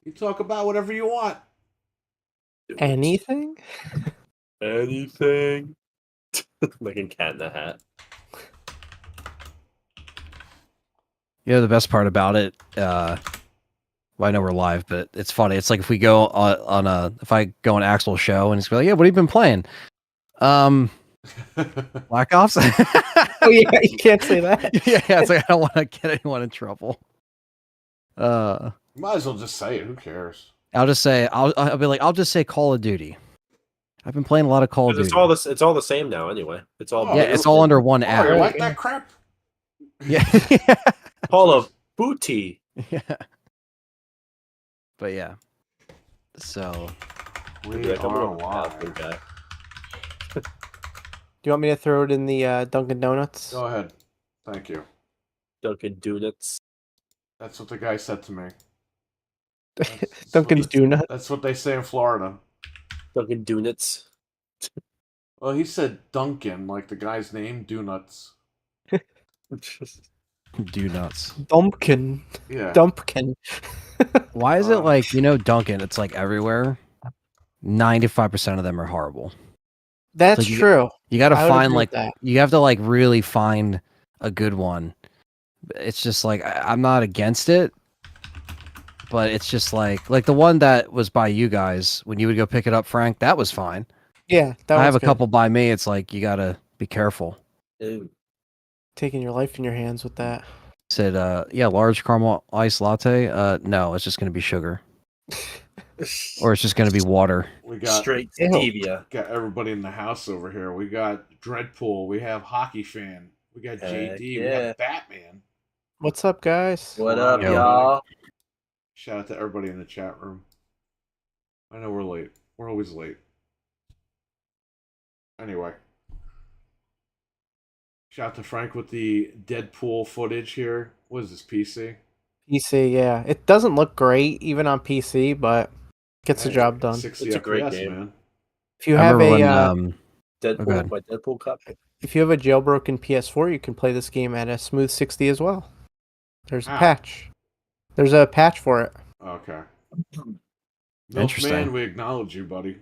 You talk about whatever you want. Anything? Anything. Like a cat in a hat. The best part about it, well, I know we're live, but it's funny. It's like if we go if I go on Axel's show and he's like, yeah, what have you been playing? Black Ops? Oh yeah, you can't say that. Yeah, it's like I don't want to get anyone in trouble. Might as well just say it. Who cares? I'll just say I'll be like, I'll just say Call of Duty. I've been playing a lot of Call of Duty. It's all the same now anyway. It's all it's all under one app. You like that crap? Yeah. Call of Booty. Yeah. But yeah. So we are live. Do you want me to throw it in the Dunkin' Donuts? Go ahead. Thank you. Dunkin' Donuts. That's what the guy said to me. Dunkin' Donuts. That's what they say in Florida. Dunkin' Donuts. Well, he said Duncan, like the guy's name, Donuts. Donuts. Dumpkin. Yeah. Dumpkin. Why is it like, Dunkin', it's like everywhere? 95% of them are horrible. That's like true. You got to find that. You have to like really find a good one. It's just like I'm not against it, but it's just like the one that was by you guys when you would go pick it up, Frank. That was fine. Yeah, I have a couple by me. It's like you got to be careful. Ew. Taking your life in your hands with that. Said, large caramel ice latte. No, it's just gonna be sugar, or it's just gonna be water. We got straight stevia. Got everybody in the house over here. We got Dreadpool. We have Hockey Fan. We got JD. We got Batman. What's up, guys? What up, y'all? Shout out to everybody in the chat room. I know we're late. We're always late. Anyway. Shout out to Frank with the Deadpool footage here. What is this, PC? PC, yeah. It doesn't look great even on PC, but gets the job done. 60 it's FPS, a great game. man. If you have Deadpool by Deadpool Cup. If you have a jailbroken PS4, you can play this game at a smooth 60 as well. There's a patch. There's a patch for it. Okay. Interesting. Milkman, we acknowledge you, buddy.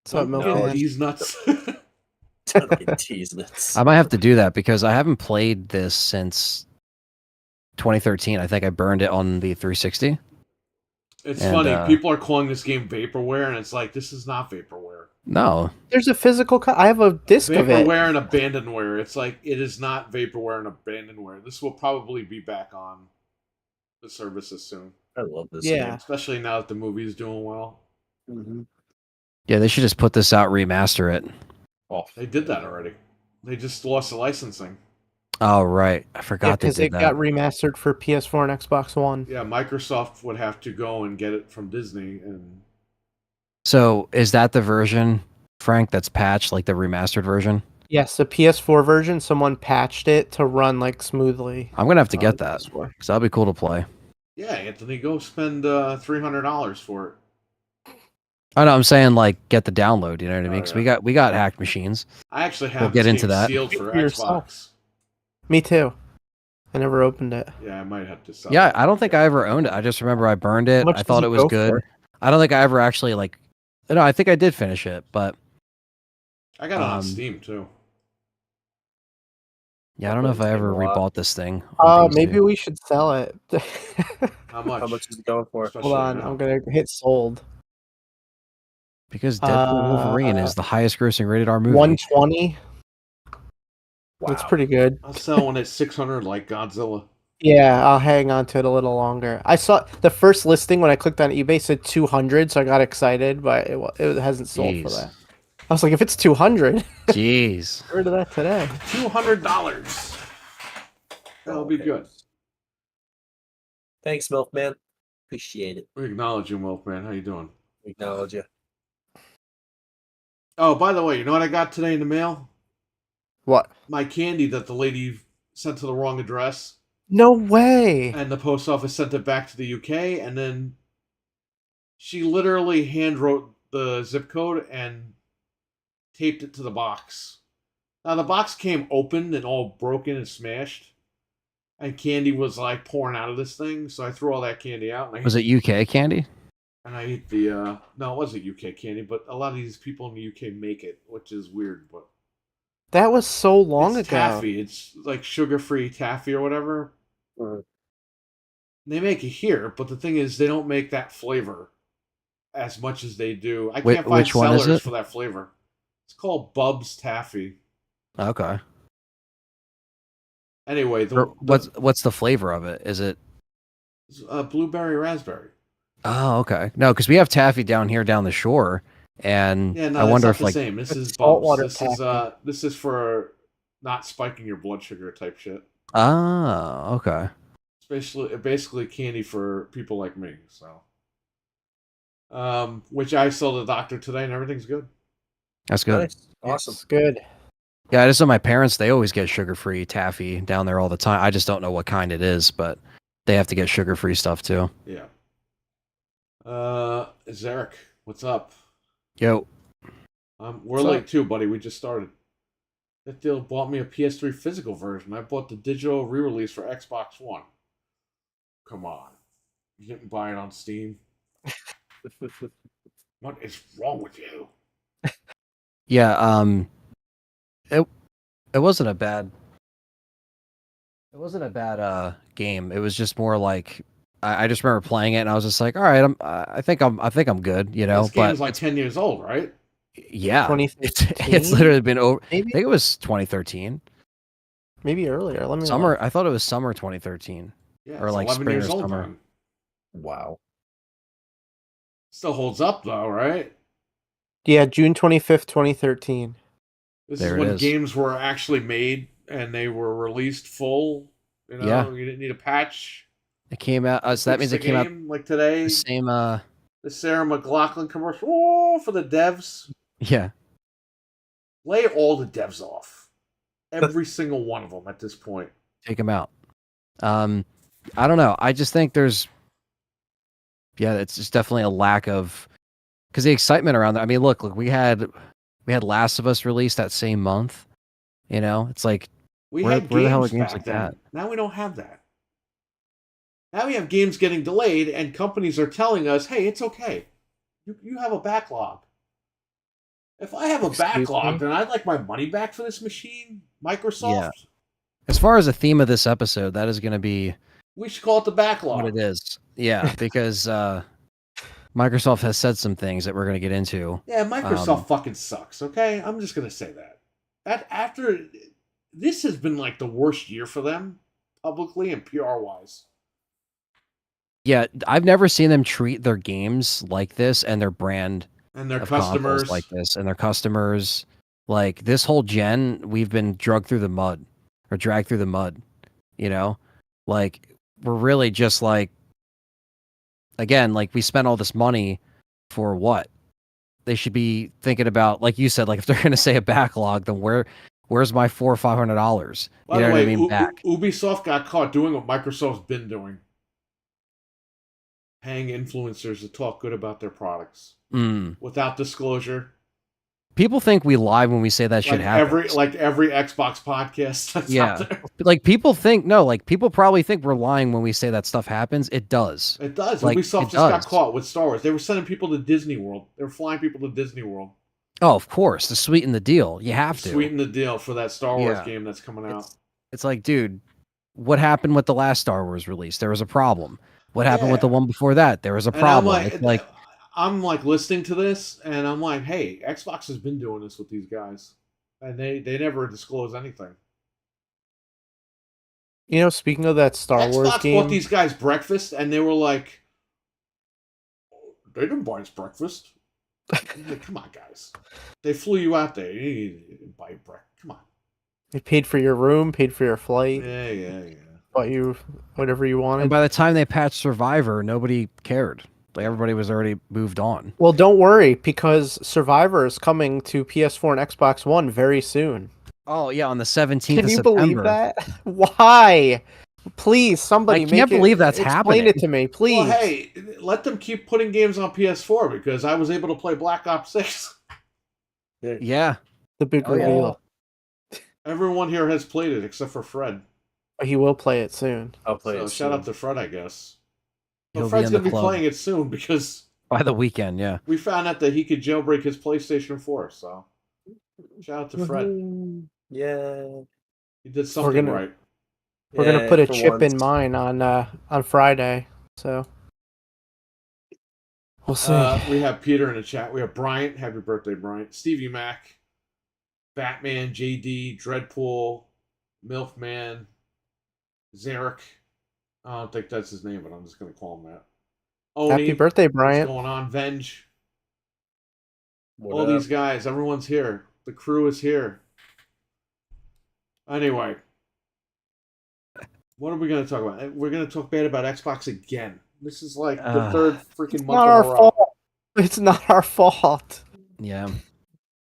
What's up, Milkman? These nuts. I might have to do that because I haven't played this since 2013. I think I burned it on the 360. It's funny. People are calling this game vaporware, and it's like, this is not vaporware. No. There's a physical I have a disc of it. Vaporware and abandonware. It's like, it is not vaporware and abandonware. This will probably be back on the services soon. I love this game. Especially now that the movie is doing well. Mm-hmm. Yeah, they should just put this out, remaster it. Oh, they did that already. They just lost the licensing. Oh, right. I forgot they did that. Because it got remastered for PS4 and Xbox One. Yeah, Microsoft would have to go and get it from Disney. And so, is that the version, Frank, that's patched, like the remastered version? Yes, the PS4 version, someone patched it to run like smoothly. I'm going to have to get that, because that'll be cool to play. Yeah, Anthony, go spend $300 for it. Oh no, I'm saying like get the download. You know what I mean? Because we got hacked machines. I actually have we'll get into that. Sealed for Xbox. Me too. I never opened it. Yeah, I might have to sell. Yeah, I don't think I ever owned it. I just remember I burned it. I thought it was good. I don't think I ever actually No, I think I did finish it, but I got it on Steam too. Yeah, I don't know if I ever rebought this thing. Maybe we should sell it. How much? How much is it going for? Hold on, I'm gonna hit sold. Because Deadpool Wolverine is the highest grossing rated R movie. 120. Wow. That's pretty good. I'll sell one at 600 like Godzilla. Yeah, I'll hang on to it a little longer. I saw the first listing when I clicked on eBay said 200, so I got excited, but it hasn't sold for that. I was like, if it's 200, jeez, get rid of that today. $200. That'll be good. Thanks, Milkman. Appreciate it. We acknowledge you, Milkman. How you doing? We acknowledge you. Oh, by the way, you know what I got today in the mail? What? My candy that the lady sent to the wrong address. No way. And the post office sent it back to the UK, and then she literally hand wrote the zip code and taped it to the box. Now, the box came open and all broken and smashed. and candy was like pouring out of this thing. So I threw all that candy out. And Was it UK candy? And I ate the no, it wasn't UK candy, but a lot of these people in the UK make it, which is weird. But That was so long it's ago. taffy. It's like sugar-free taffy or whatever. They make it here, but the thing is, they don't make that flavor as much as they do. I can't find which one is sellers it? for that flavor. It's called Bub's Taffy. Okay. Anyway, What's the flavor of it? Is it? Blueberry raspberry. Oh, okay. No, because we have taffy down here down the shore, and Yeah, no, I wonder not if the like same. This It's is Bub's. saltwater This is for not spiking your blood sugar type shit. okay. It's basically candy for people like me. So, which I saw the doctor today, and everything's good. That's good. Nice. Awesome. It's good. Yeah, I just know my parents. They always get sugar-free taffy down there all the time. I just don't know what kind it is, but they have to get sugar-free stuff too. Yeah. Zarek, what's up? Yo, We're So- late too, buddy. We just started. That deal bought me a PS3 physical version. I bought the digital re-release for Xbox One. Come on. You didn't buy it on Steam? What is wrong with you? yeah. It wasn't a bad. It wasn't a bad game. It was just more like I just remember playing it and I was just like, all right, I think I'm good, you know. This But game's like 10 years old, right? yeah, 2015? it's literally been over. I Maybe, think it was 2013 maybe earlier. Let me summer. look. I thought it was summer 2013. Yeah, Or it's like 11 spring years or old summer. then. Wow. Still holds up though, right? Yeah, June 25th, 2013. This There is it when is. games were actually made and they were released full. You know, Yeah. you didn't need a patch. It came out. So that means Fix it the came out game, like today. the same. The Sarah McLachlan commercial. Oh, for the devs. Yeah. Lay all the devs off. Every single one of them at this point. Take them out. I don't know. I just think there's, it's just definitely a lack of, because the excitement around that. I mean, look, we had Last of Us released that same month. You know, it's like We Where- had where the hell are games games back like then. that? Now we don't have that. Now we have games getting delayed, and companies are telling us, "Hey, it's okay. You have a backlog." If I have a Excuse backlog, me? then I'd like my money back for this machine. Microsoft. Yeah. As far as the theme of this episode, that is going to be We should call it the backlog. what it is. Yeah, because Microsoft has said some things that we're going to get into. Yeah, Microsoft fucking sucks. Okay, I'm just gonna say that. After this has been like the worst year for them, publicly and PR wise. Yeah, I've never seen them treat their games like this and their brand And their of consoles customers like this and their customers. Like this whole gen, we've been dragged through the mud. You know, like we're really just like, again, like we spent all this money for what? They should be thinking about, like you said, like if they're going to say a backlog, then where's my $400 or $500? By You know the what way, I mean? Back. Ubisoft got caught doing what Microsoft's been doing. Paying influencers to talk good about their products without disclosure. People think we lie when we say that shit happens. Every Xbox podcast that's Yeah. out there. Like people probably think we're lying when we say that stuff happens. It does. It does. Like, Ubisoft it just got does. caught with Star Wars. They were sending people to Disney World. They were flying people to Disney World. Oh, of course, to sweeten the deal, you have to. Sweeten the deal for that Star Wars Yeah. game that's coming out. It's like, dude, what happened with the last Star Wars release? There was a problem. What happened with the Yeah. one before that? There was a And problem. I'm It's like, I'm like listening to this, and I'm like, hey, Xbox has been doing this with these guys, and they never disclose anything. You know, speaking of that Star Wars Xbox game, bought these guys breakfast, and they were like, they didn't buy us breakfast. I'm like, come on, guys. They flew you out there. You didn't buy breakfast. Come on. they paid for your room, paid for your flight, Yeah. bought you whatever you and wanted. by the time they patched Survivor, nobody cared. Like everybody was already moved on. Well, don't worry, because Survivor is coming to PS4 and Xbox One very soon. Oh yeah, on the 17th Can of you September. believe that? Why? Please, somebody I can't believe that's explain happening. it to me, please. Well, hey, let them keep putting games on PS4 because I was able to play Black Ops 6. Yeah. The big Oh, yeah. reveal. Everyone here has played it except for Fred. He will play it soon. I'll play So it. shout out soon. to Fred, I guess. But He'll be Fred's in the gonna be club playing it soon because by the weekend. Yeah. we found out that he could jailbreak his PlayStation 4. So shout out to Fred. Woohoo. Yeah. He did something right. We're gonna Yeah, put a for chip in once. mine on Friday. So we'll see. We have Peter in the chat. We have Bryant. Happy birthday, Bryant. Stevie Mac, Batman, JD, Dreadpool, Milfman, Zarek. I don't think that's his name, but I'm just going to call him that. Oni, Happy birthday, what's Bryant. going on? Venge. What All up? these guys. Everyone's here. The crew is here. Anyway. What are we going to talk about? We're going to talk bad about Xbox again. This is like the third freaking month Not in our a row. fault. It's not our fault. Yeah.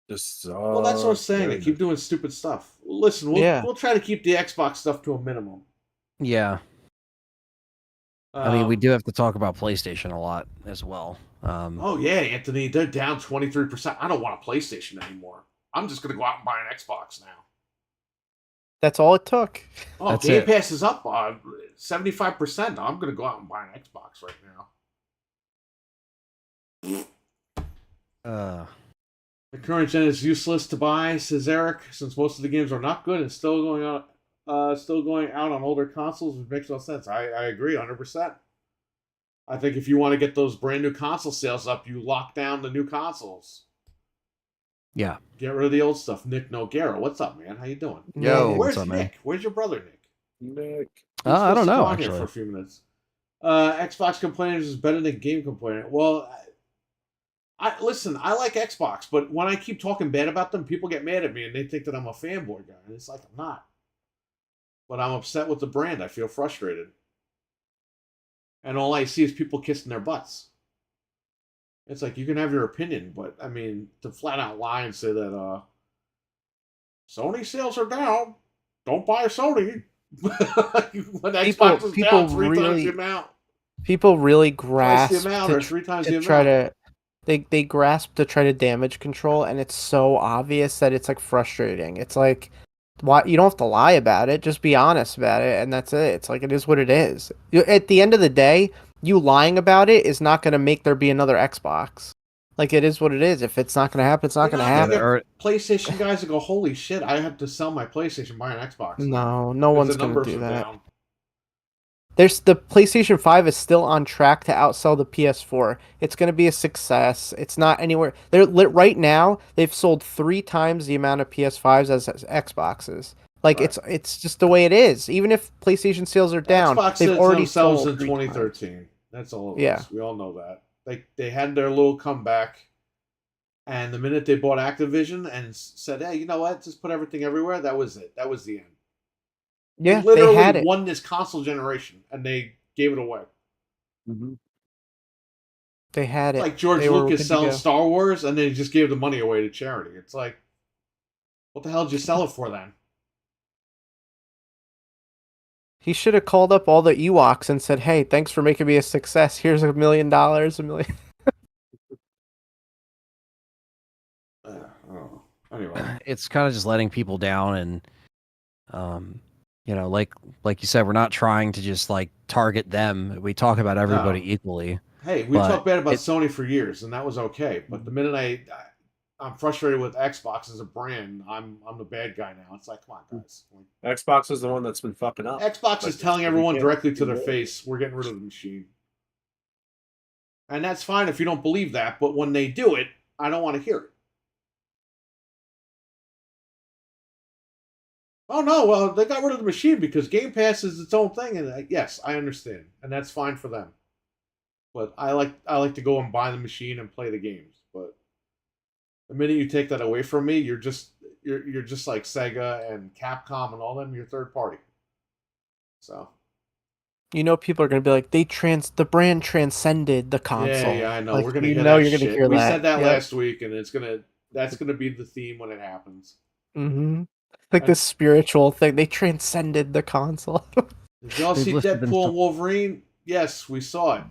Well, that's what I'm saying. They keep doing stupid stuff. Listen, we'll try to keep the Xbox stuff to a minimum. Yeah. I mean, we do have to talk about PlayStation a lot as well. Oh yeah, Anthony, they're down 23%. I don't want a PlayStation anymore. I'm just gonna go out and buy an Xbox now. That's all it took. Oh, That's Game it. Pass is up 75%. I'm gonna go out and buy an Xbox right now. The current gen is useless to buy, says Eric, since most of the games are not good and still going out on older consoles, which makes no sense. I agree 100%. I think if you want to get those brand new console sales up, you lock down the new consoles. Yeah. Get rid of the old stuff. Nick Noguera, what's up, man? How you doing? Yo, Where's what's up, Nick? man? Where's your brother, Nick? Nick. I don't know, Here actually. for a few minutes. Xbox complainers is better than game complainer. Well, listen. I like Xbox, but when I keep talking bad about them, people get mad at me and they think that I'm a fanboy guy, and it's like I'm not. But I'm upset with the brand. I feel frustrated. And all I see is people kissing their butts. It's like, you can have your opinion, but, I mean, to flat out lie and say that Sony sales are down, don't buy a Sony. When Xbox is down three times the amount. People really Twice grasp the amount or three times the try amount. they grasp to try to damage control, and it's so obvious that it's like frustrating. It's like, why you don't have to lie about it, just be honest about it, and that's it. It's like, it is what it is. At the end of the day, you lying about it is not going to make there be another Xbox. Like, it is what it is. If it's not going to happen, it's not going to happen. PlayStation guys will go, holy shit, I have to sell my PlayStation, buy an Xbox. No one's going to do that. Down. The PlayStation 5 is still on track to outsell the PS4. It's going to be a success. It's not anywhere. Right now, they've sold 3 times the amount of PS5s as Xboxes. Like, right. It's just the way it is. Even if PlayStation sales are down, Xbox they've already sold sold in 2013. Times. That's all it was. We all know that. They had their little comeback, and the minute they bought Activision and said, hey, you know what? Just put everything everywhere, that was it. That was the end. Yeah, they literally they had it. won this console generation, and they gave it away. Mm-hmm. They had it. Like George Lucas selling Star Wars, and then he just gave the money away to charity. It's like, what the hell did you sell it for then? He should have called up all the Ewoks and said, hey, thanks for making me a success. Here's $1 million. $1 million. Anyway. It's kind of just letting people down, and you know, like you said, we're not trying to just like target them. We talk about everybody equally. Hey, we talked bad about Sony for years, and that was okay. But the minute I'm frustrated with Xbox as a brand, I'm the bad guy now. It's like, come on, guys. Xbox is the one that's been fucking up. Xbox is telling everyone directly to their face, we're getting rid of the machine. And that's fine if you don't believe that, but when they do it, I don't want to hear it. Oh no, well, they got rid of the machine because Game Pass is its own thing, and yes, I understand, and that's fine for them. But I like to go and buy the machine and play the games. But the minute you take that away from me, you're just like Sega and Capcom and all them. You're third party. So, you know, people are gonna be like, the brand transcended the console. Yeah, I know. Like, we're gonna hear that. We said that last week, and that's gonna be the theme when it happens. Mm-hmm. Like this spiritual thing. They transcended the console. Did y'all see Deadpool and Wolverine? Yes, we saw it.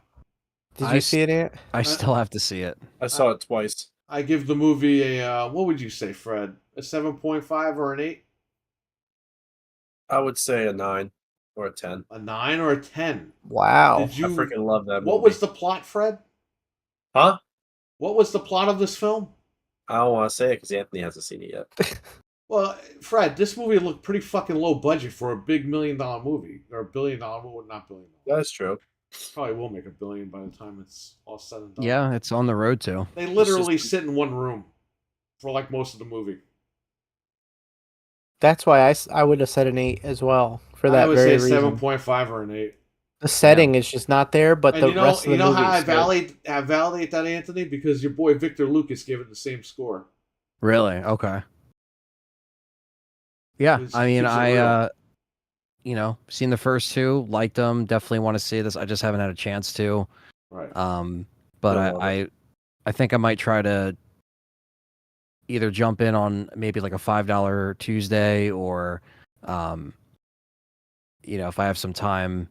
Did you see it, Ant? I still have to see it. I saw it twice. I give the movie a, what would you say, Fred? A 7.5 or an 8? I would say a 9. Or a 10. A 9 or a 10? Wow. Did you? I freaking love that movie. What was the plot, Fred? Huh? What was the plot of this film? I don't want to say it because Anthony hasn't seen it yet. Well, Fred, this movie looked pretty fucking low budget for a big $1 million movie. Or $1 billion, well, not $1 billion. That's true. Probably will make $1 billion by the time it's all said and done. Yeah, it's on the road to. They literally sit in one room for like most of the movie. That's why I would have said an 8 as well for that I would very say reason. 7.5 or an 8. The setting is just not there, but And the you know, rest of the movie how I is good. validate that, Anthony? Because your boy Victor Lucas gave it the same score. Really? Okay. Yeah, It I mean, keeps it real. seen the first two, liked them. Definitely want to see this. I just haven't had a chance to. Right. But You'll love I think I might try to either jump in on maybe like a $5 Tuesday, or, if I have some time,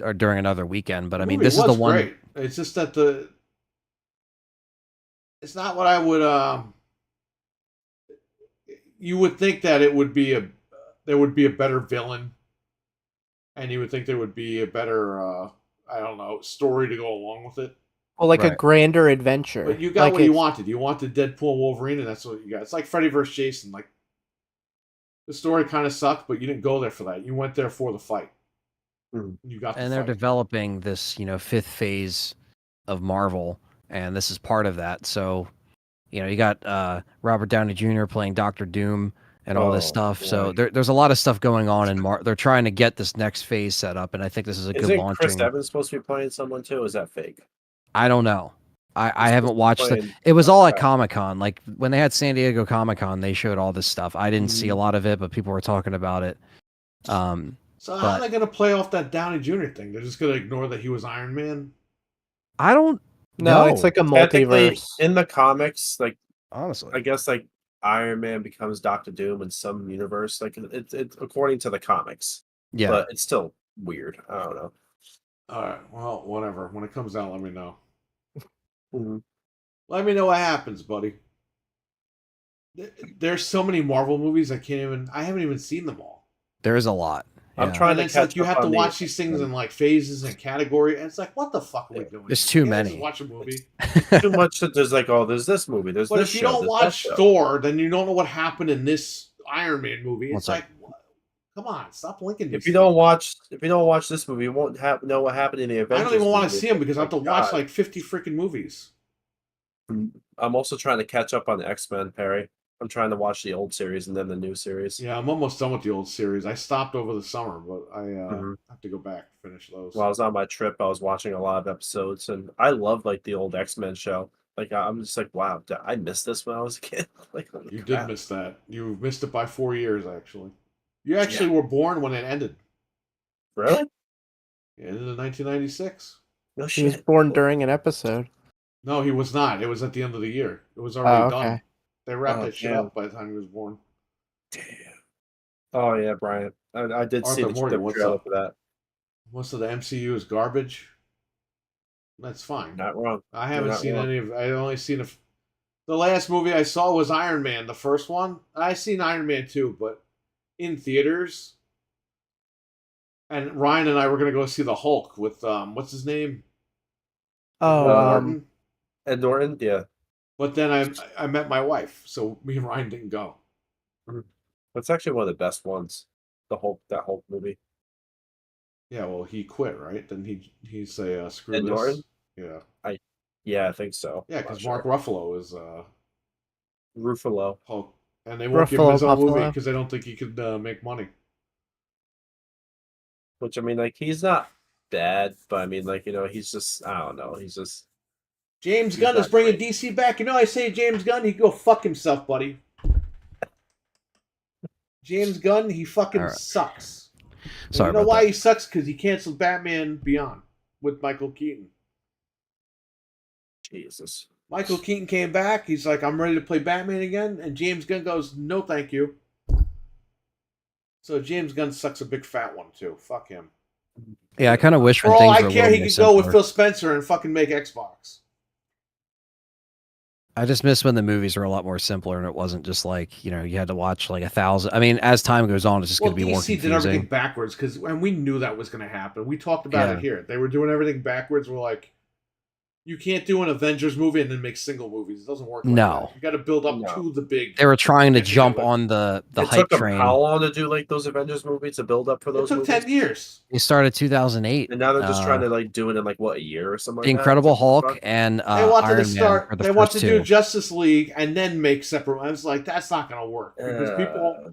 or during another weekend. But I mean, movie this is the was one. great. It's just that it's not what I would. You would think that there would be a better villain, and you would think there would be a better I don't know, story to go along with it. Well, like a Right. grander adventure. But you got Like what you it's- wanted. You wanted Deadpool and Wolverine, and that's what you got. It's like Freddy vs. Jason. Like, the story kind of sucked, but you didn't go there for that. You went there for the fight. Mhm. You got the And they're fight. developing this, fifth phase of Marvel, and this is part of that. So, you got Robert Downey Jr. playing Doctor Doom and all this Oh, stuff. So boy. there's a lot of stuff going on, and they're trying to get this next phase set up, and I think this is a good Isn't launching. Chris Evans supposed to be playing someone too? Or is that fake? I don't know. I He's haven't supposed to be watched it. playing- It was all at Okay. Comic-Con. Like when they had San Diego Comic-Con, they showed all this stuff. I didn't see a lot of it, but people were talking about it. So how but- are they going to play off that Downey Jr. thing? They're just going to ignore that he was Iron Man? I don't No, know. it's like a Technically, multiverse. in the comics, like honestly. I guess like Iron Man becomes Doctor Doom in some universe. Like it's according to the comics. Yeah. But it's still weird. I don't know. All right. Well, whatever. When it comes out, let me know. Mhm. Let me know what happens, buddy. There's so many Marvel movies I haven't even seen them all. There is a lot. I'm Yeah. trying And to it's catch like you up have to on the- watch these things in like phases and category, and it's like, what the fuck are we doing? There's here? too Can't I just many. watch a movie. too much that there's like, oh, there's this movie, there's But this if you show, don't there's watch that show. Thor, then you don't know what happened in this Iron Man movie. It's What's that? like, come on, stop linking. If these you don't things. watch this movie, you won't know what happened in the I Avengers. don't even want to movie. see them because I have to watch God. like 50 freaking movies. I'm also trying to catch up on the X-Men, Perry. I'm trying to watch the old series and then the new series. Yeah, I'm almost done with the old series. I stopped over the summer, but I Mhm. have to go back finish those. While I was on my trip, I was watching a lot of episodes, and I love like the old X-Men show. Like I'm just like, wow, I missed this when I was a kid. Like, holy You crap. did miss that. You missed it by 4 years, actually. You actually were born when it ended. Really? It ended in 1996. No He was shit. born during an episode. No, he was not. It was at the end of the year. It was already Oh, done. okay. They wrapped Oh, that shit damn. up by the time he was born. Damn. Oh yeah, Brian. I did see Arthur the Morgan, what's trailer up? for that. Most of the MCU is garbage. That's fine. Not wrong. I haven't not seen wrong. any of. I only seen the last movie I saw was Iron Man, the first one. I seen Iron Man 2, but in theaters. And Ryan and I were gonna go see the Hulk with what's his name? Oh, Norton. Ed Norton, yeah. But then I met my wife, so me and Ryan didn't go. That's actually one of the best ones. That whole movie. Yeah, well, he quit, right? Then he say screw Ed this. Norton? Yeah, Yeah, I think so. yeah, I'm because not Mark sure. Ruffalo is Ruffalo. Hulk, and they won't give him his Ruffalo own movie Buffalo. because they don't think he could make money. Which I mean, like he's not bad, but I mean, like he's just I don't know. He's just James He's Gunn is not bringing great. DC back. You know, I say James Gunn, he can go fuck himself, buddy. James Gunn, he fucking All right. sucks. And Sorry you know about why that. he sucks? Because he canceled Batman Beyond with Michael Keaton. Jesus. Michael Keaton came back. He's like, I'm ready to play Batman again. And James Gunn goes, no, thank you. So James Gunn sucks a big fat one, too. Fuck him. Yeah, I kind of wish For when all things I were a care, little he more could go with simpler. Phil Spencer and fucking make Xbox. I just miss when the movies were a lot more simpler and it wasn't just like, you had to watch like 1,000. I mean, as time goes on, it's just going to be more DC confusing. did everything backwards and we knew that was going to happen. We talked about it here. They were doing everything backwards. We're like, you can't do an Avengers movie and then make single movies. It doesn't work like that. You got to build up to the big. They were trying to jump on the hype train. How long to do like those Avengers movies to build up for those? It took 10 years. They started 2008, and now they're just trying to like do it in like what, a year or something. The Incredible Hulk and Iron Man. They want to do Justice League and then make separate. I was like, that's not going to work because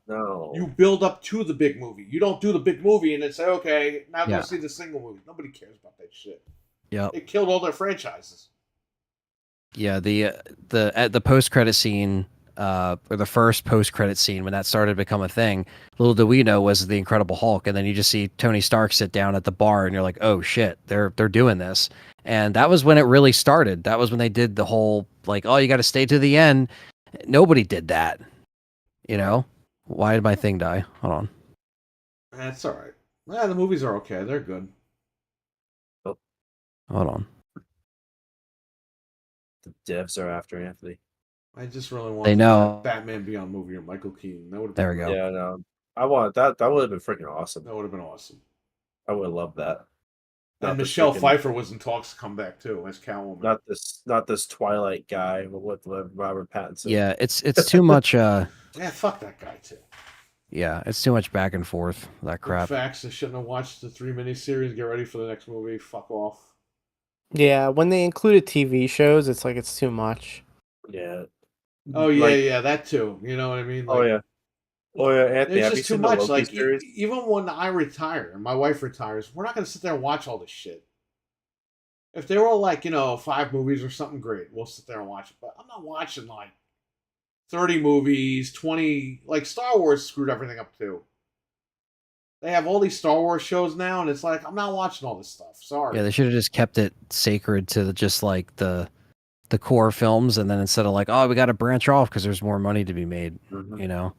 you build up to the big movie. You don't do the big movie and then say, okay, now go see the single movie. Nobody cares about that shit. Yeah, it killed all their franchises. Yeah, the post credit scene, or the first post credit scene when that started to become a thing, little did we know was the Incredible Hulk, and then you just see Tony Stark sit down at the bar, and you're like, oh shit, they're doing this, and that was when it really started. That was when they did the whole like, oh, you got to stay to the end. Nobody did that, Why did my thing die? Hold on. That's all right. Yeah, the movies are okay. They're good. Oh. Hold on. The devs are after Anthony. I just really want Batman Beyond movie or Michael Keaton. That would there we go. Yeah, no. I want that. That would have been freaking awesome. That would have been awesome. I would have loved that. And Michelle Pfeiffer was in talks to come back too as Catwoman. Not this Twilight guy with Robert Pattinson. Yeah, it's too much. Yeah, fuck that guy too. Yeah, it's too much back and forth. That crap. Facts. I shouldn't have watched the 3 miniseries. Get ready for the next movie. Fuck off. Yeah, when they included TV shows, it's like it's too much. Yeah. Oh yeah, that too. You know what I mean? Like, oh yeah, Anthony. It's just too much. Like even when I retire and my wife retires, we're not going to sit there and watch all this shit. If they were like 5 movies or something, great, we'll sit there and watch it. But I'm not watching like 30 movies, 20. Like Star Wars screwed everything up too. They have all these Star Wars shows now, and it's like, I'm not watching all this stuff. Sorry. Yeah, they should have just kept it sacred to just like the core films, and then instead of like, oh, we got to branch off because there's more money to be made, They're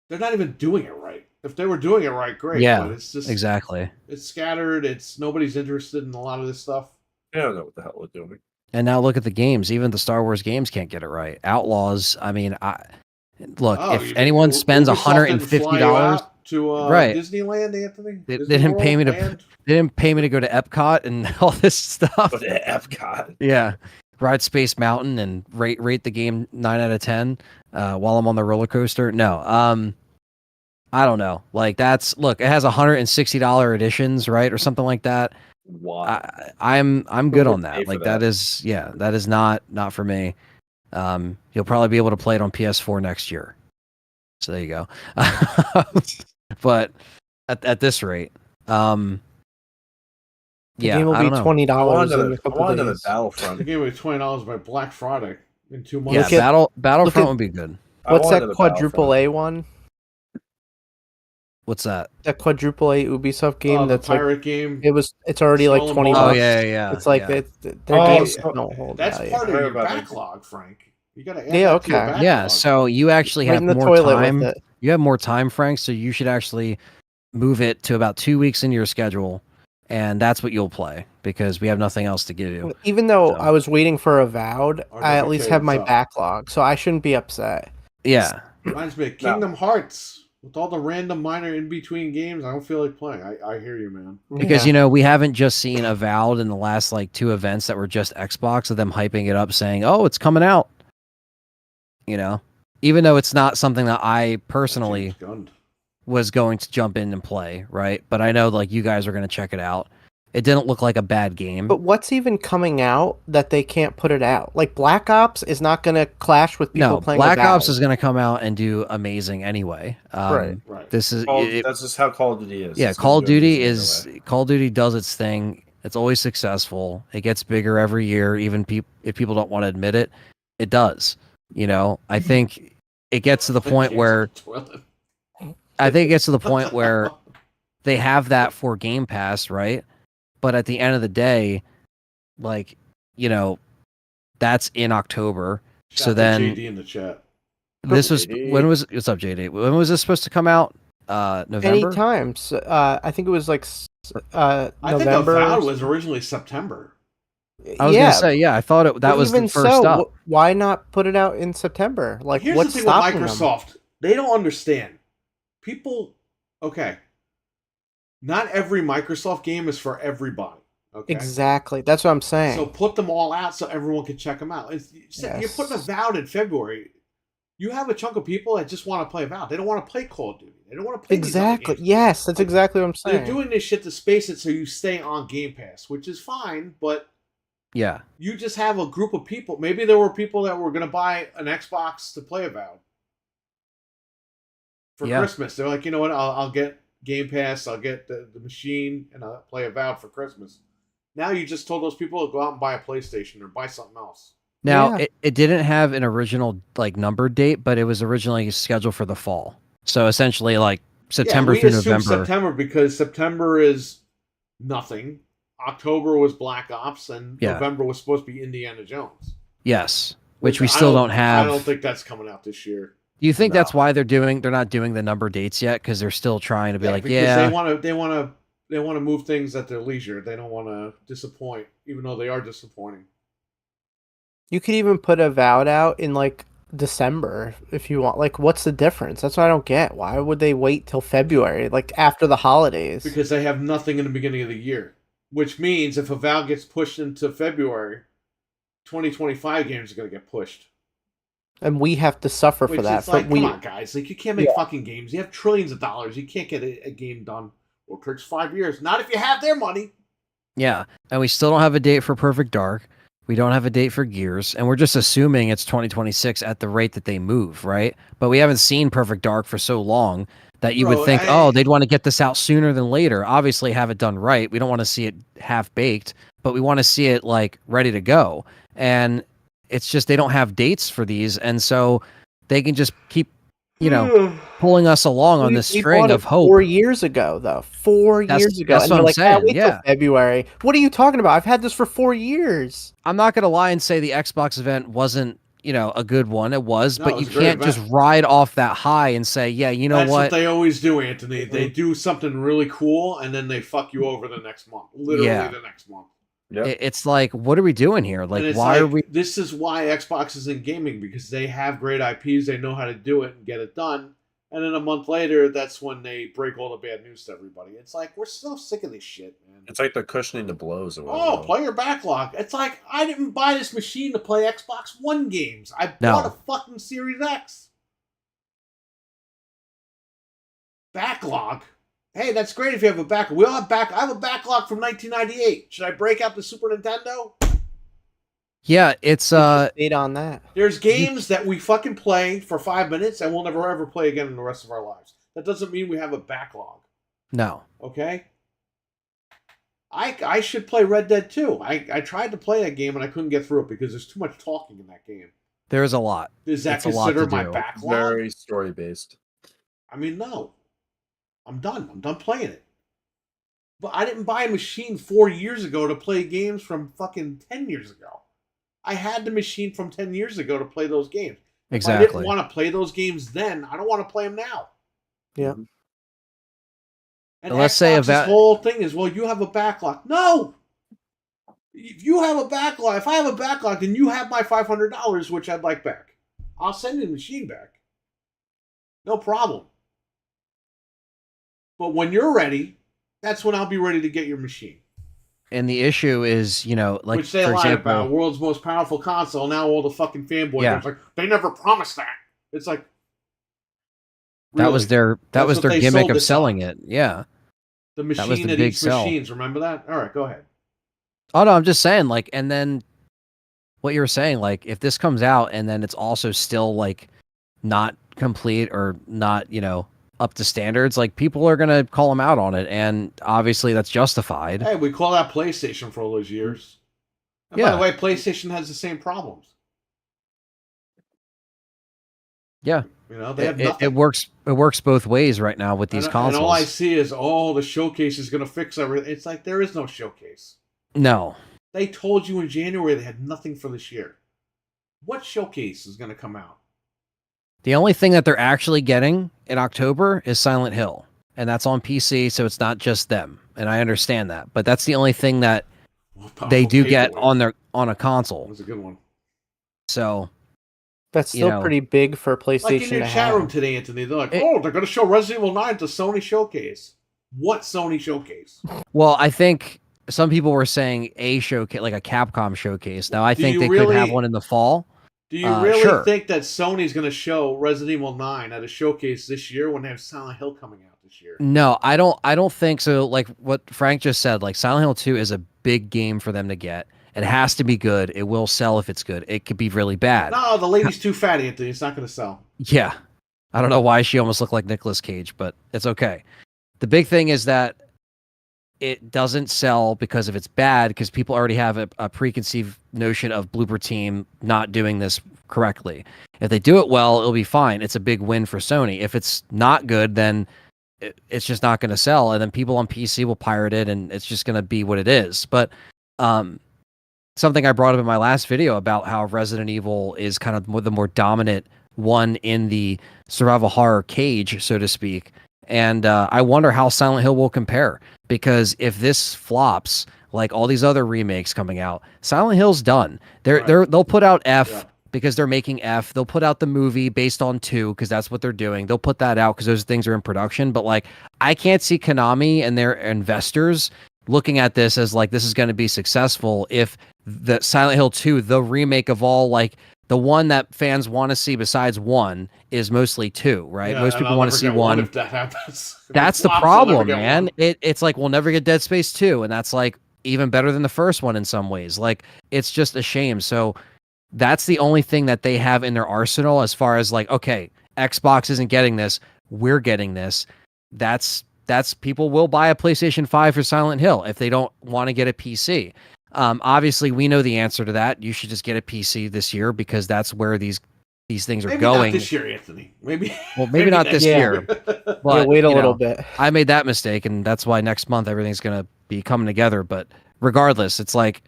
not even doing it right. If they were doing it right, great. Yeah, but it's just exactly. It's scattered. Nobody's interested in a lot of this stuff. I don't know what the hell we're doing. And now look at the games. Even the Star Wars games can't get it right. Outlaws. I mean, if anyone spends $150 to Disneyland, Anthony, they didn't pay me to. They didn't pay me to go to Epcot and all this stuff. Go to Epcot. Yeah, ride Space Mountain and rate the game 9 out of 10 while I'm on the roller coaster. No, I don't know. Like it has $160 editions, right, or something like that. Wow. I'm good on that. Like that is not for me. You'll probably be able to play it on PS4 next year. So there you go. But at this rate, the game will be $20 in a couple of days. Battlefront. The game will be $20 by Black Friday in 2 months. Yeah, Battlefront would be good. What's that quadruple A one? What's that? That quadruple A Ubisoft game. That's pirate game. It's already like $20. Oh yeah. It's like their games don't hold that's value. part of your backlog, Frank. You gotta add that to your backlog. Yeah, so you actually have more time. You have more time, Frank. So you should actually move it to about 2 weeks into your schedule, and that's what you'll play because we have nothing else to give you. Even though I was waiting for Avowed, I at least have my backlog, so I shouldn't be upset. Yeah, reminds me of Kingdom Hearts. With all the random minor in-between games, I don't feel like playing. I hear you, man. Because, we haven't just seen Avowed in the last, 2 events that were just Xbox of them hyping it up saying, oh, it's coming out. Even though it's not something that I personally was going to jump in and play, right? But I know, you guys are going to check it out. It didn't look like a bad game. But what's even coming out that they can't put it out? Like Black Ops is not going to clash with people playing Black Avowed. Ops is going to come out and do amazing anyway. Right. This is that's just how Call of Duty is. Yeah, Call of Duty does its thing. It's always successful. It gets bigger every year, even if people don't want to admit it. It does. I think it gets to the point where they have that for Game Pass, right? But at the end of the day, that's in October. So then JD in the chat. What's up, JD? When was this supposed to come out? November? Anytime. I think it was November. I think Avowed was originally September. I was yeah, gonna say, yeah, I thought that but was the even first so, up. why not put it out in September? Like, Here's what's the thing with stopping them? Microsoft. They don't understand. People, okay. Not every Microsoft game is for everybody. Okay. Exactly. That's what I'm saying. So put them all out so everyone can check them out. You're Yes. putting a Avowed in February. You have a chunk of people that just want to play Avowed. They don't want to play Call of Duty. They don't want to play these other Exactly. games. Yes, that's exactly what I'm saying. They're doing this shit to space it so you stay on Game Pass, which is fine, but Yeah. you just have a group of people. Maybe there were people that were going to buy an Xbox to play Avowed for Yeah. Christmas. They're like, you know what? I'll get Game Pass. I'll get the machine, and I'll play Avowed for Christmas. Now you just told those people to go out and buy a PlayStation or buy something else. Now Yeah. it didn't have an original like number date, but it was originally scheduled for the fall. So essentially, like September we through assume November. September because September is nothing. October was Black Ops, and Yeah. November was supposed to be Indiana Jones. Yes, which we I still don't have. I don't think that's coming out this year. Do you think that's No. why they're not doing the number dates yet? Because they're still trying to be like, because yeah, they want to move things at their leisure. They don't want to disappoint, even though they are disappointing. You could even put Avowed out in like December if you want. Like, what's the difference? That's what I don't get. Why would they wait till February, like after the holidays? Because they have nothing in the beginning of the year. Which means if Avowed gets pushed into February, 2025 games are going to get pushed. And we have to suffer Which for that. is like, but we, come on, guys. Like, you can't make fucking games. You have trillions of dollars. You can't get a game done. Well, it takes 5 years. Not if you have their money. yeah, and we still don't have a date for Perfect Dark. We don't have a date for Gears, and we're just assuming it's 2026 at the rate that they move, right? But we haven't seen Perfect Dark for so long that you Bro, would think, oh, they'd want to get this out sooner than later. Obviously, have it done right. We don't want to see it half baked, but we want to see it like ready to go. And it's just they don't have dates for these, and so they can just keep, pulling us along on this we string bought of it hope. 4 years ago, though. 4 years ago. That's And what they're I'm like, saying, wait till yeah. February. What are you talking about? I've had this for 4 years. I'm not gonna lie and say the Xbox event wasn't, a good one. It was, No, but it you was a great can't just event. ride off that high and say, yeah, you know That's what what? they always do, Anthony. They do something really cool, and then they fuck you over the next month. Literally Yeah. the next month. Yep. It's like, what are we doing here? Like, And it's why are we? This is why Xbox is in gaming, because they have great IPs. They know how to do it and get it done. And then a month later, that's when they break all the bad news to everybody. It's like, we're so sick of this shit, man. It's like they're cushioning the blows. Or Oh, whatever. player backlog. It's like, I didn't buy this machine to play Xbox One games. I No. bought a fucking Series X. Backlog? Hey, that's great if you have a backlog. We all have I have a backlog from 1998. Should I break out the Super Nintendo? Yeah, it's Stayed on that. There's games that we fucking play for 5 minutes and we'll never ever play again in the rest of our lives. That doesn't mean we have a backlog. no. Okay? I should play Red Dead 2. I tried to play that game and I couldn't get through it because there's too much talking in that game. There is a lot. Is that It's a lot considered to my do. backlog? Very story based. I mean, no. I'm done. I'm done playing it. But I didn't buy a machine 4 years ago to play games from fucking 10 years ago. I had the machine from 10 years ago to play those games. If I Exactly. didn't want to play those games then, I don't want to play them now. Yeah. And Let's say Xbox's whole thing is, well, you have a backlog. No! If you have a backlog, if I have a backlog, then you have my $500, which I'd like back. I'll send the machine back. No problem. But when you're ready, that's when I'll be ready to get your machine. And the issue is, like, Which they for lied example, about. World's most powerful console. Now all the fucking fanboys Yeah. are like, they never promised that. It's like, that was really? their That's what they gimmick sold of this selling on. it. Yeah. The was machine the that big eats sell. machines. Remember that? All right, go ahead. Oh no, I'm just saying, like, and then what you were saying, like, if this comes out and then it's also still like not complete or not, up to standards, like, people are gonna call them out on it, and obviously that's justified. Hey, we call that PlayStation for all those years. And by Yeah. the way, PlayStation has the same problems. Yeah. They have nothing. It works both ways right now with these And consoles. all I see is, the showcase is going to fix everything. It's like, there is no showcase. No. They told you in January they had nothing for this year. What showcase is going to come out? The only thing that they're actually getting in October is Silent Hill, and that's on PC, so it's not just them. And I understand that, but that's the only thing that they do get paperweight. on a console. That's a good one. So That's You still know, pretty big for PlayStation Like in your to chat room have. today, Anthony, they're like, It- "Oh, they're going to show Resident Evil 9 at the Sony showcase." What Sony showcase? well, I think some people were saying a showcase, like a Capcom showcase. Now I Do think you they could have really- one in the fall. Do you really Sure. think that Sony's going to show Resident Evil 9 at a showcase this year when they have Silent Hill coming out this year? No, I don't think so. Like what Frank just said, like Silent Hill 2 is a big game for them to get. It has to be good. It will sell if it's good. It could be really bad. No, the lady's too fat, Anthony. It's not going to sell. Yeah. I don't know why she almost looked like Nicolas Cage, but it's okay. The big thing is that it doesn't sell because if it's bad, because people already have a preconceived notion of Blooper Team not doing this correctly. If they do it well, it'll be fine. It's a big win for Sony. If it's not good, then it's just not going to sell, and then people on PC will pirate it, and it's just going to be what it is. But something I brought up in my last video about how Resident Evil is kind of the more dominant one in the survival horror cage, so to speak. And I wonder how Silent Hill will compare, because if this flops like all these other remakes coming out, Silent Hill's done. They'll put out F because they're making F. They'll put out the movie based on 2 because that's what they're doing. They'll put that out because those things are in production. But like, I can't see Konami and their investors looking at this as like this is going to be successful if the Silent Hill 2, the remake of all, like the one that fans want to see besides 1, is mostly 2, right? Yeah, Most people want to see 1. If that happens. If That's it the flops, I'll never problem, get man. one. It's like we'll never get Dead Space 2, and that's like even better than the first one in some ways. Like, it's just a shame. So that's the only thing that they have in their arsenal as far as like, okay, Xbox isn't getting this, we're getting this. That's people will buy a PlayStation 5 for Silent Hill if they don't want to get a PC. Obviously, we know the answer to that. You should just get a PC this year because that's where these things are Maybe going. not this year, Anthony. Maybe. Well, maybe not next this year. year. But wait a you little know, bit. I made that mistake, and that's why next month everything's gonna be coming together. But regardless, it's like,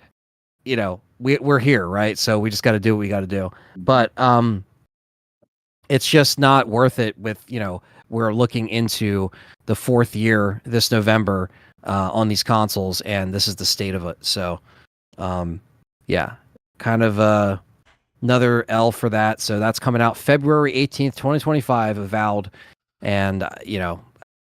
you know, we're here, right? So we just got to do what we got to do. But it's just not worth it. With, you know, we're looking into the 4th year this November on these consoles, and this is the state of it. So yeah, kind of another L for that. So that's coming out February 18th, 2025, Avowed. And you know,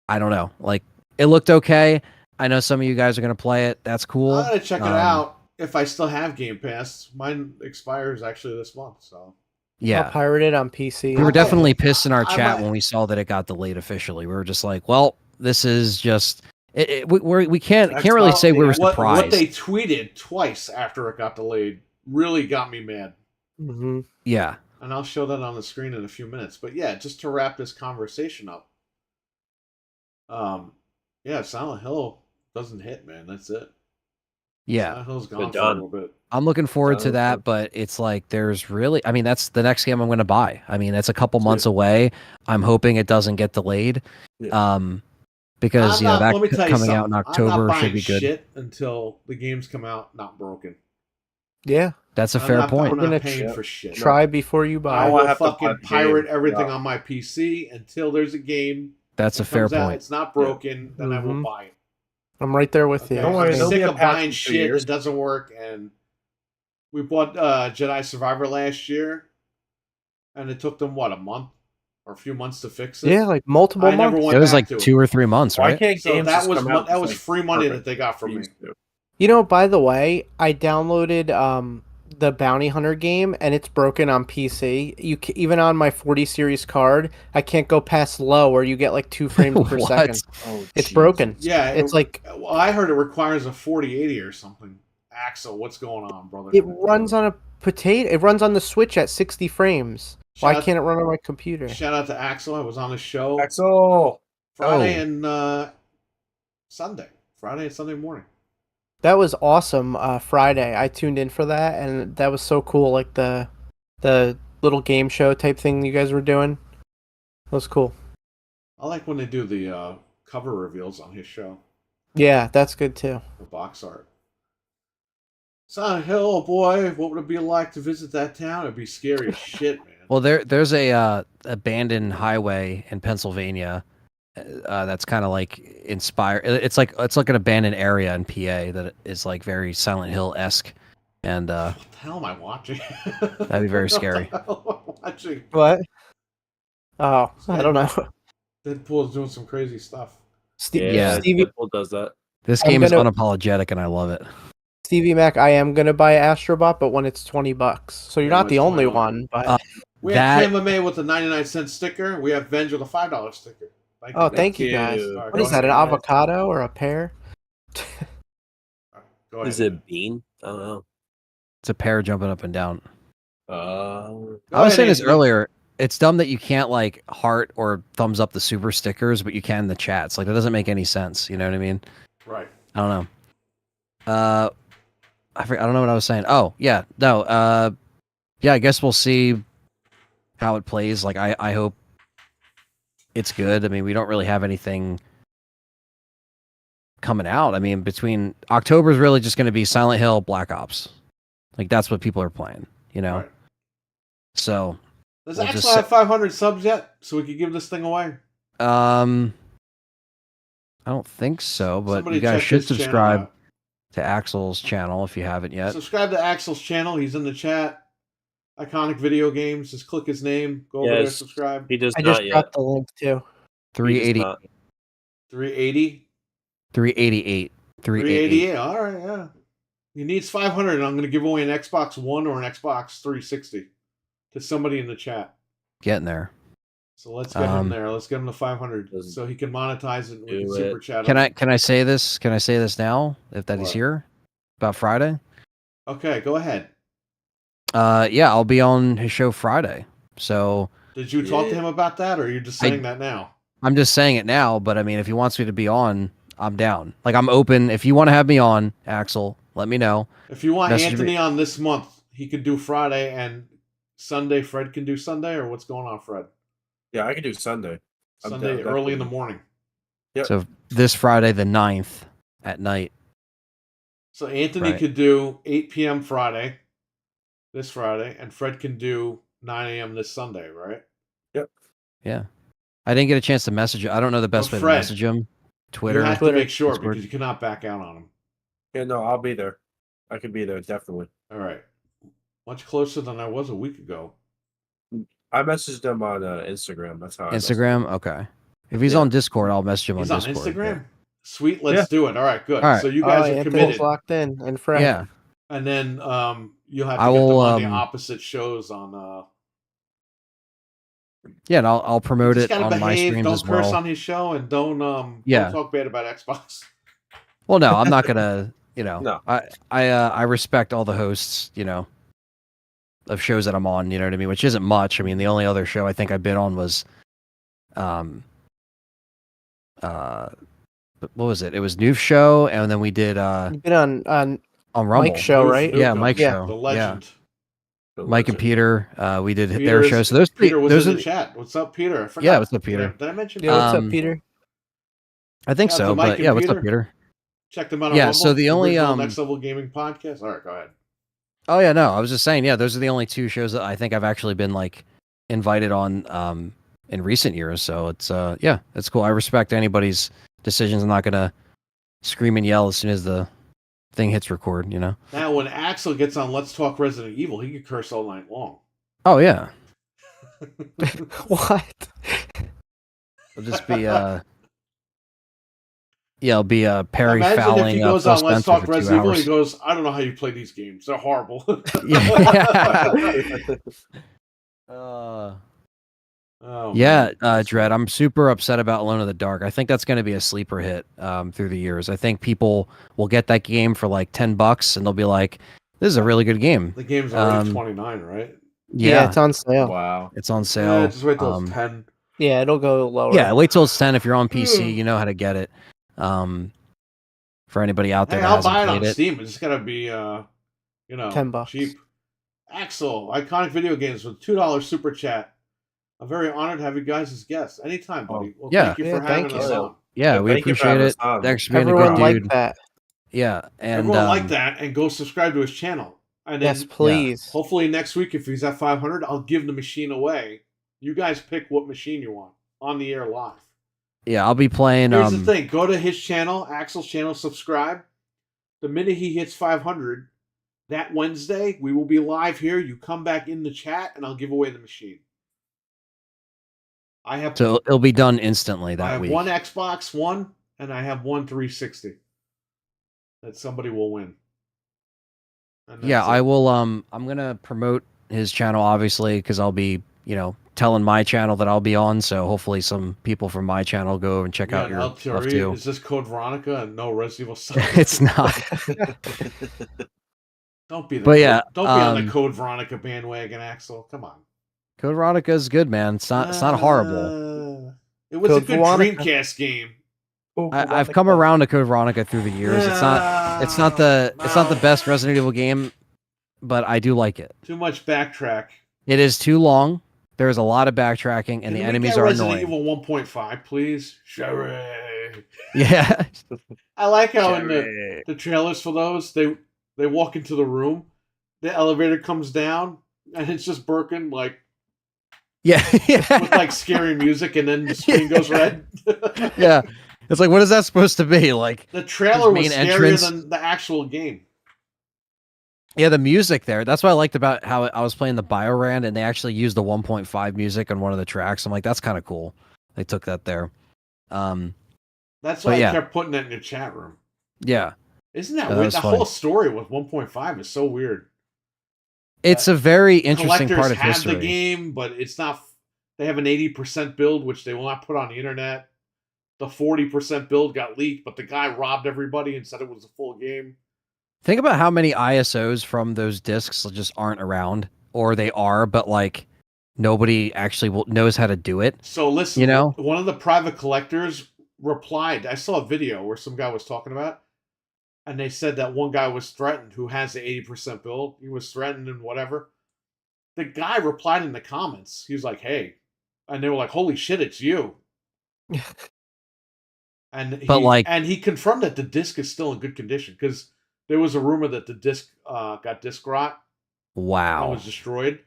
I don't know, like, it looked okay. I know some of you guys are going to play it. That's cool. I'm gonna check it out if I still have Game Pass. Mine expires actually this month, so Yeah. I'll pirate it on PC. We were definitely pissed in our I chat might- when we saw that it got delayed officially. We were just like, well, this is just we can't really say we were what surprised. they tweeted twice after it got delayed really got me mad. Mm-hmm. Yeah. And I'll show that on the screen in a few minutes. But yeah, just to wrap this conversation up. Yeah, Silent Hill doesn't hit, man. That's it. Yeah. Silent Hill's Been gone for a done. little bit. I'm looking forward to Sounds that, good. but it's like there's really, I mean, that's the next game I'm going to buy. I mean, that's a couple months away. I'm hoping it doesn't get delayed. Because you know let me that tell you coming out in something. October I'm not should be buying good. shit until the games come out not broken. Yeah. That's a I'm fair not, point. I'm We're not gonna paying tr- for shit. Try before you I buy. Oh, will I have to buy fucking the pirate game. everything Yeah. on my PC until there's a game. That's a that fair comes out, point. It's not broken, then I will Mhm. buy it. I'm right there with you. Okay? Don't worry, I'm there'll sick be a of patch buying in 2 shit years. that doesn't work, and we bought Jedi Survivor last year, and it took them, what, a month or a few months to fix it? Yeah, like multiple I never months. went It was back like to 2 or 3 months, Why right? can't So games that just was come out that just was like free money perfect? that they got from me. Used to. You know, by the way, I downloaded the Bounty Hunter game, and it's broken on PC. Even on my 40 series card, I can't go past low, where you get like 2 frames per What? second. Oh, It's Jesus. broken. Yeah, It's like well, I heard it requires a 4080 or something. Axel, what's going on, brother? it runs on a potato. It runs on the Switch at 60 frames. Why Shout- can't it run on my computer? Shout out to Axel. I was on his show Axel. Friday and Sunday. Friday and Sunday morning. That was awesome. Friday, I tuned in for that, and that was so cool. Like the little game show type thing you guys were doing. That was cool. I like when they do the cover reveals on his show. Yeah, that's good too. The box art. Silent Hill, oh boy, what would it be like to visit that town? It'd be scary as shit, man. Well, there's a abandoned highway in Pennsylvania that's kind of like inspired. It's like an abandoned area in PA that is like very Silent Hill esque, and What the hell am I watching? that'd be very scary. What the hell am I watching? What? Oh, I don't know. Deadpool's doing some crazy stuff. Yeah. Stevie, Deadpool does that. This I'm game is gonna- unapologetic, and I love it. Stevie Mac, I am gonna buy Astrobot, but when it's $20. So you're Yeah, not the it's only $20. one, but We That- have KMMA with a 99-cent sticker. We have Venge with a $5 sticker. oh, thank you guys. you. All right, What go is that? ahead. An avocado or a pear? Go ahead. Is it Bean? I don't know. It's a pair jumping up and down. Go I was ahead, saying this Anthony. earlier. It's dumb that you can't like heart or thumbs up the super stickers, but you can in the chats. Like that doesn't make any sense. You know what I mean? Right. I don't know. I don't know what I was saying. Oh yeah, no. Yeah, I guess we'll see how it plays. Like I hope it's good. I mean, we don't really have anything coming out. I mean, between October is really just going to be Silent Hill, Black Ops. Like that's what people are playing. You know. Right. So Does We'll Axel just have 500 subs yet? So we could give this thing away? I don't think so, but Somebody you guys check should his channel subscribe out. to Axel's channel if you haven't yet. Subscribe to Axel's channel. He's in the chat. Iconic Video Games. Just click his name. Go over there, Yes. subscribe. He does I just not yet. got the link too. He does 380, not. 380? 388, 388. 388. All right, yeah. He needs 500, and I'm going to give away an Xbox One or an Xbox 360 to somebody in the chat. Getting there. So let's get him there. Let's get him to 500 Doesn't so he can monetize it and we can do super it. chat Can him. I say this? Can I say this now? If that he's What? here about Friday? Okay, go ahead. Yeah, I'll be on his show Friday. So Did you talk to him about that, or are you just saying that now? I'm just saying it now. But I mean, if he wants me to be on, I'm down. Like I'm open. If you want to have me on, Axel, let me know. If you want Message Anthony me. on this month, he could do Friday, and Sunday Fred can do Sunday, or what's going on, Fred? Yeah, I can do Sunday. I'm Sunday down, early in the definitely. morning. Yep. So this Friday, the 9th at night. So Anthony Right. could do 8 p.m. Friday, this Friday, and Fred can do 9 a.m. this Sunday, right? Yeah. I didn't get a chance to message him. I don't know the best way to Fred, message him. Twitter. You have Twitter, to make sure Discord. because you cannot back out on him. Yeah, no, I'll be there. I could be there, definitely. All right. Much closer than I was a week ago. I messaged him on Instagram. That's how I messaged him. Instagram? Okay. If he's Yeah. on Discord, I'll message him He's on on Discord. Instagram? Sweet, let's do it. All right, good. All right. So you guys are Anthony's committed. locked in, and Fred. Yeah. And then you'll have to I get them will, on the um, opposite shows on Yeah, and I'll promote just it gotta on my behave, streams don't as curse well. on his show, and don't Yeah. talk bad about Xbox. Well, no, I'm not gonna. You know, No. I respect all the hosts. You know, of shows that I'm on. You know what I mean? Which isn't much. I mean, the only other show I think I've been on was, what was it? It was Noof Show, and then we did You've been on Rumble. Mike's show, right? Nuke Yeah, him, Mike's Yeah. show. the Yeah, legend. The Mike and legend. Peter. We did Peter their is- show. So those Peter was those in are the chat. What's up, Peter? I forgot. Yeah, what's up, Peter? Did I mention? Yeah, what's Um, up, Peter? I think Shout out to so, Mike but and yeah, what's up, Peter. Peter? Check them out on Yeah, Rumble. so the only, original Next Level Gaming podcast. All right, go ahead. Oh yeah, no, I was just saying, yeah, those are the only two shows that I think I've actually been like invited on in recent years. So it's yeah, it's cool. I respect anybody's decisions. I'm not gonna scream and yell as soon as the thing hits record, you know. Now, when Axel gets on Let's Talk Resident Evil, he could curse all night long. Oh yeah. What? It'll just be yeah, it'll be Perry Imagine if fouling he up goes Phil on Let's Spencer Talk for 2 Resident Evil, hours. he goes, I don't know how you play these games. They're horrible. Yeah. Oh, Yeah, man. Dredd, I'm super upset about Alone in the Dark. I think that's going to be a sleeper hit through the years. I think people will get that game for like $10 and they'll be like, this is a really good game. The game's already 29, right? Yeah, it's on sale. Wow. It's on sale. Yeah, just wait till it's 10. Yeah, it'll go lower. Yeah, wait till it's 10. If you're on PC, you know how to get it. For anybody out there Hey, that I'll hasn't buy it on played it. Steam. It's just gotta be, $10. cheap. Axel, Iconic Video Games with $2 super chat. I'm very honored to have you guys as guests. Anytime, buddy. Well, yeah. thank you Yeah, for thank having us you. on. Yeah, Yeah, we thank you for appreciate having it. us on. Thanks for being a Everyone good like dude. that. Yeah, and Everyone like that, and go subscribe to his channel. And then, Yes, please. hopefully next week, if he's at 500, I'll give the machine away. You guys pick what machine you want on the air live. Yeah, I'll be playing. Here's the thing: go to his channel, Axel's channel, subscribe. The minute he hits 500, that Wednesday we will be live here. You come back in the chat, and I'll give away the machine. I have So it'll be done instantly that I have week. one Xbox One, and I have one 360 that somebody will win. Yeah, I will. I'm gonna promote his channel obviously because I'll be, telling my channel that I'll be on. So hopefully some people from my channel go over and check out your stuff too. Is this Code Veronica and no Resident Evil? It's not. Don't be Don't be on the Code Veronica bandwagon, Axel. Come on. Code Veronica is good, man. It's not horrible. It was Code a good Veronica. Dreamcast game. I've come around to Code Veronica through the years. It's not the best Resident Evil game, but I do like it. Too much backtrack. It is too long. There is a lot of backtracking, and the enemies are Resident annoying. Evil 1.5, please. Sherry. Yeah. I like how in the trailers for those, they walk into the room, the elevator comes down, and it's just Birkin, like, Yeah. with like scary music, and then the screen goes red. Yeah. It's like, what is that supposed to be? Like the trailer was main scarier entrance? than the actual game. Yeah, the music there. That's what I liked about how I was playing the BioRand, and they actually used the 1.5 music on one of the tracks. I'm like, that's kind of cool. They took that there. That's why I kept putting that in your chat room. Yeah. Isn't that That weird? was The funny. whole story with 1.5 is so weird. It's a very interesting Collectors part of have history. the game, but it's not. They have an 80% build, which they will not put on the internet. The 40% build got leaked, but the guy robbed everybody and said it was a full game. Think about how many ISOs from those discs just aren't around, or they are, but like nobody actually knows how to do it. So listen, one of the private collectors replied. I saw a video where some guy was talking about, and they said that one guy was threatened who has the 80% build. He was threatened and whatever. The guy replied in the comments. He was like, "Hey," and they were like, "Holy shit, it's you." And he confirmed that the disc is still in good condition because there was a rumor that the disc got disc rot. Wow. And was destroyed.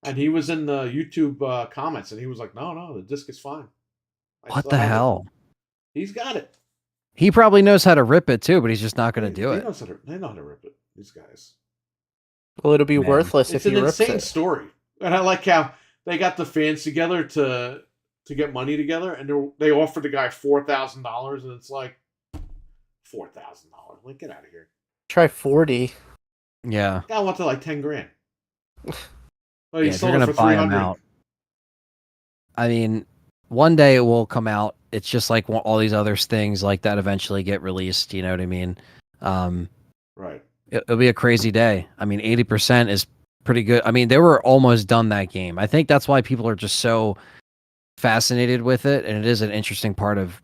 And he was in the YouTube comments, and he was like, "No, the disc is fine." What the hell? He's got it. He probably knows how to rip it too, but he's just not going to do it. They know how to rip it. These guys. Well, it'll be worthless if he rips it. It's an insane story, and I like how they got the fans together to get money together, and they offered the guy $4,000, and it's like $4,000. Like, get out of here. Try 40. Yeah. I wanted like 10 grand. Well, if you're gonna buy them out. I mean, one day it will come out. It's just like all these other things like that eventually get released. You know what I mean? Right. It'll be a crazy day. I mean, 80% is pretty good. I mean, they were almost done that game. I think that's why people are just so fascinated with it, and it is an interesting part of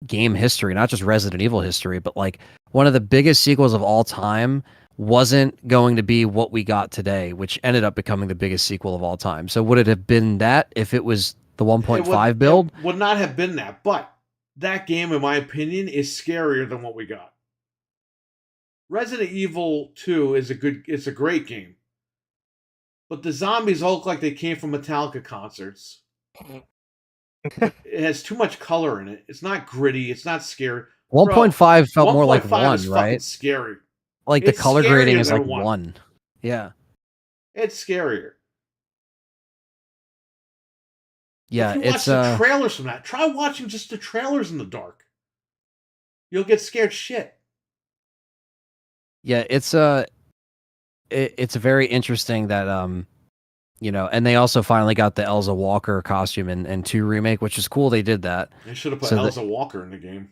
game history, not just Resident Evil history, but like one of the biggest sequels of all time wasn't going to be what we got today, which ended up becoming the biggest sequel of all time. So would it have been that if it was the 1.5 build? It would not have been that, but that game, in my opinion, is scarier than what we got. Resident Evil 2 it's a great game. But the zombies all look like they came from Metallica concerts. It has too much color in it. It's not gritty. It's not scary. 1.5 felt more like 1, is right? Scary. Like the color grading is like 1. Yeah. It's scarier. Yeah, if you watch the trailers from that, try watching just the trailers in the dark. You'll get scared shit. Yeah, it's very interesting that and they also finally got the Elsa Walker costume in 2 remake, which is cool. They did that. They should have put Elsa Walker in the game.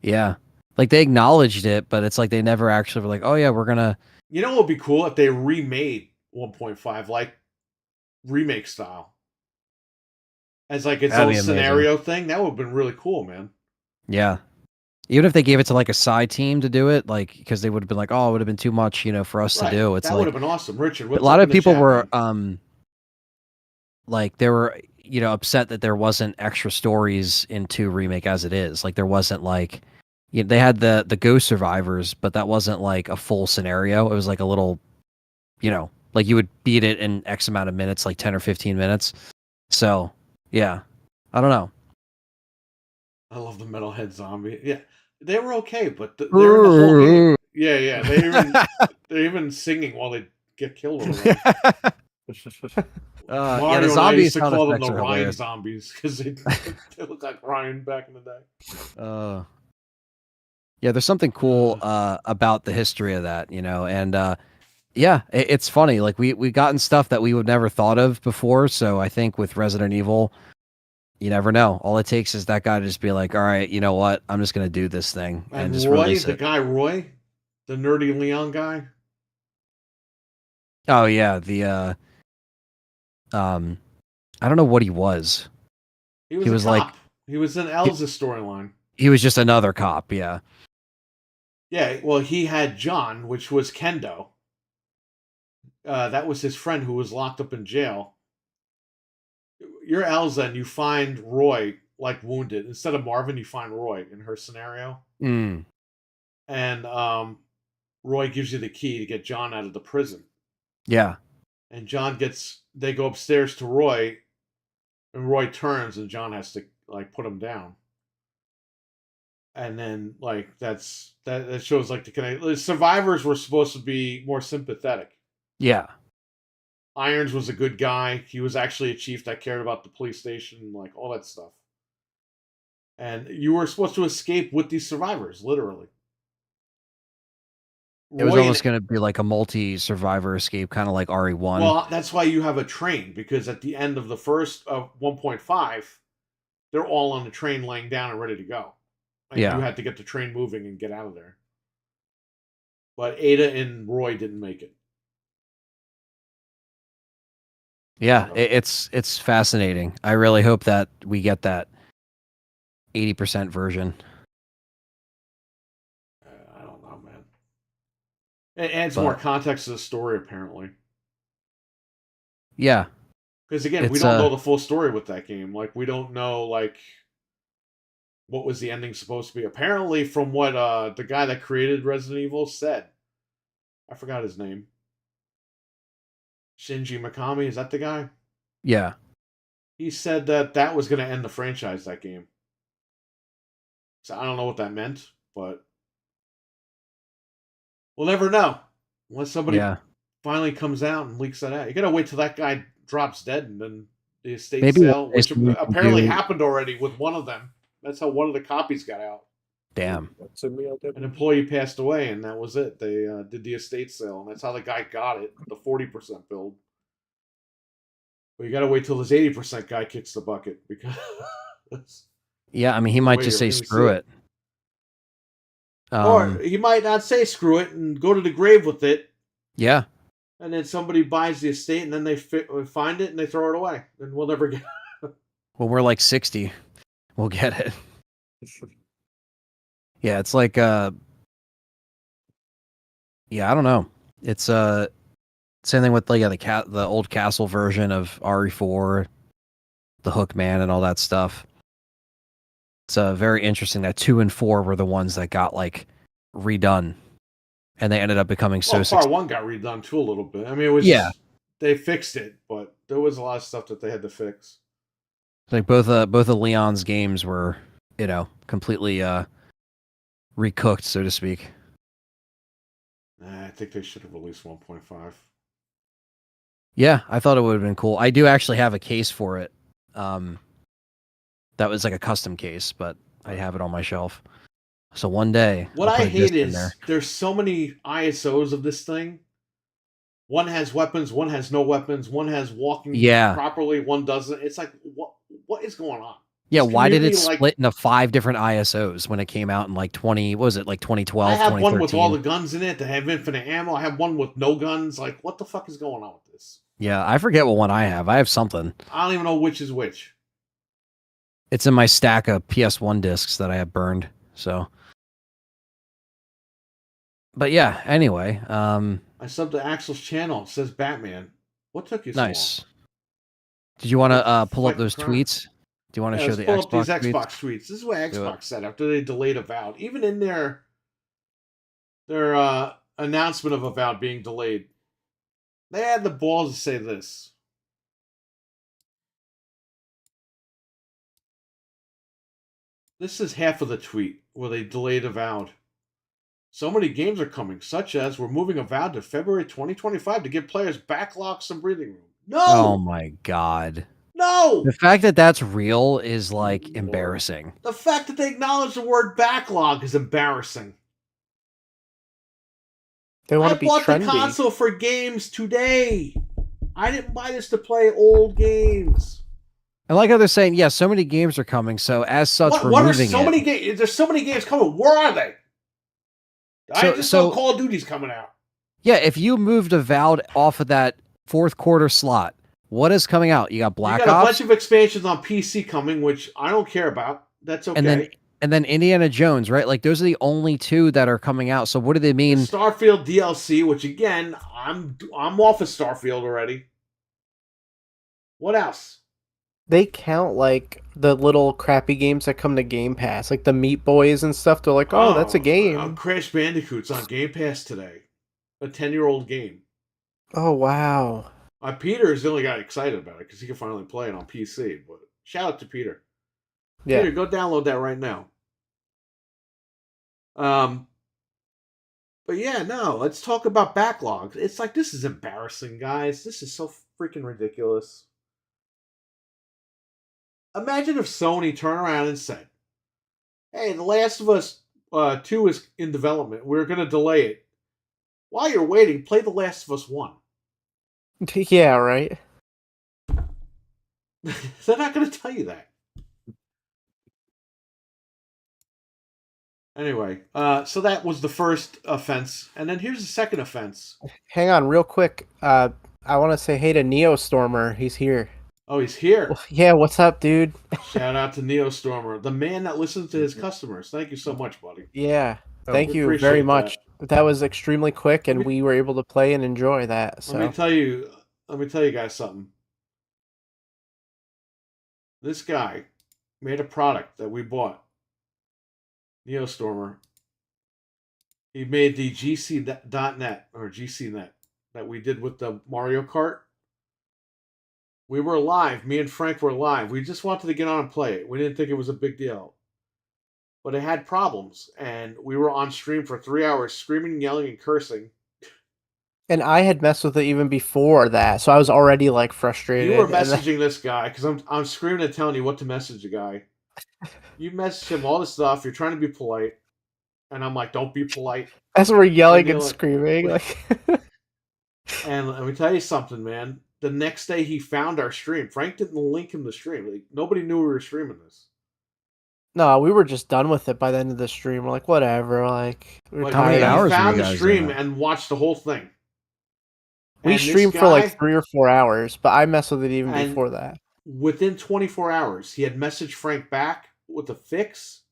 Yeah. Like they acknowledged it, but it's like they never actually were like, "Oh yeah, we're going to." You know what would be cool if they remade 1.5 like remake style. As like its own scenario thing, that would have been really cool, man. Yeah. Even if they gave it to like a side team to do it, like because they would have been like, "Oh, it would have been too much, for us to do." It's that would have been awesome, Richard. A lot of people were like they were, upset that there wasn't extra stories in 2 remake as it is. Like there wasn't like they had the ghost survivors, but that wasn't like a full scenario. It was like a little, like you would beat it in X amount of minutes, like 10 or 15 minutes. So, yeah. I don't know. I love the metalhead zombie. Yeah, they were okay, but they're in the whole game. Yeah. They're even singing while they get killed or whatever. Yeah, the Mario and I zombie used to sound call them effects the are Ryan hilarious. zombies because they look like Ryan back in the day. Yeah, there's something cool about the history of that, and yeah, it's funny. Like we gotten stuff that we would never thought of before. So I think with Resident Evil, you never know. All it takes is that guy to just be like, all right, you know what? I'm just gonna do this thing and And just Roy, release the it. guy Roy, the nerdy Leon guy. Oh yeah, I don't know what he was. He was He a was like cop. He was in he, Elsa's storyline. he was just another cop. Yeah. Yeah, well, he had John, which was Kendo. That was his friend who was locked up in jail. You're Elsa and you find Roy like wounded. Instead of Marvin, you find Roy in her scenario. Mm. And Roy gives you the key to get John out of the prison. Yeah. And they go upstairs to Roy, and Roy turns, and John has to like put him down. And then like that shows like the survivors were supposed to be more sympathetic. Yeah. Irons was a good guy. He was actually a chief that cared about the police station, like all that stuff. And you were supposed to escape with these survivors, literally. It was Roy almost going to be like a multi-survivor escape, kind of like RE1. Well, that's why you have a train, because at the end of the first 1.5, they're all on the train laying down and ready to go. And Yeah. you had to get the train moving and get out of there. But Ada and Roy didn't make it. Yeah, it's fascinating. I really hope that we get that 80% version. I don't know, man. It adds But- more context to the story, apparently. Yeah. Because again, we don't know the full story with that game. Like, we don't know like what was the ending supposed to be. Apparently, from what the guy that created Resident Evil said, I forgot his name. Shinji Mikami, is that the guy? Yeah. He said that was going to end the franchise, that game. So I don't know what that meant, but we'll never know unless somebody finally comes out and leaks that out. You got to wait till that guy drops dead, and then the estate sale, which apparently happened already with one of them. That's how one of the copies got out. Damn. An employee passed away, and that was it. They did the estate sale, and that's how the guy got it, the 40% build. But you got to wait till this 80% guy kicks the bucket, because yeah, I mean, he might just say screw it. Or he might not say screw it and go to the grave with it. Yeah. And then somebody buys the estate, and then they find it and they throw it away, and we'll never get it. When we're like 60, we'll get it. Yeah, it's like yeah, I don't know. It's same thing with like the old castle version of RE4, the Hookman and all that stuff. It's very interesting that 2 and 4 were the ones that got like redone, and they ended up becoming so. Part 1 got redone too a little bit. I mean, it was they fixed it, but there was a lot of stuff that they had to fix. Like both of Leon's games were, completely recooked, so to speak. I think they should have released 1.5. Yeah, I thought it would have been cool. I do actually have a case for it. That was like a custom case, but I have it on my shelf. So one day, what I hate is there's so many ISOs of this thing. One has weapons, one has no weapons, one has walking properly, one doesn't. It's like, what is going on? Yeah, why did it split into 5 different ISOs when it came out in like 2012? I have one with all the guns in it that have infinite ammo. I have one with no guns. Like, what the fuck is going on with this? Yeah, I forget what one I have. I have something. I don't even know which is which. It's in my stack of PS1 discs that I have burned. So, but yeah. Anyway, I subbed to Axel's channel. It says Batman. What took you so long? Did you want to pull up those tweets? Do you want to show the Xbox tweets? Pull up these Xbox tweets. This is what Xbox said after they delayed Avowed. Even in their announcement of Avowed being delayed, they had the balls to say this. This is half of the tweet where they delayed Avowed. So many games are coming, such as we're moving Avowed to February 2025 to give players backlogs some breathing room. No! Oh my god. No! The fact that that's real is like embarrassing. The fact that they acknowledge the word backlog is embarrassing. They want I to be bought trendy. the console for games today. I didn't buy this to play old games. I like how they're saying, yeah, so many games are coming, so as such, we're What are moving so it. many games? There's so many games coming. Where are they? I just know Call of Duty's coming out. Yeah, if you moved Avowed off of that fourth quarter slot, what is coming out? You got Black You got a Ops, bunch of expansions on PC coming, which I don't care about. That's okay. and then Indiana Jones, right? Like those are the only two that are coming out. So what do they mean? Starfield DLC, which again, I'm off of Starfield already. What else? They count like the little crappy games that come to Game Pass, like the Meat Boys and stuff. They're like, oh, that's a game. Crash Bandicoot's on Game Pass today. A 10-year-old game. Oh, wow. Peter is the only guy excited about it because he can finally play it on PC. But shout out to Peter. Yeah. Peter, go download that right now. But yeah, no, let's talk about backlogs. It's like, this is embarrassing, guys. This is so freaking ridiculous. Imagine if Sony turned around and said, hey, The Last of Us 2 is in development. We're going to delay it. While you're waiting, play The Last of Us 1. Yeah, right. They're not going to tell you that. Anyway, so that was the first offense. And then here's the second offense. Hang on, real quick. I want to say hey to Neostormer. He's here. Oh, he's here. Yeah, what's up, dude? Shout out to Neostormer, the man that listens to his customers. Thank you so much, buddy. Yeah, thank we you appreciate very much. That was extremely quick, and we were able to play and enjoy that. So Let me tell you guys something. This guy made a product that we bought. Neostormer. He made the GC.net or GCNet that we did with the Mario Kart. We were live. Me and Frank were live. We just wanted to get on and play it. We didn't think it was a big deal. But it had problems. And we were on stream for 3 hours screaming, yelling, and cursing. And I had messed with it even before that. So I was already like frustrated. You were messaging this guy because I'm screaming and telling you what to message the guy. You message him all this stuff. You're trying to be polite. And I'm like, don't be polite. As we're yelling and screaming. Like... And let me tell you something, man. The next day he found our stream. Frank didn't link him to stream. Like, nobody knew we were streaming this. No, we were just done with it by the end of the stream. We're like, whatever. Like, we're how many hours he found were you the guys stream in? and watched the whole thing. We streamed for like 3 or 4 hours, but I messed with it even before that. Within 24 hours, he had messaged Frank back with a fix,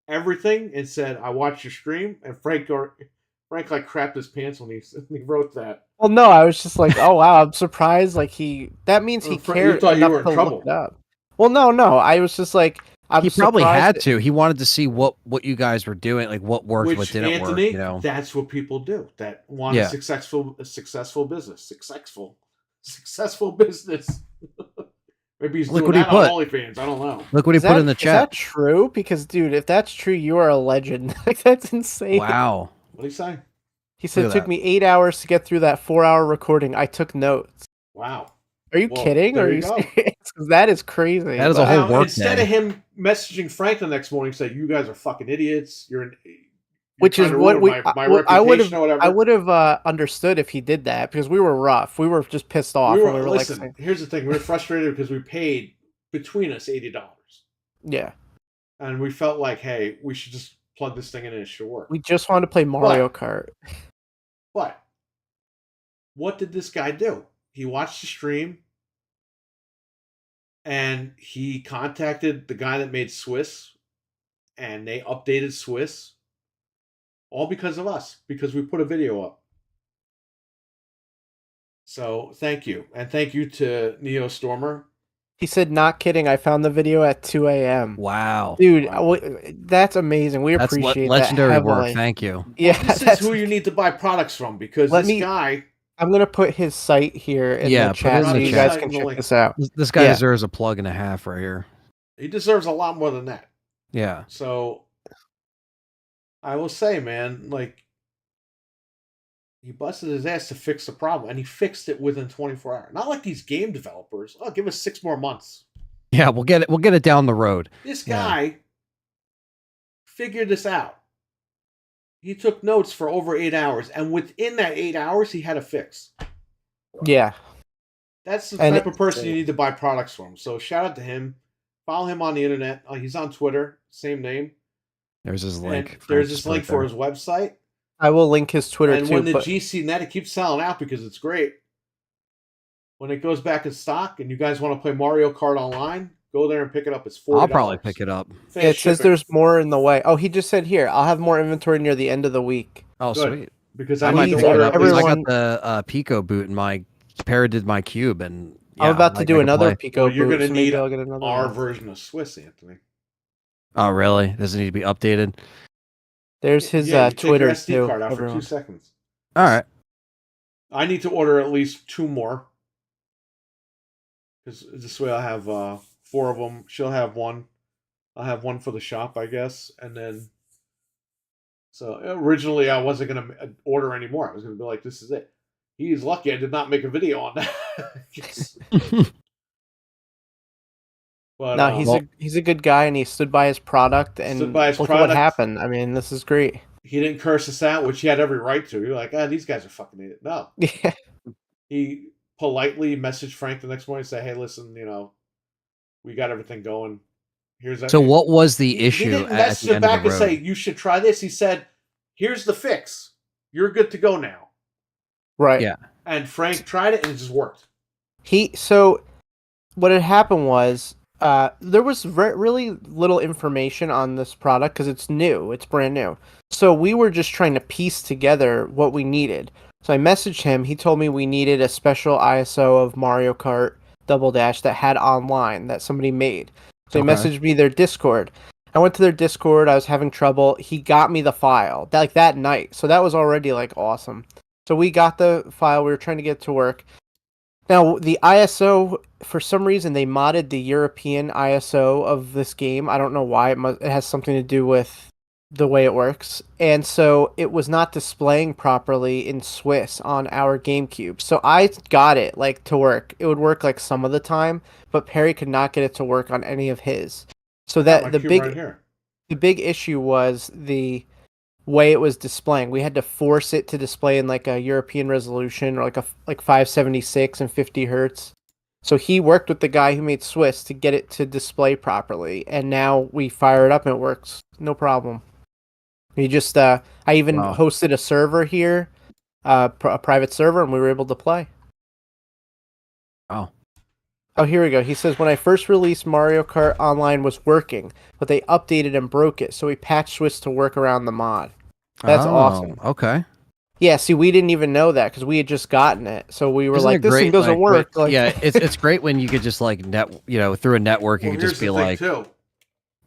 everything, and said, I watched your stream. And Frank like crapped his pants when he wrote that. Well, no, I was just like, oh wow, I'm surprised. Like that means he cared. You thought you were in to trouble. Look it up. Well, no, I was just like, He probably had to. He wanted to see what you guys were doing, like what worked, what didn't work. You know, that's what people do. That want a successful business, successful business. Maybe he's doing that on OnlyFans. I don't know. Look what he put in the chat. Is that true? Because, dude, if that's true, you are a legend. Like, that's insane. Wow. What did he say? He said it took me 8 hours to get through that 4-hour recording. I took notes. Wow. Are you kidding? Or are you serious? Because that is crazy. That is a whole work Instead day. of him messaging Frank the next morning, saying, "You guys are fucking idiots. Which is what my reputation or whatever." I would have understood if he did that because we were rough. We were just pissed off. Listen, here's the thing: we were frustrated because we paid between us $80. Yeah, and we felt like, hey, we should just plug this thing in and it should work. We just wanted to play Mario Kart. But what did this guy do? He watched the stream. And he contacted the guy that made Swiss, and they updated Swiss, all because of us, because we put a video up. So thank you, and thank you to Neostormer. He said, "Not kidding. I found the video at 2 a.m." Wow, dude, that's amazing. We appreciate legendary that work. Thank you. Yeah, this is who you need to buy products from because guy. I'm gonna put his site here in the chat so you guys can check this out. This guy deserves a plug and a half right here. He deserves a lot more than that. Yeah. So I will say, man, like he busted his ass to fix the problem, and he fixed it within 24 hours. Not like these game developers. Oh, give us 6 more months. Yeah, we'll get it down the road. This Yeah. guy figured this out. He took notes for over 8 hours, and within that 8 hours, he had a fix. Yeah. That's the And type of person you need to buy products from. So shout out to him. Follow him on the internet. He's on Twitter, same name. There's his And link. there's his link for his website. I will link his Twitter And too. when the But GC Net, it keeps selling out because it's great. When it goes back in stock and you guys want to play Mario Kart online, go there and pick it up. It's $40. I'll probably pick it up. Fast it says shipping. there's more in the way. Oh, he just said here, I'll have more inventory near the end of the week. Oh, Good. sweet. Because I I might need pick to it order up. at least- I everyone- got the Pico boot and my Para did my cube, and I'm about to do another Pico Well, you're boot, gonna so maybe need I'll get another our one. version of Swiss, Anthony. Oh, really? Does it need to be updated? There's his Yeah, you take your Twitter SD too. card out for everyone. 2 seconds. All right. I need to order at least 2 more. Because this way I'll have 4 of them. She'll have 1. I'll have 1 for the shop, I guess. And then... So originally I wasn't going to order anymore. I was going to be like, this is it. He's lucky I did not make a video on that. But, No, he's a good guy, and he stood by his product, and Stood by his look at what product. happened. I mean, this is great. he didn't curse us out, which he had every right to. You're like, these guys are fucking idiots. No. Yeah, He politely messaged Frank the next morning and said, hey, listen, we got everything going. Here's that. So what was the He issue didn't at message the him end of back the and road? say, you should try this. He said, here's the fix. You're good to go now. right. Yeah. And Frank tried it and it just worked. So what had happened was there was really little information on this product because it's new, it's brand new. So we were just trying to piece together what we needed. So I messaged him. He told me we needed a special ISO of Mario Kart Double Dash that had online that somebody made. So he Okay. messaged me their Discord. I went to their Discord. I was having trouble. He got me the file that night. So that was already awesome. So we got the file. We were trying to get it to work. Now, the ISO, for some reason, they modded the European ISO of this game. I don't know why. It has something to do with the way it works. And so it was not displaying properly in Swiss on our GameCube. So I got it to work. It would work some of the time, but Perry could not get it to work on any of his. So Got that my the cube big right here. the big issue was the way it was displaying. We had to force it to display in a European resolution or like 576 and 50 hertz. So he worked with the guy who made Swiss to get it to display properly, and now we fire it up and it works no problem. We just I even Wow. hosted a server here, a private server, and we were able to play. Oh. Oh, here we go. He says, when I first released Mario Kart Online was working, but they updated and broke it, so we patched Swiss to work around the mod. That's awesome. Okay. Yeah, see, we didn't even know that because we had just gotten it. So we were Isn't like, it this thing great, doesn't work. yeah, it's great when you could just through a network, you Well, could here's just be the thing, like, too.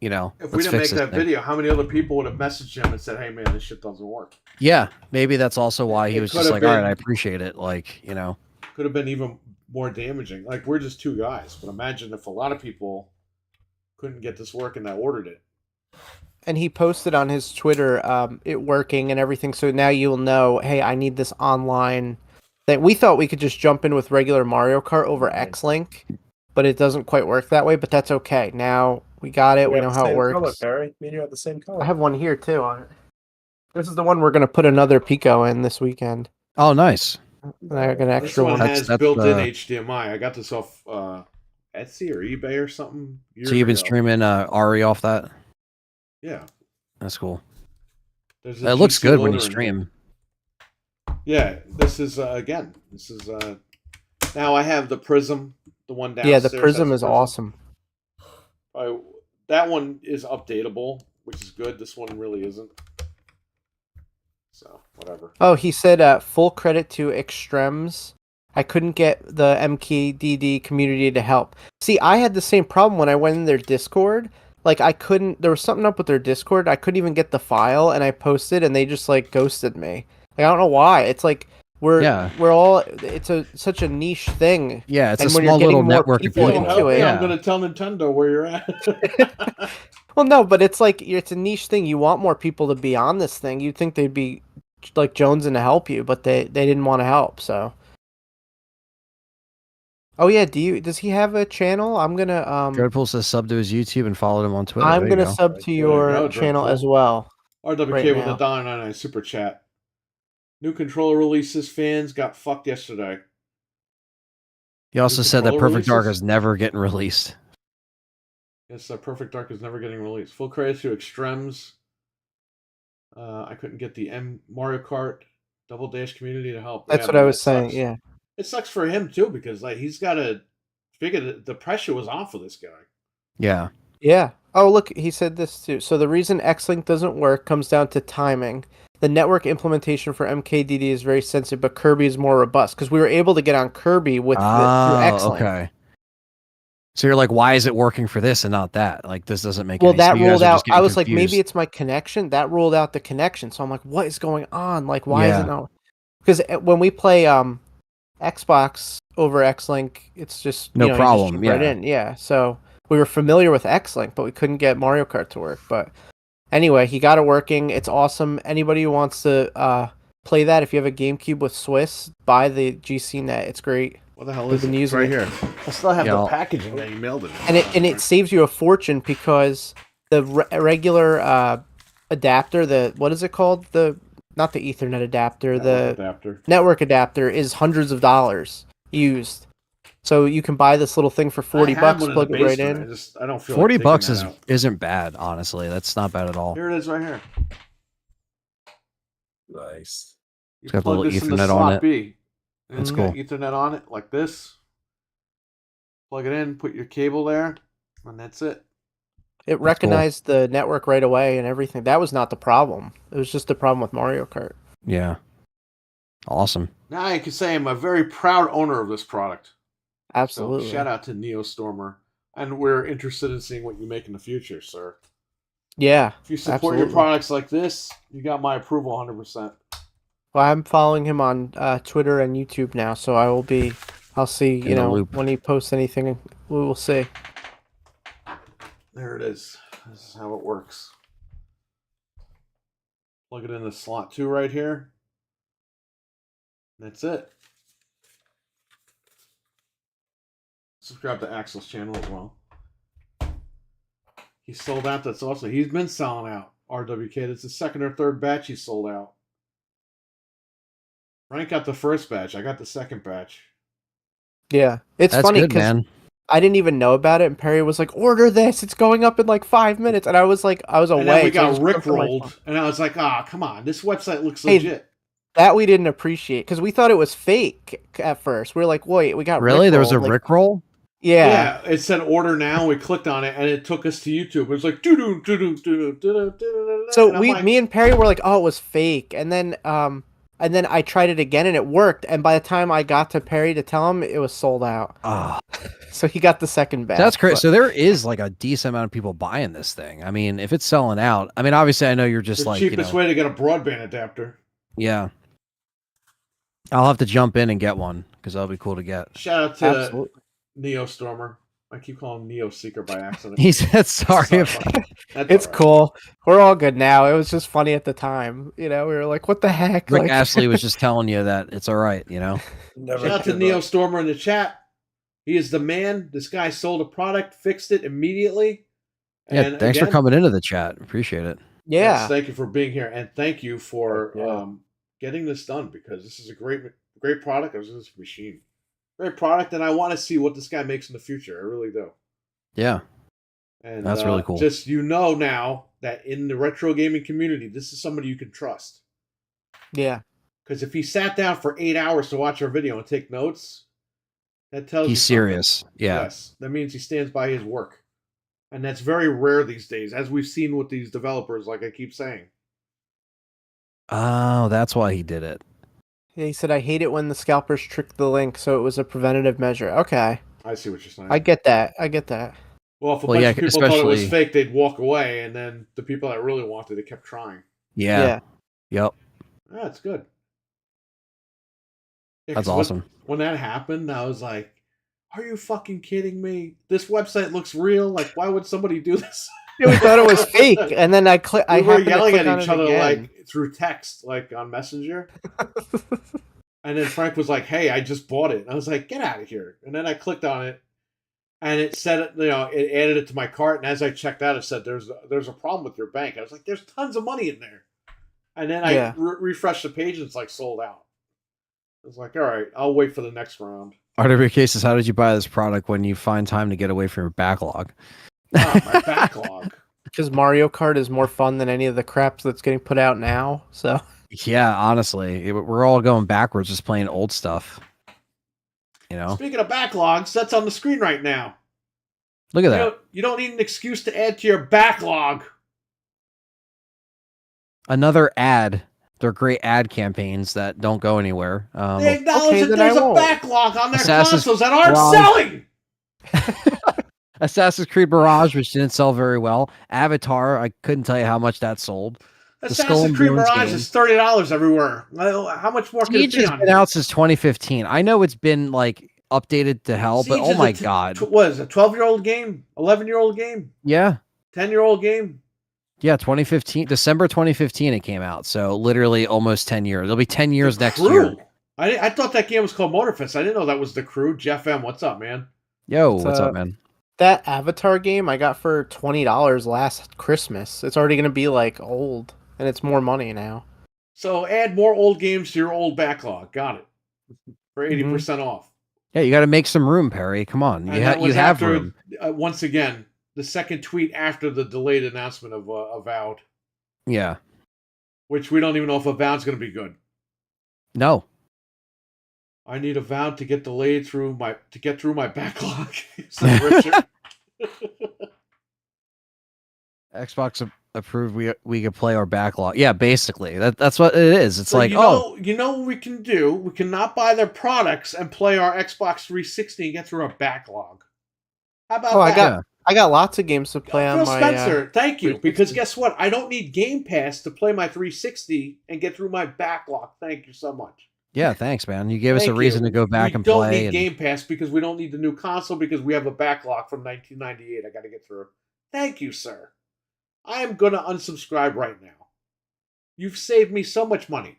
If we let's didn't fix make this that thing. video, how many other people would have messaged him and said, hey, man, this shit doesn't work? Yeah, maybe that's also why he It was could just have like, all right, been- I appreciate it. Could have been even more damaging. We're just 2 guys. But imagine if a lot of people couldn't get this working that ordered it. And he posted on his Twitter it working and everything. So now you'll know, hey, I need this online thing. We thought we could just jump in with regular Mario Kart over Right. X-Link, but it doesn't quite work that way. But that's okay. Now we got it. We have know the how it same works. Color, Perry. Me and you have the same color. I have one here too on it. This is the one we're going to put another Pico in this weekend. oh, nice. And I got an This extra one one. That's- has that's, built-in uh, HDMI. I got this off Etsy or eBay or something. So you've been years ago. streaming Ari off that? Yeah. That's cool. There's a It looks GC good when you loader in stream. Yeah, this is again. This is now I have the Prism, the one downstairs. Yeah, the Prism has is awesome. That one is updatable, which is good. This one really isn't. So whatever. Oh, he said full credit to Extrems. I couldn't get the MKDD community to help. See, I had the same problem when I went in their Discord. I couldn't, there was something up with their Discord. I couldn't even get the file, and I posted, and they just ghosted me. I don't know why. It's we're all, it's such a niche thing. Yeah, it's And a when you're small getting little more network of people people. into it, I'm Yeah. going to tell Nintendo where you're at. Well, no, but it's like it's a niche thing. You want more people to be on this thing. You'd think they'd be like jonesing to help you, but they didn't want to help. So, oh yeah, does he have a channel? Dreadpool says sub to his YouTube and followed him on Twitter. I'm There you gonna go. sub to There you your go, channel Dreadpool. as well. RWK right with now. a $1.99 super chat. New controller releases. Fans got fucked yesterday. He also said that controller Perfect Dark releases? is never getting released. Yes, Perfect Dark is never getting released. Full credit to Extrems. I couldn't get the Mario Kart Double Dash community to help. That's Yeah, what man, I was it saying. sucks. Yeah. It sucks for him too because like he's got to figure that the pressure was on for this guy. Yeah. Yeah. Oh, look, he said this too. So the reason X-Link doesn't work comes down to timing. The network implementation for MKDD is very sensitive, but Kirby is more robust because we were able to get on Kirby with through X-Link. Okay. So you're like, why is it working for this and not that? Like, this doesn't make Well, any sense. that You guys ruled are out. just getting I was like, confused. maybe it's my connection. That ruled out the connection. So I'm like, what is going on? Like, why is Yeah. it not? Because when we play Xbox over X-Link, it's just No you just problem, jump right yeah. in. Yeah. So we were familiar with X-Link, but we couldn't get Mario Kart to work. But anyway, he got it working. It's awesome. Anybody who wants to play that, if you have a GameCube with Swiss, buy the GC Net. It's great. What the hell We've is been it? It's using right it. here. I still have Yeah, the I'll- packaging that you mailed it. And it saves you a fortune because the regular adapter, the what is it called? Not the Ethernet adapter, Network the adapter. network adapter is hundreds of dollars used. So you can buy this little thing for $40, I have one plug the it right basement. in. I don't feel 40 like bucks taking that out. isn't bad, honestly. That's not bad at all. Here it is, right here. Nice. You It's got the plug little this in the Ethernet on slot it. B. And That's it's got cool. Ethernet on it like this. Plug it in, put your cable there, and that's it. It recognized the network right away and everything. That was not the problem. It was just the problem with Mario Kart. Yeah. Awesome. Now I can say I'm a very proud owner of this product. Absolutely. So shout out to Neostormer. And we're interested in seeing what you make in the future, sir. Yeah. If you support your products like this, you got my approval 100%. Well, I'm following him on Twitter and YouTube now, so I'll see, In the loop. when he posts anything, we will see. There it is. This is how it works. Plug it in the slot 2 right here. That's it. Subscribe to Axel's channel as well. He sold out. That's awesome. He's been selling out. RWK. That's the second or third batch he sold out. Frank got the first batch. I got the second batch. Yeah. It's That's funny good, because man. I didn't even know about it, and Perry was like, order this. It's going up in like 5 minutes. And I was like, I was away. And then we so I got just clicked on my phone. rickrolled. And I was like, come on. This website looks Hey, legit. That we didn't appreciate because we thought it was fake at first. We were like, wait, we got Really? There was a rickrolled. Like, Rickroll? Yeah. It said order now. We clicked on it, and it took us to YouTube. It was like doo-doo, doo-doo, doo-doo, doo-doo, doo-doo. So And I'm like, me and Perry were like, oh, it was fake. And then I tried it again and it worked. And by the time I got to Perry to tell him, it was sold out. Ah, So he got the second batch. that's crazy. but- So there is like a decent amount of people buying this thing. I mean, if it's selling out, I mean, obviously, I know you're just the like, cheapest way to get a broadband adapter. yeah. I'll have to jump in and get one because that'll be cool to get. Shout out to Absolutely. Neostormer. I keep calling him Neo Seeker by accident. He said sorry. That's It's all right. cool. We're all good now. It was just funny at the time. We were like, what the heck? Rick Like, Ashley was just telling you that it's all right, Never Shout out to give up. Neostormer in the chat. He is the man. This guy sold a product, fixed it immediately. Yeah, And thanks for again, coming into the chat. Appreciate it. yeah. yes, thank you for being here, and thank you for Yeah. getting this done because this is a great product. This is a machine, great product, and I want to see what this guy makes in the future. I really do. Yeah. And That's really cool. Just now that in the retro gaming community, this is somebody you can trust. Yeah. Because if he sat down for 8 hours to watch our video and take notes, that tells you He's something. serious. Yeah. Yes, that means he stands by his work, and that's very rare these days, as we've seen with these developers. Like I keep saying. Oh, that's why he did it. Yeah, he said, I hate it when the scalpers trick the link, so it was a preventative measure. Okay. I see what you're saying. I get that. Well, if a Well, bunch yeah, of people thought it was especially- fake, they'd walk away, and then the people that really wanted it kept trying. Yeah. Yep. That's good. Yeah, That's 'cause awesome. When that happened, I was like, "Are you fucking kidding me? This website looks real. Like, why would somebody do this?" We thought it was fake, and then I click. I We were happened to yelling click at on each it other again. like through text, like on Messenger. And then Frank was like, "Hey, I just bought it." And I was like, "Get out of here!" And then I clicked on it, and it said, you know, it added it to my cart. And as I checked out, it said, "There's a problem with your bank." I was like, "There's tons of money in there." And then I refreshed the page, and it's like sold out. I was like, "All right, I'll wait for the next round." Whatever cases, how did you buy this product when you find time to get away from your backlog? Oh, my backlog. Because Mario Kart is more fun than any of the crap that's getting put out now. So Yeah, honestly, we're all going backwards, just playing old stuff. You know. Speaking of backlogs, that's on the screen right now. Look at that. You don't need an excuse to add to your backlog. Another ad. They're great ad campaigns that don't go anywhere. They acknowledge that there's a backlog on their consoles that aren't selling. Assassin's Creed Mirage, which didn't sell very well. Avatar, I couldn't tell you how much that sold. Assassin's Creed Mirage is $30 everywhere. How much more could it be on? It's been out since 2015. I know it's been like updated to hell, but oh my god, what is it? 12-year-old game? 11-year-old game? Yeah. 10-year-old game? Yeah, 2015, December 2015 it came out. So literally almost 10 years. It'll be 10 years next year. I thought that game was called Motorfest. I didn't know that was The Crew. Jeff M, what's up, man? Yo, what's up, man? That Avatar game I got for $20 last Christmas. It's already going to be like old, and it's more money now. So add more old games to your old backlog. Got it. For 80% off. Yeah, you got to make some room, Perry. Come on. You have room. Once again, the second tweet after the delayed announcement of Avowed. Yeah. Which we don't even know if Avowed's going to be good. No. I need Avowed to get delayed through my backlog. Said Richard. Xbox approved we could play our backlog. Yeah, basically. That's what it is. It's so like, you know what we can do? We can not buy their products and play our Xbox 360 and get through our backlog. How about that? I got lots of games to play on Phil my Spencer, thank you. Because guess what? I don't need Game Pass to play my 360 and get through my backlog. Thank you so much. Yeah, thanks, man. You gave us a reason to go back and play. We don't need Game Pass because we don't need the new console because we have a backlog from 1998 I got to get through. Thank you, sir. I am going to unsubscribe right now. You've saved me so much money.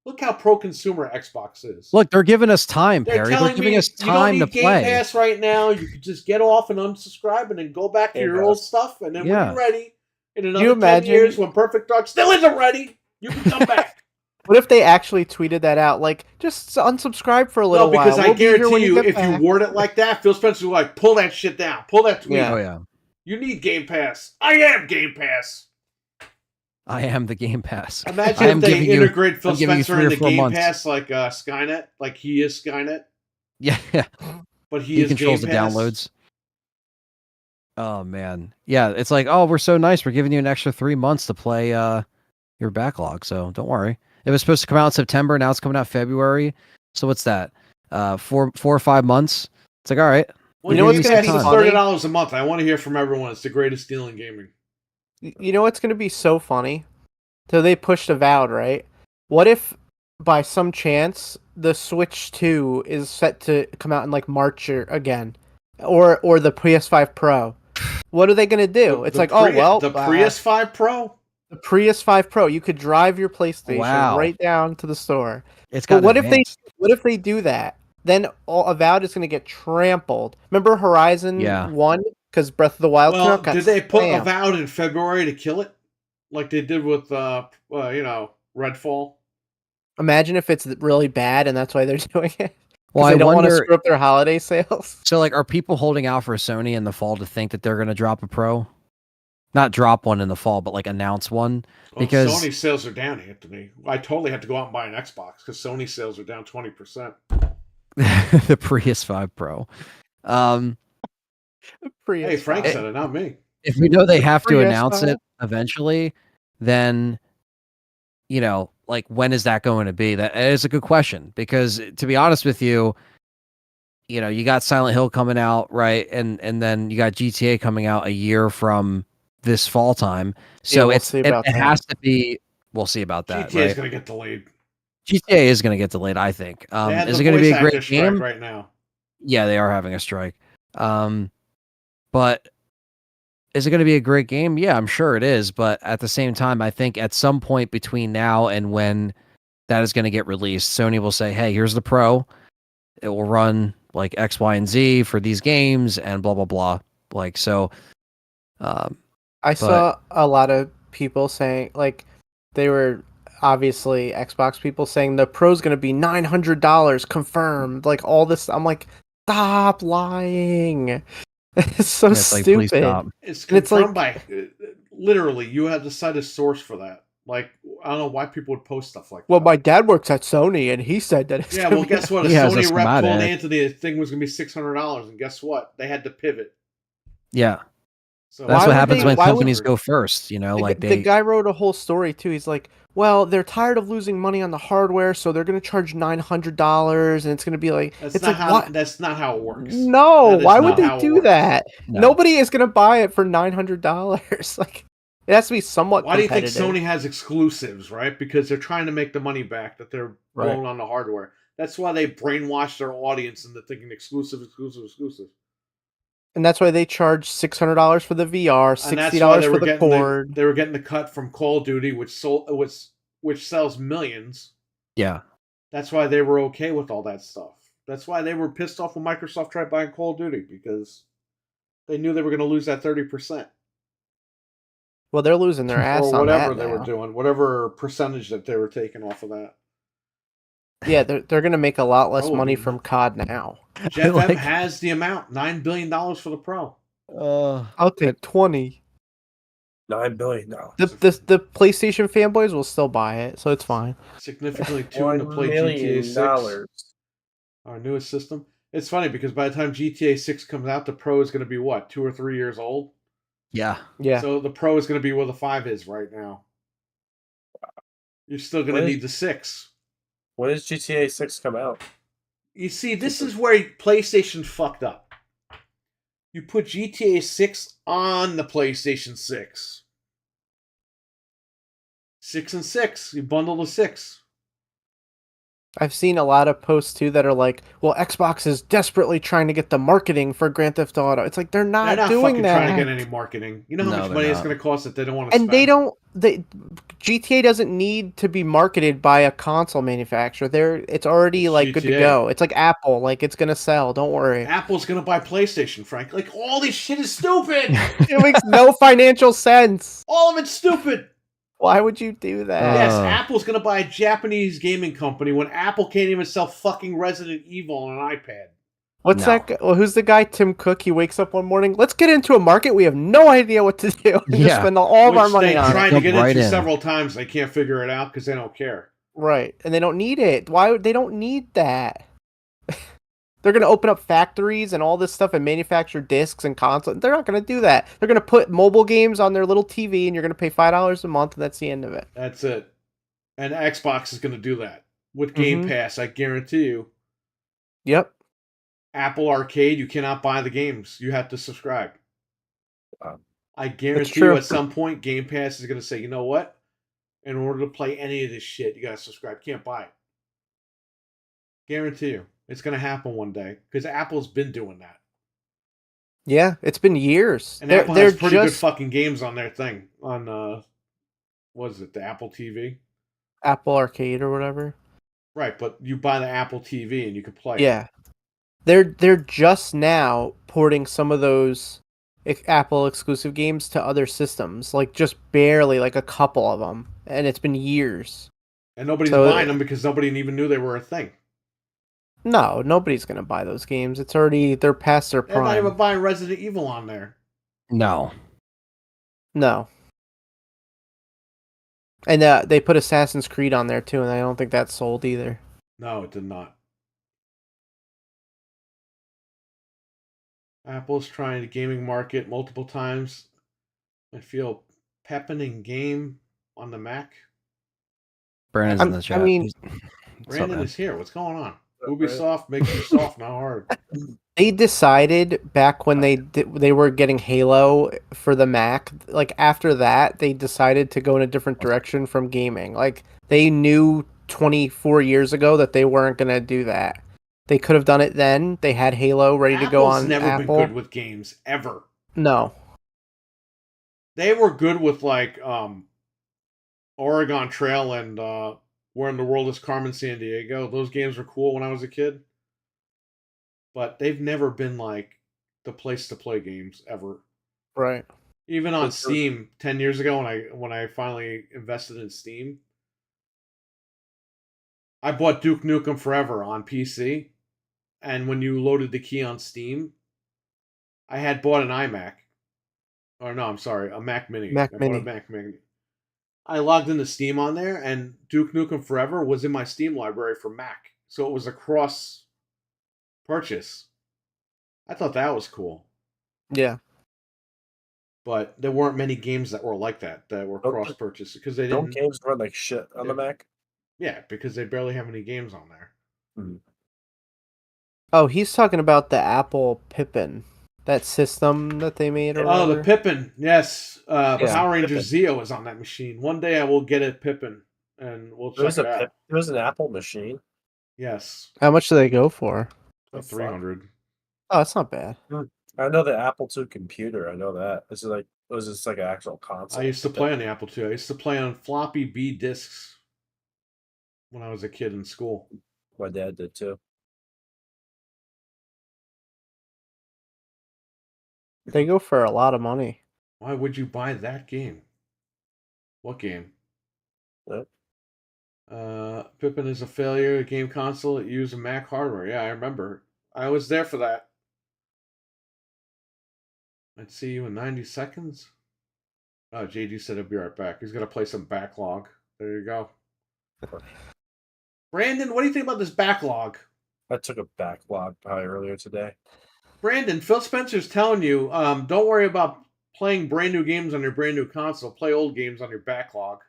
Look how pro-consumer Xbox is. Look, they're giving us time, Perry. They're giving us time to play. You don't need Game Pass right now. You can just get off and unsubscribe and then go back to your old stuff. And then when you're ready, in another 10 years, when Perfect Dark still isn't ready, you can come back. What if they actually tweeted that out? Like, just unsubscribe for a little while. No, because I guarantee you, if you word it like that, Phil Spencer will like, pull that shit down. Pull that tweet. Oh, yeah. You need Game Pass. I am Game Pass. I am the Game Pass. Imagine if they integrate Phil Spencer into Game Pass like Skynet, like he is Skynet. Yeah. But he controls the downloads. Oh, man. Yeah, it's like, oh, we're so nice. We're giving you an extra 3 months to play your backlog, so don't worry. It was supposed to come out in September. Now it's coming out February. So what's that? 4 or 5 months. It's like, all right. Well, you know what's going to be $30 a month. I want to hear from everyone. It's the greatest deal in gaming. You know what's going to be so funny? So they pushed Avowed, right? What if, by some chance, the Switch 2 is set to come out in like March again, or the PS5 Pro? What are they going to do? It's like, the Prius 5 Pro. The Prius 5 Pro, you could drive your PlayStation right down to the store. It's got what if they do that? Then Avowed is going to get trampled. Remember Horizon 1? Because Breath of the Wild came out? Did they put Avowed in February to kill it? Like they did with, Redfall? Imagine if it's really bad and that's why they're doing it. Well, they don't want to screw up their holiday sales. So, like, are people holding out for Sony in the fall to think that they're going to drop a Pro? Not drop one in the fall, but like announce one. Because Sony sales are down, Anthony. I totally have to go out and buy an Xbox because Sony sales are down 20%. The Prius 5 Pro. Hey, Frank said it, not me. If we know they have to announce it eventually, then, like, when is that going to be? That is a good question because, to be honest with you, you got Silent Hill coming out, right? And then you got GTA coming out a year from this fall time. So it has to be, we'll see about that. GTA is going to get delayed. GTA is going to get delayed, I think. Is it going to be a great game right now? Yeah, they are having a strike. But Is it going to be a great game? Yeah, I'm sure it is. But at the same time, I think at some point between now and when that is going to get released, Sony will say, hey, here's the Pro. It will run like X, Y, and Z for these games and blah, blah, blah. Like, so. I saw a lot of people saying, like, they were obviously Xbox people saying the Pro's going to be $900 confirmed. Like, all this. I'm like, stop lying. It's so it's like, please stupid. stop. It's And it's confirmed like- by literally. You have to cite a source for that. Like, I don't know why people would post stuff like Well, that. my dad works at Sony, and he said that it's Yeah, gonna well, be guess what? A He has a Sony rep told schematic. Anthony the thing was going to be $600, and guess what? They had to pivot. Yeah. So That's Why what would happens they- when why would- companies go first, you know, like the guy wrote a whole story too. He's like, well, they're tired of losing money on the hardware, so they're going to charge $900, and it's going to be like, That's it's not like, how. what? That's not how it works. No, That is why not would they how it do works. that? No. Nobody is going to buy it for $900. Like, it has to be somewhat Why do you think competitive. Sony has exclusives, right? Because they're trying to make the money back that they're Right. blowing on the hardware. That's why they brainwash their audience into thinking exclusive. And that's why they charge $600 for the VR, And that's why $60 they for were the getting cord. they were getting the cut from Call of Duty, which sells millions. Yeah. That's why they were okay with all that stuff. That's why they were pissed off when Microsoft tried buying Call of Duty, because they knew they were going to lose that 30%. Well, they're losing their ass Or on whatever that they were now. doing, whatever percentage that they were taking off of that. Yeah, they're going to make a lot less Oh, money man. from COD now. Jeff Like- M has the amount, $9 billion for the Pro. I'll take 20. $9 billion. The PlayStation fanboys will still buy it, so it's fine. Significantly tuned to play GTA 6, $1 our newest system. It's funny because by the time GTA 6 comes out, the Pro is going to be what, 2 or 3 years old? Yeah. Yeah. So the Pro is going to be where the 5 is right now. You're still going to What is- need the 6. When does GTA 6 come out? You see, this is where PlayStation fucked up. You put GTA 6 on the PlayStation 6. 6 and 6. You bundle the 6. I've seen a lot of posts too that are like, well, Xbox is desperately trying to get the marketing for Grand Theft Auto. It's like they're not, They're not doing fucking that. trying to get any marketing. You know how No, much they're money it's not. going to cost that they don't want to And spend? they don't. GTA doesn't need to be marketed by a console manufacturer. It's already It's like good to GTA. go. It's like Apple. Like it's gonna sell. Don't worry. Apple's going to buy PlayStation, Frank. Like, all this shit is stupid. It makes no financial sense. All of it's stupid. Why would you do that? Yes, Apple's going to buy a Japanese gaming company when Apple can't even sell fucking Resident Evil on an iPad. What's No. that? Well, who's the guy? Tim Cook. He wakes up one morning. Let's get into a market we have no idea what to do. And just Yeah. spend all of our Which money they on it. tried to Jump get right into in. several times. They can't figure it out because they don't care. Right, and they don't need it. Why would they don't need that? They're gonna open up factories and all this stuff and manufacture discs and consoles. They're not gonna do that. They're gonna put mobile games on their little TV, and you're gonna pay $5 a month, and that's the end of it. That's it. And Xbox is going to do that. With Game Mhm. Pass, I guarantee you. Yep. Apple Arcade, you cannot buy the games. You have to subscribe. Wow. I guarantee true. you at some point, Game Pass is going to say, you know what? In order to play any of this shit, you got to subscribe. Can't buy it. Guarantee you. It's going to happen one day. Because Apple's been doing that. Yeah, it's been years. And they're Apple has they're pretty good just fucking games on their thing. On, what is it, the Apple TV? Apple Arcade or whatever. Right, but you buy the Apple TV and you can play it. Yeah, they're just now porting some of those Apple exclusive games to other systems, like just barely, like a couple of them, and it's been years. And nobody's So- buying them because nobody even knew they were a thing. No, nobody's gonna buy those games. They're past their They're not prime. even buying Resident Evil on there. No. No. And they put Assassin's Creed on there too, and I don't think that's sold either. No, it did not. Apple's trying the gaming market multiple times. I feel Pepin Game on the Mac. Brandon's in the chat. I mean, What's up, Brandon man? is here. What's going on? Right. Ubisoft makes you soft, not hard. they decided back when they were getting Halo for the Mac, like after that, they decided to go in a different direction from gaming. Like they knew 24 years ago that they weren't going to do that. They could have done it then. They had Halo ready to go Apple's on never Apple. been good with games, ever. No. They were good with like Oregon Trail and Where in the World is Carmen Sandiego. Those games were cool when I was a kid, but they've never been like the place to play games ever. Right. Even on But there- Steam 10 years ago when I finally invested in Steam, I bought Duke Nukem Forever on PC, and when you loaded the key on Steam, I had bought an iMac. Or no, I'm sorry, a Mac Mini. Mac I bought a Mini. Mac Mini. I logged into Steam on there, and Duke Nukem Forever was in my Steam library for Mac. So it was a cross purchase. I thought that was cool. Yeah. But there weren't many games that were like that were Don't- cross purchase because they Don't didn't. games run like shit on the Yeah. Mac? Yeah, because they barely have any games on there. Oh, he's talking about the Apple Pippin, that system that they made. Or Oh, the whatever. Pippin, yes. Yeah. Power Ranger Pippin. Zeo is on that machine. One day I will get a Pippin, and we'll check it out. There was an Apple machine. Yes, How much do they go for? The like fuck? 300. Oh, that's not bad. I know the Apple II computer. I know that. This is like was this like an actual console? I used to play on the Apple II. I used to play on floppy B discs when I was a kid in school. My dad did too. They go for a lot of money. Why would you buy that game? What game? What? Pippin is a failure. A game console that used Mac hardware. Yeah, I remember. I was there for that. I'd see you in 90 seconds. Oh, JD said he'll be right back. He's gonna play some backlog. There you go. Brandon, what do you think about this backlog? I took a backlog probably earlier today. Brandon, Phil Spencer's telling you, don't worry about playing brand new games on your brand new console. Play old games on your backlog.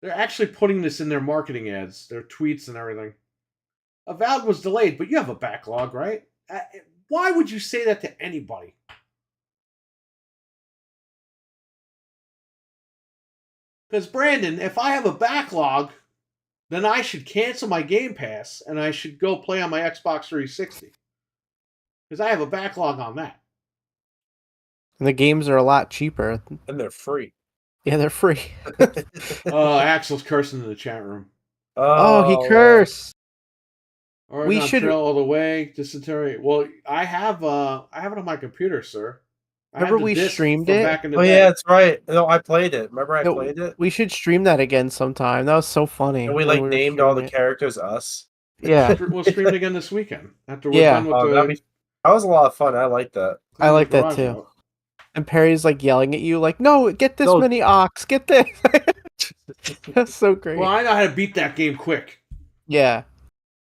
They're actually putting this in their marketing ads, their tweets and everything. Avowed was delayed, but you have a backlog, right? Why would you say that to anybody? Because, Brandon, if I have a backlog, then I should cancel my Game Pass and I should go play on my Xbox 360. Because I have a backlog on that. And the games are a lot cheaper. And they're free. Yeah, they're free. Oh, Axel's cursing in the chat room. Oh, he cursed. Oregon should- Trail all the way. Dysentery. Well, I have it on my computer, sir. I have Remember the we disc streamed from it? back in the Oh day. yeah, that's right. No, I played it. Remember I No, played it? We should stream that again sometime. That was so funny. And we when like were named all the streaming it. characters us. Yeah, We'll stream it again this weekend after we're Yeah. done with Oh, the. that was a lot of fun. I like that. I like that garage too. out. And Perry's like yelling at you, like, "No, get this No. many ox, get this." That's so great. Well, I know how to beat that game quick. Yeah,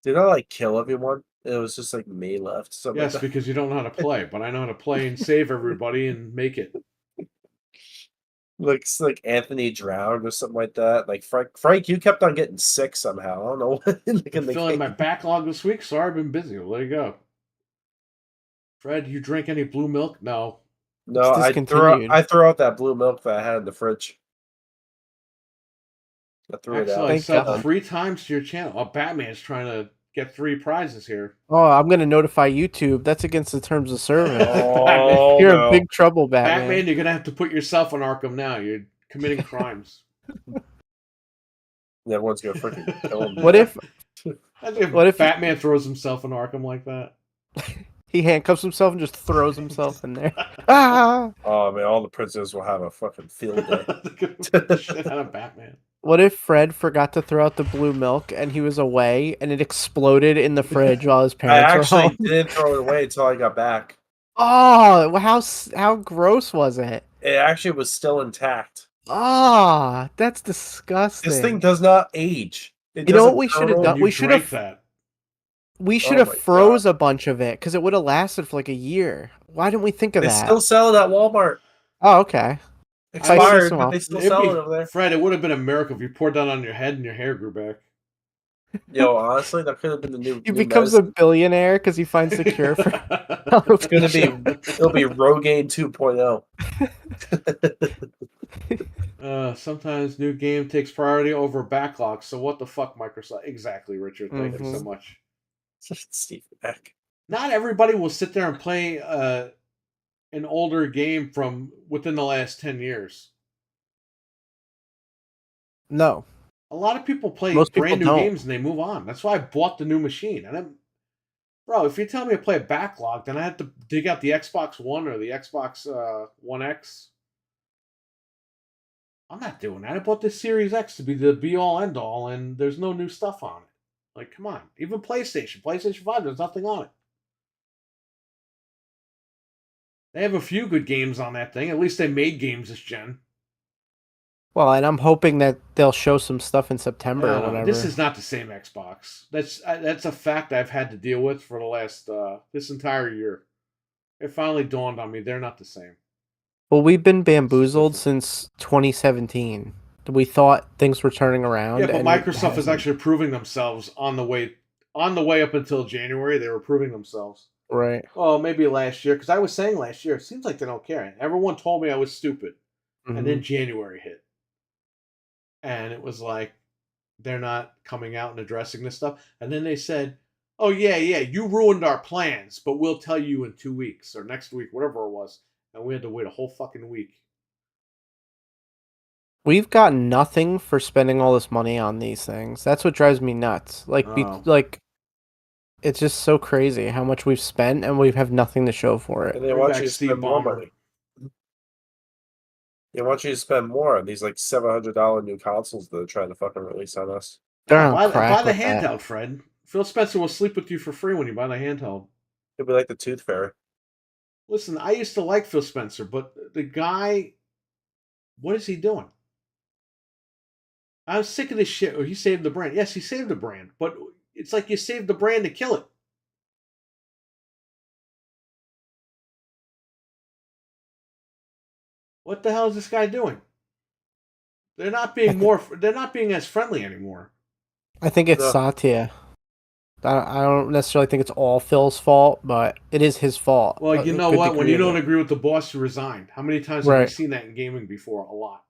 Did I like kill everyone? It was just like me left. Something Yes, like that. because you don't know how to play, but I know how to play and save everybody and make it. Like it's like Anthony drowned or something like that. Like Frank, you kept on getting sick somehow. I don't know. Like in I'm the filling my game. backlog this week. Sorry, I've been busy. Well, there you go. Fred, you drink any blue milk? No. No, It's discontinued. I threw out that blue milk that I had in the fridge. I threw it Actually, out. I Thank subbed God. 3 times to your channel. Oh, Batman's trying to get 3 prizes here. Oh, I'm gonna notify YouTube. That's against the terms of service. Oh, You're no. in big trouble, Batman. Batman, you're gonna have to put yourself on Arkham now. You're committing crimes. Everyone's gonna freaking kill him. What if What if Batman throws himself in Arkham like that? he handcuffs himself and just throws himself in there? Ah! Oh man, all the prisoners will have a fucking field day. The shit out of Batman. What if Fred forgot to throw out the blue milk and he was away and it exploded in the fridge while his I parents were actually home? didn't throw it away until I got back. Oh, how gross was it? It actually was still intact. Ah, that's disgusting. This thing does not age. It You know what doesn't we should have turn done? old. You We should drank have that. we should Oh have my froze a bunch of it because it would have lasted for like a year. Why didn't we think of They that? still sell it at Walmart. Oh, okay. Expired, so. but they still It'd sell be- it over there. Fred, it would have been a miracle if you poured that on your head and your hair grew back. Yo, honestly, that could have been the new. He new becomes a medicine. billionaire because he finds the cure for. It's gonna be. It'll be Rogaine 2.0. Sometimes new game takes priority over backlog. So what the fuck, Microsoft? Exactly, Richard. Thank you so Mhm. much. Steve Beck. Not everybody will sit there and play an older game from within the last 10 years? No, A lot of people play most people brand new don't. games and they move on. That's why I bought the new machine. And bro, if you're telling me to play a backlog, then I have to dig out the Xbox One or the Xbox One X. I'm not doing that. I bought this Series X to be the be all end all, and there's no new stuff on it. Like, come on. Even PlayStation 5, there's nothing on it. They have a few good games on that thing. At least they made games this gen. Well, and I'm hoping that they'll show some stuff in September or whatever. This is not the same Xbox. That's a fact I've had to deal with for the last this entire year. It finally dawned on me they're not the same. Well, we've been bamboozled since 2017. We thought things were turning around. Yeah, but and Microsoft is hasn't. actually proving themselves on the way up until January. They were proving themselves. Right. Oh, maybe last year, because I was saying last year, it seems like they don't care. Everyone told me I was stupid. Mhm. And then January hit. And it was like, they're not coming out and addressing this stuff. And then they said, oh, yeah, you ruined our plans, but we'll tell you in 2 weeks or next week, whatever it was. And we had to wait a whole fucking week. We've got nothing for spending all this money on these things. That's what drives me nuts. Oh. It's just so crazy how much we've spent and we have nothing to show for it. And they Bring want back you to Steve spend more Ballmer. money. They want you to spend more on these like $700 new consoles that they're trying to fucking release on us. They're on Buy crack the with that. handheld, Fred. Phil Spencer will sleep with you for free when you buy the handheld. It'd be like the Tooth Fairy. Listen, I used to like Phil Spencer, but the guy, what is he doing? I'm sick of this shit. Oh, he saved the brand. Yes, he saved the brand, but it's like you saved the brand to kill it. What the hell is this guy doing? They're not being they're not being as friendly anymore. I think it's No. Satya. I don't necessarily think it's all Phil's fault, but it is his fault. Well, you know what? When you don't it. agree with the boss, you resign. How many times have Right. we seen that in gaming before? A lot.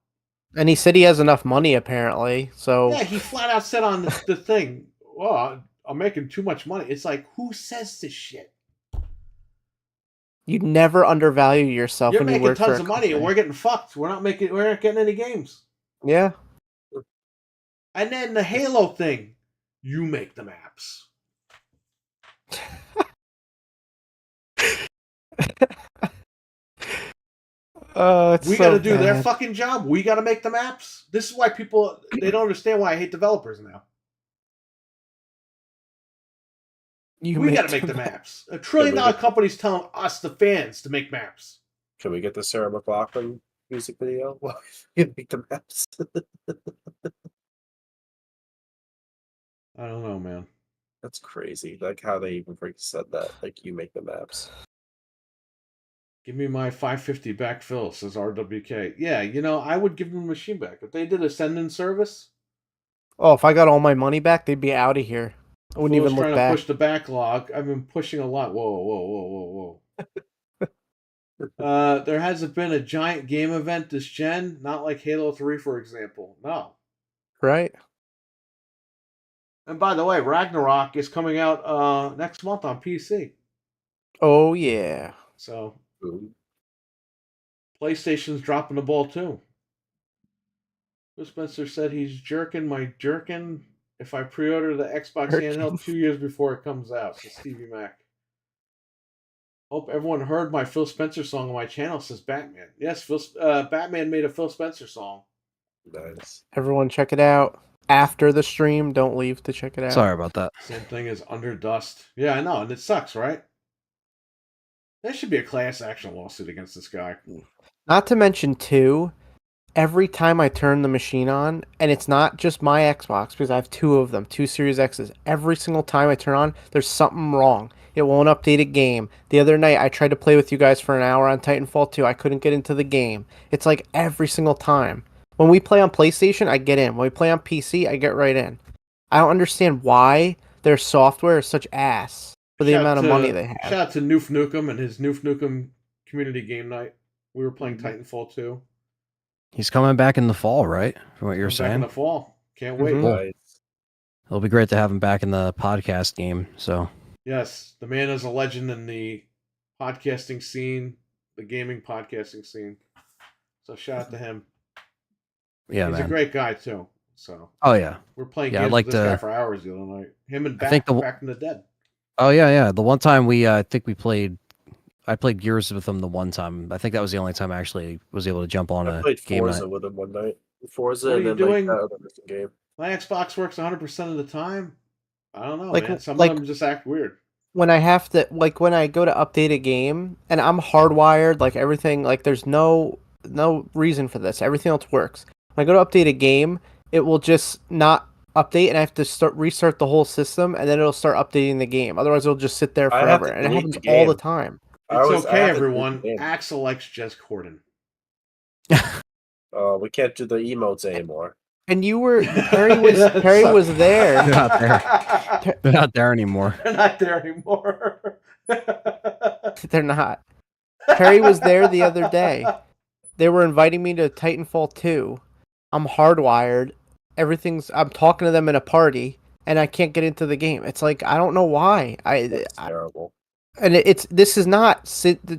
And he said he has enough money, apparently. So Yeah, he flat out said on the thing, well, I'm making too much money. It's like, who says this shit? you never undervalue yourself You're when you making work for tons a of money and company. we're getting fucked. We're not getting any games. Yeah. And then the Halo thing, you make the maps. It's We so got to do their bad. fucking job. We got to make the maps. This is why people, they don't understand why I hate developers now. We got to make the maps. $1 trillion company's telling us, the fans, to make maps. Can we get the Sarah McLachlan music video? Well, you make the maps. I don't know, man. That's crazy. Like how they even freaking said that. Like you make the maps. Give me my 550 back, Phil, says RWK. Yeah, I would give them a machine back. If they did a send-in service, Oh, if I got all my money back, they'd be out of here. I wouldn't Phil's even look trying back. to push the backlog. I've been pushing a lot. Whoa. There hasn't been a giant game event this gen, not like Halo 3, for example. No. Right? And by the way, Ragnarok is coming out next month on PC. Oh, yeah. So Boom. PlayStation's dropping the ball too. Phil Spencer said he's jerking my jerkin if I pre-order the Xbox handheld 2 years before it comes out, says Stevie Mac. Hope everyone heard my Phil Spencer song on my channel, says Batman. Yes, Batman made a Phil Spencer song. Nice. Everyone check it out. After the stream, don't leave to check it out. Sorry about that. Same thing as Under Dust. Yeah, I know, and it sucks, right? There should be a class action lawsuit against this guy. Not to mention, too, every time I turn the machine on, and it's not just my Xbox, because I have two of them, two Series X's, every single time I turn on, there's something wrong. It won't update a game. The other night, I tried to play with you guys for an hour on Titanfall 2. I couldn't get into the game. It's like every single time. When we play on PlayStation, I get in. When we play on PC, I get right in. I don't understand why their software is such ass for the amount of money they have. Shout out to Noof Nukem and his Noof Nukem community game night. We were playing Titanfall 2. He's coming back in the fall, right? From what you're Back in saying. the fall. Can't wait. Mhm. Nice. It'll be great to have him back in the podcast game. So Yes, the man is a legend in the podcasting scene. the gaming podcasting scene. So shout out to him. Yeah, He's man. a great guy too. So Oh yeah. we're playing Yeah, I'd games like with this guy to- for hours the other night. Him and I think back from the dead. Oh yeah. The one time I think we played. I played Gears with him the one time. I think that was the only time I actually was able to jump on I a played game Forza night. with him one night. Forza What are and you then doing? like that other missing game. My Xbox works 100% of the time. I don't know, Like- man. Some like- of them just act weird. When I have to, like, when I go to update a game, and I'm hardwired, like everything, like there's no reason for this. Everything else works. When I go to update a game, it will just not update, and I have to restart the whole system, and then it'll start updating the game. Otherwise, it'll just sit there I have forever, to and it delete happens the all the game. time. It's I okay, have to delete everyone. the game. Axel likes Jez Corden. We can't do the emotes anymore. And you were Perry was They're there. not there. They're not there anymore. They're not there anymore. They're not. Perry was there the other day. They were inviting me to Titanfall 2. I'm hardwired. I'm talking to them in a party, and I can't get into the game. It's like, I don't know why. It's terrible. And this is not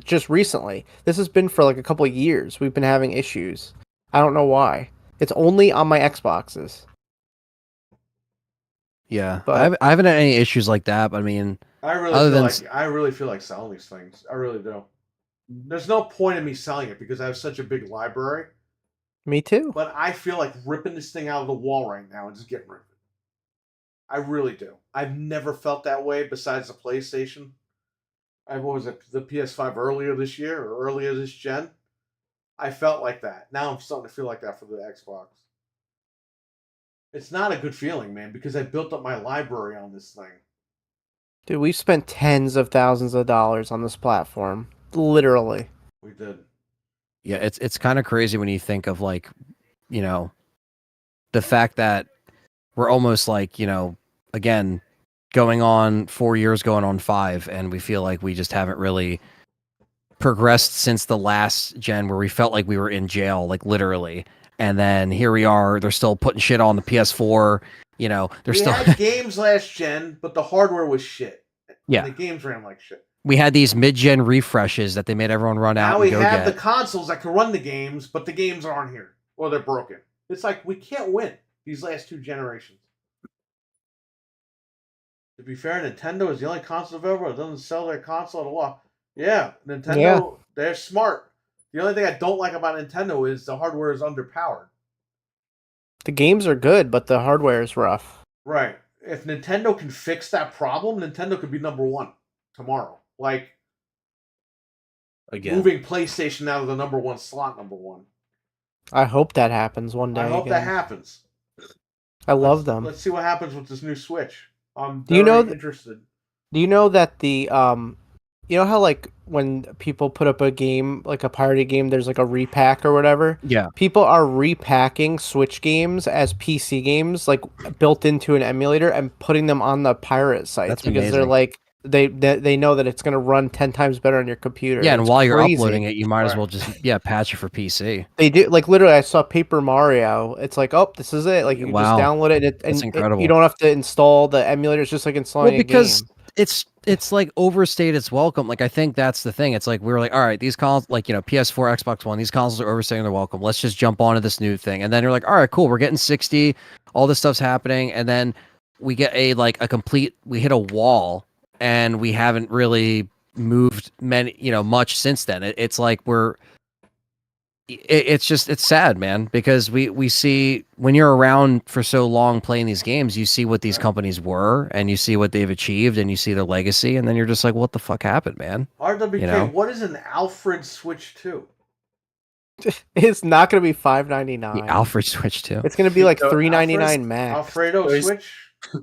just recently. This has been for like a couple of years. We've been having issues. I don't know why. It's only on my Xboxes. Yeah, But- I haven't had any issues like that. But I mean, I really feel like selling these things. I really do. There's no point in me selling it because I have such a big library. Me too. But I feel like ripping this thing out of the wall right now and just getting rid of it. I really do. I've never felt that way besides the PlayStation. What was it, the PS5 earlier this year or earlier this gen? I felt like that. Now I'm starting to feel like that for the Xbox. It's not a good feeling, man, because I built up my library on this thing. Dude, we've spent tens of thousands of dollars on this platform. Literally. We did. yeah, it's kind of crazy when you think of like, you know, the fact that we're almost like, you know, again, going on 4 years, going on 5, and we feel like we just haven't really progressed since the last gen where we felt like we were in jail, like literally. And then here we are, they're still putting shit on the PS4, you know, they're We still had games last gen, but the hardware was shit. Yeah. And the games ran like shit. we had these mid-gen refreshes that they made everyone run out Now and we go have get. the consoles that can run the games, but the games aren't here. Or they're broken. It's like we can't win these last 2 generations. To be fair, Nintendo is the only console available that doesn't sell their console at a loss. Yeah, Nintendo, they're smart. The only thing I don't like about Nintendo is the hardware is underpowered. The games are good, but the hardware is rough. Right. If Nintendo can fix that problem, Nintendo could be number 1 tomorrow. Like, Again. moving PlayStation out of the number 1 slot, number 1. I hope that happens one day. I hope again. that happens. I love them. Let's see what happens with this new Switch. I'm Do you know very interested. Do you know that the you know how like when people put up a game, like a pirated game, there's like a repack or whatever? Yeah. People are repacking Switch games as PC games, like built into an emulator, and putting them on the pirate sites That's because they're amazing. like they know that it's going to run 10 times better on your computer. Yeah, and It's while you're crazy. uploading it, you might as Right. well just patch it for PC. They do, like, literally. I saw Paper Mario. It's like, oh, this is it. Like, you can Wow. just download it, That's incredible. you don't have to install the emulator. It's just like installing Well, because a game. it's like overstayed its welcome. Like I think that's the thing. It's like we were like, all right, these consoles, like, you know, PS4, Xbox One, these consoles are overstaying their welcome. Let's just jump onto this new thing. And then you're like, all right, cool, we're getting 60, all this stuff's happening, and then we get we hit a wall, and we haven't really moved much since then. It's like it's sad, man, because we see when you're around for so long playing these games, you see what these Right. companies were, and you see what they've achieved, and you see their legacy, and then you're just like, what the fuck happened, man? RWK, You know? what is an Alfred Switch 2? It's not going to be $5.99. The Alfred Switch too. It's going to be like No, $3.99 max. Alfredo He's- Switch?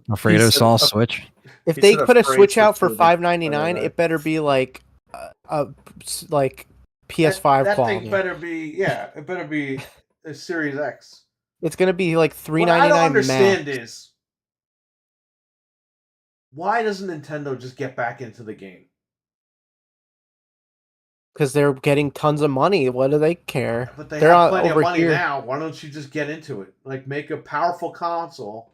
Alfredo He said- saw Switch. If He they said put a afraid Switch for out for food. $5.99, it better be like like PS5 that quality. thing better be, it better be a Series X. It's going to be like What I don't $3.99 understand max. is, why doesn't Nintendo just get back into the game? Because they're getting tons of money. What do they care? But they They're have on- plenty of over money here. now. Why don't you just get into it? Like, make a powerful console.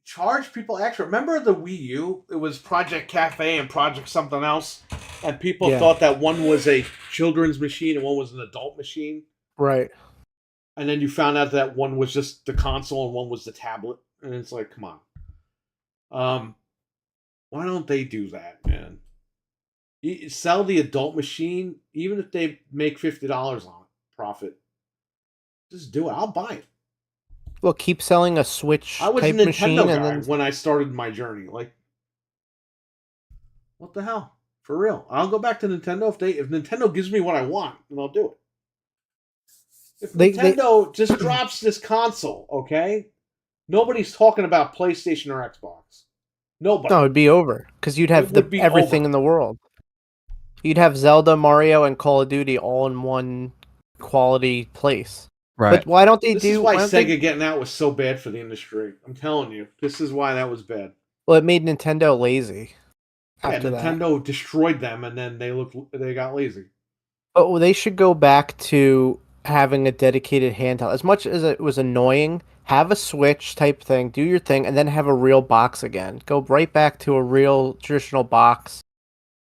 Charge people extra. Remember the Wii U? It was Project Cafe and Project something else. And people Yeah. thought that one was a children's machine and one was an adult machine. Right. And then you found out that one was just the console and one was the tablet. And it's like, come on. Why don't they do that, man? You sell the adult machine, even if they make $50 on it, profit. Just do it. I'll buy it. Well, keep selling a Switch I was a type Nintendo machine, guy and then when I started my journey. Like, what the hell? For real. I'll go back to Nintendo if Nintendo gives me what I want, then I'll do it. If Nintendo just drops this console, okay? Nobody's talking about PlayStation or Xbox. Nobody. no, it'd be over because you'd have would be everything over. in the world. You'd have Zelda, Mario, and Call of Duty all in one quality place. Right. But why don't they This do? is why why don't Sega they- getting out was so bad for the industry. I'm telling you, this is why that was bad. Well, it made Nintendo lazy. Yeah, After that, Nintendo destroyed them, and then they got lazy. but they should go back to having a dedicated handheld. As much as it was annoying, have a Switch type thing, do your thing, and then have a real box again. Go right back to a real traditional box,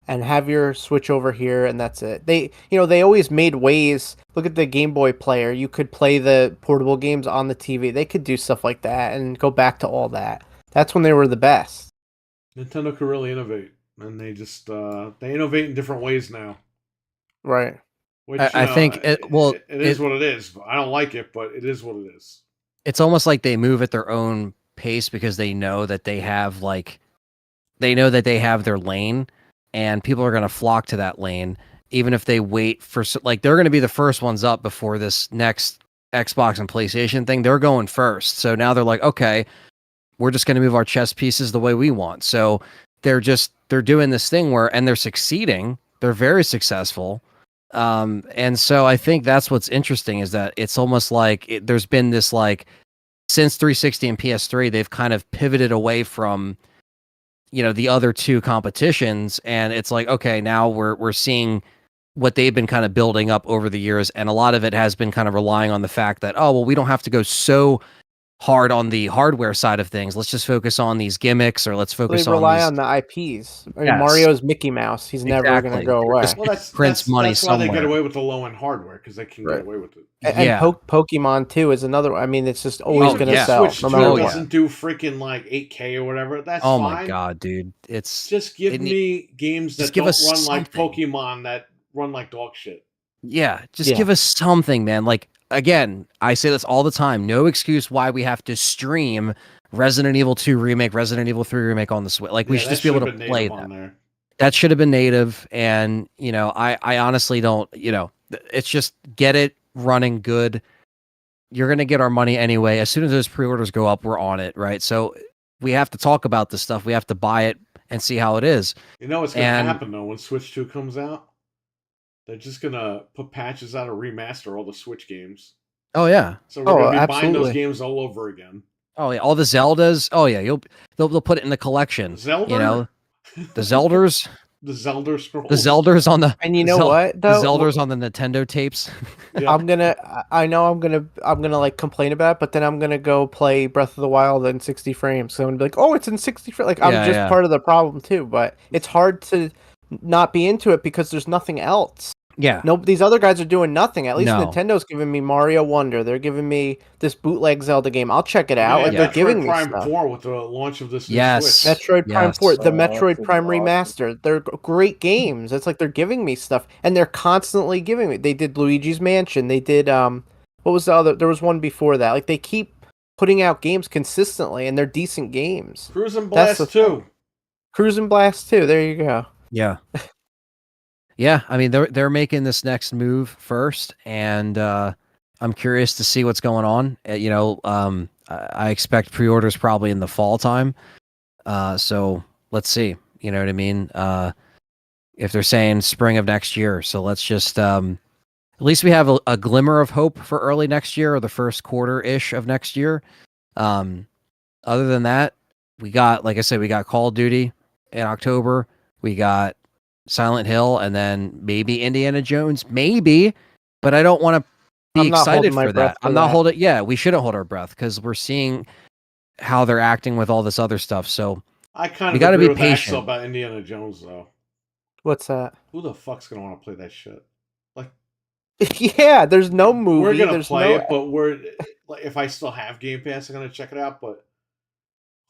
and have your Switch over here, and that's it. They always made ways. Look at the Game Boy player. You could play the portable games on the TV. They could do stuff like that and go back to all that. That's when they were the best. Nintendo could really innovate, and they just they innovate in different ways now. Right. Which I think it is what it is. I don't like it, but it is what it is. It's almost like they move at their own pace because they know that they have their lane, and people are going to flock to that lane, even if they wait for they're going to be the first ones up before this next Xbox and PlayStation thing. They're going first, so now they're like, okay, we're just going to move our chess pieces the way we want. So they're doing this thing and they're succeeding. They're very successful. And so I think that's what's interesting is that it's almost like there's been this since 360 and PS3, they've kind of pivoted away from, the other two competitions. And it's like, okay, now we're seeing what they've been kind of building up over the years. And a lot of it has been kind of relying on the fact that, oh, well, we don't have to go so hard on the hardware side of things. Let's just focus on these gimmicks, or let's focus They rely on the IPs. I mean, Yes. Mario's Mickey Mouse. He's never going Exactly. to go away. Just- Well, that's Prints money that's why they get somewhere. away with the low end hardware because they can Right. get away with it. And Yeah. Pokemon too is another. I mean, it's just always Oh, going to yeah. sell. Switch No 2 matter yeah. what. doesn't do freaking 8K or whatever. That's oh fine. my god, dude, it's Just give it- me games that just give don't us run like something. Pokemon that run like dog shit. yeah, just Yeah. give us something, man. Again, I say this all the time. No excuse why we have to stream Resident Evil 2 remake, Resident Evil 3 remake on the Switch. We should that just be able should've to been play native that. on there. That should have been native, and I honestly don't. It's just get it running good. You're gonna get our money anyway. As soon as those pre-orders go up, we're on it, right? So we have to talk about this stuff. We have to buy it and see how it is. You know what's going to And- happen though when Switch 2 comes out? They're just going to put patches out to remaster all the Switch games. Oh yeah, So we're going to be buying those absolutely. games all over again. oh yeah, all the Zeldas. Oh yeah, they'll put it in the collection. Zelda? The Zelders, The Zelda Scrolls. the Zelders on the. And you know Zel- what? The Though Zelders on the Nintendo tapes. Yeah. I'm gonna complain about it, but then I'm gonna go play Breath of the Wild in 60 frames. So I'm gonna be like, oh, it's in 60 frames. I'm Yeah, just yeah. part of the problem too. But it's hard to not be into it because there's nothing else. Yeah. No, these other guys are doing nothing. At least No. Nintendo's giving me Mario Wonder. They're giving me this bootleg Zelda game. I'll check it out. Yeah, Like, they're Metroid giving me Prime stuff. 4 with the launch of this new Yes. Switch. Metroid Prime Yes. 4, the Oh, that's Metroid gonna Prime be awesome. Remastered. They're great games. It's like they're giving me stuff, and they're constantly giving me. They did Luigi's Mansion. They did what was the other? There was one before that. Like they keep putting out games consistently, and they're decent games. Cruising That's Blast the 2. Cruising Blast 2. There you go. Yeah. Yeah, I mean they're making this next move first, and I'm curious to see what's going on. I expect pre-orders probably in the fall time. So let's see. You know what I mean? If they're saying spring of next year, so let's just at least we have a glimmer of hope for early next year or the first quarter-ish of next year. Other than that, we got, like I said, we got Call of Duty in October. We got Silent Hill, and then maybe Indiana Jones, maybe, but I don't want to be I'm not excited holding my for breath that. for I'm not that. holding. Yeah, we shouldn't hold our breath because we're seeing how they're acting with all this other stuff. So I kind We of gotta agree be with patient. Axel about Indiana Jones, though. What's that? Who the fuck's gonna want to play that shit? Like, Yeah, there's no movie. we're gonna There's play no it, but we're like, if I still have Game Pass, I'm gonna check it out. But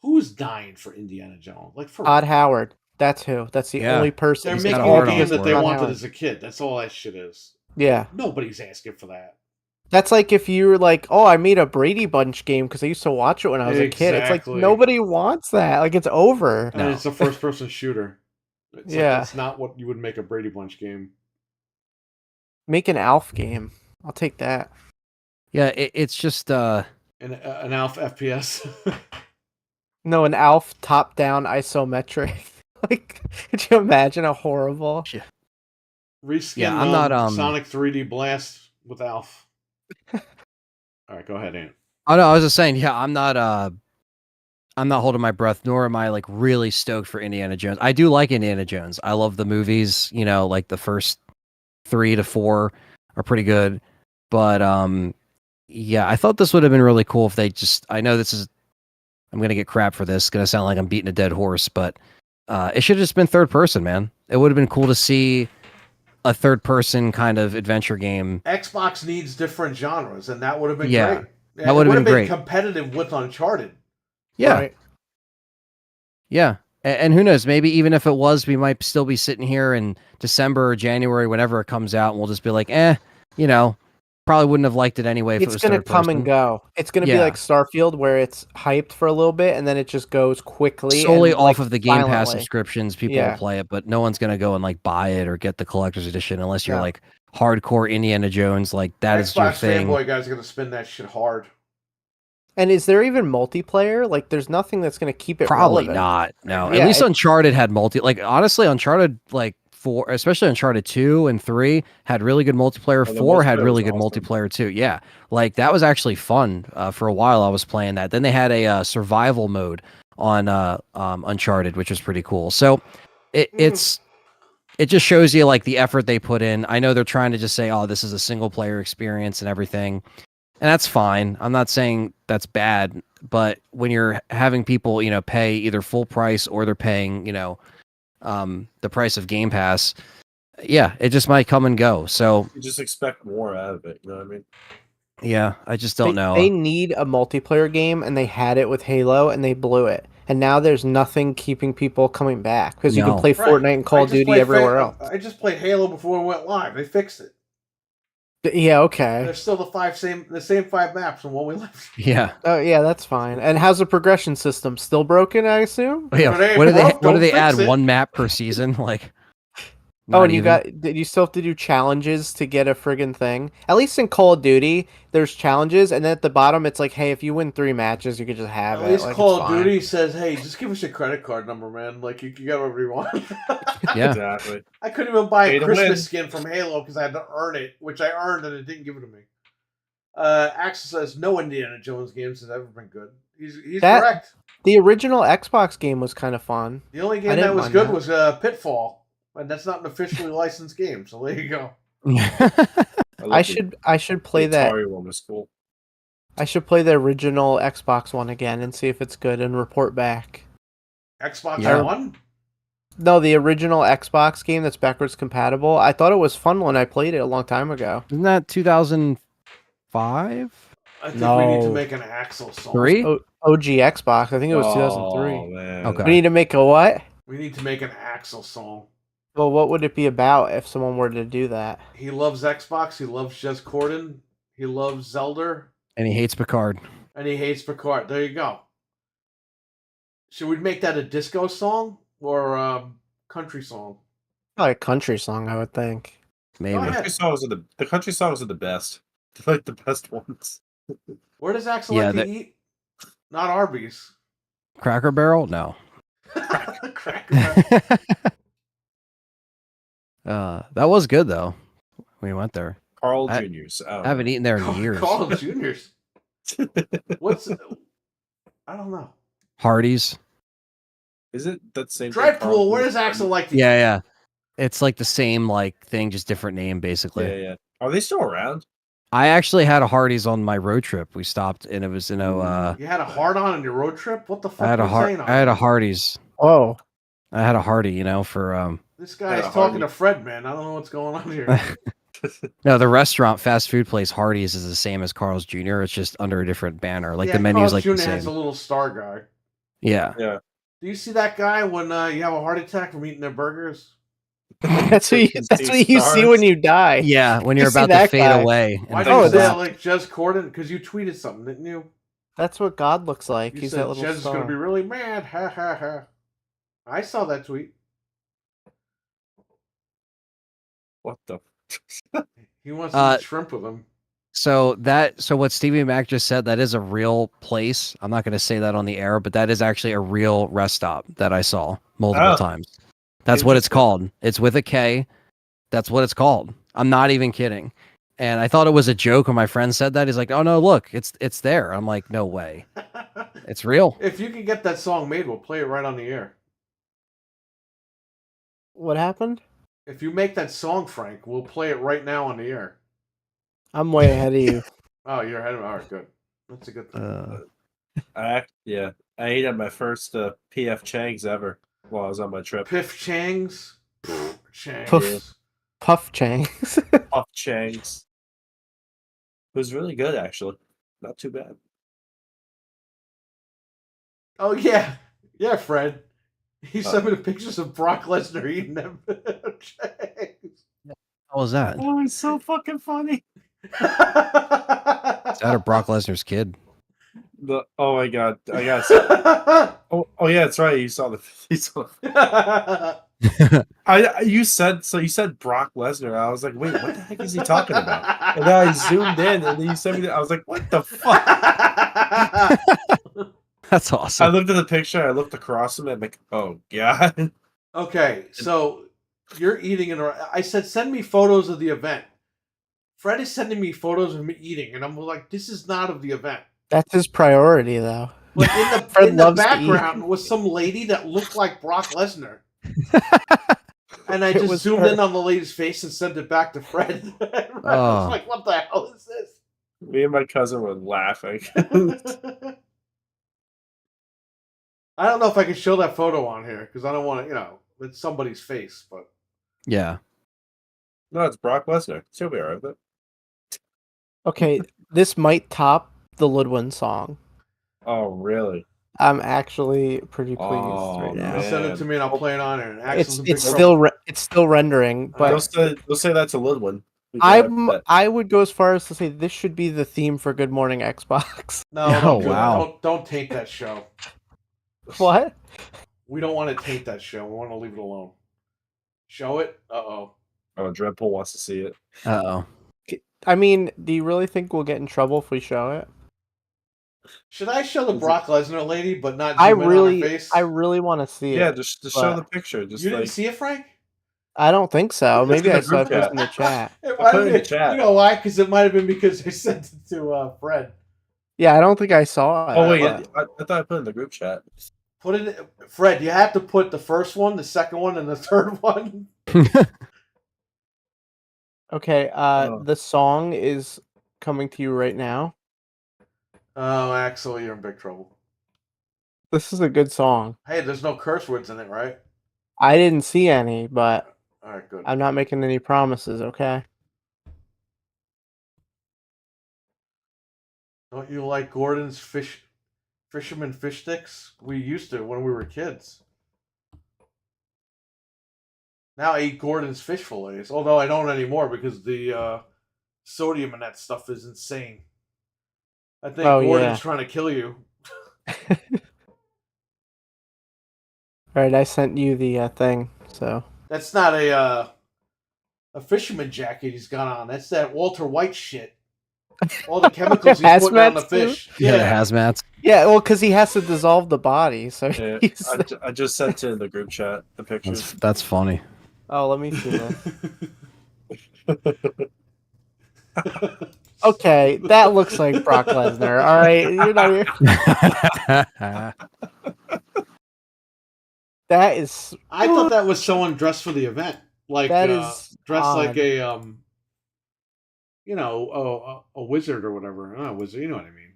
who's dying for Indiana Jones? Like for Todd real. Howard. That's who. That's the Yeah. only person. They're He's making got a a hard game on that for they it. Todd wanted Howard. as a kid. That's all that shit is. Yeah. Nobody's asking for that. That's like if you were like, oh, I made a Brady Bunch game because I used to watch it when I was a kid. It's like Exactly. nobody wants that. Like it's over. And No. it's a first-person shooter. It's Yeah. like, it's not what you would make a Brady Bunch game. Make an Alf game. I'll take that. Yeah, it's just An Alf FPS. No, an Alf top-down isometric. Like, could you imagine a horrible? Reskin Yeah, I'm not, Sonic 3D Blast with Alf. All right, go ahead, Ant. Oh no, I was just saying, yeah, I'm not holding my breath, nor am I like really stoked for Indiana Jones. I do like Indiana Jones. I love the movies, you know, like the first 3 to 4 are pretty good. But yeah, I thought this would have been really cool if they just I'm gonna get crap for this, it's gonna sound like I'm beating a dead horse, but it should have just been third person, man. It would have been cool to see a third person kind of adventure game. Xbox needs different genres, and that would have been Yeah, great. that would have been great. Competitive with Uncharted. Yeah. Right. Yeah. And who knows, maybe even if it was, we might still be sitting here in December or January, whenever it comes out, and we'll just be like, you know, probably wouldn't have liked it anyway if it It's was gonna third come person. and go. It's gonna be Yeah. like Starfield, where it's hyped for a little bit and then it just goes quickly. Solely and, off like, of the Game Pass violently. subscriptions, people Yeah. will play it, but no one's gonna go and like buy it or get the collector's edition unless you're No. like hardcore Indiana Jones, like that is your Xbox thing. fanboy guys are gonna spin that shit hard. And is there even multiplayer? Like, there's nothing that's gonna keep it Probably relevant. not. No, Yeah, at least it- Uncharted had like honestly, Uncharted like 4, especially Uncharted 2 and 3 had really good multiplayer. Oh, the 4 had multiplayer really was good awesome. multiplayer too. Yeah, like that was actually fun for a while. I was playing that. Then they had a survival mode on Uncharted, which was pretty cool. So it just shows you like the effort they put in. I know they're trying to just say, oh, this is a single player experience and everything. And that's fine. I'm not saying that's bad, but when you're having people, you know, pay either full price or they're paying, you know, the price of Game Pass, yeah, it just might come and go. So You just expect more out of it. You know what I mean? yeah, I just don't know. They need a multiplayer game, and they had it with Halo, and they blew it. And now there's nothing keeping people coming back because you can No. play Right. Fortnite and Call I of just Duty played everywhere else. I just played Halo before it went live. They fixed it. Yeah, okay. There's still the same 5 maps from when we left. Yeah. Oh, yeah, that's fine. And how's the progression system? Still broken, I assume? Yeah. If it ain't What do they broke, what do don't they fix add? it. 1 map per season? Like Oh, not and even. did you still have to do challenges to get a friggin' thing? At least in Call of Duty, there's challenges, and then at the bottom, it's like, hey, if you win 3 matches, you could just have At it. least Like, Call it's of fine. Duty says, "Hey, just give us your credit card number, man. Like you can get whatever you want." Yeah. Exactly. I couldn't even buy Pay a to Christmas win. skin from Halo because I had to earn it, which I earned and it didn't give it to me. Axel says no Indiana Jones games has ever been good. He's That- correct. The original Xbox game was kind of fun. The only I game didn't that was mind good that. was Pitfall, and that's not an officially licensed game. So there you go. I should play the that. Atari one was cool. I should play the original Xbox one again and see if it's good and report back. Xbox Yeah. One. No, the original Xbox game that's backwards compatible. I thought it was fun when I played it a long time ago. Isn't that 2005? I think we need to No. make an Axel song. 3? OG Xbox. I think it was 2003. Oh man. Okay. We need to make a what? We need to make an Axel song. Well, what would it be about if someone were to do that? He loves Xbox. He loves Jez Corden. He loves Zelda, And he hates Picard. and he hates Picard. There you go. Should we make that a disco song or a country song? Probably a country song, I would think. Maybe. Go ahead. The country songs are the best. They're like the best ones. Where does Axel Yeah, like that- to eat? Not Arby's. Cracker Barrel? No. Cracker. That was good though. We went there. Carl I- Jr.'s. I haven't eaten there in years. Carl Juniors. What's? I don't know. Hardee's. Is it that same thing, Carl Dreadpool. Where Jr.'s? does Axel like to eat? Yeah, yeah. It's like the same like thing, just different name basically. Yeah, yeah. Are they still around? I actually had a Hardee's on my road trip. We stopped and it was You had a hard on your road trip. What the fuck? I had are a you saying on I had a that? Hardee's. Oh, I had a Hardy, you know, for This guy's Yeah, talking Hardy. to Fred, man. I don't know what's going on here. No, the restaurant fast food place Hardee's is the same as Carl's Jr. It's just under a different banner. Like yeah, the menu's Carl's like Jr. the has a same. little star guy. Yeah. Yeah. Do you see that guy when you have a heart attack from eating their burgers? That's what you see when you die. Yeah, when you're You see about to that fade guy. away. Why and did you Oh, say this- that like Jez Corden? Because you tweeted something, didn't you? That's what God looks like. You He's said that little Jez is star. going to be really mad. Ha ha ha. I saw that tweet. What the? He wants to eat shrimp with him. So what Stevie Mac just said, that is a real place. I'm not going to say that on the air, but that is actually a real rest stop that I saw multiple times. That's what it's called. It's with a K. That's what it's called. I'm not even kidding. And I thought it was a joke when my friend said that. He's like, "Oh no, look, it's there." I'm like, "No way. It's real." If you can get that song made, we'll play it right on the air. What happened? If you make that song, Frank, we'll play it right now on the air. I'm way ahead of you. Oh, you're ahead of me. All right, good. That's a good thing. I ate at my first PF Chang's ever while I was on my trip. Piff Chang's. Chang's. Puff. Puff Changs. Puff Chang's. It was really good, actually. Not too bad. Oh, yeah. Yeah, Fred. He sent me the pictures of Brock Lesnar eating them. Chang's. How was that? Oh, it's so fucking funny. Is that or Brock Lesnar's kid? Oh my god! I got. Oh yeah, that's right. You saw the. You said Brock Lesnar. I was like, wait, what the heck is he talking about? And then I zoomed in, and then you sent me. I was like, what the fuck? That's I awesome. looked at the picture. I looked across him. And I'm like, oh god. Okay, so you're eating, and I said, send me photos of the event. Fred is sending me photos of me eating, and I'm like, this is not of the event. That's his priority, though. But Fred in the loves to background was some lady that looked like Brock Lesnar. And I It just was zoomed her. in on the lady's face and sent it back to Fred. I was Oh. like, what the hell is this? Me and my cousin were laughing. I don't know if I can show that photo on here because I don't want to, it's somebody's face. But Yeah. No, it's Brock Lesnar. He'll be alright with it. Okay, this might top the Ludwig song. Oh really? I'm actually pretty pleased Oh, right now. man. send it to me and I'll play it on here. And Axel's in big It's trouble. still rendering, but They'll say that's a little one. We can have that. I would go as far as to say this should be the theme for Good Morning Xbox. No, Oh, don't do wow. that. Don't taint that show. What? We don't want to taint that show. We want to leave it alone. Show it? Uh-oh. Oh, Dreadpool wants to see it. Uh-oh. I mean, do you really think we'll get in trouble if we show it? Should I show the Brock Lesnar lady, but not zoom I in on her face? really want to see Yeah, it. just show but- the picture. Just You like didn't see it, Frank? I don't think so. Maybe in I the saw it group just in the chat. It I might put have it in the been, chat. You know why? Because it might have been because I sent it to Fred. Yeah, I don't think I saw it. Oh wait, but- I thought I put it in the group chat. Put it, Fred. You have to put the first one, the second one, and the third one. Okay, Oh. the song is coming to you right now. Oh, Axel, you're in big trouble. This is a good song. Hey, there's no curse words in it, right? I didn't see any, but All right, good. I'm not making any promises, okay? Don't you like Gordon's fisherman fish sticks? We used to when we were kids. Now I eat Gordon's fish fillets, although I don't anymore because the sodium in that stuff is insane. I think Oh, Gordon's yeah. trying to kill you. Alright, I sent you the thing, so. That's not a fisherman jacket he's got on. That's that Walter White shit. All the chemicals he's putting on the Hazmat suit? fish. Yeah, the hazmats. Yeah, well, because he has to dissolve the body, so Yeah, he's... I just sent it in the group chat. The pictures. That's funny. Oh, let me see this. Okay, that looks like Brock Lesnar. All right, that is I thought that was someone dressed for the event, like That is dressed odd. like a a wizard or whatever. Not a wizard, you know what I mean?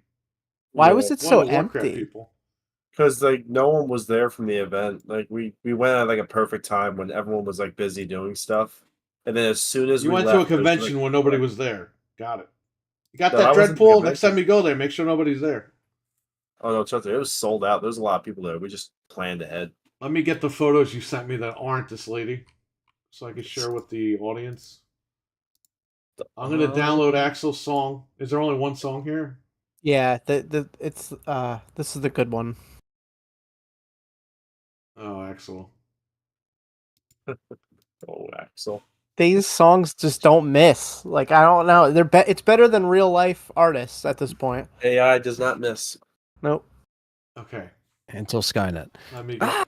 Why One was of it the- so one of the Warcraft empty? People. Because like no one was there from the event. Like we went at like a perfect time when everyone was like busy doing stuff, and then as soon as You we went left, to a it was, convention like, when nobody was there. Got it. You got No, that I wasn't at the Dreadpool? Next convention. time you go there, make sure nobody's there. Oh no, trust me, it was sold out. There's a lot of people there. We just planned ahead. Let me get the photos you sent me that aren't this lady, so I can share with the audience. I'm gonna download Axel's song. Is there only one song here? Yeah, it's this is the good one. Oh, Axel. Oh, Axel. These songs just don't miss. Like I don't know, it's better than real life artists at this point. AI does not miss. Nope. Okay. Until Skynet. Let me get...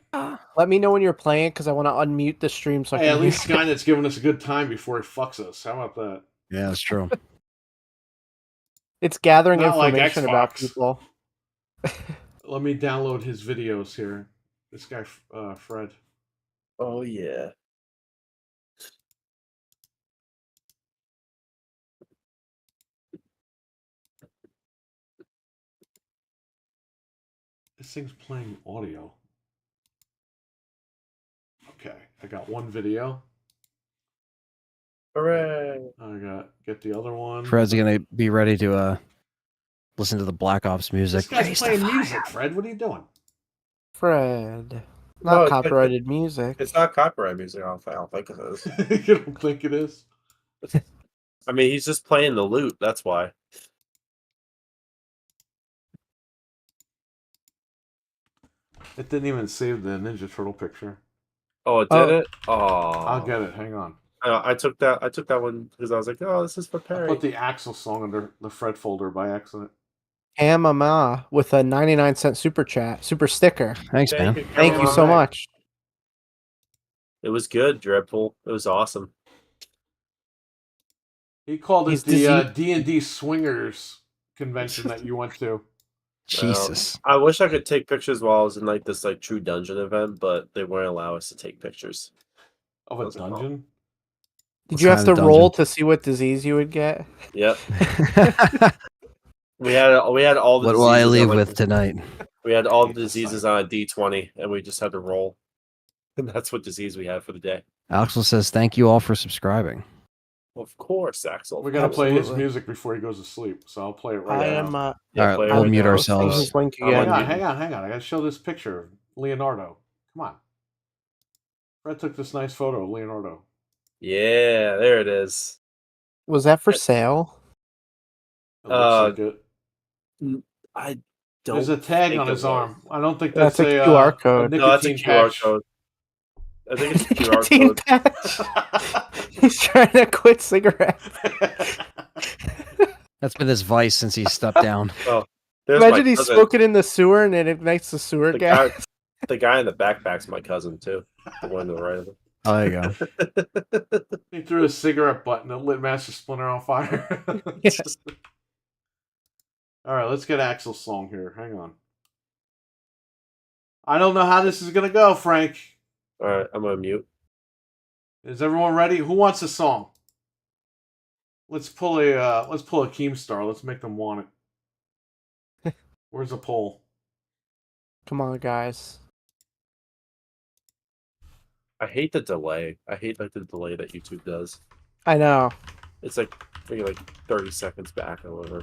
Let me know when you're playing because I want to unmute the stream so I Hey, can at least hear. Skynet's giving us a good time before he fucks us. How about that? Yeah, that's true. It's gathering Not like information about Xbox. people. Let me download his videos here. This guy, Fred. Oh yeah. This thing's playing audio. Okay, I got one video. Hooray! I get the other one. Fred's gonna be ready to listen to the Black Ops music. This guy's Raise the playing fire. music, Fred. What are you doing? Fred. No, Not it's- copyrighted music. It's not copyright music. I don't think it is. You don't think it is? I mean, he's just playing the loot. That's why. It didn't even save the Ninja Turtle picture. Oh, it did Oh. it. Oh, I'll get it. Hang on. I took that. I took that one because I was like, oh, this is for I Perry. put the Axel song under the Fred folder by accident. Mama with a 99-cent super sticker. Thanks, Thank man. you, Thank you so Caroline. much. It was good, Dreadpool. It was awesome. He called He's it the dizzy. D&D Swingers convention that you went to. Jesus. I wish I could take pictures while I was in like this like true dungeon event, but they wouldn't allow us to take pictures. Of a What's it called? dungeon? Did What you have kind to of roll dungeon? to see what disease you would get? Yep. We had all the What will I diseases on, leave like, with tonight? We had all the diseases on a D20 and we just had to roll. And that's what disease we had for the day. Axel says, "Thank you all for subscribing." Of course, Axel. We're going to play his Absolutely. music before he goes to sleep, so I'll play it right I now. am. Yeah, All right, play it we'll right mute now. ourselves. His link I'm again. on Hang on. I got to show this picture of Leonardo. Come on. Fred took this nice photo of Leonardo. Yeah, there it is. Was that for sale? It looks like it. I don't. There's a tag think on it his was. arm. I don't think That's that's a QR code. No, that's a nicotine QR patch. code. I think it's a QR Nicotine code. patch. He's trying to quit cigarettes. That's been his vice since he stepped down. There's Imagine my he's cousin. smoking in the sewer and it ignites the sewer The gas. guy, the guy in the backpack's my cousin too. The one to the right of him. Oh, there you go. He threw a cigarette butt and it lit Master Splinter on fire. Yeah. All right, let's get Axel's song here. Hang on. I don't know how this is gonna go, Frank. All right, I'm gonna mute. Is everyone ready? Who wants a song? Let's pull a Keemstar. Let's make them want it. Where's the poll? Come on, guys. I hate the delay. I hate like the delay that YouTube does. I know. It's like maybe like 30 seconds back or whatever.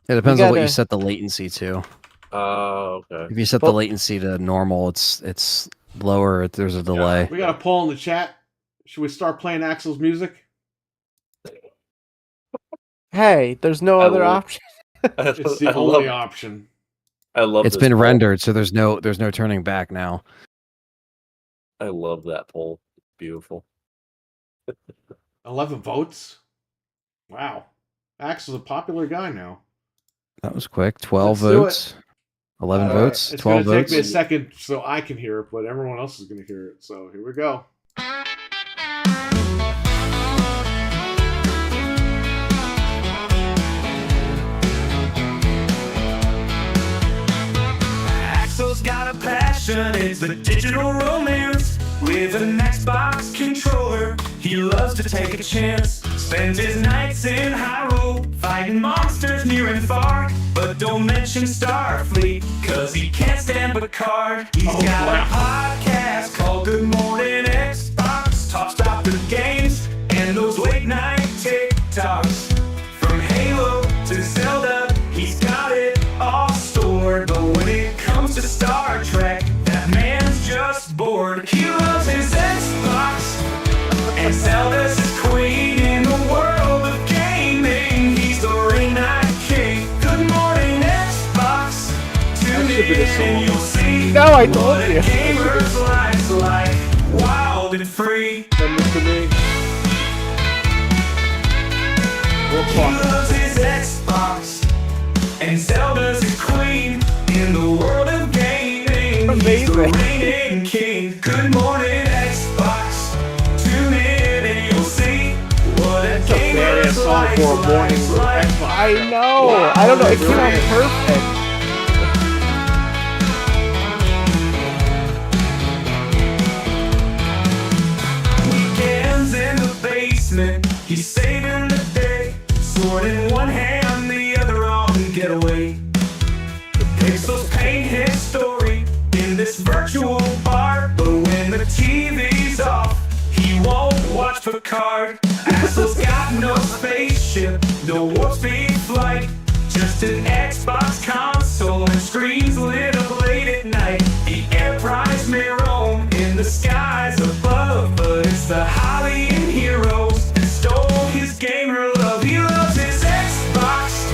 It depends on what you gotta- set the latency to. Oh, okay. If you set the latency to normal, it's lower. There's a delay. We got a poll in the chat. Should we start playing Axel's music? Hey, there's no other love- option. It's the only option. I love. It's this been poll. rendered, so there's no turning back now. I love that poll. Beautiful. 11 votes. Wow, Axel's a popular guy now. That was quick. 12 Let's do votes. 11 All right, votes. It's 12 gonna take me a votes. second so I can hear it, but everyone else is gonna hear it. So here we go. Axel's got a passion, it's the digital romance. With an Xbox controller, he loves to take a chance. Spends his nights in Hyrule, fighting monsters near and far. But don't mention Starfleet, cause he can't stand Picard. He's got a podcast called Good Morning Xbox. Talks about the games and those late night TikToks. From Halo to Zelda, he's got it all stored. But when it comes to Star Trek, that man's just bored. He loves his Xbox, and Zelda's his queen in the world of gaming. He's the ring night king. Good morning, Xbox. Tune in and you'll see No, I told what you. a gamer's life's like. Wild and free. Send this to me. We'll He talk. loves his Xbox, and Zelda's his queen in the world of gaming. He's the Amazing. reigning king. Good morning, Xbox. Tune in and you'll see what a That's a badass gamer's song life's for a morning like. Xbox. I know. I don't know. It came out Really? perfect. Weekends in the basement, he's saving the day. Sword in one hand, the other on getaway. The pixels paint his story in this virtual bar. But when the TV's off, he won't watch Picard. Axel's got no spaceship, no warp speed flight. Just an Xbox console and screens lit up late at night. The Enterprise may roam in the skies above, but it's the Hylian heroes that stole his gamer love. He loves his Xbox,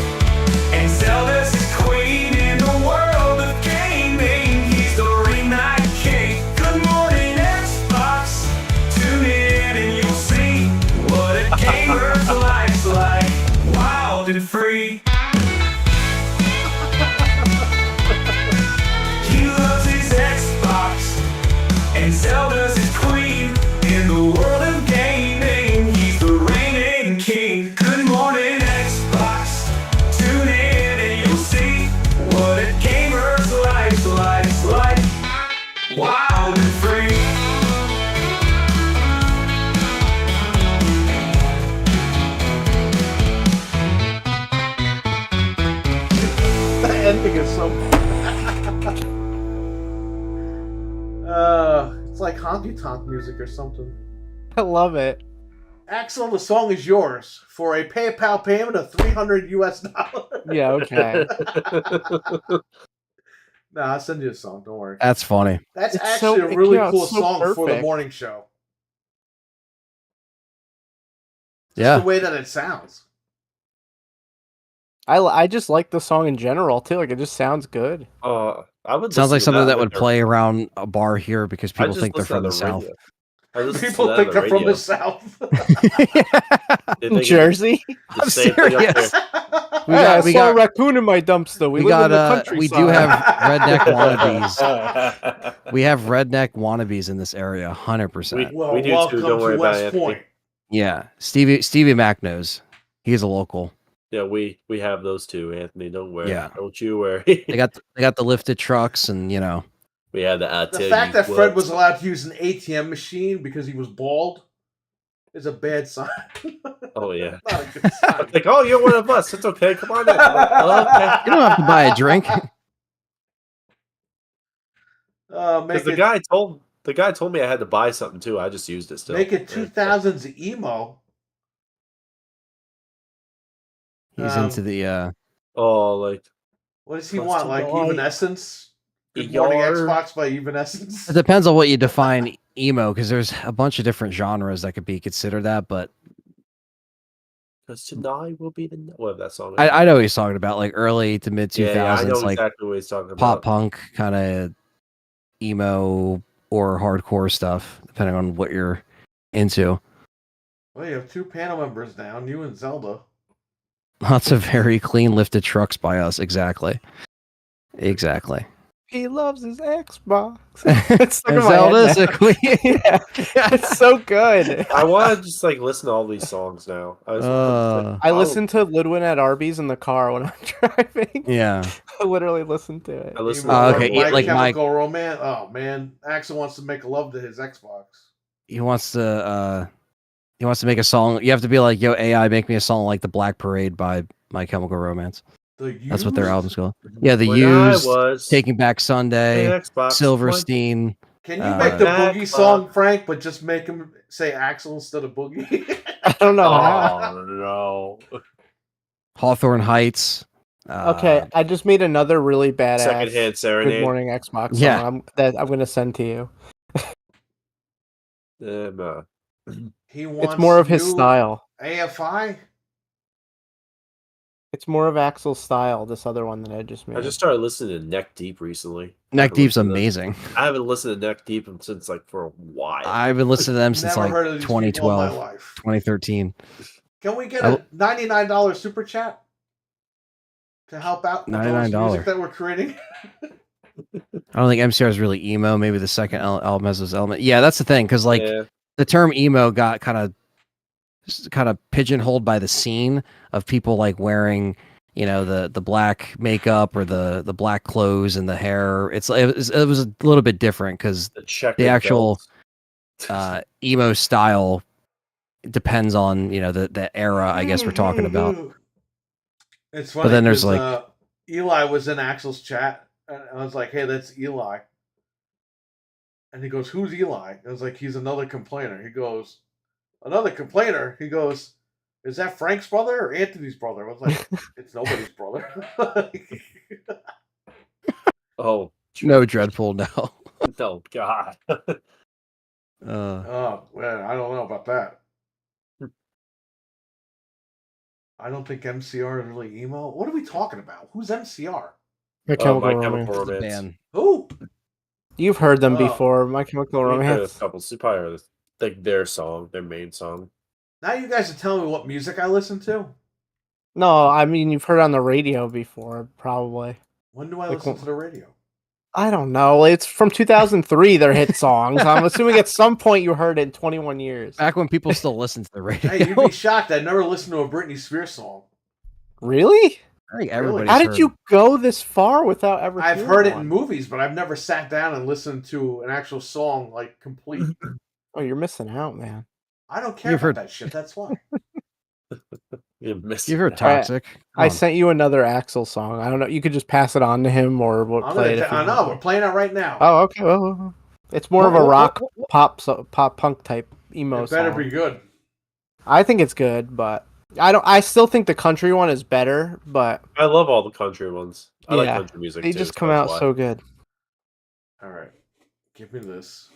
and Zelda's his queen in the world of gaming. He's the ring night king. Good morning, Xbox. Tune in and you'll see what a gamer's life's like. Wild and free. He loves his Xbox, and Zelda's his queen in the world of gaming. He's the reigning king. Good morning, Xbox. Tune in and you'll see what a gamer's life's like. Wild and free. The ending is so. It's like honky tonk music or something. I love it. Axel, the song is yours for a PayPal payment of $300 US. Yeah, okay. Nah, I'll send you a song. Don't worry. That's funny. That's It's actually so- a it really came out cool so song for the perfect. morning show. Just Yeah. the way that it sounds. I just like the song in general too. Like it just sounds good. I would Sounds listen like to something that with would their- play around a bar here because I people just think they're listen from to the south. radio. I listen to People that think on they're the from the radio. South. They think Jersey. it's the I'm same thing up serious. there. I saw a raccoon in my dumpster. We live in the countryside. we do have redneck wannabes. We have redneck wannabes in this area, 100%. Well, We do too, welcome don't worry to about West it, Anthony. Point. Yeah, Stevie Mac knows. He's a local. Yeah, we have those too, Anthony. Don't worry. Yeah. Don't you worry. They got the lifted trucks, and you know. We had the The fact that Fred was allowed to use an ATM machine because he was bald is a bad sign. Oh yeah. Not a good sign. Like, oh, you're one of us. It's okay. Come on in. Okay. You don't have to buy a drink. Make Because the guy told me I had to buy something too. I just used it still. Make it 2000s emo. He's into the Oh, like What does he Plus want? two Like dollars. Evanescence? Good morning, Yar. Xbox by Evanescence. It depends on what you define emo, because there's a bunch of different genres that could be considered that. But because tonight will be the whatever that song is. I know what he's talking about, like early to mid 2000s, Yeah, I know like exactly what he's talking about. pop punk kind of emo or hardcore stuff, depending on what you're into. Well, you have two panel members down, you and Zelda. Lots of very clean lifted trucks by us. Exactly. He loves his Xbox. It's stuck in And my head Zelda's now. a queen. Yeah, it's so good. I want to just like listen to all these songs now. I listen to Ludwin at Arby's in the car when I'm driving. Yeah. I literally listen to it. I listen Oh, to okay, My like Chemical Romance. Oh man, Axel wants to make love to his Xbox. He wants to make a song. You have to be like, yo, AI, make me a song like The Black Parade by My Chemical Romance. That's what their album's called. Yeah, the When I Used, was Taking Back Sunday, Xbox Silverstein. Can you make the Back Boogie song, Frank, but just make him say Axel instead of Boogie? I don't know how. Oh no! Hawthorne Heights. Okay, I just made another really badass Secondhand Good Serenade. Morning Xbox song Yeah. that I'm gonna send to you. He wants It's more of his new style. AFI? It's more of Axel's style. This other one that I just made. I just started listening to Neck Deep recently. Neck Haven't Deep's listened to them- amazing. I haven't listened to Neck Deep since like for a while. I've been listening to them since Never like heard of these people in my 2012, life. 2013. Can we get a $99 super chat to help out with all this $99. music that we're creating? I don't think MCR is really emo. Maybe the second album has this element. Yeah, that's the thing, because like Yeah. the term emo got kind of pigeonholed by the scene of people like wearing, you know, the black makeup or the black clothes and the hair. It was a little bit different because the actual emo style depends on, you know, the era, I guess we're talking about. It's funny. But then there's 'cause, Eli was in Axel's chat, and I was like, "Hey, that's Eli," and he goes, "Who's Eli?" I was like, "He's another complainer." He goes, "Another complainer?" He goes, "Is that Frank's brother or Anthony's brother?" I was like, "It's nobody's brother." Oh No, Dreadful, no. no, God. Oh man, I don't know about that. I don't think MCR is really emo. What are we talking about? Who's MCR? My Oh, Chemical My Romance. Chemical Romance. Man. Who? You've heard them Oh. before. My Chemical We've heard a Romance. couple. You probably heard like their song, their main song. Now you guys are telling me what music I listen to? No, I mean you've heard on the radio before, probably. When do I Like, listen to the radio? I don't know. It's from 2003. Their hit songs. I'm assuming at some point you heard it in 21 years. Back when people still listened to the radio. Hey, you'd be shocked. I never listened to a Britney Spears song. Really? I think everybody. How did you go this far without ever? I've hearing heard it in one? movies, but I've never sat down and listened to an actual song like complete. Oh, you're missing out, man. I don't care You've about heard- that shit. That's why. You've missed You've heard it. Toxic. Come I on. sent you another Axel song. I don't know. You could just pass it on to him or we'll I'm play gonna it. If you I know want. we're playing it right now. Oh, okay. Well, it's more of a rock pop punk type emo it better song. be good. I think it's good, but I still think the country one is better, but I love all the country ones. I like Yeah, country music. they too, just so come that's out why. so good. All right, give me this.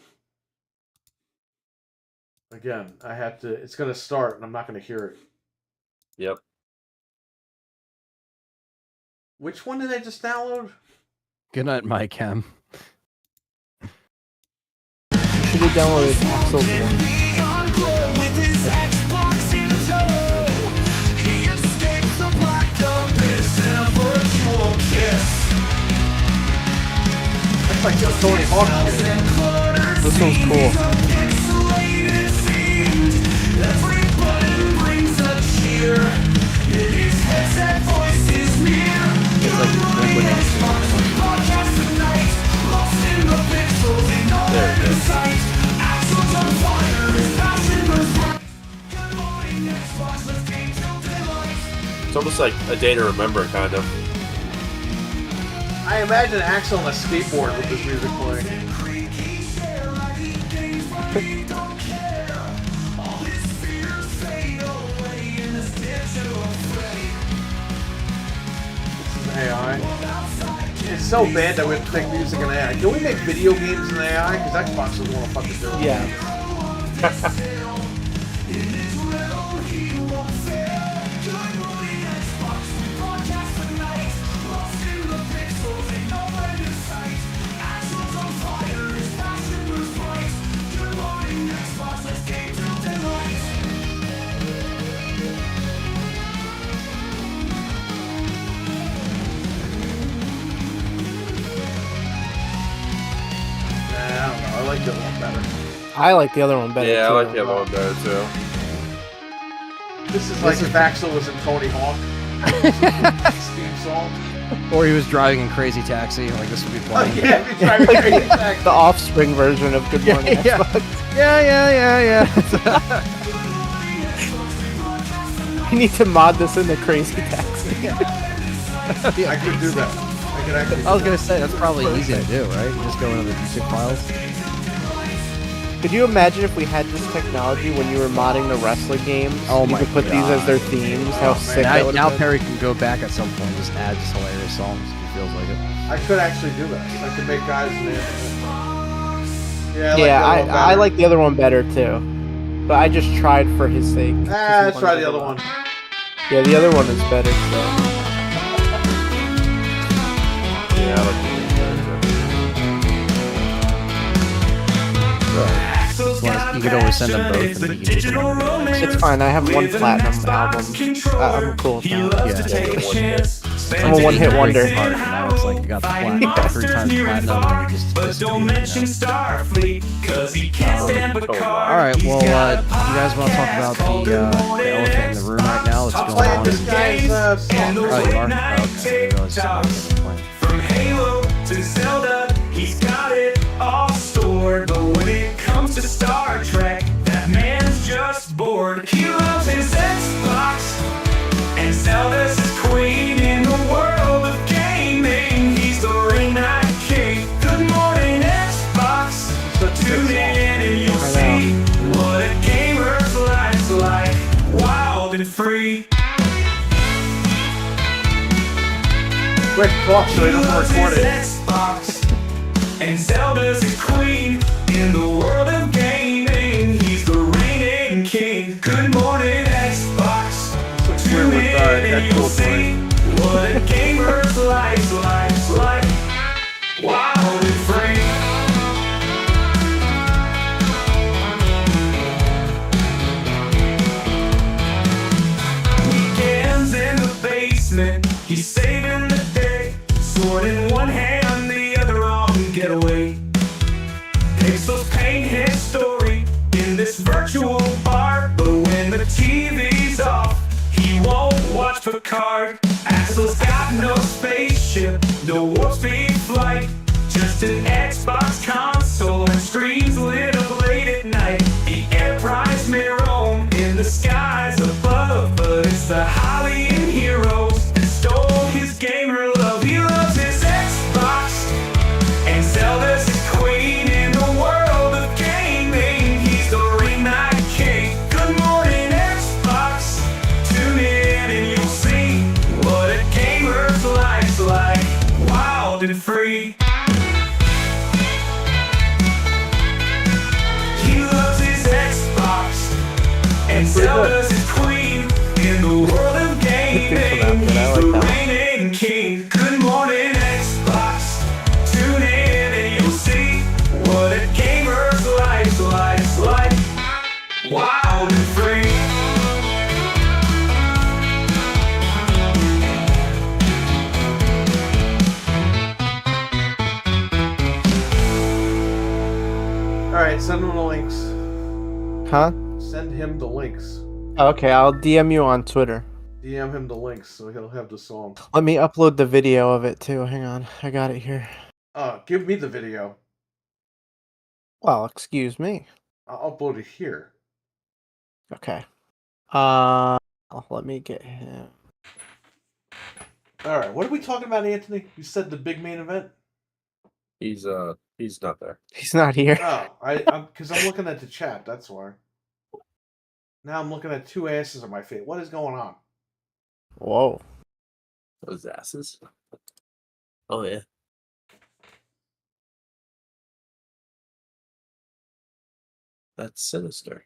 Again, I have to. It's gonna start, and I'm not gonna hear it. Yep. Which one did I just download? Good night, Mike Chem. You should have downloaded Axel's one. That's like the Tony Hawk shit. This one's cool. There it is. It's almost like a day to remember, kind of. I imagine Axel on a skateboard with this music playing. This is AI. It's so bad that we have to make music in AI. Can we make video games in AI? Because Xbox doesn't want to fucking do it. Yeah. I don't know. I like the other one better. I like the other one better. Yeah, I too, like the other but- one better too. This is like if Axel was in Tony Hawk. Theme song. Or he was driving in Crazy Taxi. Like this would be Oh, playing. yeah, he's driving crazy taxi. The Offspring version of Good Morning Yeah. Xbox. Yeah. You need to mod this into Crazy Taxi. Yeah. I could do that. I could actually. I was gonna say that's probably easy to do, right? You just go into the music files. Could you imagine if we had this technology when you were modding the wrestler games? Oh you my could put these as their God. themes. How sick that Now, would now have been. Perry can go back at some point and just add just hilarious songs if he feels like it. I could actually do that. I could make guys in there. Yeah, Yeah, like the other one I better. like the other one better too. But I just tried for his sake. 'cause he Let's try wanted the to other go one. on. Yeah, the other one is better. So. Yeah, You could always send them both and then you can just remember the names. It's fine. I have one platinum album. I'm cool with that. I'm a one-hit wonder. Part, and now it's like you got the platinum, 3 times platinum, and you just disappear, Alright, well, you guys want to talk about the elephant in the room right now that's I'm going playing on? this guy's song. Oh, you are? Okay, I realize somebody's playing. From Halo to Zelda, he's got it all stored. But when it comes to Star Trek, that man's just bored. He loves his Xbox, and Zelda's his queen in the world of gaming. He's the ring night king. Good morning, Xbox. Tune in and you'll see what a gamer's life's like. Wild and free. Quick talk so he doesn't record it. Xbox, and Zelda's a queen in the world of gaming. He's the reigning king. Good morning, Xbox. Tune in and you'll see what a gamer's life's like. Wild and free. Weekends in the basement, he's saving the day. Sword in one hand, the other on getaway. Pixels paint his story in this virtual bar. But when the TV's off, he won't watch Picard. Axel's got no spaceship, no warp speed flight. Just an Xbox console and screens lit up late at night. The Enterprise may roam in the skies above, but it's the Hylian heroes that stole his gamer love. He loves his Xbox, and Zelda's his queen in the world of gaming. He's the ring night king. Good morning, Xbox. Tune in and you'll see what a gamer's life's like. Wild and free. He loves his Xbox, and Zelda's his queen in the world of gaming. He's the reigning king. Good morning, Xbox. Tune in and you'll see what a gamer's life's like. Wild and free. Alright, send him the links. Huh? Send him the links. Okay, I'll DM you on Twitter. DM him the links so he'll have the song. Let me upload the video of it too. Hang on, I got it here. Give me the video. Well, excuse me. I'll upload it here. Okay. Let me get him. Alright, what are we talking about, Anthony? You said the big main event? he's not there. He's not here. Oh, because I'm looking at the chat, that's why. Now I'm looking at 2 asses on my face. What is going on? Whoa. Those asses. Oh yeah. That's sinister.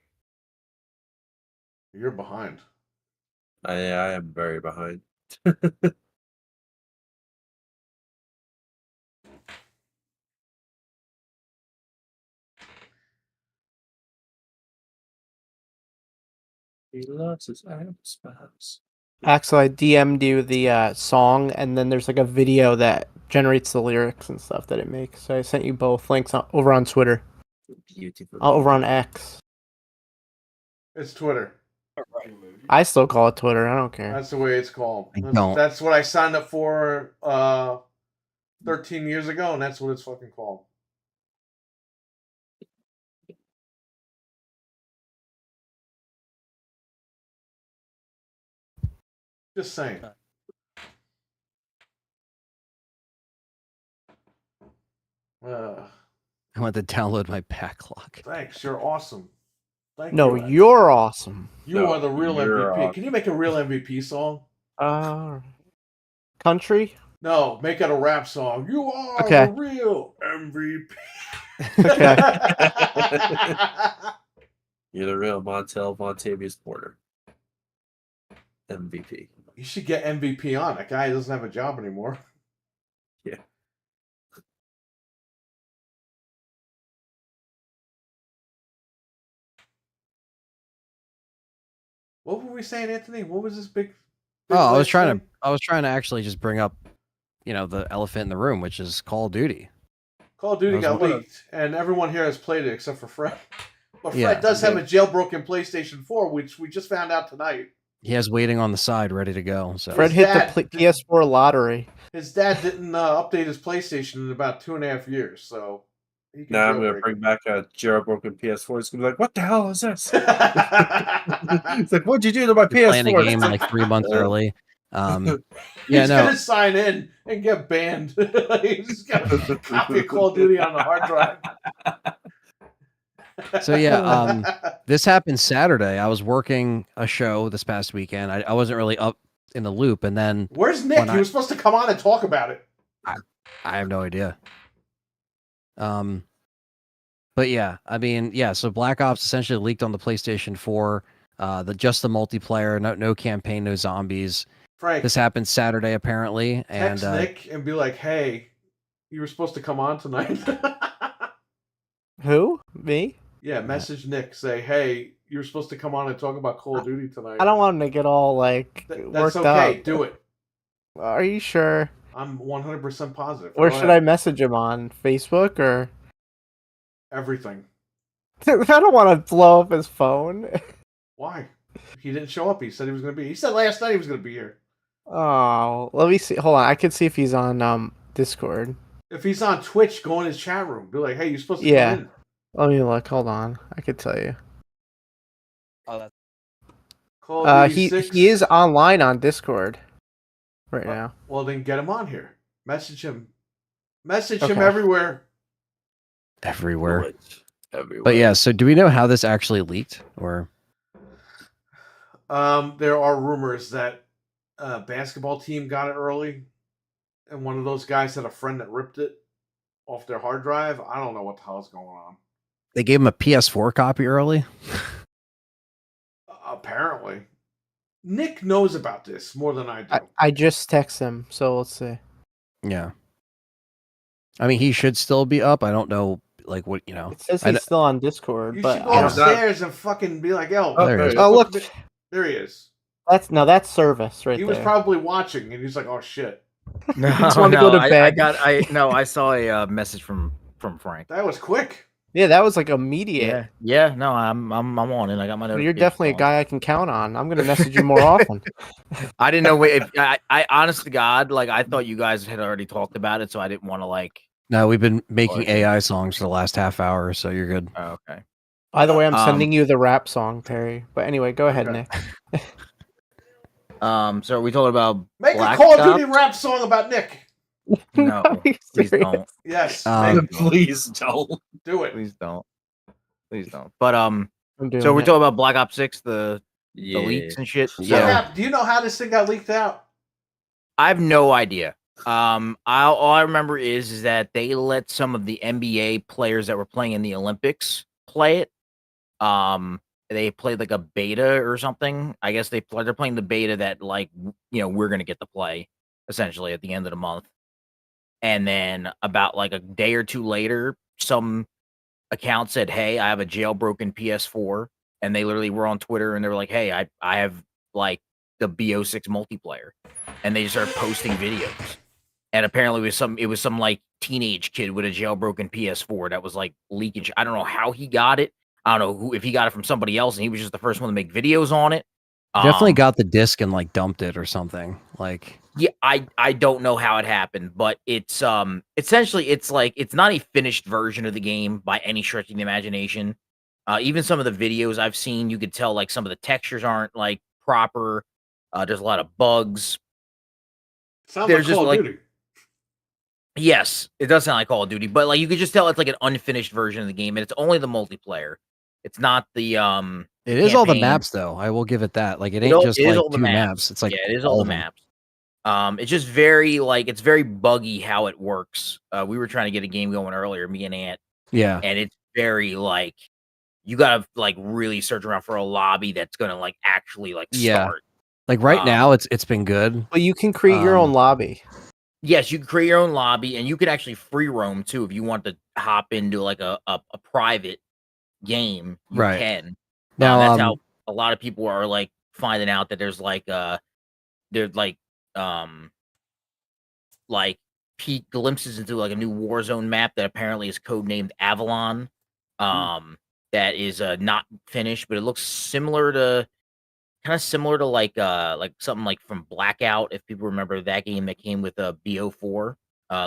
You're behind. I am very behind. He loves his Xbox. Axel, I DM'd you the song, and then there's like a video that generates the lyrics and stuff that it makes. So I sent you both links over on Twitter. Beautiful. Over on X. It's Twitter. I still call it Twitter. I don't care. That's the way it's called. I don't. That's what I signed up for 13 years ago, and that's what it's fucking called. Just saying. I went to download my backlog. Thanks. You're awesome. Thank No, you. you're awesome. You No, are the real you're MVP. Can you make a real MVP song? Country. No, make it a rap song. You are Okay. the real MVP. Okay. You're the real Montavious Porter. MVP. You should get MVP on. That guy doesn't have a job anymore. Yeah. What were we saying, Anthony? What was this big Oh, I was list trying thing? to actually just bring up, the elephant in the room, which is Call of Duty. Call of Duty I got was leaked, and everyone here has played it except for Fred. But Fred Yeah, does have a jailbroken PlayStation 4, which we just found out tonight. He has waiting on the side, ready to go. So Fred hit the PS4 lottery. His dad didn't update his PlayStation in about 2.5 years, so he can Now I'm gonna jailbreak bring back a jailbroken PS4. It's gonna be like, what the hell is this? it. It's like, what'd you do to my PS4? playing a game It's like 3 months early. He's Yeah, no. gonna sign in and get banned. He's got a copy of Call of Duty on the hard drive. So yeah, this happened Saturday. I was working a show this past weekend. I wasn't really up in the loop, and then Where's Nick? when He was supposed to come on and talk about it. I have no idea. But yeah, I mean, yeah. So Black Ops essentially leaked on the PlayStation 4. Just the multiplayer, no campaign, no zombies. Frank, This happened Saturday apparently, and text Nick and be like, "Hey, you were supposed to come on tonight." Who? Me? Yeah, message Nick. Say, "Hey, you were supposed to come on and talk about Call of Duty tonight." I don't want him to get all like That's worked okay. up. Do it. Are you sure? I'm 100% positive. Where Go should ahead. I message him on? Facebook or? Everything. I don't want to blow up his phone. Why? He didn't show up. He said he was going to be. He said last night he was going to be here. Oh, let me see. Hold on, I can see if he's on Discord. If he's on Twitch, go in his chat room. Be like, "Hey, you're supposed to Yeah. come in." Let me look. Hold on, I could tell you. Call of Duty He 6. he is online on Discord right now. Well, then get him on here. Message him. Message him Okay. everywhere. everywhere. Everywhere. But yeah, so do we know how this actually leaked, or? There are rumors that a basketball team got it early, and one of those guys had a friend that ripped it off their hard drive. I don't know what the hell is going on. They gave him a PS4 copy early. Apparently, Nick knows about this more than I do. I just text him, so let's see. Yeah. I mean, he should still be up. I don't know, like what It says I he's still on Discord, You but should go I don't- upstairs and fucking be like, "Yo, Oh, there he is. oh look, there he is." that's service right He there. was probably watching, and he's like, "Oh shit, No, just wanted to go to bed. I saw a message from Frank. that was quick." Yeah, that was like immediate. Yeah. No, I'm on it. I got my You're notifications definitely a on. guy I can count on. I'm gonna message you more often. I didn't know if I honest to God, like I thought you guys had already talked about it, so I didn't want to like. No, we've been making Okay. AI songs for the last half hour, so you're good. Oh, okay. Either way, I'm Um, sending you the rap song, Terry. But anyway, go ahead, Okay. Nick. So are we talking about Make Black a Call of Duty Ops? rap song about Nick. No, Are you please serious? don't. Yes, Um, Please don't. do it. Please don't. Please don't. But I'm doing so we're it. talking about Black Ops 6, the Yeah. leaks and shit. What Yeah. happened? Do you know how this thing got leaked out? I have no idea. All I remember is that they let some of the NBA players that were playing in the Olympics play it. They played like a beta or something. I guess they're playing the beta that like we're gonna get to play essentially at the end of the month. And then about like a day or two later, some account said, "Hey, I have a jailbroken PS4," and they literally were on Twitter and they were like, "Hey, I have like the BO6 multiplayer," and they just started posting videos. And apparently it was some like teenage kid with a jailbroken PS4 that was like leaking. I don't know how he got it. I don't know if he got it from somebody else and he was just the first one to make videos on it. Definitely got the disc and like dumped it or something. Like, Yeah, I don't know how it happened, but it's essentially it's like it's not a finished version of the game by any stretch of the imagination. Even some of the videos I've seen, you could tell like some of the textures aren't like proper. Uh, There's a lot of bugs. Sounds There's like just Call of like- Duty. Yes, it does sound like Call of Duty, but like you could just tell it's like an unfinished version of the game, and it's only the multiplayer. It's not the It is all the campaign. maps though. I will give it that. Like it ain't just It is like all the 2 maps. It's like yeah, it is all the of 'em. maps. It's just very like it's very buggy how it works. We were trying to get a game going earlier, me and Ant, Yeah. and it's very like you gotta like really search around for a lobby that's gonna like actually like Yeah. start. Like right now it's been good. Well, you can create your own lobby. Yes, you can create your own lobby, and you can actually free roam too if you want to hop into like a private game. You Right. can. Now That's how a lot of people are like finding out that there's like peek glimpses into like a new Warzone map that apparently is codenamed Avalon. That is not finished, but it looks similar to like something like from Blackout, if people remember that game that came with a BO4.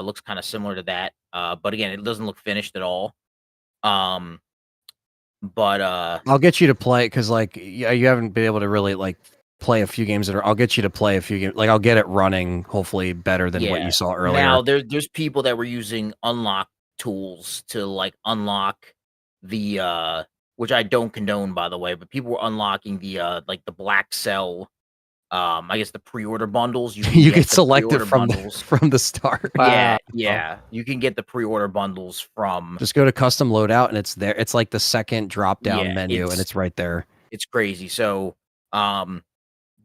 Looks kind of similar to that. But again, it doesn't look finished at all. But I'll get you to play because like you haven't been able to really like play a few games I'll get you to play a few games. Like I'll get it running hopefully better than what you saw earlier. Now there's people that were using unlock tools to like unlock the which I don't condone, by the way, but people were unlocking the like the Black Cell. I guess the pre-order bundles. You get the selected pre-order from the start. Yeah, yeah. You can get the pre-order bundles from. Just go to custom loadout and it's there. It's like the second drop down menu and it's right there. It's crazy. So, but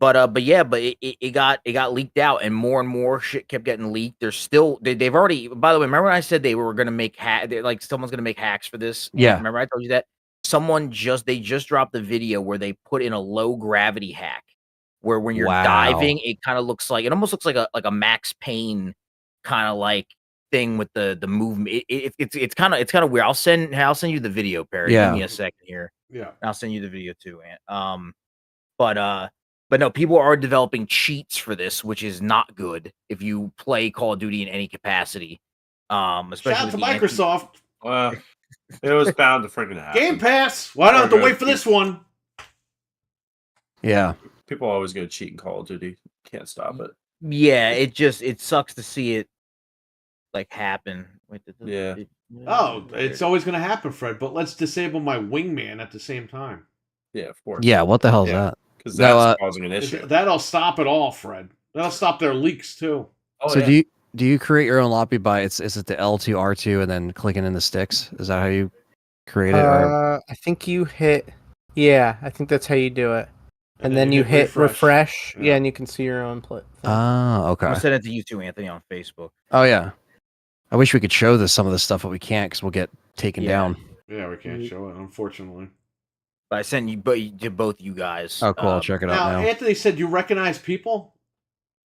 it got leaked out, and more shit kept getting leaked. There's still they've already. By the way, remember when I said they were gonna make like someone's gonna make hacks for this? Yeah. Remember I told you that they just dropped the video where they put in a low gravity hack. Where when you're diving, it kind of looks like it almost looks like a Max Payne kind of like thing with the movement. It's kind of weird. I'll send you the video, Perry. Yeah. Give me a second here. Yeah. I'll send you the video too, Ant. But no, people are developing cheats for this, which is not good if you play Call of Duty in any capacity. Especially Shout out to with the Microsoft. Well, it was bound to freaking happen. Game Pass. Why don't I have to wait for this one? Yeah. People always go cheat in Call of Duty. Can't stop it. Yeah, it sucks to see it like happen. Wait, It's always going to happen, Fred. But let's disable my wingman at the same time. Yeah, of course. Yeah. What the hell is that? Because that's causing an issue. That'll stop it all, Fred. That'll stop their leaks too. Oh, So yeah. do you create your own lobby by is it the L2 R2 and then clicking in the sticks? Is that how you create it? Or? I think you hit. Yeah, I think that's how you do it. And then you hit refresh. Yeah, and you can see your own play. Oh, okay. I'll send it to you too, Anthony, on Facebook. Oh yeah. I wish we could show some of this stuff, but we can't because we'll get taken down. Yeah, we can't show it, unfortunately. But I sent you to both you guys. Oh, cool. I'll check it out now. Anthony said you recognize people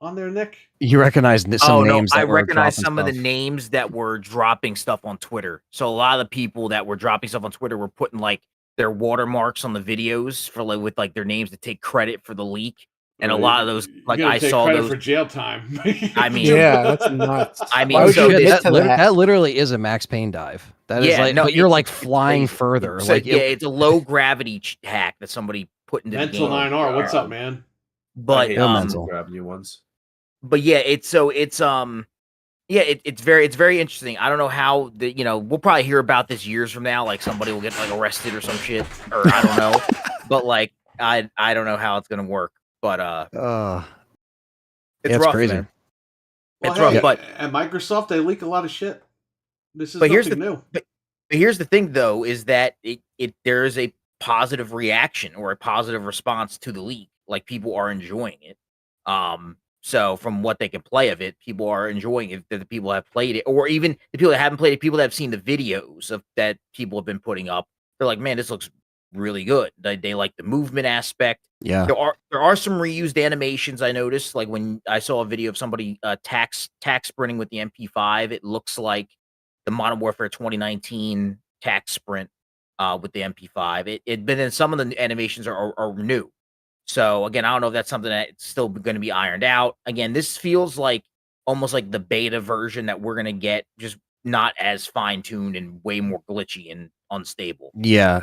on there, Nick? You recognize some names that I were recognize dropping some of the stuff. names that were dropping stuff on Twitter. So a lot of the people that were dropping stuff on Twitter were putting like their watermarks on the videos for like with like their names to take credit for the leak. And a lot of those, like I saw those for jail time. I mean, yeah, that's nuts. I mean, Why would so you admit that, to that? that literally is a Max Payne dive. That is like, but you're like flying further. So, Like, it's a low gravity hack that somebody put into Mental the game. 9R, what's up, man? But grab new ones. But yeah, it's very interesting. I don't know how we'll probably hear about this years from now. Like somebody will get like arrested or some shit, or I don't know. But like I don't know how it's gonna work. But it's rough, crazy. man. Well, It's rough, hey, but at Microsoft they leak a lot of shit. This is but here's nothing new. But here's the thing, though, is that there is a positive reaction or a positive response to the leak. Like people are enjoying it. So from what they can play of it, people are enjoying it. The people have played it, or even the people that haven't played it, people that have seen the videos of that people have been putting up. They're like, man, this looks really good. They like the movement aspect. Yeah, there are some reused animations I noticed. Like when I saw a video of somebody tax sprinting with the MP5, it looks like the Modern Warfare 2019 tax sprint with the MP5. But then some of the animations are new. So again, I don't know if that's something that's still going to be ironed out. Again, this feels like almost like the beta version that we're going to get, just not as fine tuned and way more glitchy and unstable. Yeah.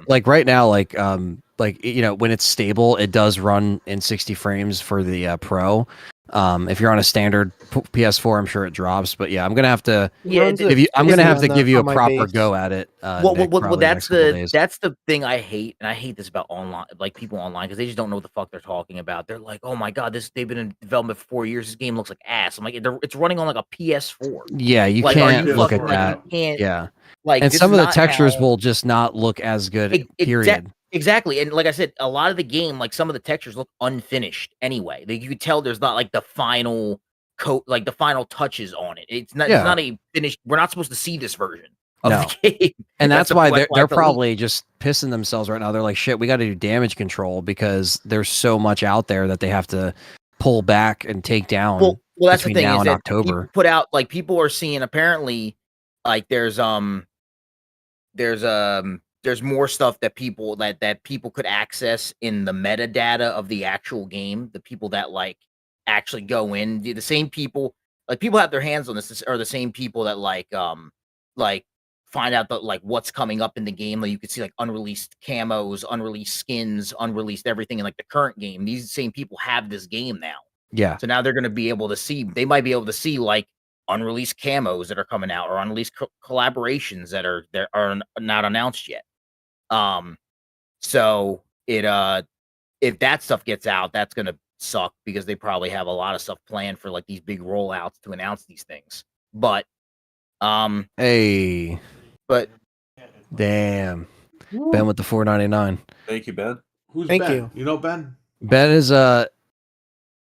Like right now, like when it's stable, it does run in 60 frames for the Pro. If you're on a standard PS4, I'm sure it drops. But yeah, I'm gonna have to Yeah, Runs give it you. I'm gonna easy have on to the- give you a on my proper base. go at it. Well, Nick, well, probably the that's next couple the days. that's the thing I hate, and I hate this about online, like people online, because they just don't know what the fuck they're talking about. They're like, "Oh my god, they've been in development for 4 years. This game looks like ass." I'm like, it's running on like a PS4. Yeah, you Like, are can't you look fucking at like that. you can't Yeah, like and this some is of the not textures how, will just not look as good. Period. exactly. And like I said, a lot of the game, like some of the textures look unfinished anyway. Like, you could tell there's not like the final coat, like the final touches on it. It's not. Yeah. It's not a finished. We're not supposed to see this version of No. the game, And that's why they're it's a leak. probably just pissing themselves right now. They're like, shit, we got to do damage control because there's so much out there that they have to pull back and take down. Well, that's the between thing now is and that October. people put out, like, people are seeing apparently like there's more stuff that people could access in the metadata of the actual game. The people that like actually go in, the same people, like people have their hands on this are the same people that like find out that like what's coming up in the game. Like you could see like unreleased camos, unreleased skins, unreleased everything in like the current game. These same people have this game now. Yeah. So now they're going to be able to see, they might be able to see like unreleased camos that are coming out or unreleased collaborations that are not announced yet. So if that stuff gets out, that's going to suck because they probably have a lot of stuff planned for like these big rollouts to announce these things. But Hey, but damn. Ben with the $4.99. Thank you, Ben. Who's Thank Ben? you. You know Ben? Ben is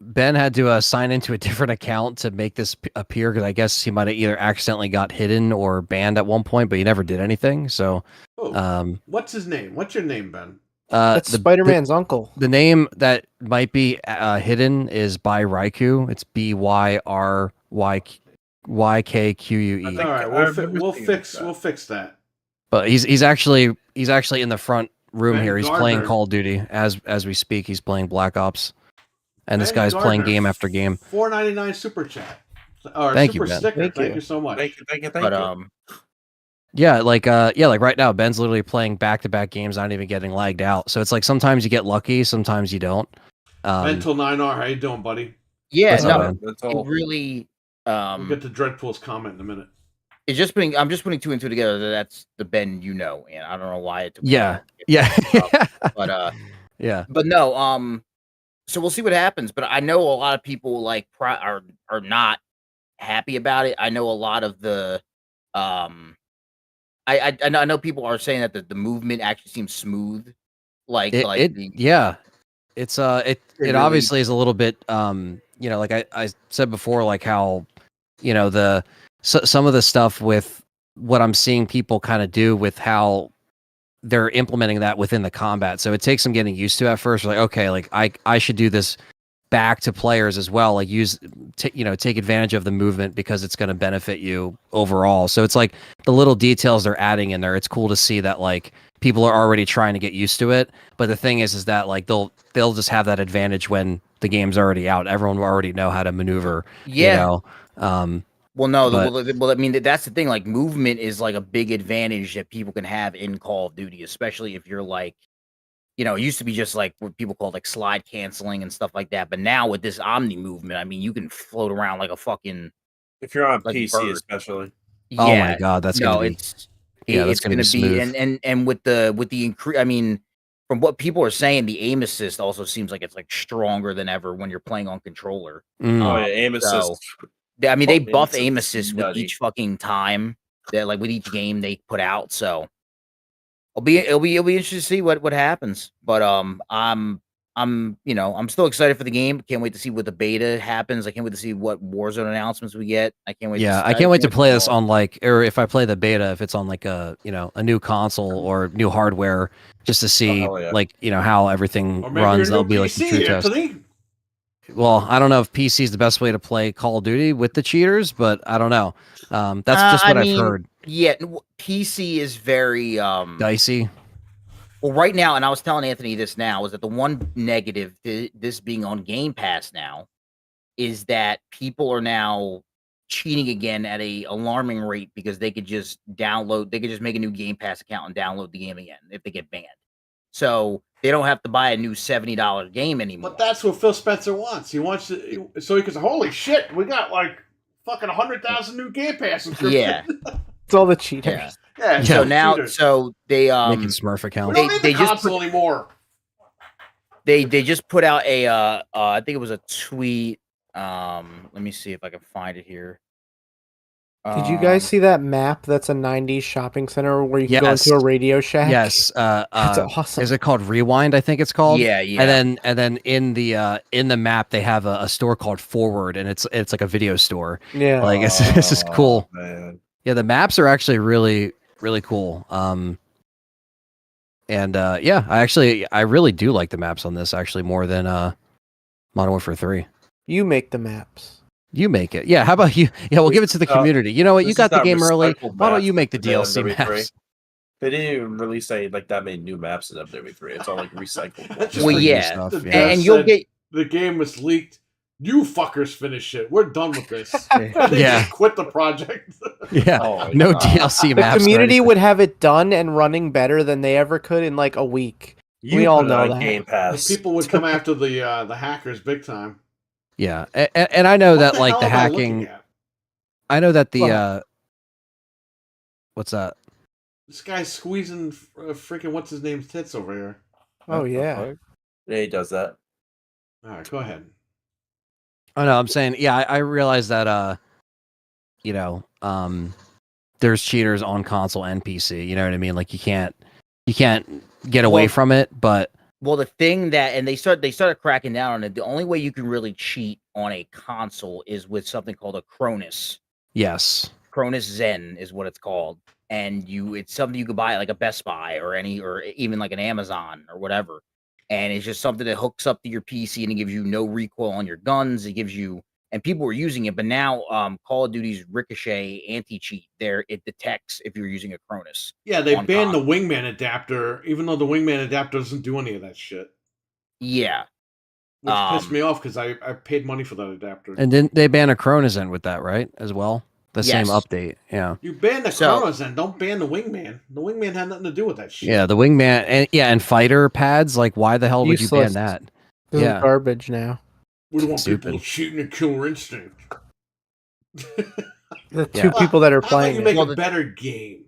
Ben had to sign into a different account to make this appear because I guess he might have either accidentally got hidden or banned at one point, but he never did anything. So, Oh, what's his name? What's your name, Ben? That's Spider-Man's uncle. The name that might be hidden is by Raikou. It's BYRYKQUE. All right, we'll fix that. But he's actually in the front room Ben here. He's Gardner. playing Call of Duty as we speak. He's playing Black Ops, and this Ben guy's playing Gardner, game after game. $4.99 super chat. Or Thank you, super Ben. sticker. Thank Thank you. you so much. Thank you. but Yeah, like right now, Ben's literally playing back-to-back games, not even getting lagged out. So it's like sometimes you get lucky, sometimes you don't. Mental 9R, how you doing, buddy? yeah, What's up, no, man? That's it all. really We'll get to Dreadpool's comment in a minute. it's just putting, I'm just putting two and two together. That's the Ben, and I don't know why it took me Yeah. a while to get Yeah, up, but yeah. but no, so we'll see what happens. But I know a lot of people like are not happy about it. I know a lot of the I know people are saying that the movement actually seems smooth. Yeah. It's it really- obviously is a little bit like I said before, like how some of the stuff with what I'm seeing people kind of do with how they're implementing that within the combat. So it takes some getting used to at first. Like, okay, like I should do this back to players as well. Like take advantage of the movement because it's going to benefit you overall. So it's like the little details they're adding in there. It's cool to see that like people are already trying to get used to it. But the thing is that like they'll just have that advantage when the game's already out. Everyone will already know how to maneuver. Yeah. Well, no, but- well, I mean, that's the thing. Like, movement is like a big advantage that people can have in Call of Duty, especially if you're like, it used to be just like what people call like slide canceling and stuff like that. But now with this Omni movement, I mean, you can float around like a fucking. If you're on like PC, bird. especially. Oh my Yeah, god, that's no, gonna be it's that's it's gonna gonna be be, smooth. and with the increase, I mean, from what people are saying, the aim assist also seems like it's like stronger than ever when you're playing on controller. Mm. Oh yeah, aim So, assist. I mean, they Aim buff assist aim is assist with nutty. each fucking time that, like, with each game they put out. So it'll be interesting to see what happens. But I'm still excited for the game. Can't wait to see what the beta happens. I can't wait to see what Warzone announcements we get. I can't wait. I can't wait to play this all. on like, or if I play the beta, if it's on like a new console or new hardware, just to see hell yeah. like how everything Or maybe runs. your That'll new be like the PC, true test. Anthony. Well, I don't know if PC is the best way to play Call of Duty with the cheaters, but I don't know. That's just what I've heard. Yeah, PC is very Dicey. Well, right now, and I was telling Anthony this now, is that the one negative to this being on Game Pass now is that people are now cheating again at a alarming rate because they could just make a new Game Pass account and download the game again if they get banned. So They don't have to buy a new $70 game anymore. But that's what Phil Spencer wants. He wants to, so he can say, "Holy shit, we got like fucking 100,000 new Game Pass subscriptions." Yeah. It's all the cheaters. Yeah. Yeah. So it's now, cheaters. so they Making Smurf we accounts. don't need they the just console anymore. they just put out a I think it was a tweet. Let me see if I can find it here. Did you guys see that map that's a 90s shopping center where you can go Yes. into a Radio Shack? Yes. That's awesome. Is it called Rewind? I think it's called. Yeah, yeah. And then in the map they have a store called Forward, and it's like a video store. Yeah. Like this is cool. Man. Yeah, the maps are actually really cool. Yeah, I really do like the maps on this actually more than Modern Warfare 3. You make the maps. You make it. Yeah, how about you? Yeah, we'll give it to the community. You know what? You This got is the not game early. recycled Why don't maps you make the in DLC WWE3. maps? They didn't even release like that many new maps in WWE3. It's all like recycled. That's Well, just New yeah. stuff, The yeah. And you'll said get the game was leaked. You fuckers finish it. We're done with this. They Yeah. just quit the project. Yeah, Oh my no God. DLC The maps. or community anything. would have it done and running better than they ever could in like a week. You We all put it know on that. Game Pass. People would come after the hackers big time. Yeah, and I know What that the like hell the am I looking hacking. at? I know that the What? what's that? This guy's squeezing freaking what's his name's tits over here. Oh yeah. Yeah, he does that. All right, go ahead. Oh no, I'm saying yeah. I realize that there's cheaters on console and PC. You know what I mean? Like you can't get away Well, from it. But well, the thing that, and they started cracking down on it. The only way you can really cheat on a console is with something called a Cronus. yes, Cronus Zen is what it's called, and it's something you could buy at like a Best Buy or even like an Amazon or whatever. And it's just something that hooks up to your PC and it gives you no recoil on your guns. It gives you, and people were using it, but now Call of Duty's Ricochet anti-cheat it detects if you're using a Cronus. Yeah, they On banned the Wingman adapter, even though the Wingman adapter doesn't do any of that shit. Yeah. Which pissed me off because I paid money for that adapter. and then they ban a Chronozen with that, right? As well, the same Yes. update. Yeah, You ban the So- Chronos and don't ban the Wingman. The Wingman had nothing to do with that shit. yeah. The Wingman and fighter pads. Like, why the hell would you ban Useless. that? This Yeah. is garbage now. We don't want Stupid. people cheating a killer instinct. The Yeah. two people that are How about playing you it. make Well, a better game?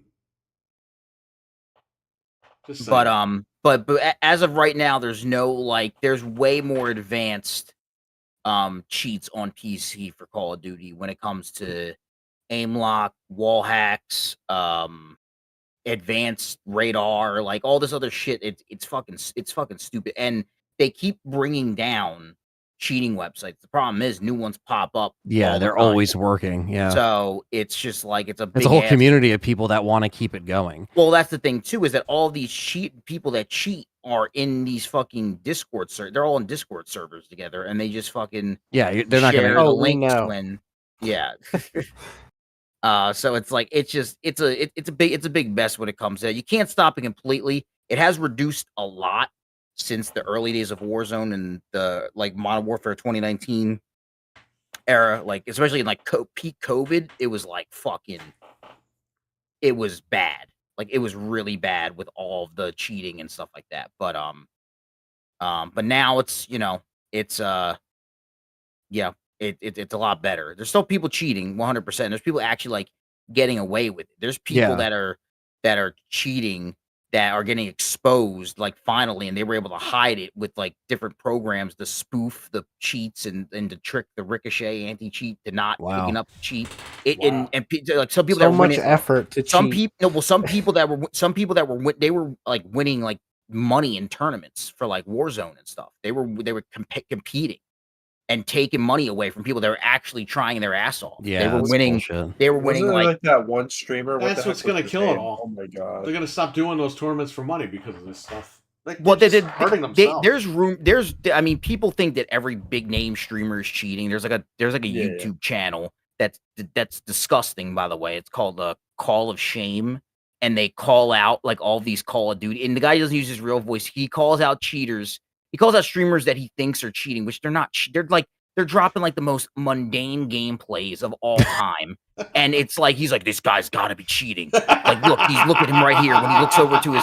Just saying. But as of right now, there's way more advanced cheats on PC for Call of Duty when it comes to aim lock, wall hacks, advanced radar, like all this other shit. It's fucking stupid, and they keep bringing down cheating websites. The problem is new ones pop up. Yeah, all the they're time. always working. Yeah, So it's just like it's a it's a whole big-ass- community of people that want to keep it going. Well, that's the thing too, is that all these people that cheat are in these fucking Discord servers. They're all in Discord servers together, and they just fucking Yeah, they're not share gonna. the Oh, we links know. when, yeah. So it's like it's a big mess when it comes to it. You can't stop it completely. It has reduced a lot since the early days of Warzone and the like Modern Warfare 2019 era, like especially in like peak COVID, it was like it was bad. Like it was really bad with all of the cheating and stuff like that. But now it's it's it's a lot better. There's still people cheating 100%. There's people actually like getting away with it. There's people Yeah. that are cheating that are getting exposed like finally, and they were able to hide it with like different programs to spoof the cheats and to trick the Ricochet anti-cheat to not Wow. picking up the cheat. It Wow. and like some people So that were much winning, effort to some cheat. people some people that were they were like winning like money in tournaments for like Warzone and stuff. They were competing and taking money away from people that were actually trying their ass off. Yeah, they were that's winning. bullshit. They were Wasn't winning there like that one streamer? What That's the what's heck was gonna his kill it name? all. Oh my god! They're gonna stop doing those tournaments for money because of this stuff. Like, well, they're just hurting themselves. there's room. I mean, people think that every big name streamer is cheating. There's like a Yeah. YouTube channel that's disgusting. By the way, it's called Call of Shame, and they call out like all these Call of Duty. And the guy doesn't use his real voice. He calls out cheaters. He calls out streamers that he thinks are cheating, which they're not. They're dropping like the most mundane gameplays of all time, and it's like he's like, this guy's got to be cheating. Like, look at him right here. When he looks over to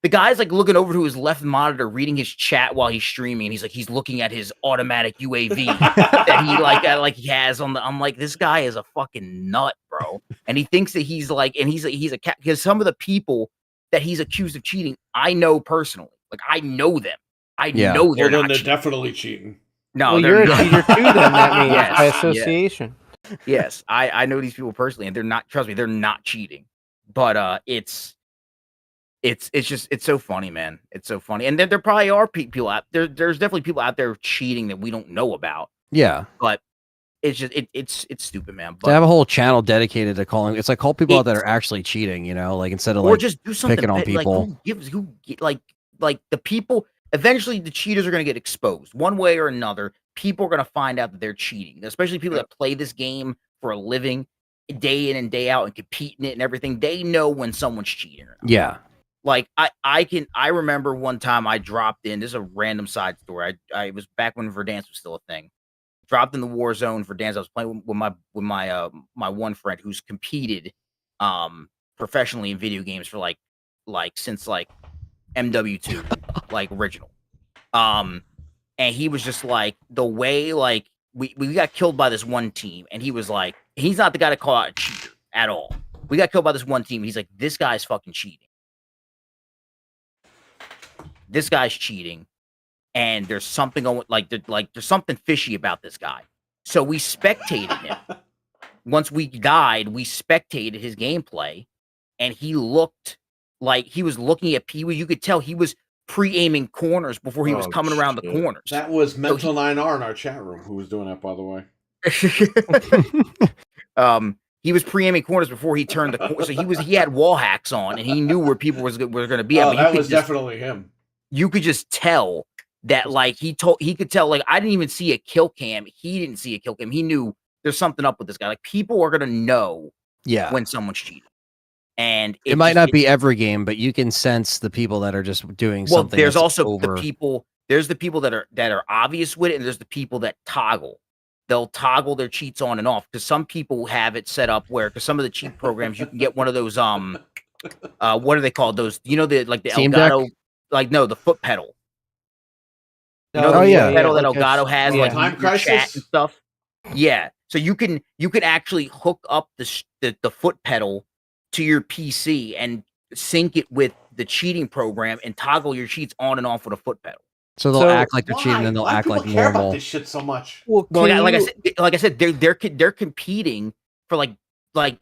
the guy's like looking over to his left monitor, reading his chat while he's streaming. And he's looking at his automatic UAV that he has on the. I'm like, this guy is a fucking nut, bro. And he thinks that he's a cat because some of the people that he's accused of cheating, I know personally. Like I know them. I know they're not. They're cheating. definitely cheating. No, well, you're a cheater too. Then that means by association. Yes, I know these people personally, and they're not. Trust me, they're not cheating. But it's so funny, man. It's so funny, and there probably are people out there. There's definitely people out there cheating that we don't know about. Yeah, but it's just it's stupid, man. But to have a whole channel dedicated to calling, it's like call people out that are actually cheating. You know, like instead of or like just do something picking on people. Like the people. Eventually, the cheaters are going to get exposed one way or another. People are going to find out that they're cheating, especially people that play this game for a living, day in and day out, and compete in it and everything. They know when someone's cheating. Or not. Yeah. Like I remember one time I dropped in. This is a random side story. I was back when Verdansk was still a thing. Dropped in the war zone for Verdansk. I was playing with my one friend who's competed professionally in video games for like since like MW2 like original. And he was just like the way like we got killed by this one team, and he was like, he's not the guy to call out a cheater at all. We got killed by this one team. He's like, this guy's fucking cheating. This guy's cheating, and there's something going there's something fishy about this guy. So we spectated him. Once we died, we spectated his gameplay, and he looked like he was looking at people. You could tell he was pre-aiming corners before he was coming around the corners. That was Mental 9R in our chat room who was doing that, by the way. He was pre-aiming corners before he turned the corner. So he had wall hacks on, and he knew where people were going to be. Oh, that was definitely him. You could just tell that, like, he could tell, like, I didn't even see a kill cam. He didn't see a kill cam. He knew there's something up with this guy. Like, people are gonna know when someone's cheating. And it might not be every game, but you can sense the people that are just doing something. There's also the people. There's the people that are obvious with it, and there's the people that toggle. They'll toggle their cheats on and off, because some people have it set up where, because some of the cheat programs, you can get one of those what are they called? Those, you know, the Elgato, like, no, the foot pedal. You know, the pedal that Elgato has, like Time Crisis chat and stuff. Yeah, so you can actually hook up the foot pedal to your PC and sync it with the cheating program and toggle your cheats on and off with a foot pedal. So they'll act like they're cheating, and they'll act like care normal. about this shit so much. Well, like I said, they're competing for like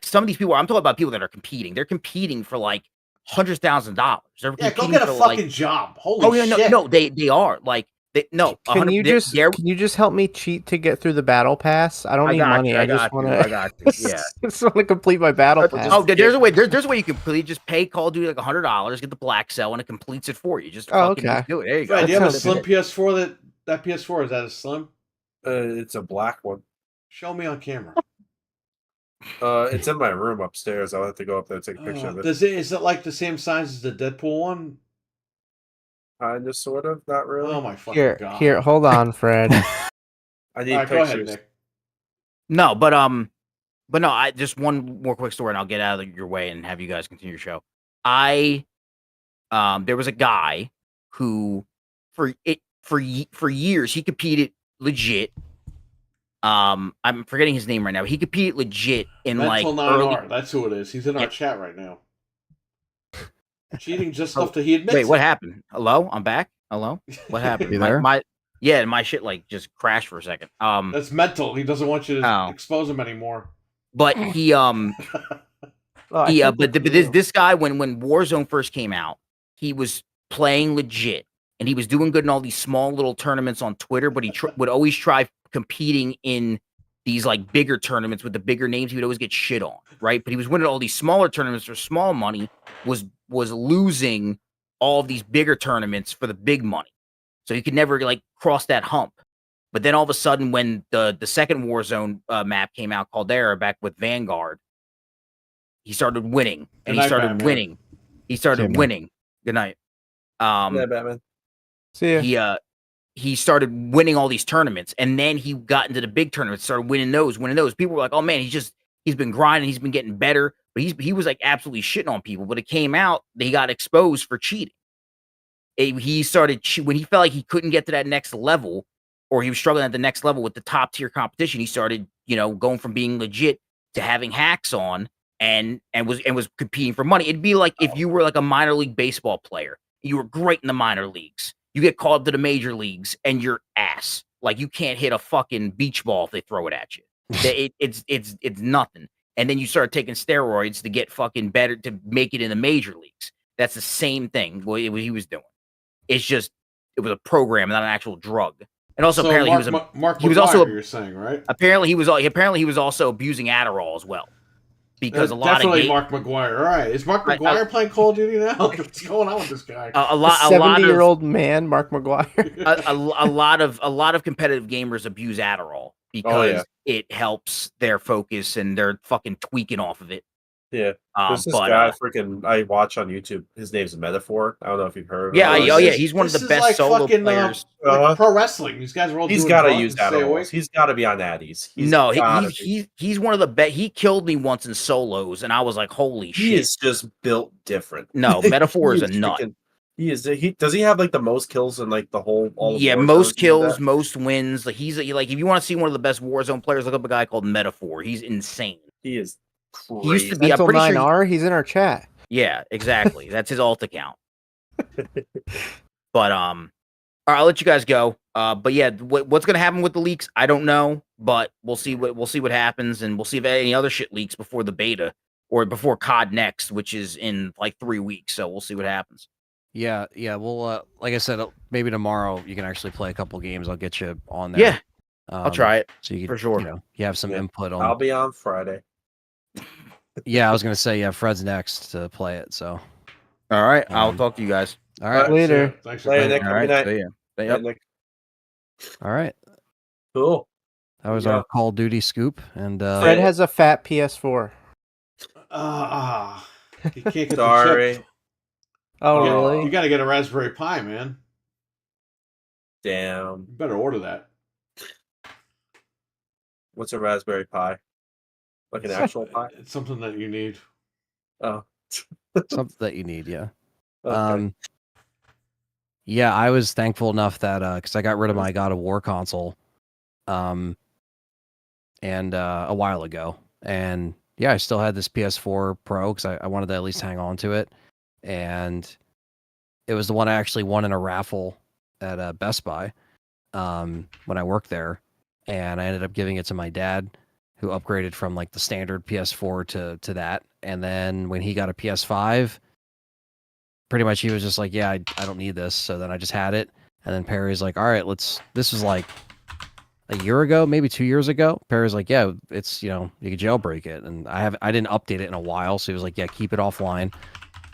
some of these people. I'm talking about people that are competing. They're competing for like $100,000. Yeah, go get a fucking job. Holy shit. No, they are like. Can you just help me cheat to get through the battle pass? I don't need money. I just want to. I got you. Yeah, just want to complete my battle pass. Oh, there's a way. There's a way you can complete. Just pay Call of Duty like $100, get the black cell, and it completes it for you. Just fucking do it. There you go. Right, do you have a slim PS4? That PS4, is that a slim? It's a black one. Show me on camera. It's in my room upstairs. I'll have to go up there and take a picture of it. Is it like the same size as the Deadpool one? Kind of, sort of, not really. Oh my fucking god! Here, hold on, Fred. I need pictures. Go ahead, Nick. No, but no. I just one more quick story, and I'll get out of your way and have you guys continue your show. There was a guy who, for years, he competed legit. I'm forgetting his name right now. He competed legit in Mental like 9R. That's who it is. He's in our chat right now. Cheating just stuff that he admits. Wait, what happened? Hello, I'm back. Hello, what happened? You there? My shit like just crashed for a second. That's mental. He doesn't want you to expose him anymore. But he this guy when Warzone first came out, he was playing legit and he was doing good in all these small little tournaments on Twitter. But he would always try competing in these like bigger tournaments with the bigger names. He would always get shit on, right? But he was winning all these smaller tournaments for small money. Was losing all of these bigger tournaments for the big money. So he could never like cross that hump. But then all of a sudden when the second Warzone map came out, Caldera, back with Vanguard, he started winning. And he started winning. He started winning. Good night. Yeah, Batman. See ya. He started winning all these tournaments, and then he got into the big tournaments, started winning those. People were like, oh man, he's been grinding, he's been getting better. But he was like absolutely shitting on people. But it came out that he got exposed for cheating. he started when he felt like he couldn't get to that next level, or he was struggling at the next level with the top tier competition. He started, going from being legit to having hacks on, and was competing for money. It'd be like if you were like a minor league baseball player, you were great in the minor leagues, you get called to the major leagues, and you're ass. Like you can't hit a fucking beach ball if they throw it at you. It's nothing. And then you start taking steroids to get fucking better to make it in the major leagues. That's the same thing what he was doing. It's just it was a program, not an actual drug. And also apparently Mark he was also you're saying, right? Apparently he was also abusing Adderall as well. Because a lot definitely of Mark McGuire. All right, is Mark McGuire playing Call of Duty now? What's going on with this guy? a lot 70-year-old man, Mark McGuire. a lot of competitive gamers abuse Adderall because it helps their focus and they're fucking tweaking off of it. Yeah, there's this guy I watch on YouTube. His name's Metaphor. I don't know if you've heard of him. He's one of the best solo players. Like pro wrestling. These guys are all. He's got to use Adderall. He's got to be on Addies. He's one of the best. He killed me once in solos, and I was like, "Holy shit!" He is just built different. No, Metaphor is a nut. He is. Does he have like the most kills in like the whole? Most kills, most wins. Like he's like if you want to see one of the best Warzone players, look up a guy called Metaphor. He's insane. He is. Crazy. He used to be. I'm pretty 9R, sure he's in our chat. Yeah, exactly. That's his alt account. But all right, I'll let you guys go. But yeah, what's gonna happen with the leaks? I don't know, but we'll see what happens, and we'll see if any other shit leaks before the beta or before COD Next, which is in like 3 weeks. So we'll see what happens. Yeah. Well, like I said, maybe tomorrow you can actually play a couple games. I'll get you on there. Yeah, I'll try it so you can, for sure. You have some input on. I'll be on Friday. Yeah, I was gonna say Fred's next to play it. So, all right, I'll talk to you guys. All right, later. Thanks for playing. Nick. All right, Yep. Nick. All right. Cool. That was our Call of Duty scoop, and Fred has a fat PS4. You can't get Sorry. the chip. Oh, really? You got to get a Raspberry Pi, man. Damn. You better order that. What's a Raspberry Pi? Like an actual Pi? It's something that you need. Oh. something that you need, yeah. Okay. Yeah, I was thankful enough that because I got rid of my God of War console, and a while ago, and yeah, I still had this PS4 Pro because I wanted to at least hang on to it, and it was the one I actually won in a raffle at Best Buy, when I worked there, and I ended up giving it to my dad, who upgraded from like the standard PS4 to that, and then when he got a PS5. Pretty much he was just like, yeah, I don't need this. So then I just had it. And then Perry's like, all right, this was like a year ago, maybe 2 years ago. Perry's like, yeah, it's, you can jailbreak it. And I didn't update it in a while. So he was like, yeah, keep it offline.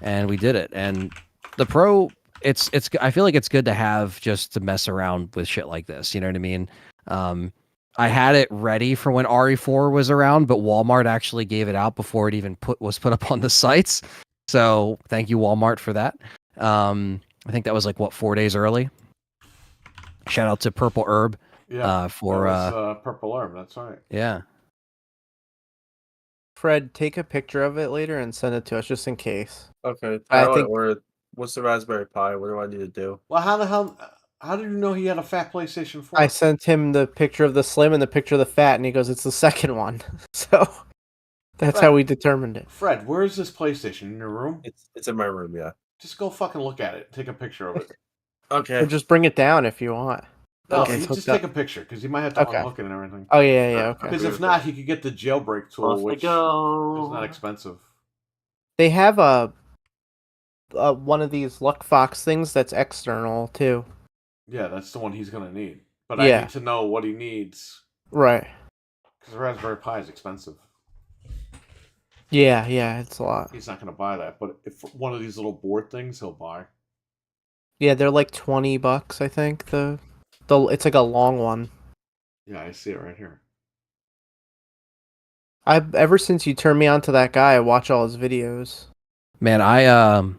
And we did it. And the Pro, I feel like it's good to have just to mess around with shit like this. You know what I mean? I had it ready for when RE4 was around, but Walmart actually gave it out before it even was put up on the sites. So thank you, Walmart, for that. I think that was like 4 days early. Shout out to Purple Herb. Yeah, for Purple Herb. That's right. Yeah. Fred, take a picture of it later and send it to us just in case. Okay. I think. What's the Raspberry Pi? What do I need to do? Well, how the hell? How did you know he had a fat PlayStation 4? I sent him the picture of the slim and the picture of the fat, and he goes, "It's the second one." So. That's how we determined it. Fred, where is this PlayStation? In your room? It's in my room, yeah. Just go fucking look at it. Take a picture of it. Okay. Or just bring it down if you want. No, Okay, just take a picture, because you might have to unhook it and everything. Oh, yeah, okay. Because if not, he could get the jailbreak tool, which is not expensive. They have one of these Luckfox things that's external, too. Yeah, that's the one he's going to need. But I need to know what he needs. Right. Because the Raspberry Pi is expensive. Yeah, it's a lot. He's not going to buy that, but if one of these little board things, he'll buy. Yeah, they're like $20, I think. It's like a long one. Yeah, I see it right here. Ever since you turned me on to that guy, I watch all his videos. Man, that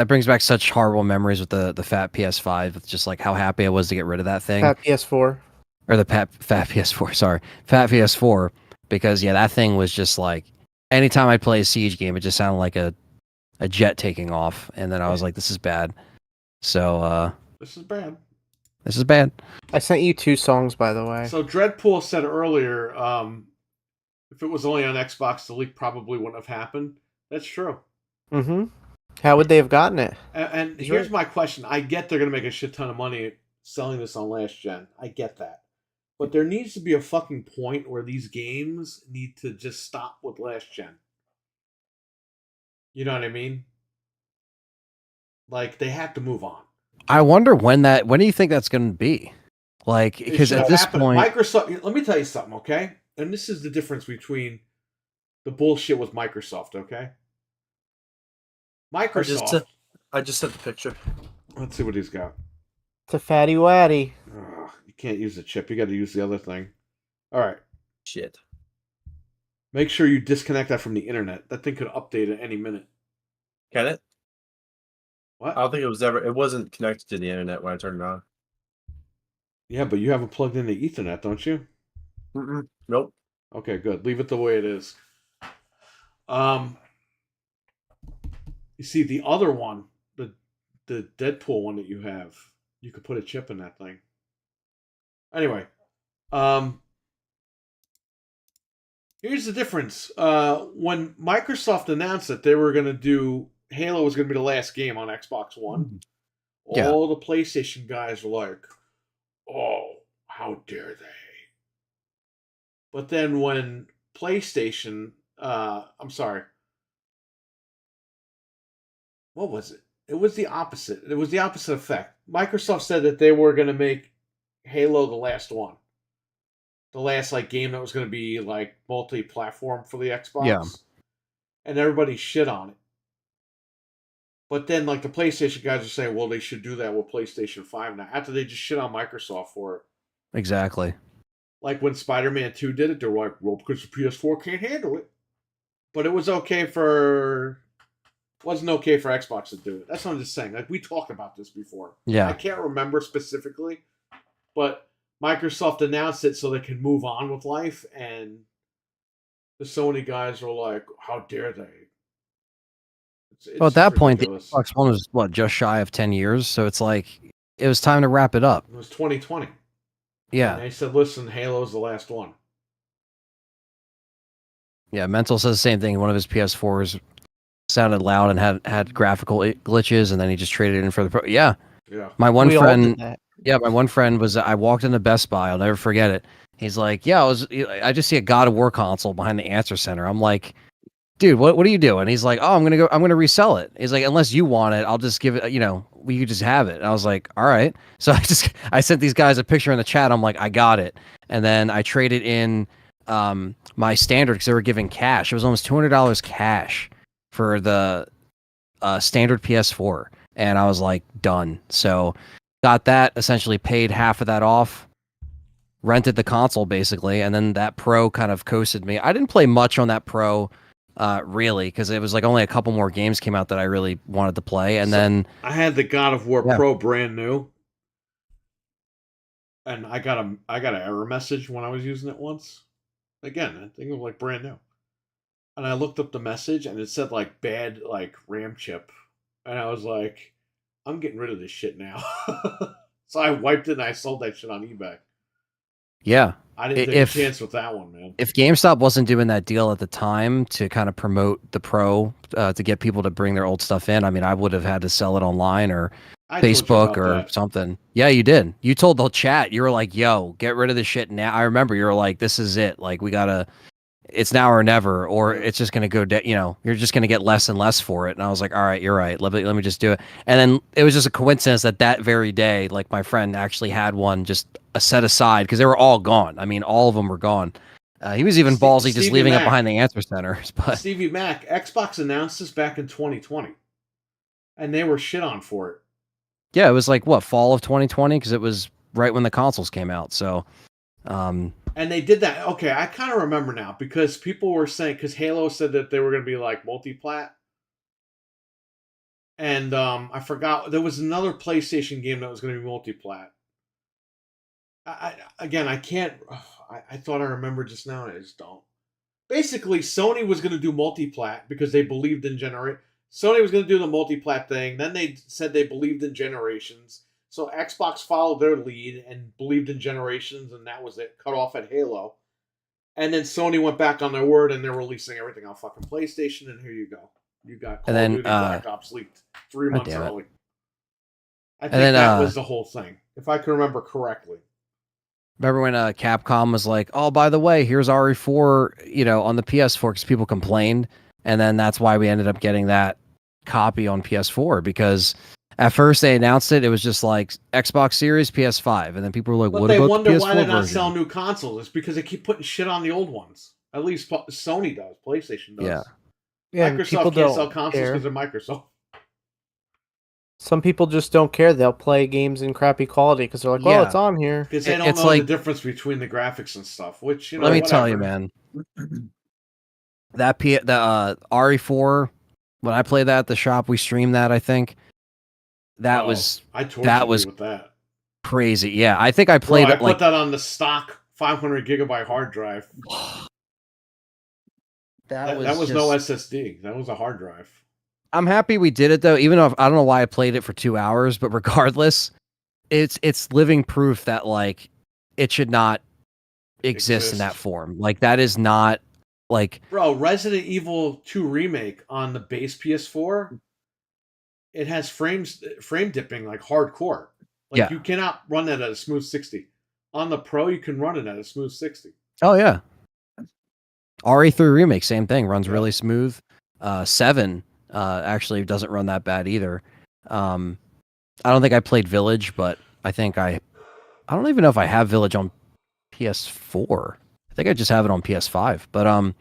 brings back such horrible memories with the fat PS5, with just like how happy I was to get rid of that thing. Fat PS4. Or the fat PS4, sorry. Fat PS4. Because, yeah, that thing was just like, anytime I play a Siege game, it just sounded like a a jet taking off, and then I was like, this is bad. So This is bad. this is bad. I sent you 2 songs, by the way. So Dreadpool said earlier, if it was only on Xbox, the leak probably wouldn't have happened. That's true. Mm-hmm. How would they have gotten it? And here's my question. I get they're going to make a shit ton of money selling this on last gen. I get that. But there needs to be a fucking point where these games need to just stop with last gen. You know what I mean? Like, they have to move on. I wonder when do you think that's going to be? Like, It because should at this happen. point, Microsoft, let me tell you something, okay? And this is the difference between the bullshit with Microsoft, okay? Microsoft. I just sent the picture. Let's see what he's got. It's a fatty waddy. Ugh, you can't use the chip. You got to use the other thing. All right. Shit. Make sure you disconnect that from the internet. That thing could update at any minute. Can it? What? I don't think it wasn't connected to the internet when I turned it on. Yeah, but you have it plugged into Ethernet, don't you? Nope. Okay, good. Leave it the way it is. You see, the other one, the Deadpool one that you have, you could put a chip in that thing. Anyway, here's the difference. When Microsoft announced that they were going to do Halo was going to be the last game on Xbox One, Yeah. all the PlayStation guys were like, "Oh, how dare they!" But then when PlayStation, I'm sorry, what was it? It was the opposite. It was the opposite effect. Microsoft said that they were going to make Halo the last one. The last like game that was going to be like multi-platform for the Xbox. Yeah. And everybody shit on it. But then like the PlayStation guys are saying, well, they should do that with PlayStation 5 now. After they just shit on Microsoft for it. exactly. Like when Spider-Man 2 did it, they were like, well, because the PS4 can't handle it. But it was okay for... wasn't okay for Xbox to do it. That's what I'm just saying. Like, we talked about this before. Yeah. I can't remember specifically, but Microsoft announced it so they can move on with life, and the Sony guys were like, how dare they? It's Well, at that point, the ridiculous. Xbox One was just shy of 10 years, so it's like it was time to wrap it up. It was 2020. And Yeah. they said, listen, Halo's the last one. Yeah, Mental says the same thing. One of his PS4s sounded loud and had graphical glitches, and then he just traded it in for the Pro. Yeah. Yeah. My one We all did friend that. Yeah, my one friend was. I walked into Best Buy. I'll never forget it. He's like, "Yeah, I just see a God of War console behind the answer center." I'm like, "Dude, what are you doing?" He's like, "Oh, I'm gonna resell it." He's like, "Unless you want it, I'll just give it. You just have it." And I was like, "All right." So I sent these guys a picture in the chat. I'm like, "I got it," and then I traded in my standard because they were giving cash. It was almost $200 cash for the standard PS4, and I was like, done. So. Got that, essentially paid half of that off, rented the console basically, and then that Pro kind of coasted me. I didn't play much on that Pro, really, because it was like only a couple more games came out that I really wanted to play, and then I had the God of War Pro brand new, and I got an error message when I was using it once. Again, I think it was like brand new, and I looked up the message and it said like bad like RAM chip, and I was like, I'm getting rid of this shit now. So I wiped it and I sold that shit on eBay. yeah, I didn't take a chance with that one, man. If GameStop wasn't doing that deal at the time to kind of promote the Pro to get people to bring their old stuff in, I mean, I would have had to sell it online or I told you Facebook about or that. something. Yeah, you did. You told the chat. You were like, "Yo, get rid of this shit now." I remember you were like, "This is it. Like, we gotta. It's now or never, or it's just gonna go. You're just gonna get less and less for it." And I was like, "All right, you're right. Let me just do it." And then it was just a coincidence that very day, like my friend actually had one just set aside because they were all gone. I mean, all of them were gone. He was even ballsy just Stevie leaving Mac. it behind the answer center. But Stevie Mac, Xbox announced this back in 2020, and they were shit on for it. yeah, it was like what, fall of 2020, because it was right when the consoles came out. So, And they did that. Okay, I kind of remember now because people were saying, because Halo said that they were going to be like multi-plat. And I forgot, there was another PlayStation game that was going to be multi-plat. I can't, I thought I remembered just now and I just don't. Basically, Sony was going to do multi-plat because they believed in Sony was going to do the multi-plat thing. Then they said they believed in generations. So Xbox followed their lead and believed in generations, and that was it. Cut off at Halo. And then Sony went back on their word, and they're releasing everything on fucking PlayStation, and here you go. You got Call of Duty Black Ops leaked 3 months early. I think that was the whole thing, if I can remember correctly. Remember when Capcom was like, "Oh, by the way, here's RE4, on the PS4," because people complained, and then that's why we ended up getting that copy on PS4, because at first they announced it was just like Xbox Series, PS5, and then people were like, But "What they about wonder the PS4 why they're not version?" selling new consoles. It's because they keep putting shit on the old ones. At least Sony does. PlayStation does. Yeah, Microsoft can't sell consoles because they're Microsoft. Some people just don't care. They'll play games in crappy quality because they're like, "Well, it's on here." Because they don't know the difference between the graphics and stuff. Which let me tell you, man, that the RE4, when I played that at the shop, we streamed that. I think that was with that. Crazy. Yeah, I think I played it. I put that on the stock 500 gigabyte hard drive. That was no SSD. That was a hard drive. I'm happy we did it though, even though I don't know why I played it for 2 hours, but regardless, it's living proof that like it should not exist in that form. Like that is not like, bro, Resident Evil 2 remake on the base PS4, it has frame dipping like hardcore. Like you cannot run that at a smooth 60. On the Pro, you can run it at a smooth 60. Oh yeah. RE3 remake, same thing, runs really smooth. 7 actually doesn't run that bad either. I don't think I played Village, but I think I don't even know if I have Village on PS4. I think I just have it on PS5. But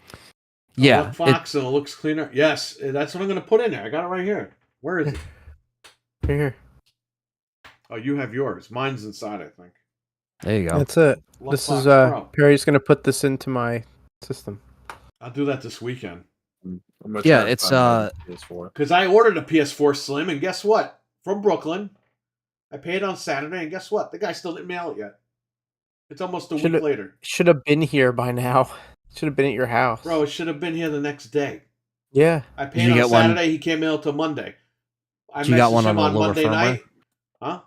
yeah, Fox, and it looks cleaner. Yes, that's what I'm going to put in there. I got it right here. Where is it? Here. Oh, you have yours. Mine's inside, I think. There you go. That's it. This is Perry's going to put this into my system. I'll do that this weekend. Yeah, it's because I ordered a PS4 Slim, and guess what? From Brooklyn, I paid on Saturday, and guess what? The guy still didn't mail it yet. It's almost a week later. Should have been here by now. Should have been at your house, bro. It should have been here the next day. Yeah, I paid on Saturday. He can't mail it till Monday. You got one on lower Monday firmware? night. Huh?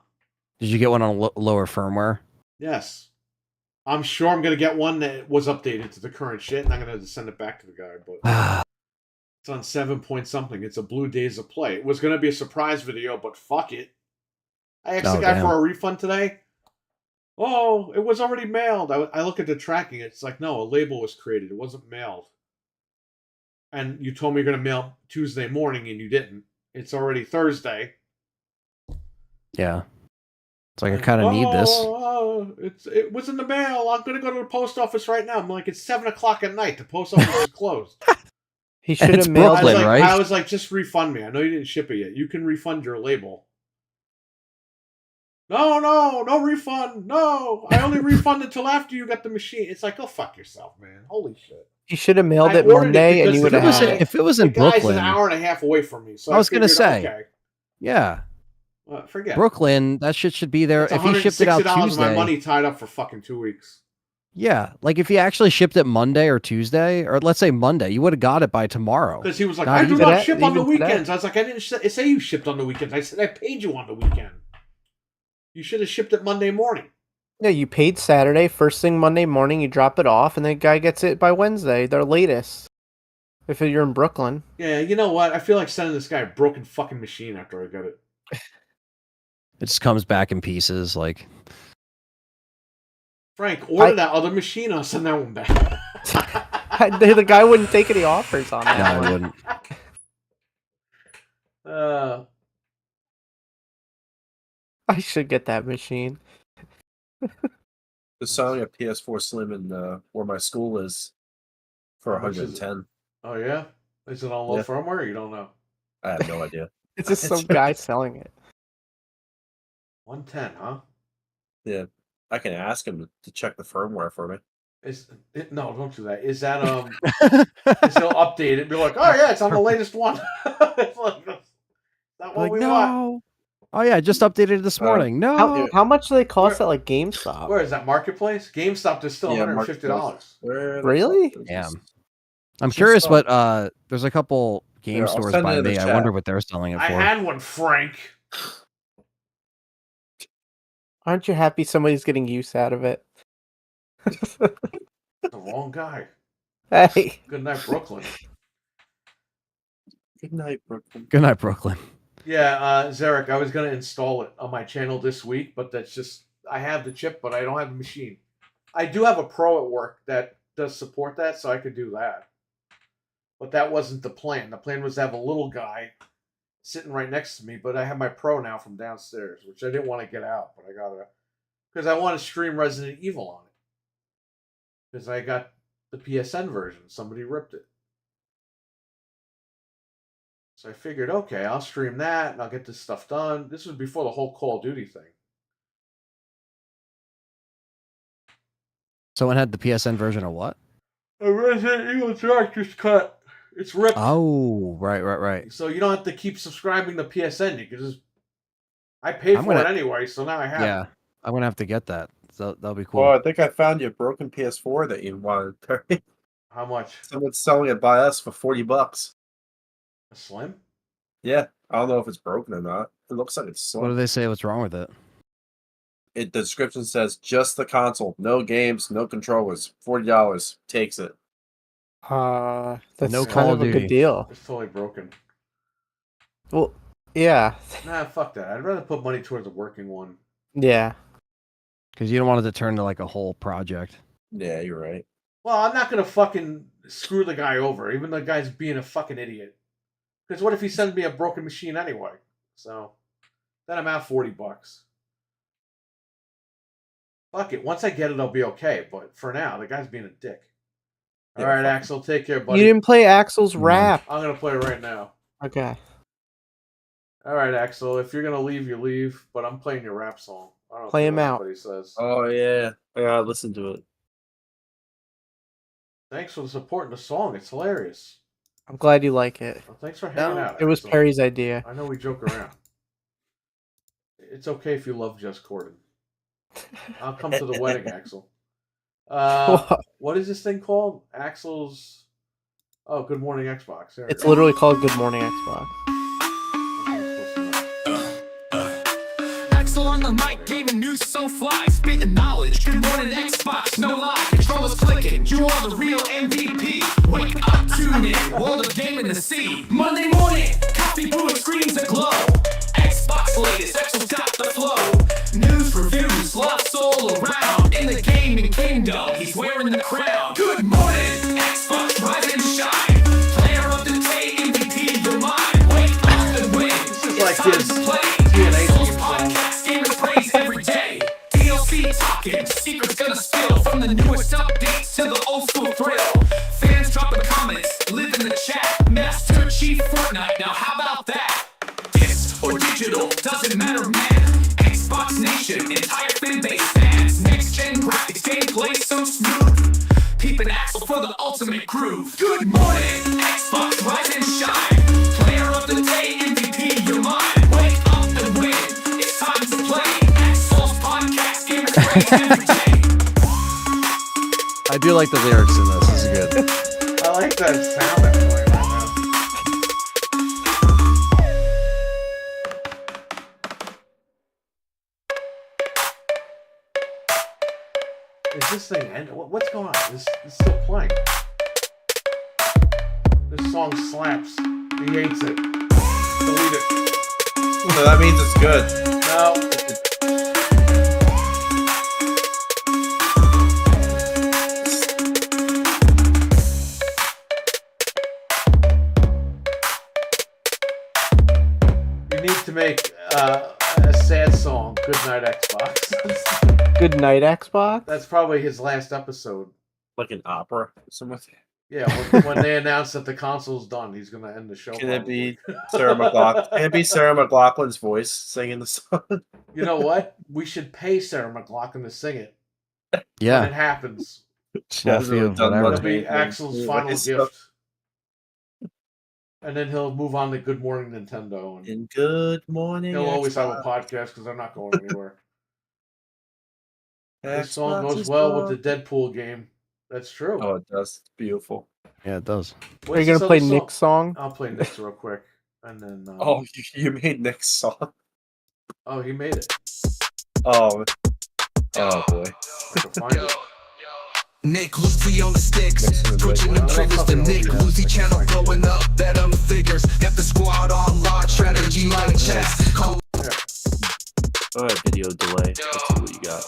Did you get one on lower firmware? Yes. I'm sure I'm going to get one that was updated to the current shit, and I'm going to send it back to the guy. But it's on 7 point something. It's a Blue Days of Play. It was going to be a surprise video, but fuck it. I asked the guy for a refund today. Oh, it was already mailed. I look at the tracking. It's like, no, a label was created. It wasn't mailed. And you told me you're going to mail Tuesday morning, and you didn't. It's already Thursday. Yeah. It's like, I kind of need this. It was in the mail. I'm going to go to the post office right now. I'm like, it's 7 o'clock at night. The post office is closed. He should have mailed Brooklyn, it. Right? I was like, just refund me. I know you didn't ship it yet. You can refund your label. No refund. No, I only refund until after you got the machine. It's like, go fuck yourself, man. Holy shit. He should have mailed it Monday, and you would have had it. If it was in Brooklyn, the guy's an hour and a half away from me. So I was going to say, okay. Yeah. Forget Brooklyn, that shit should be there. If he shipped it out Tuesday, my money tied up for fucking 2 weeks. Yeah, like if he actually shipped it Monday or Tuesday, or let's say Monday, you would have got it by tomorrow. Because he was like, I do not ship on the weekends. I was like, I didn't say you shipped on the weekends. I said I paid you on the weekend. You should have shipped it Monday morning. Yeah, you paid Saturday, first thing Monday morning, you drop it off, and the guy gets it by Wednesday, their latest. If you're in Brooklyn. Yeah, you know what? I feel like sending this guy a broken fucking machine after I got it. It just comes back in pieces, like. Frank, order that other machine. I'll send that one back. The guy wouldn't take any offers on that. No, I wouldn't. I should get that machine. They're selling a PS4 Slim in where my school is for 110. Oh yeah, is it on low firmware? Or you don't know. I have no idea. It's just some guy selling it. 110, huh? Yeah, I can ask him to check the firmware for me. No, don't do that. Is that he'll update it? Be like, oh yeah, it's on the latest one. It's like, that's not what we want. Oh yeah, I just updated it this morning. No. How much do they cost at like GameStop? Where is that Marketplace? GameStop is still $150. Really? Damn. I'm curious what there's a couple game Here, I'll stores send it by in the me. I chat. wonder what they're selling it for. I had one, Frank. Aren't you happy somebody's getting use out of it? The wrong guy. Hey. Good night, Brooklyn. Good night, Brooklyn. Good night, Brooklyn. Yeah, Zarek, I was going to install it on my channel this week, but that's just, I have the chip, but I don't have the machine. I do have a Pro at work that does support that, so I could do that. But that wasn't the plan. The plan was to have a little guy sitting right next to me, but I have my Pro now from downstairs, which I didn't want to get out, but I got to, because I want to stream Resident Evil on it. Because I got the PSN version. Somebody ripped it. So I figured, okay, I'll stream that and I'll get this stuff done. This was before the whole Call of Duty thing. Someone had the PSN version of what? A Resident Evil Director's Cut. It's ripped. Oh, right. So you don't have to keep subscribing to PSN. You can just... I paid for it anyway, so now I have Yeah, it. I'm going to have to get that. So that'll be cool. Well, I think I found you a broken PS4 that you wanted. How much? Someone's selling it by us for $40. A Slim? Yeah, I don't know if it's broken or not. It looks like it's What do slim. they say? What's wrong with it? The description says just the console, no games, no controllers. $40 takes it. That's No kind Call of of a Duty. good deal. It's totally broken. Well, yeah. Nah, fuck that. I'd rather put money towards a working one. Yeah. Because you don't want it to turn to like a whole project. Yeah, you're right. Well, I'm not going to fucking screw the guy over, even though the guy's being a fucking idiot. Because what if he sends me a broken machine anyway? So, then I'm out $40. Fuck it. Once I get it, I'll be okay. But for now, the guy's being a dick. Yeah, All right, fuck Axel, take care, buddy. You didn't play Axel's rap. I'm going to play it right now. Okay. All right, Axel, if you're going to leave, you leave. But I'm playing your rap song. I don't Play care him what out. anybody says. Oh yeah, I gotta listen to it. Thanks for the support in the song. It's hilarious. I'm glad you like it. Well, thanks for hanging No, out. it was Axel. Perry's idea. I know we joke around. It's okay if you love Just Corden. I'll come to the wedding, Axel. What is this thing called? Axel's... Oh, Good Morning Xbox. There It's it is. literally called Good Morning Xbox. Axel on the mic, gaming news so fly, spitting knowledge. Good morning, Xbox, no lie. Controllers clicking, you are the real MVP. Wake up, tune in, world of gaming to see. Monday morning, coffee brewing screens aglow. Xbox latest, Axel's got the flow. News, reviews, lots all around. In the gaming kingdom, he's wearing the crown. Good morning, Xbox, rise and shine. Player of the day, MVP, your mind. Wake up and win. This is like his play. TNA Souls theme song. podcast, gaming praise every day. DLC talking, secrets gonna spill. From the newest updates to the old school thrill. Fans dropping comments, live in the chat. Master Chief Fortnite, now how about that? Disc or digital, doesn't matter, man. Xbox Nation, entire fan base fans. Next gen graphics, gameplay so smooth. Peeping Axel for the ultimate groove. Good morning, Xbox, rise and shine. Player of the day, MVP, your mind. Wake up and win, it's time to play. Axel's podcast, gaming praise every day. I do like the lyrics in this. This is good. I like that sound I'm playing right now. Is this thing end? What's going on? It's still playing. This song slaps. He hates it. Delete it. So that means it's good. No. You need to make a sad song. Good night, Xbox. Good night, Xbox. That's probably his last episode. Like an opera. Something. Yeah, when they announce that the console's done, he's gonna end the show. Can it be probably. Sarah McLachlan? Can it be Sarah McLachlan's voice singing the song? You know what? We should pay Sarah McLachlan to sing it when Yeah. it happens. She hasn't really done whatever. much It'll be anything. Axel's final It's gift. And then he'll move on to Good Morning Nintendo. And In Good Morning. he'll always have a Xbox. podcast because they're not going anywhere. This song Xbox goes is well gone. with the Deadpool game. That's true. Oh, it does. It's beautiful. Yeah, it does. Are you gonna play Nick's song? I'll play Nick's real quick, and then. Oh, you made Nick's song. Oh, he made it. Oh. Oh boy. I can find it. Nick Lucy on the sticks, switching them triggers to Nick Lucy channel blowing up, better figures. Got the squad on lock, strategy like chess. Call Alright, video delay. Let's see what you got.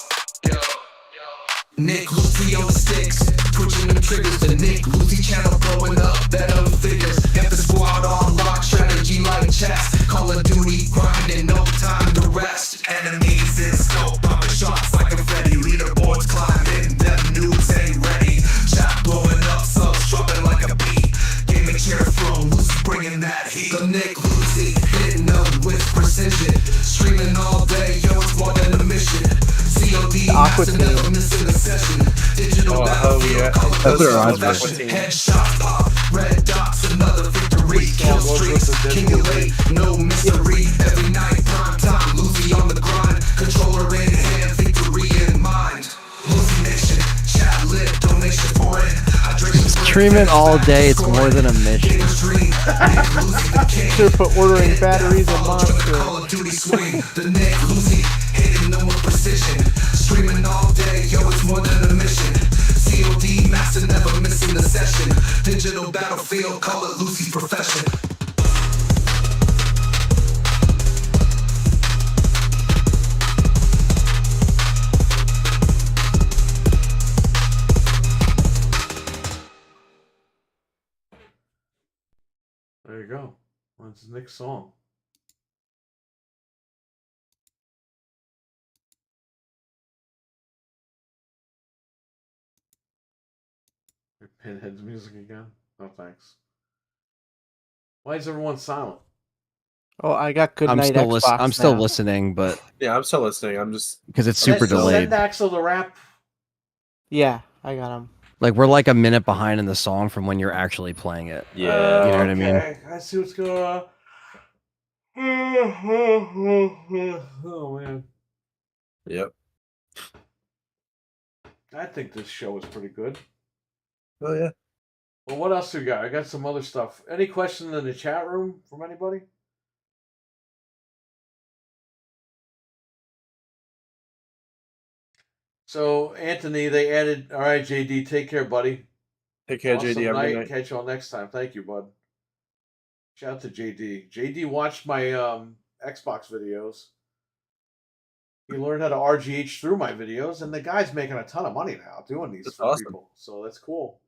Nick Lucy on the sticks, switching them triggers to Nick Lucy channel blowing up, better figures. Got the squad on lock, strategy like chess. Call of Duty grinding, no time to rest. Enemies in scope, popping shots like confetti. Leaderboards climbing, them nudes ain't ready. Chat blowing up, subs dropping like a beat. Gaming chair from Lucy bringing that heat. The Nick Lucy hitting them with precision. Streaming all day, yo, it's more than a mission. COD, master never missing a session. Digital battlefield, That's what it color reminds me of. headshot pop, red dots, another victory. Kill streaks, accumulate, no mystery. Every night, prime time, Lucy on the grind. Controller in hand, victory in mind. Lucy Nation, chat lit, donation for it. Streaming all day, it's more than a mission. Sure, for ordering batteries and monsters. Call of Duty swing, the Nick Lucy hitting them with precision. Streaming all day, yo, it's more than a mission. COD master never missing a session. Digital battlefield, call it Lucy's profession. There you go. That's Nick's song. Pinhead's music again? No thanks. Why is everyone silent? Oh, I got good I'm night still Xbox I'm still now. listening, but Yeah, I'm still listening. I'm just because it's super delayed. Send Axel the rap. Yeah, I got him. Like we're like a minute behind in the song from when you're actually playing it. yeah. You know what I mean? Okay, I see what's going on. Oh man, Yep. I think this show is pretty good. Oh yeah. Well, what else we got? I got some other stuff. Any questions in the chat room from anybody? So, Anthony, they added. All right, JD, take care, buddy. Take care, Awesome JD. Every night. night. Catch you all next time. Thank you, bud. Shout out to JD. JD watched my Xbox videos. He learned how to RGH through my videos, and the guy's making a ton of money now doing these That's for awesome. people. So that's cool.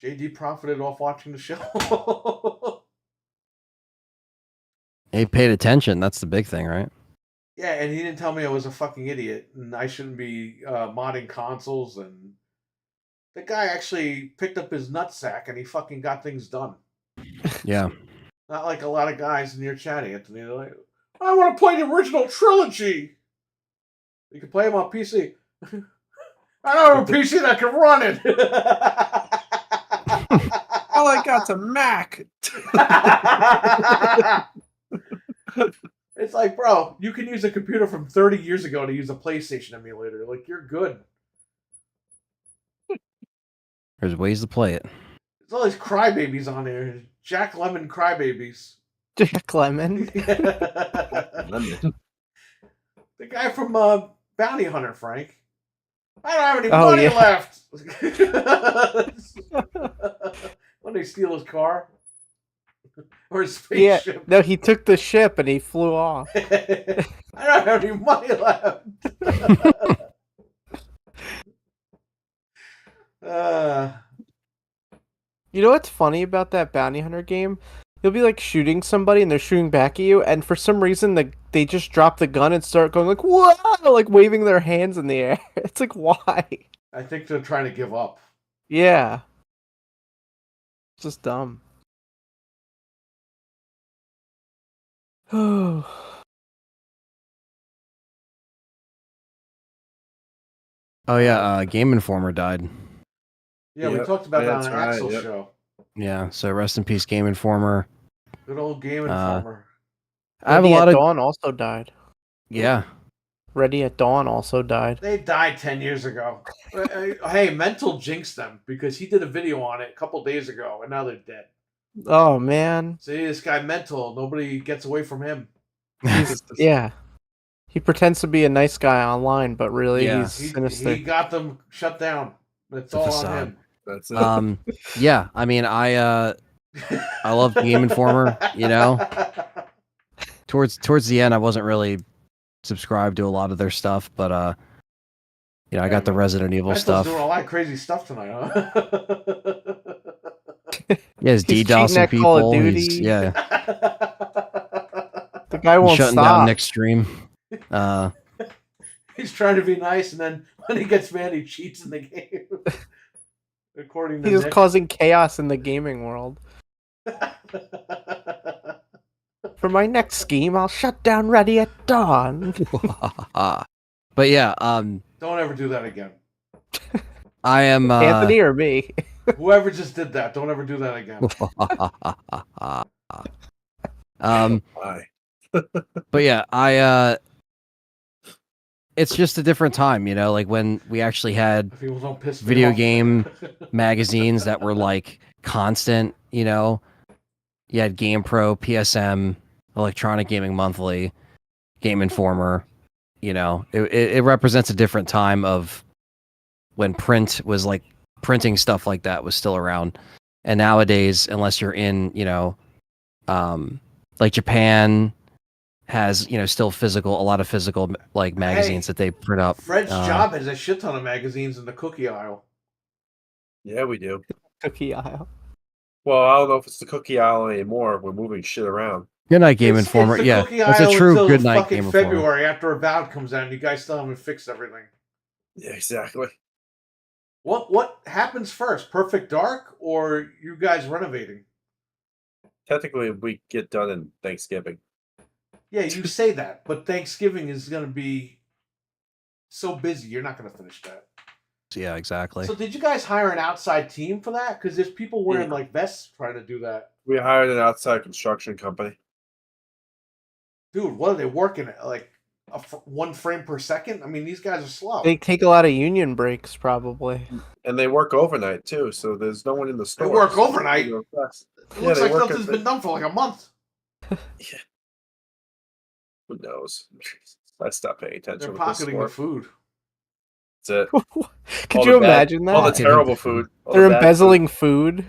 JD profited off watching the show. He paid attention. That's the big thing, right? Yeah, and he didn't tell me I was a fucking idiot and I shouldn't be modding consoles. And the guy actually picked up his nutsack and he fucking got things done. Yeah. Not like a lot of guys in your chat, Anthony. They're like, I want to play the original trilogy. You can play them on PC. I don't have a PC that can run it. All I got's a Mac. It's like, bro, you can use a computer from 30 years ago to use a PlayStation emulator. Like, you're good. There's ways to play it. There's all these crybabies on there. Jack Lemon crybabies. Jack Lemon. The guy from Bounty Hunter, Frank. I don't have any Oh, money yeah. left. When they steal his car or his Yeah, spaceship. no, he took the ship and he flew off. I don't have any money left. You know what's funny about that bounty hunter game? You'll be like shooting somebody and they're shooting back at you, and for some reason they just drop the gun and start going like whoa, like waving their hands in the air. It's like, why? I think they're trying to give up. Yeah. It's just dumb. Oh yeah, Game Informer died. Yeah, we Yep, talked about that on that's the right, Axel yep. show. Yeah, so rest in peace, Game Informer. Good old Game Informer. I have a lot of Dawn also died. yeah. Ready at Dawn also died. They died 10 years ago. Hey, Mental jinxed them because he did a video on it a couple days ago, and now they're dead. Oh man. See, this guy Mental, nobody gets away from him. Yeah. He pretends to be a nice guy online, but really Yeah. he's sinister. He got them shut down. That's The all facade. on him. That's it. Yeah, I mean, I love Game Informer. You know, towards the end, I wasn't really subscribed to a lot of their stuff, but you know, I got the Resident Evil Mental's stuff. doing a lot of crazy stuff tonight, huh? Yeah, he's He's cheating DDoSing at Call of people. He's, Duty. yeah, The guy won't shutting stop. down Nick's stream. He's trying to be nice, and then when he gets mad, he cheats in the game. According to He's Nick. causing chaos in the gaming world. For my next scheme, I'll shut down Ready at Dawn. But yeah, Don't ever do that again. I am Anthony or me? Whoever just did that, don't ever do that again. Why? But yeah, it's just a different time, you know, like when we actually had People don't piss me video off. game magazines that were like constant, you know. You had GamePro, PSM, Electronic Gaming Monthly, Game Informer. You know, it represents a different time of when print was like printing stuff like that was still around. And nowadays, unless you're in, you know, like Japan has, you know, still a lot of physical like magazines that they print up. Fred's job has a shit ton of magazines in the cookie aisle. Yeah, we do. Cookie aisle. Well, I don't know if it's the cookie aisle anymore. We're moving shit around. Good night, Game Informer. It's the Yeah, cookie that's aisle a true until good night, fucking Game Informer. February after Avowed comes out, and you guys still haven't fixed everything. Yeah, exactly. What happens first? Perfect Dark or you guys renovating? Technically, we get done in Thanksgiving. Yeah, you say that, but Thanksgiving is going to be so busy. You're not going to finish that. Yeah, exactly. So did you guys hire an outside team for that? Because there's people wearing Yeah. like vests trying to do that. We hired an outside construction company. Dude, what are they working at? Like one frame per second? I mean, these guys are slow. They take a lot of union breaks, probably. And they work overnight, too, so there's no one in the store. work overnight? It Yeah, looks they like work nothing's at been done for like a month. Yeah. Who knows? I stopped paying attention. They're with this pocketing the sport. food. That's it. Could All you the bad- imagine that? All the Pocketing terrible the food. food. all They're the bad food, embezzling food.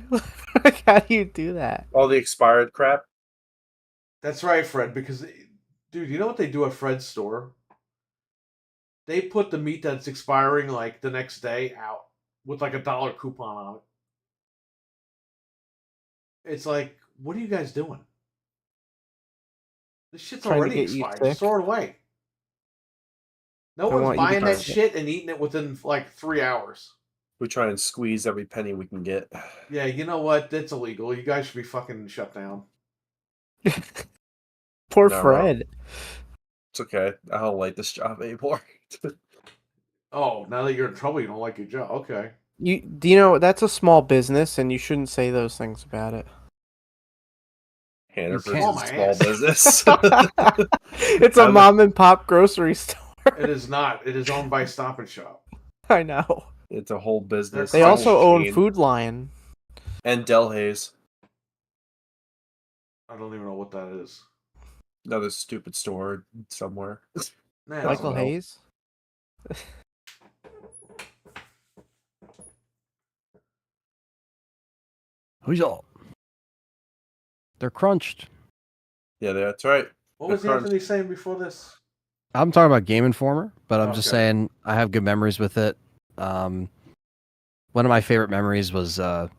Like, how do you do that? all the expired crap. That's right, Fred, because, dude, you know what they do at Fred's store? They put the meat that's expiring like the next day out with like $1 coupon on it. It's like, what are you guys doing? This shit's Trying to already get you expired. sick. Just throw it away. No I one's want you to buying that try it. shit and eating it within like 3 hours. We try and squeeze every penny we can get. Yeah, you know what? That's illegal. You guys should be fucking shut down. Poor No, Fred. It's okay. I don't like this job anymore. Oh, now that you're in trouble, you don't like your job. Okay. Do you know that's a small business, and you shouldn't say those things about it. Hannaford's can't. a small business. It's a mom and pop grocery store. It is not. It is owned by Stop and Shop. I know. It's a whole business. They Crunch also own chain. Food Lion. And Delhaize. I don't even know what that is. Another stupid store somewhere. Nah, Michael know. Hayes. Who's all? They're crunched. Yeah, that's right. What was The crunch. Anthony saying before this? I'm talking about Game Informer, but I'm just Okay. saying I have good memories with it. One of my favorite memories was I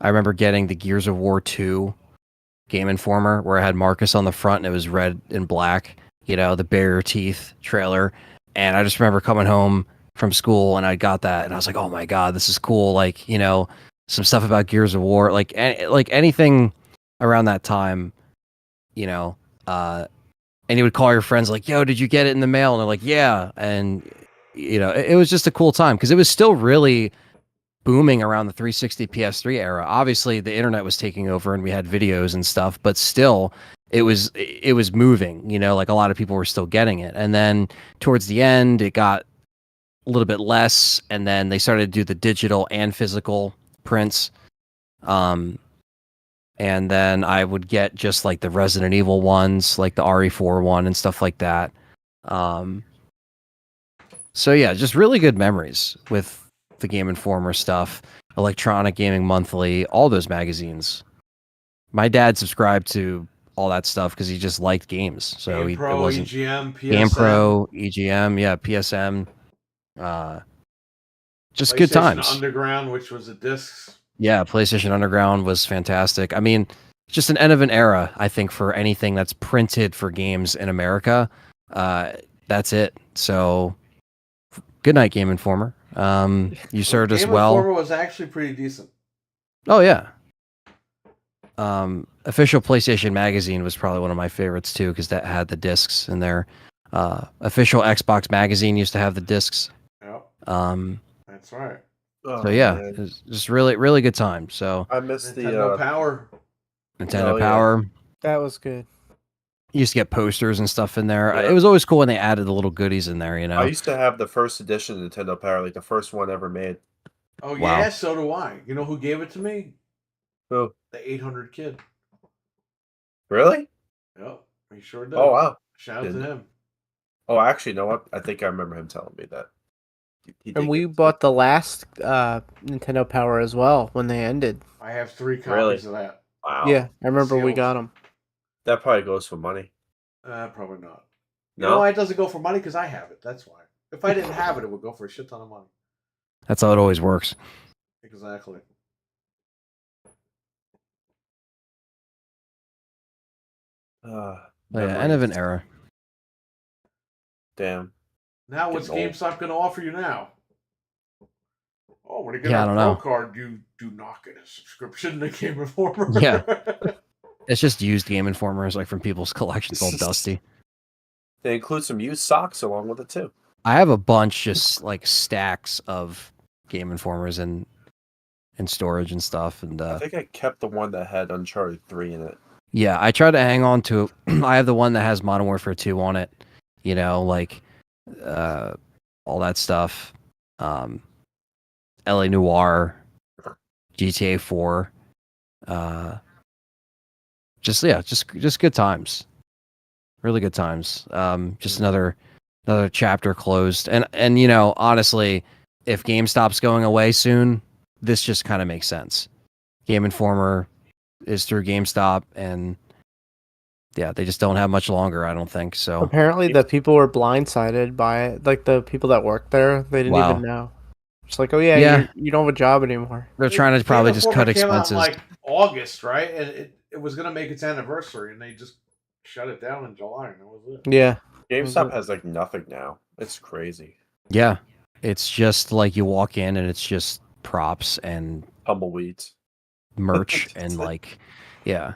remember getting the Gears of War 2 Game Informer where I had Marcus on the front and it was red and black, you know, the bare teeth trailer. And I just remember coming home from school and I got that and I was like, oh my God, this is cool. Like, you know, some stuff about Gears of War, like anything around that time, you know, and you would call your friends like, yo, did you get it in the mail? And they're like, yeah. And, you know, it was just a cool time because it was still really booming around the 360 PS3 era. Obviously, the internet was taking over and we had videos and stuff, but still, it was moving, you know, like a lot of people were still getting it. And then towards the end it got a little bit less, and then they started to do the digital and physical prints. And then I would get just like the Resident Evil ones, like the RE4 one and stuff like that. So yeah, just really good memories with the Game Informer stuff, Electronic Gaming Monthly, all those magazines. My dad subscribed to all that stuff because he just liked games. So Game it Pro, wasn't EGM, PSM. Game Pro, EGM, yeah, PSM. Just good PlayStation times. Underground, which was a discs. Yeah, PlayStation Underground was fantastic. I mean, just an end of an era, I think, for anything that's printed for games in America. That's it. So, good night, Game Informer. You served us Game well. Informer was actually pretty decent. Oh yeah. Official PlayStation Magazine was probably one of my favorites too, because that had the discs in there. Official Xbox Magazine used to have the discs. Yep, that's right. So yeah, it was just really, really good time. So I missed Nintendo the Power. Nintendo Oh, yeah. Power. That was good. You used to get posters and stuff in there. Yeah. It was always cool when they added the little goodies in there, you know. I used to have the first edition of Nintendo Power, like the first one ever made. Oh Wow. yeah, so do I. You know who gave it to me? Who? The 800 kid. Really? Yep, he sure did. Oh wow. Shout out to Didn't- him. Oh, actually, you know what? I think I remember him telling me that. He did And we give it to me. bought the last Nintendo Power as well when they ended. I have 3 copies Really? of that. Wow. Yeah, I remember we Sealed. got them. That probably goes for money. Probably not. You No? know why it doesn't go for money? Because I have it. That's why. If I didn't have it, it would go for a shit ton of money. That's how it always works. Exactly. But yeah, end of an memories. era. Damn. Now, what's Getting old. GameStop going to offer you now? Oh, when you get Yeah, I a don't Pro know. card, you do not get a subscription to Game Informer. Yeah. It's just used Game Informers, like from people's collections, all dusty. They include some used socks along with it too. I have a bunch, just like stacks of Game Informers in storage and stuff. And I think I kept the one that had Uncharted 3 in it. yeah, I try to hang on to. I have the one that has Modern Warfare 2 on it. You know, like all that stuff. LA Noire, GTA 4. Just good times. Really good times. Just another chapter closed. And you know, honestly, if GameStop's going away soon, this just kind of makes sense. Game Informer is through GameStop, and yeah, they just don't have much longer, I don't think. So Apparently, the people were blindsided by it. Like the people that worked there, they didn't Wow. even know. It's like, oh yeah, Yeah. you don't have a job anymore. they're trying to probably Game just cut Informer came out expenses. in, like August, right? And it was going to make its anniversary, and they just shut it down in July, and that was it. Yeah, GameStop it? has like nothing now. It's crazy. Yeah, it's just like you walk in and it's just props and Tumbleweeds. merch and like, yeah.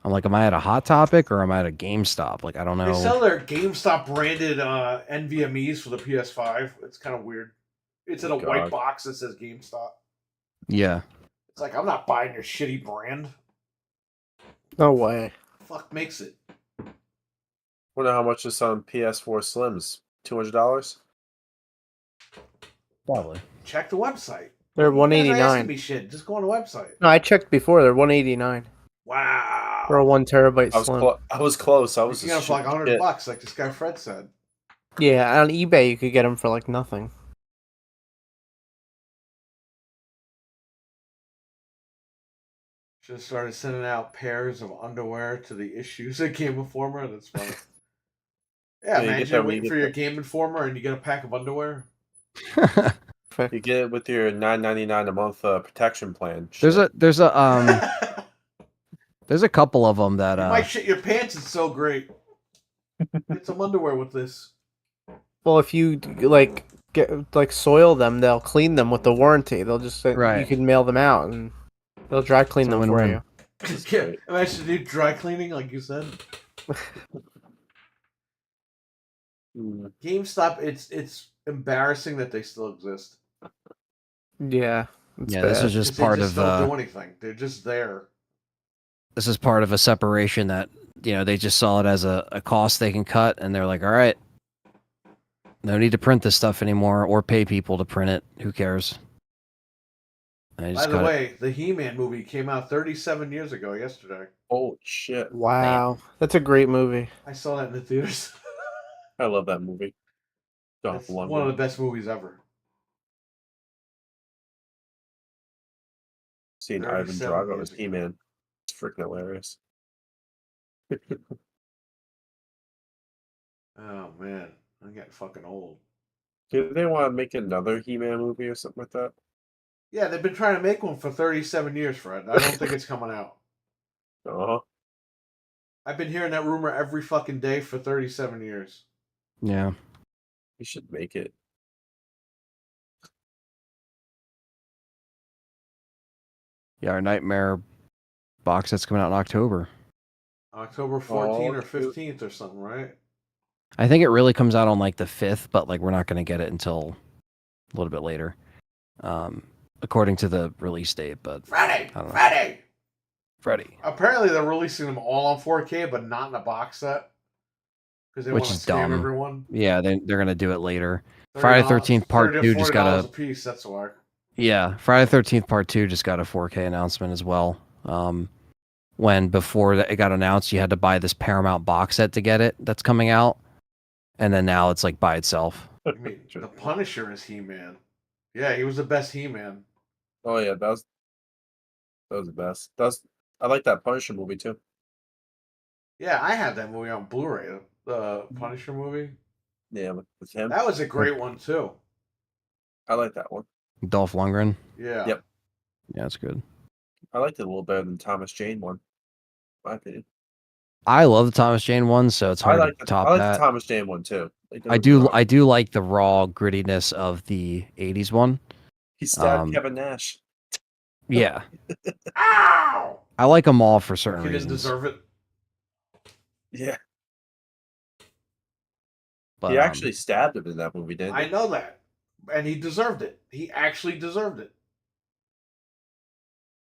I'm like, am I at a Hot Topic or am I at a GameStop? Like, I don't They sell know. their GameStop branded NVMEs for the PS5. It's kind of weird. It's in a white God. box that says GameStop. Yeah, It's like, I'm not buying your shitty brand. no way. Fuck makes it. Wonder how much is on PS4 Slims? $200? probably. Check the website. They're You guys are asking 189. me shit. Just go on the website. No, I checked before. They're 189 Wow. for a 1 terabyte I was slim. I was close. I was You can get them for like just $100, shit. like this guy Fred said. Yeah, on eBay you could get them for like nothing. Should have started sending out pairs of underwear to the issues at Game Informer. That's funny. Yeah, Yeah, you man. get You're that when you waiting get for your the- Game Informer and you get a pack of underwear. You get it with your $9.99 a month protection plan. there's Shit. there's a couple of them that You might shit your pants. It's so great. Get some underwear with this. Well, if you like soil them, they'll clean them with the warranty. They'll just say Right. you can mail them out and they'll dry clean It's a them for win-win. you. Yeah, imagine you do dry cleaning, like you said. Mm. GameStop, it's embarrassing that they still exist. Yeah, it's Yeah, this bad. is just 'Cause they part just of don't do anything. They're just there. this is part of a separation that they just saw it as a cost they can cut, and they're like, all right, no need to print this stuff anymore or pay people to print it. Who cares? And they By just the cut it. way, the He-Man movie came out 37 years ago yesterday. Holy shit! Wow, that's a great movie. I saw that in the theaters. I love that movie. It's one of the best movies ever. Seeing Ivan 37 Drago years as ago. He-Man, it's freaking hilarious. Oh man, I'm getting fucking old. Do they want to make another He-Man movie or something like that? Yeah, they've been trying to make one for 37 years, Fred. I don't think it's coming out. Uh-huh. I've been hearing that rumor every fucking day for 37 years. Yeah. We should make it. Yeah, our Nightmare box set's coming out in October. October 14th or shoot. 15th or something, right? I think it really comes out on like the 5th, but like we're not going to get it until a little bit later, according to the release date. But Friday! I don't know. Friday! Freddy, Apparently they're releasing them all on 4K, but not in a box set. Because they Which want to is scam dumb. everyone. yeah, they're going to do it later. Friday the 13th Part 2 just got $30 a a piece, that's why. Friday the 13th Part 2 just got a 4K announcement as well. When before that it got announced, you had to buy this Paramount box set to get it. That's coming out, and then now it's like by itself. I mean, the Punisher is He-Man. Yeah, he was the best He-Man. Oh yeah, that was the best. I like that Punisher movie too. Yeah, I had that movie on Blu-ray, the Punisher movie. Yeah, with him. That was a great one too. I like that one. Dolph Lundgren. Yeah. Yep. Yeah, it's good. I liked it a little better than Thomas Jane one. In my opinion. I love the Thomas Jane one, so it's hard to top I like that. the Thomas Jane one too. Like, I do like the raw grittiness of the 80s one. He stabbed Kevin Nash. Yeah. Ow! I like them all for certain He didn't reasons. deserve it. Yeah. But, He actually stabbed him in that movie, didn't he? I know that. And he deserved it. He actually deserved it.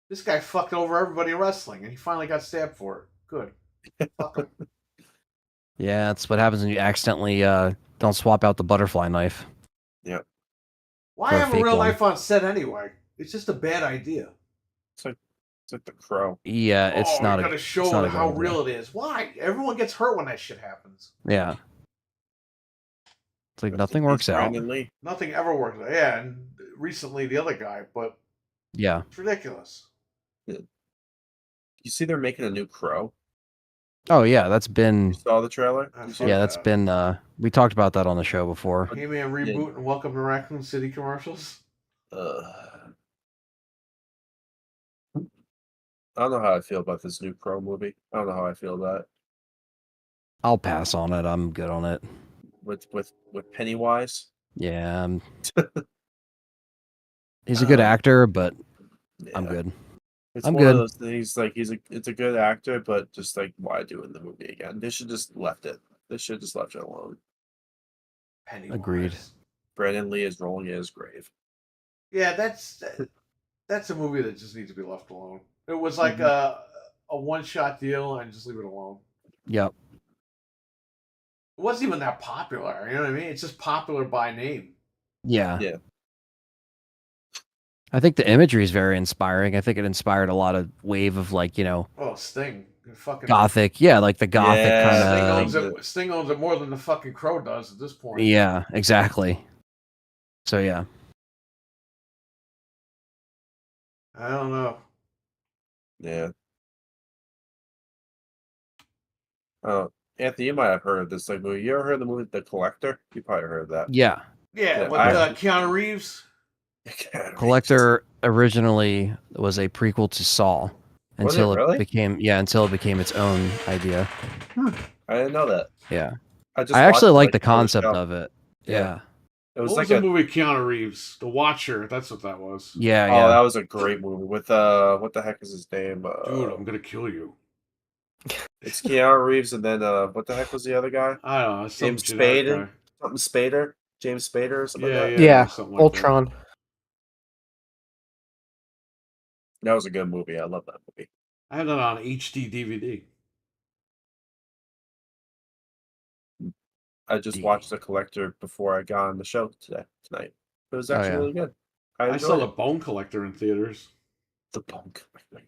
This guy fucked over everybody in wrestling, and he finally got stabbed for it. Good. Fuck him. yeah, that's what happens when you accidentally don't swap out the butterfly knife. Why For a have a fake real one. knife on set anyway? It's just a bad idea. It's like the Crow. Yeah, it's not you a. gotta it's show not a how good idea. real it is. Why? Everyone gets hurt when that shit happens. Yeah. It's like Rest nothing in peace, works out. Brandon Lee. Nothing ever works. Yeah, and recently the other guy, but Yeah. it's ridiculous. You see, they're making a new Crow. Oh yeah, that's been. You saw the trailer? I You saw see Yeah, it? that's been. We talked about that on the show before. He-Man reboot and Welcome to Raccoon City commercials. I don't know how I feel about this new Crow movie. I don't know how I feel about it. I'll pass on it. I'm good on it. With Pennywise. Yeah. He's a good actor, but I'm Yeah. good. It's I'm one good. of those things like it's a good actor, but just like why do it in the movie again? They should just left it. They should just left it alone. Pennywise. Agreed. Brandon Lee is rolling in his grave. Yeah, that's a movie that just needs to be left alone. It was like a one-shot deal, and just leave it alone. Yep. It wasn't even that popular. You know what I mean? It's just popular by name. Yeah. Yeah. I think the imagery is very inspiring. I think it inspired a lot of wave of like, Oh, Sting. Fucking gothic. Yeah, like the gothic Yeah, kind of. Sting owns it more than the fucking Crow does at this point. Yeah, exactly. So yeah. I don't know. Yeah. Anthony, you might have heard of this like movie. You ever heard of the movie The Collector? You probably heard of that. Yeah. Yeah, Yeah, with Keanu Reeves. Collector originally was a prequel to Saw Was until it really? until it became its own idea. I didn't know that. Yeah. I I actually like watched the it, for concept show. of it. Yeah. Yeah. It was What like was the movie with Keanu Reeves? The Watcher. That's what that was. Yeah, Oh, yeah. that was a great movie with what the heck is his name? Dude, I'm gonna kill you. It's Keanu Reeves and then what the heck was the other guy? I don't know. Some James generic Spader? guy. Something Spader? James Spader or something Yeah, like yeah, that? Yeah, something like Ultron. That was a good movie. I love that movie. I had that on HD DVD. I just watched The Collector before I got on the show tonight. It was actually yeah. really good. I I saw enjoyed The it. Bone Collector in theaters. The Bone Collector.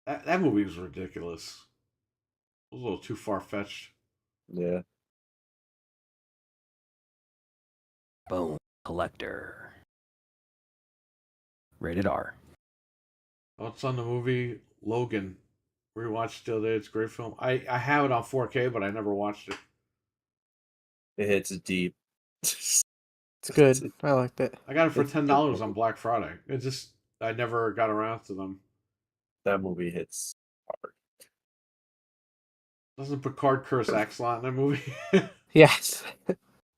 That movie was ridiculous. It was a little too far fetched. Yeah. Bone Collector. Rated R. Thoughts on the movie Logan? Rewatched it the other day. It's a great film. I have it on 4K, but I never watched it. It hits deep. It's good. I liked it. I got it for It's a $10 good on movie. Black Friday. It just I never got around to them. That movie hits hard. Doesn't Picard curse Axelot in that movie? Yes.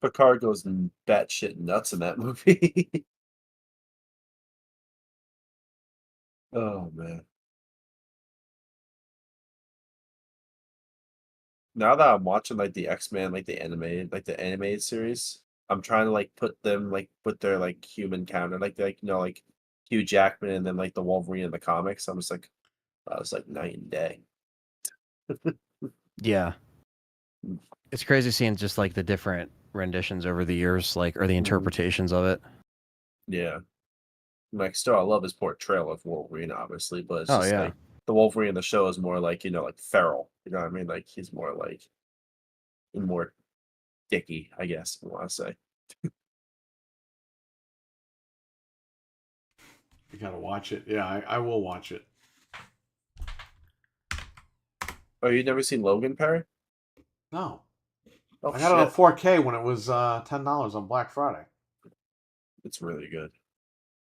Picard goes batshit nuts in that movie. Oh man. Now that I'm watching like the X-Men, like the animated series, I'm trying to like put them like with their like human counter, like like Hugh Jackman and then like the Wolverine in the comics. I'm just like, I was like night and day. Yeah. It's crazy seeing just like the different renditions over the years, like or the interpretations of it. Yeah. Like still I love his portrayal of Wolverine, obviously, but it's Oh, just yeah. like the Wolverine in the show is more like, like feral. You know what I mean? Like he's more like more dicky, I guess you want to say. You gotta watch it. Yeah, I will watch it. Oh, you never seen Logan, Perry? No. Oh, I got it on shit. 4K when it was $10 on Black Friday. It's really good.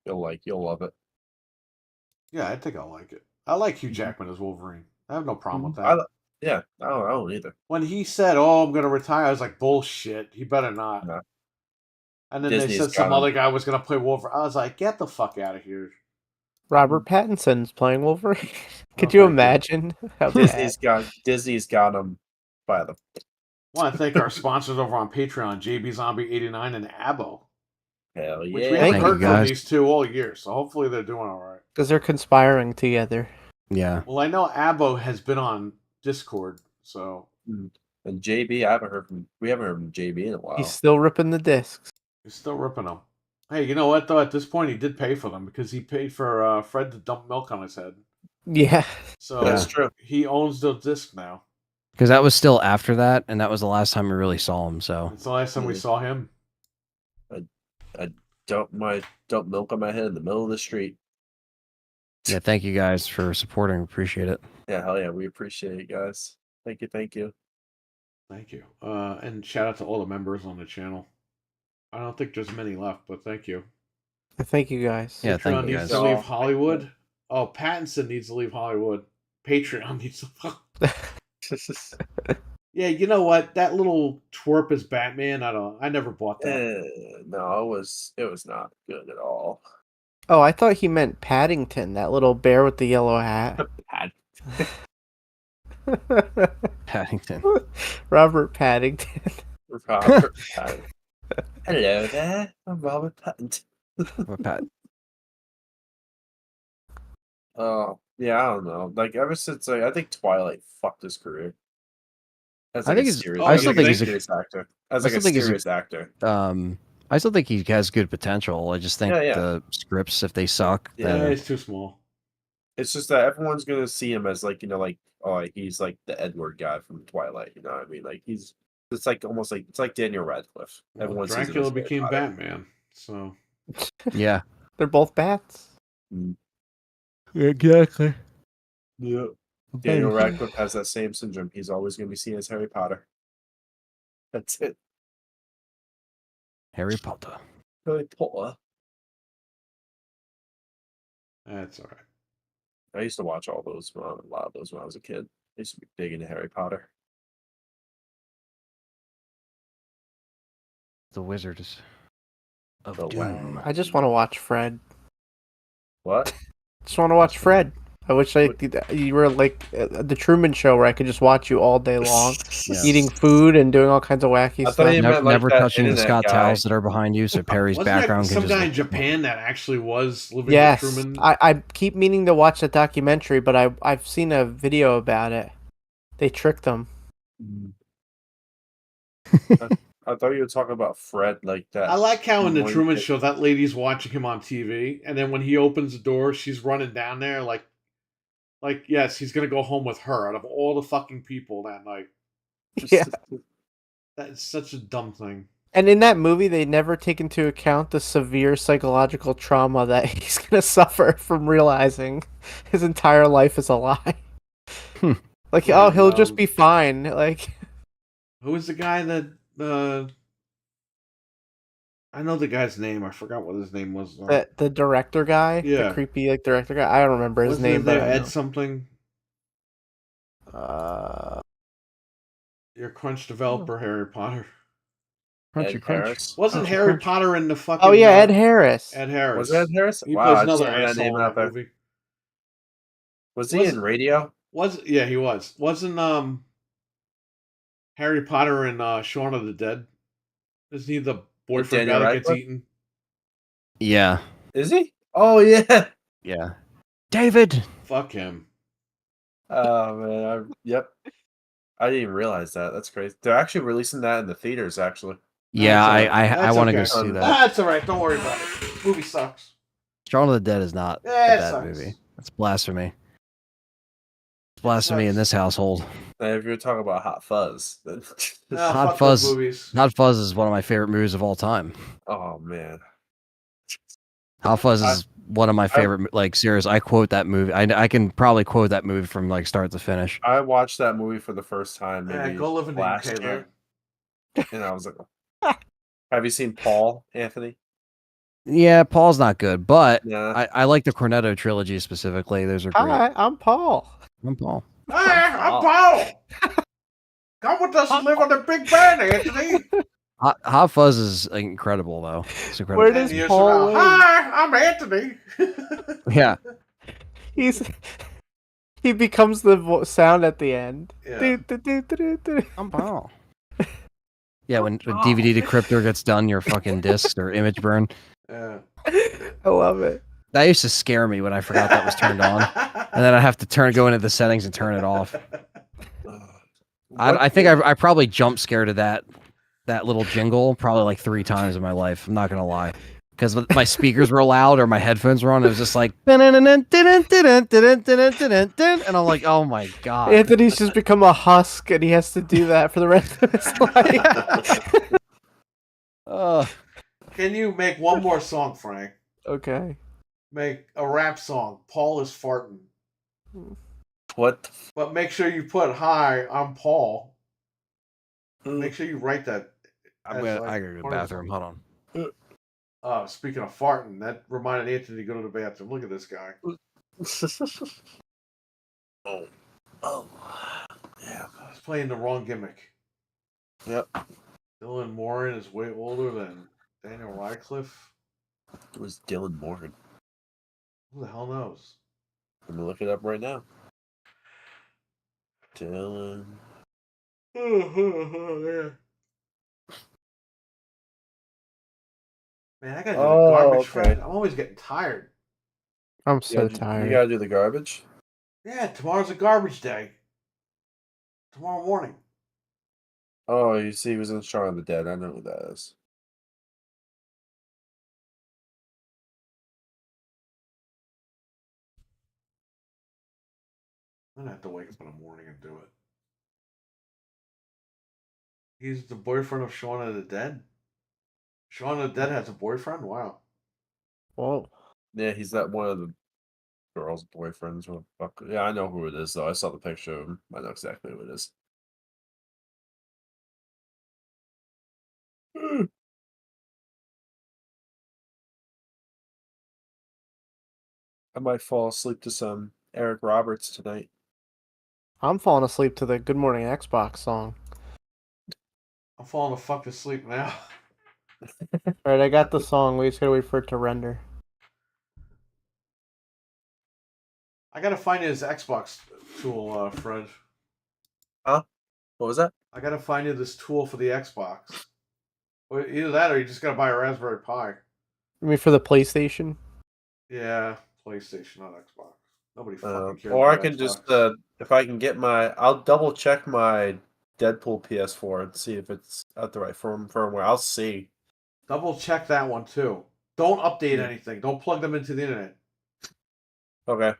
You'll love it. Yeah, I think I'll like it. I like Hugh Jackman as Wolverine. I have no problem with that. I don't either. When he said, "Oh, I'm gonna retire," I was like, "Bullshit! He better not." No. And then Disney's they said some got him. other guy was gonna play Wolverine. I was like, "Get the fuck out of here!" Robert Pattinson's playing Wolverine. Could Oh, you thank you. imagine? How bad? Disney's got him by the. I want to thank our sponsors over on Patreon, JB Zombie 89 and Abo, Hell which we yeah. haven't Thank you, heard from guys. these two all year. So hopefully they're doing all right. Because they're conspiring together. Yeah. Well, I know Abo has been on Discord, so And JB, we haven't heard from JB in a while. He's still ripping the discs. he's still ripping them. Hey, you know what though? At this point, he did pay for them because he paid for Fred to dump milk on his head. Yeah. So That's true. he owns the disc now. Because that was still after that, and that was the last time we really saw him. So It's the last time we Yeah. saw him. Dump milk on my head in the middle of the street. yeah, thank you guys for supporting. Appreciate it. Yeah, hell yeah, we appreciate it, guys. Thank you. Thank you. And shout out to all the members on the channel. I don't think there's many left, but thank you. Thank you guys. Yeah, thank Patreon you needs guys. to leave Hollywood. Oh, Pattinson needs to leave Hollywood. Patreon needs to. Yeah, you know what? That little twerp as Batman. I never bought that. No, it was not good at all. Oh, I thought he meant Paddington, that little bear with the yellow hat. Paddington. Robert Paddington. Robert Pattinson. Hello there, I'm Robert Pattinson. Pat. Oh, yeah, I don't know. Like ever since I think Twilight fucked his career. As I like think a he's- serious, I as still like think a he's a- serious actor. As I like a still think he's a- serious actor. I still think he has good potential. I just think Yeah. the scripts, if they suck, Yeah, Yeah, then it's too small. It's just that everyone's gonna see him as like, he's like the Edward guy from Twilight, you know what I mean? Like it's like almost like it's like Daniel Radcliffe. Well, Everyone sees him Dracula as Harry became Potter. Batman, so yeah. They're both bats. Exactly. Yeah. Daniel Radcliffe has that same syndrome. He's always gonna be seen as Harry Potter. That's it. Harry Potter. Harry Potter. that's all right. I used to watch a lot of those when I was a kid. I used to be big into Harry Potter. The Wizards of The Doom. I just want to watch Fred. What? Just want to watch Fred. I wish you were like the Truman Show where I could just watch you all day long, Yeah. eating food and doing all kinds of wacky I thought stuff. you Never, meant like never that touching the internet Scott guy. towels that are behind you, so Perry's Wasn't there background can some just guy in Japan that actually was living Yes, with Truman? I keep meaning to watch that documentary, but I've seen a video about it. They tricked them. I thought you were talking about Fred, like that. I like how in the one Truman kid- Show that lady's watching him on TV, and then when he opens the door, she's running down there like yes, he's gonna go home with her out of all the fucking people that night. Yeah. That's such a dumb thing. And in that movie, they never take into account the severe psychological trauma that he's gonna suffer from realizing his entire life is a lie. Like, Yeah, oh, he'll just no. be fine. Like, Who was the guy that I know the guy's name. I forgot what his name was. the director guy, Yeah. the creepy like director guy. I don't remember his Wasn't name, it but there I Ed know. something? Uh, Your Crunch developer, Harry Potter. Crunchy Ed crunch. Harris. Wasn't Crunchy Harry Crunch. Potter in the fucking? oh yeah, Ed Harris. Ed Harris. Was it Ed Harris? He Wow, plays I'd another seen that asshole name in out that there. movie. Was he Was- in Radio? Yeah, he was. Wasn't Harry Potter and Shaun of the Dead? Isn't he the boyfriend guy Daniel that gets Radcliffe? eaten? Yeah. Is he? Oh yeah. Yeah. David. Fuck him. Oh man, yep. I didn't even realize that. That's crazy. They're actually releasing that in the theaters. Actually, Yeah, That's all I right. I That's want to okay. go see that. That's all right. Don't worry about it. Movie sucks. Shaun of the Dead is not Yeah, a it bad sucks. movie. That's blasphemy. It's blasphemy in sucks. this household. and if you're talking about Hot Fuzz, then Ah, Hot fuck those Fuzz. movies. Hot Fuzz is one of my favorite movies of all time. oh man, Hot Fuzz is one of my favorite like series. I quote that movie. I can probably quote that movie from like start to finish. I watched that movie for the first time Yeah, maybe go live in the last UK, year, man. and I was like, "Have you seen Paul, Anthony?" Yeah, Paul's not good, but Yeah. I like the Cornetto trilogy specifically. Those are great. Hi, I'm Paul. I'm Paul. Hey, I'm Paul. Come with us and live on the Big Ben, Anthony. Hot Fuzz is incredible though. It's incredible. Where 10 does years Paul from live? now, hi, I'm Anthony. Yeah. He becomes the sound at the end. Yeah. Do. I'm Paul. Yeah, when DVD decryptor gets done, your fucking disc or image burn. Yeah. I love it. That used to scare me when I forgot that was turned on, and then I have to go into the settings and turn it off. I think I probably jump scared of that little jingle probably like 3 times in my life. I'm not gonna lie, because my speakers were loud or my headphones were on. It was just like, and I'm like, oh my god. Anthony's just become a husk, and he has to do that for the rest of his life. Can you make one more song, Frank? Okay. Make a rap song. Paul is farting. What? But make sure you put, hi, I'm Paul. Make sure you write that. I as, gotta like, go to the part of the bathroom. Hold on. Speaking of farting, that reminded Anthony to go to the bathroom. Look at this guy. Oh, yeah. He's playing the wrong gimmick. Yep. Dylan Moran is way older than Daniel Radcliffe. It was Dylan Morgan. Who the hell knows? Let me look it up right now. Dylan. Yeah. Man, I gotta do Oh, the garbage, okay. friend. I'm always getting tired. I'm You so gotta do- tired. You gotta do the garbage. Yeah, tomorrow's a garbage day. Tomorrow morning. Oh, you see, he was in Shaun of the Dead. I know who that is. I'm gonna have to wake up in the morning and do it. He's the boyfriend of Shaun of the Dead? Shaun of the Dead has a boyfriend? Wow. Whoa. Yeah, he's that one of the girl's boyfriends. What the fuck? Yeah, I know who it is, though. I saw the picture of him. I know exactly who it is. I might fall asleep to some Eric Roberts tonight. I'm falling asleep to the Good Morning Xbox song. I'm falling the fuck asleep now. Alright, I got the song. We just gotta wait for it to render. I gotta find his Xbox tool, Fred. What was that? I gotta find you this tool for the Xbox. Or either that or you just gotta buy a Raspberry Pi. I mean, for the PlayStation? Yeah, PlayStation, not Xbox. Nobody fucking cares. Or I about can Xbox. just, if I can get I'll double check my Deadpool PS4 and see if it's at the right firmware. I'll see. Double check that one too. Don't update Yeah. anything. Don't plug them into the internet. Okay.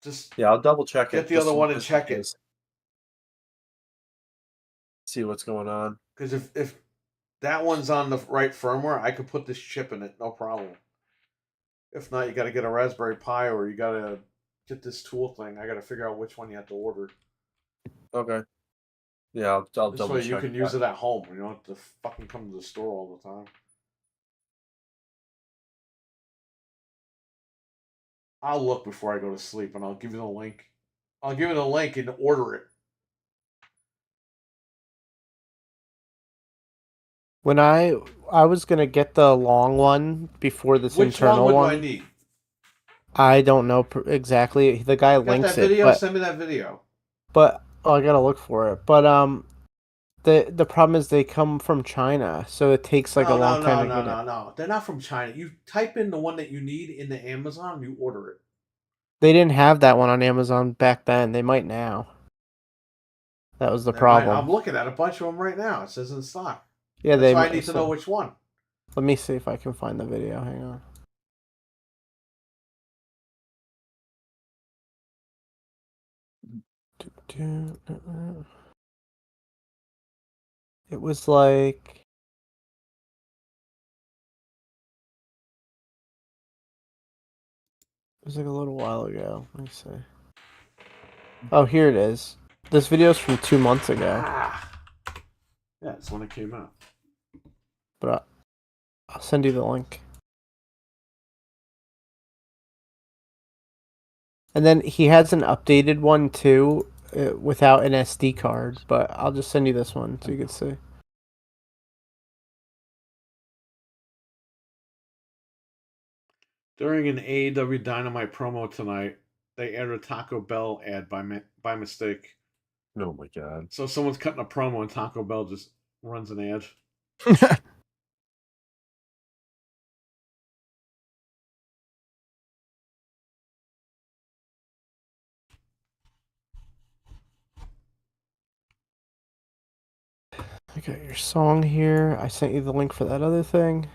Just Yeah, I'll double check it. get the other just one and just check it. because. See what's going on. Because if that one's on the right firmware, I could put this chip in it, no problem. If not, you got to get a Raspberry Pi or you got to get this tool thing. I got to figure out which one you have to order. Okay. Yeah, I'll This double way check. you can use it at home. You don't have to fucking come to the store all the time. I'll look before I go to sleep, and I'll give you the link. I'll give you the link and order it. When I was gonna get the long one before this Which internal one would one. I need? I don't know exactly. The guy Got that links video? it, Send me that video. but I gotta look for it. But the problem is they come from China, so it takes like a long time to get it. No. They're not from China. You type in the one that you need in the Amazon, you order it. They didn't have that one on Amazon back then. They might now. That was the problem. I'm looking at a bunch of them right now. It says in stock. Yeah, That's why I need to know which one. Let me see if I can find the video. Hang on. It was like a little while ago. Let me see. Oh, here it is. This video's from 2 months ago. Yeah, it's when it came out. But I'll send you the link. And then he has an updated one too, without an SD card. But I'll just send you this one so you can see. During an AEW Dynamite promo tonight, they aired a Taco Bell ad by mistake. Oh my god. So someone's cutting a promo and Taco Bell just runs an ad. I got your song here. I sent you the link for that other thing.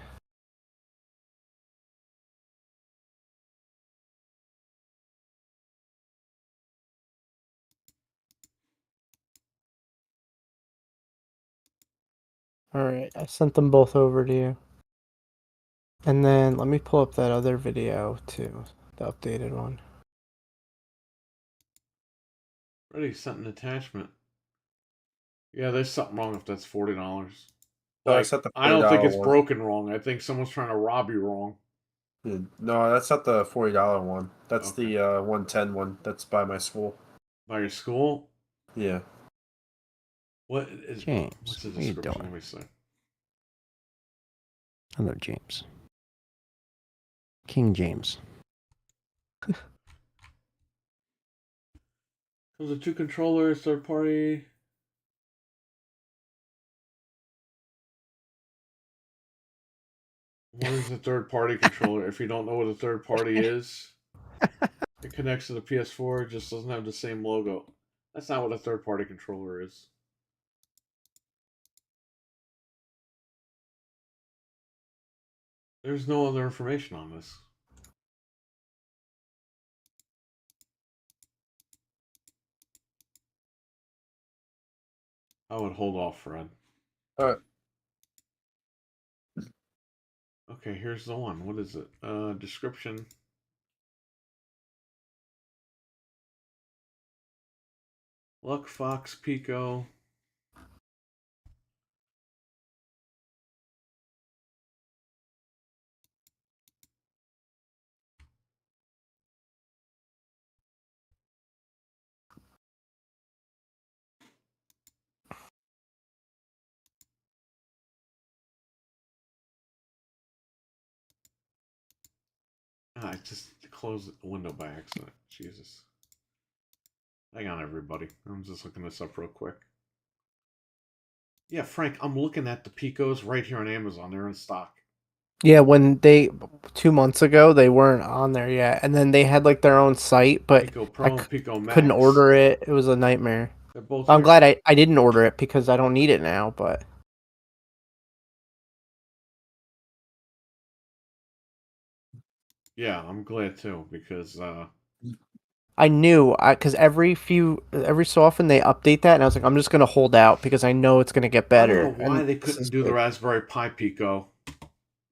Alright, I sent them both over to you. And then let me pull up that other video too, the updated one. Already sent an attachment. Yeah, there's something wrong if that's $40. No, I Like, sent the I don't think $40 it's one. broken wrong. I think someone's trying to rob you wrong. Yeah, no, that's not the $40 one. That's Okay. the 110 one. That's by my school. By your school? Yeah. What is James, what's the what are you description? doing? Let me see. Hello, James. King James. Those are 2 controllers, third party. What is a third party controller? If you don't know what a third party is, it connects to the PS4, it just doesn't have the same logo. That's not what a third party controller is. There's no other information on this. I would hold off, Fred. Alright. Okay, here's the one. What is it? Description. Luck Fox Pico. I just closed the window by accident. Jesus. Hang on, everybody. I'm just looking this up real quick. Yeah, Frank, I'm looking at the Picos right here on Amazon. They're in stock. Yeah, when 2 months ago, they weren't on there yet. And then they had like their own site, but Pico I Pro, Pico Max. couldn't order it. It was a nightmare. They're both. I'm here. glad I didn't order it because I don't need it now, but Yeah, I'm glad too because I knew because every so often they update that, and I was like, I'm just gonna hold out because I know it's gonna get I better. don't know why And they this is couldn't do the good. Raspberry Pi Pico.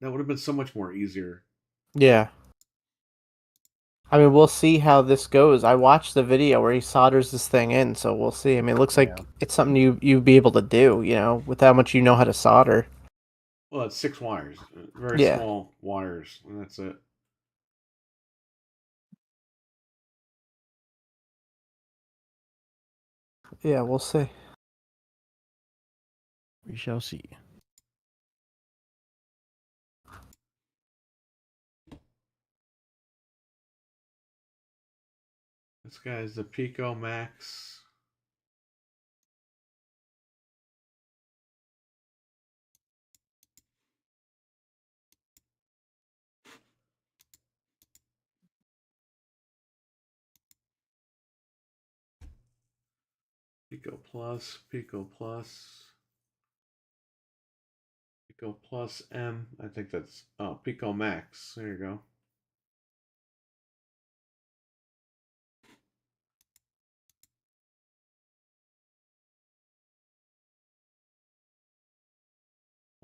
That would have been so much more easier. Yeah. I mean, we'll see how this goes. I watched the video where he solders this thing in, so we'll see. I mean, it looks like Yeah. it's something you'd be able to do, with how much you know how to solder. Well, it's 6 wires, very Yeah. small wires, and that's it. Yeah, we'll see. We shall see. This guy's the Pico Max. Pico Plus, Pico Plus, Pico Plus M. I think that's Pico Max. There you go.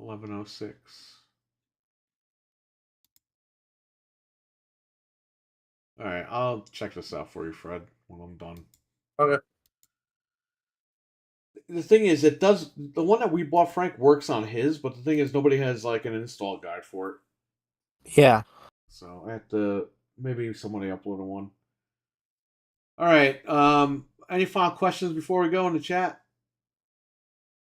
$11.06. All right, I'll check this out for you, Fred, when I'm done. Okay. The thing is, it does. The one that we bought, Frank, works on his, but the thing is, nobody has like an install guide for it. Yeah. So I have to maybe somebody upload one. All right. Any final questions before we go in the chat?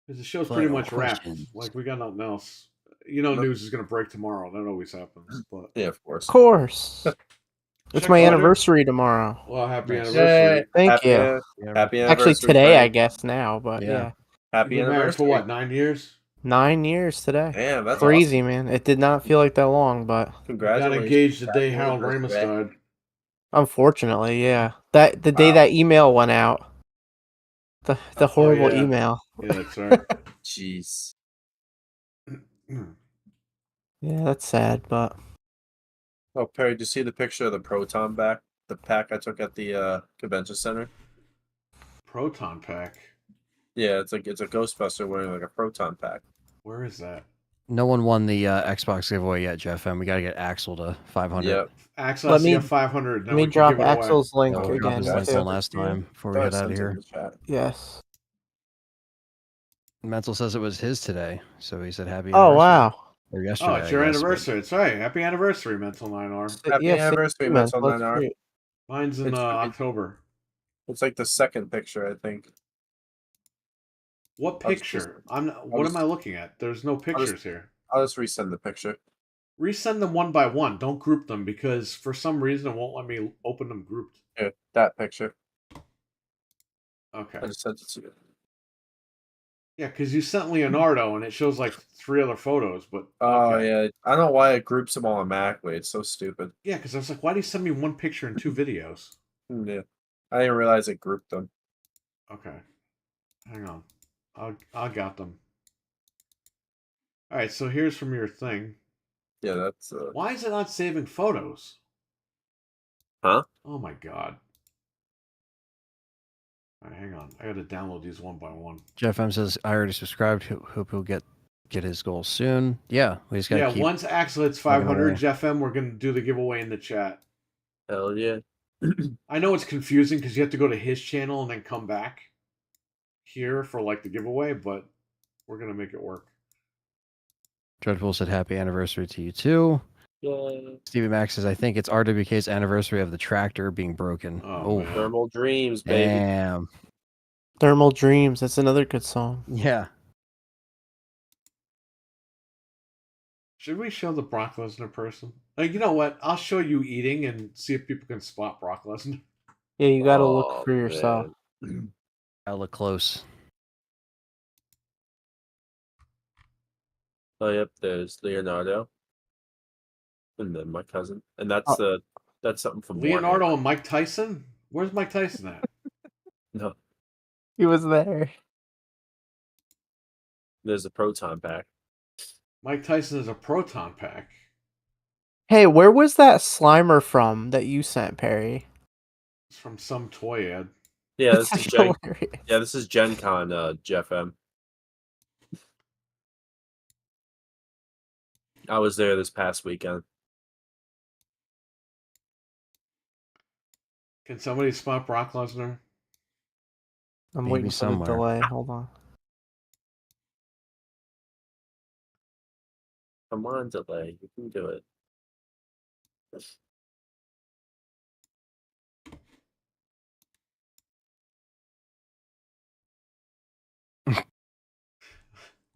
Because the show's pretty Final much wrapped. questions. Like we got nothing else. You know, Nope. news is gonna break tomorrow. That always happens. But Yeah, of course. Of course. It's Check my Twitter. anniversary tomorrow. Well, happy Nice. anniversary. Thank happy, you. Happy anniversary. Actually, today, I Frank. guess, now, but Yeah. yeah. Happy You've been married for anniversary. what? 9 years. 9 years today. Damn, that's Crazy, awesome. man. It did not feel like that long, but Got Congratulations. engaged the day Happy Harold Ramis anniversary. died. unfortunately, yeah. The day Wow. that email went out. The horrible yeah. email. Yeah, that's right. Jeez. Yeah, that's sad, but Oh, Perry, did you see the picture of the Proton the pack I took at the convention center? Proton pack. Yeah, it's a Ghostbuster wearing like a Proton pack. Where is that? No one won the Xbox giveaway yet, Jeff, and we got to get Axel to 500. Yep. Axel, Let I see me- a 500. let Then me we can drop give it away. Axel's link Yeah, we'll drop again. his link too. one last time before we Thought I get out sent of it in here. the chat. Yes. Mental says it was his today, so he said happy Oh anniversary. wow. Or yesterday. Oh, it's your I guess, but- anniversary. It's right. Happy anniversary, Mental 9R. Happy Yeah, same anniversary, to you, Mental That's 9R. great. Mine's in It's- October. It's like the second picture, I think. What I'll just- picture? What am I looking at? There's no pictures here. I'll just resend the picture. Resend them one by one. Don't group them because for some reason it won't let me open them grouped. Here, that picture. Okay. I just sent it to you. Yeah, because you sent Leonardo and it shows like 3 other photos, but Oh okay. yeah, I don't know why it groups them all automatically. It's so stupid. Yeah, because I was like, why do you send me one picture and 2 videos? Yeah, I didn't realize it grouped them. Okay. Hang on. I got them. All right, so here's from your thing. Yeah, that's. Why is it not saving photos? Huh? Oh my god. All right, hang on. I got to download these one by one. Jeff M says I already subscribed. Hope he'll get his goals soon. Yeah, we just got to Yeah, keep. once Axel hits plugging 500, away. Jeff M, we're going to do the giveaway in the chat. Hell yeah. I know it's confusing because you have to go to his channel and then come back here for like the giveaway, but we're going to make it work. Dreadpool said happy anniversary to you too. Yay. Stevie Max says I think it's RWK's anniversary of the tractor being broken. Oh, man. Thermal Dreams, baby. Damn. Thermal Dreams. That's another good song. Yeah. Should we show the Brock Lesnar person? Like, you know what? I'll show you eating and see if people can spot Brock Lesnar. Yeah, you got to Oh, look for yourself. man. I'll look close. Oh yep, there's Leonardo, and then my cousin, and that's Oh. that's something from Leonardo Warhammer. and Mike Tyson? Where's Mike Tyson at? No, He was there. There's a proton pack. Mike Tyson is a proton pack. Hey, where was that Slimer from that you sent, Perry? It's from some toy ad. Yeah, this That's is Gen. hilarious. Yeah, this is Gen Con, Jeff M. I was there this past weekend. Can somebody spot Brock Lesnar? I'm Maybe waiting for the somewhere. delay. Hold on. Come on, delay. You can do it.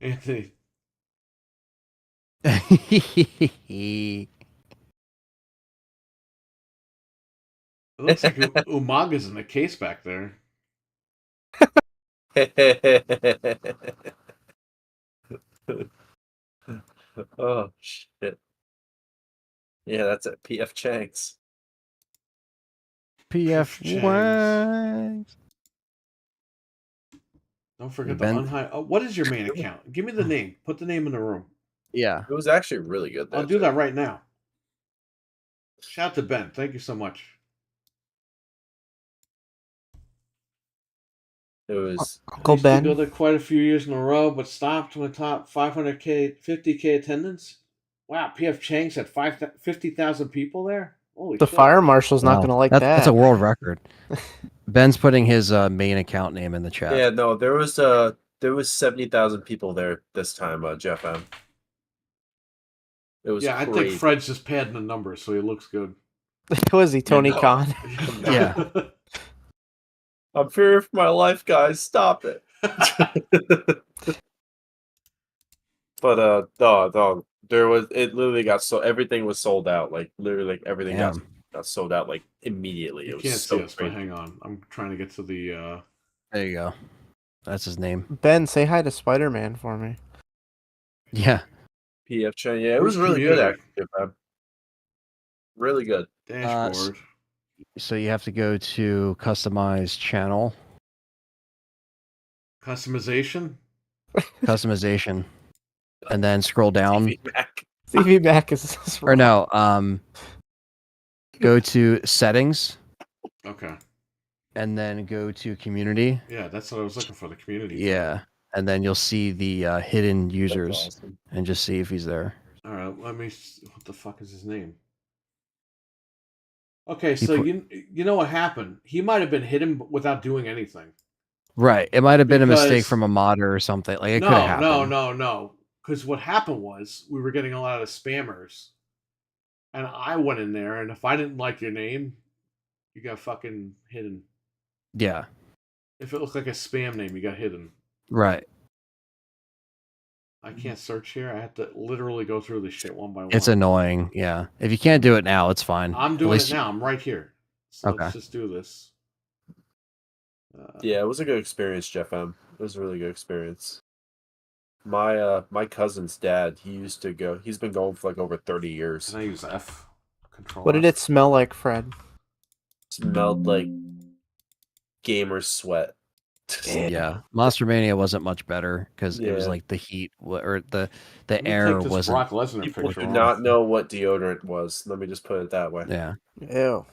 Anthony, it looks like Umaga's in the case back there. Oh shit! Yeah, that's it. PF Chang's. PF Chang's. Wangs. Don't forget Ben- the unhide. Oh, what is your main account? Give me the name. Put the name in the room. Yeah. It was actually really good. There, I'll do too. that right now. Shout out to Ben. Thank you so much. It was. Uncle Used to go Ben. there quite a few years in a row, but stopped when the top 500K, 50K attendance. Wow, PF Chang's had 50,000 people there. Holy The shit. fire marshal's not Wow. gonna like That's that. a world record. Ben's putting his main account name in the chat. Yeah, no, there was 70,000 people there this time, Jeff M. It was Yeah, I crazy. think Fred's just padding the numbers, so he looks good. Was he Tony no. Khan? Yeah. I'm fearing for my life, guys. Stop it. But no, there was it literally got everything was sold out. Like literally, like everything Damn. got sold out like immediately. You It was can't so see us, crazy. but hang on. I'm trying to get to the. There you go. That's his name. Ben, say hi to Spider-Man for me. Yeah. PF Chang, yeah, it Where's was really good community? actually, man. Really good. Dashboard. So you have to go to customize channel, Customization. customization, and then scroll down. Feedback. TV Mac is Or no, go to settings Okay. and then go to community. Yeah, that's what I was looking for. The community. Yeah. And then you'll see the hidden That's users awesome. and just see if he's there. All right. Let me. What the fuck is his name? Okay, so put- you know what happened? He might have been hidden without doing anything. Right. It might have been a mistake Because- from a modder or something. Like it could have happened. No. Because what happened was we were getting a lot of spammers, and I went in there, and if I didn't like your name, you got fucking hidden. Yeah. If it looked like a spam name, you got hidden. Right. I can't search here. I have to literally go through this shit one by one. It's annoying. Yeah. If you can't do it now, it's fine. I'm At doing least it now. I'm right here. So Okay. let's just do this. Yeah, it was a good experience, Jeff M. It was a really good experience. My cousin's dad, he used to go. He's been going for like over 30 years. Can I use F? Control. What did F? it smell like, Fred? Smelled like gamer sweat. Yeah, Monster Mania wasn't much better because it was Yeah. like the heat or the Let me air take this wasn't. Brock Lesnar People picture do off. not know what deodorant was. Let me just put it that way. Yeah, Ew.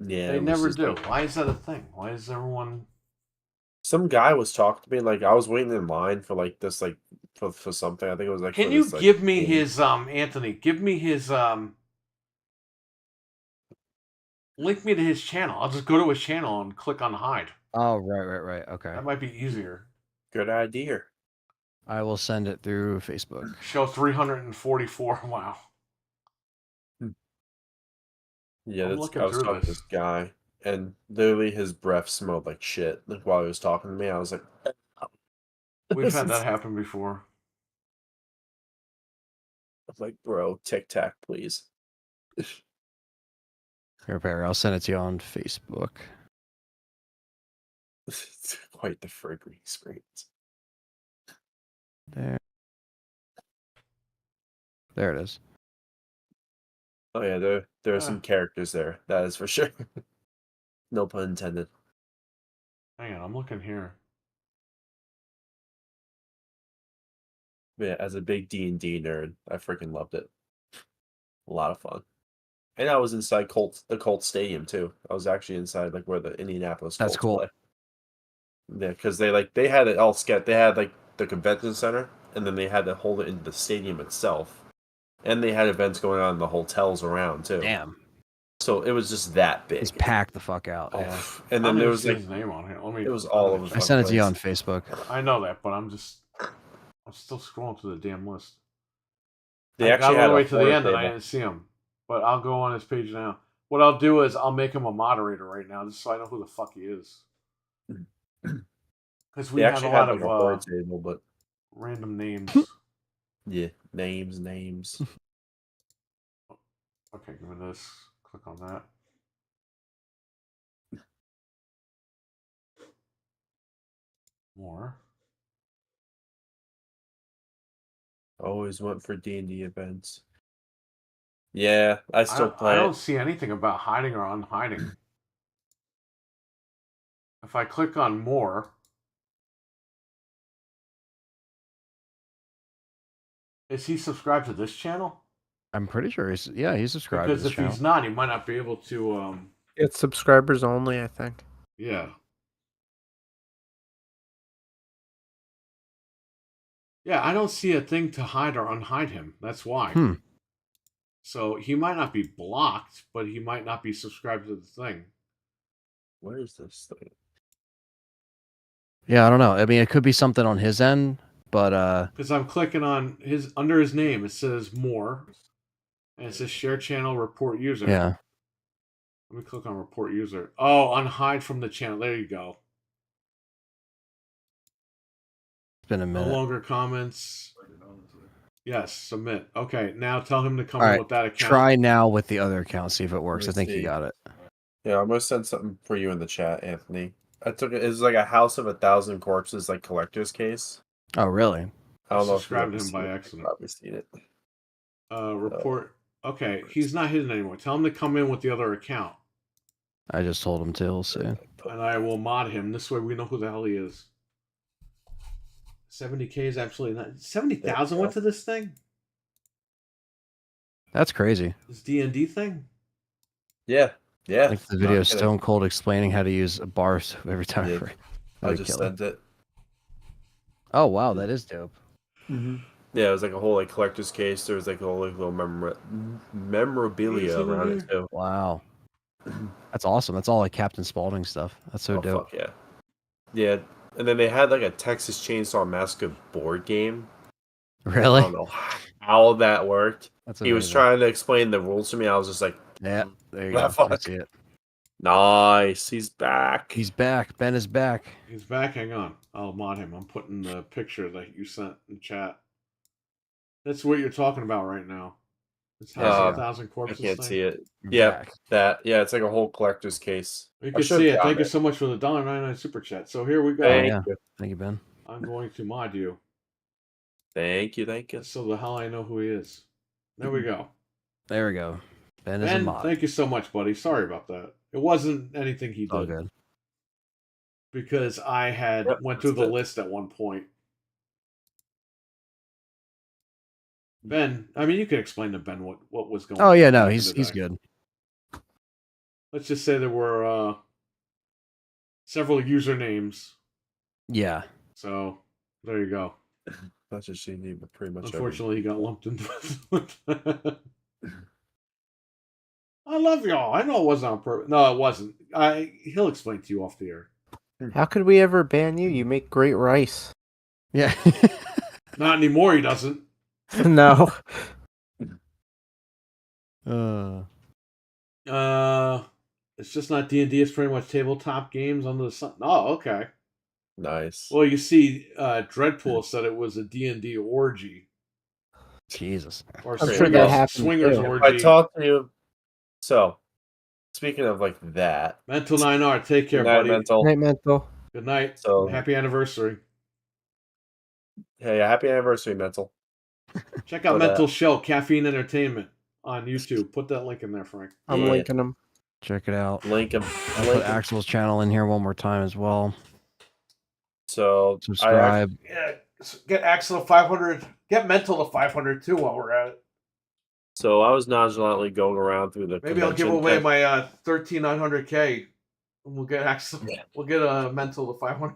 Yeah, They it was never just do. like- Why is that a thing? Why is everyone? Some guy was talking to me like I was waiting in line for like this like for something. I think it was like. Can for you this, like, give me game. his Anthony? Give me his link me to his channel. I'll just go to his channel and click on hide. Oh, right. Okay. That might be easier. Good idea? I will send it through Facebook. Show 344. Wow. Yeah, I'm that's, looking I was through talking to this. this guy, and literally his breath smelled like shit. Like while he was talking to me, I was like, We've This had is- that happen before. I'm like, bro, Tic Tac, please. Here, Perry, I'll send it to you on Facebook. It's quite the fragrant experience. There it is. Oh yeah, there are Ah. some characters there. That is for sure. No pun intended. Hang on, I'm looking here. Yeah, as a big D&D nerd, I freaking loved it. A lot of fun. And I was inside the Colt Stadium too. I was actually inside like where the Indianapolis That's Colts cool. play. Yeah, because they had it all set. They had like the convention center, and then they had to hold it in the stadium itself, and they had events going on in the hotels around too. Damn. So it was just that big. It's packed the fuck out. Oh, Yeah. and I then don't there even was see like his name on here. Let me. it was all let me over I the check. sent it to you on place. Facebook. I know that, but I'm still scrolling through the damn list. They I got actually all had the a way to the horror end and I table. didn't see him. But I'll go on his page now. What I'll do is I'll make him a moderator right now, just so I know who the fuck he is. Because we They have a actually lot had like of a horror table, but random names. yeah, names. Okay, give me this. Click on that. More. Always went for D&D events. Yeah, I I still don't, play I it. don't see anything about hiding or unhiding. If I click on more, is he subscribed to this channel? I'm pretty sure he's subscribed Because to this if channel. he's not, he might not be able to. It's subscribers only, I think. Yeah. Yeah, I don't see a thing to hide or unhide him. That's why. Hmm. So he might not be blocked, but he might not be subscribed to the thing. Where is this thing? Yeah, I don't know. I mean, it could be something on his end, but Because I'm clicking on under his name, it says more, and it says share channel report user. yeah. Let me click on report user. Oh, unhide from the channel. There you go. It's been a No minute. longer comments. Yes, submit. Okay, now tell him to come All in right, with that account. try now with the other account, see if it works. I me think you see. got it. Yeah, I'm gonna send something for you in the chat, Anthony. I took it. It's like a House of 1,000 Corpses, like collector's case. Oh, really? I don't know if Subscribed you've to him ever by seen it. accident. You've probably seen it. Report. Okay, he's not hidden anymore. Tell him to come in with the other account, I just told him to. We'll see. and I will mod him. This way we know who the hell he is. 70K is absolutely not. 70,000 went to this thing? That's crazy. This D&D thing? Yeah, yeah. Like the Not video kidding. Stone Cold explaining how to use a bars every time. Yeah. I That'd just kill it. sent it. Oh wow, that is dope. Yeah, it was like a whole like collector's case. There was like a whole like, little memorabilia Is it in around it here? too. Wow, that's awesome. That's all like Captain Spaulding stuff. That's so Oh dope. fuck yeah, yeah. And then they had like a Texas Chainsaw Massacre board game. I Really? don't know how that worked. That's He was amazing. trying to explain the rules to me. I was just like, Yeah, there you Ah, go. I fuck. see it. nice, he's back. He's back. Ben is back. He's back. Hang on. I'll mod him. I'm putting the picture that you sent in chat. That's what you're talking about right now. It's House of 1,000 I Corpses can't thing. see it. You're Yeah, back. that. Yeah, it's like a whole collector's case. You I can should've see it. got Thank you it. so much for the $1.99 super chat. So here we go. Thank yeah. you. Thank you, Ben. I'm going to mod you Thank you. Thank you. so the hell I know who he is. There we go. There we go. Ben is a Ben, mod. thank you so much, buddy. Sorry about that. It wasn't anything he It's all did good. because I had Yep, went through that's the it. list at one point. Ben, I mean, you can explain to Ben what was going on. Oh yeah, no, back in he's the day. good. Let's just say there were several usernames. Yeah. So there you go. Not just you need, but pretty much. Unfortunately, he got lumped into. I love y'all. I know it wasn't on purpose. No, it wasn't. He'll explain to you off the air. How could we ever ban you? You make great rice. Yeah. Not anymore. He doesn't. No. It's just not D&D. It's pretty much tabletop games under the sun. Oh, okay. Nice. Well, you see, Dreadpool said it was a D&D orgy. Jesus. Or I'm sure that happens swingers too. If orgy. I talk to you. So, speaking of like that, Mental 9R. Take care, Good night, buddy. Mental. Night mental. Good night. So- Happy anniversary. Hey, happy anniversary, Mental. Check out But, Mental Show, Caffeine Entertainment on YouTube. Put that link in there, Frank. I'm Yeah. linking them. Check it out. Link him. I'll put Axel's channel in here one more time as well. So Subscribe. Yeah, get Axel to 500. Get Mental to 500 too while we're at it. So I was nonchalantly going around through the. Maybe I'll give away my 13900K. And we'll get Axel. Yeah. We'll get a Mental to 500.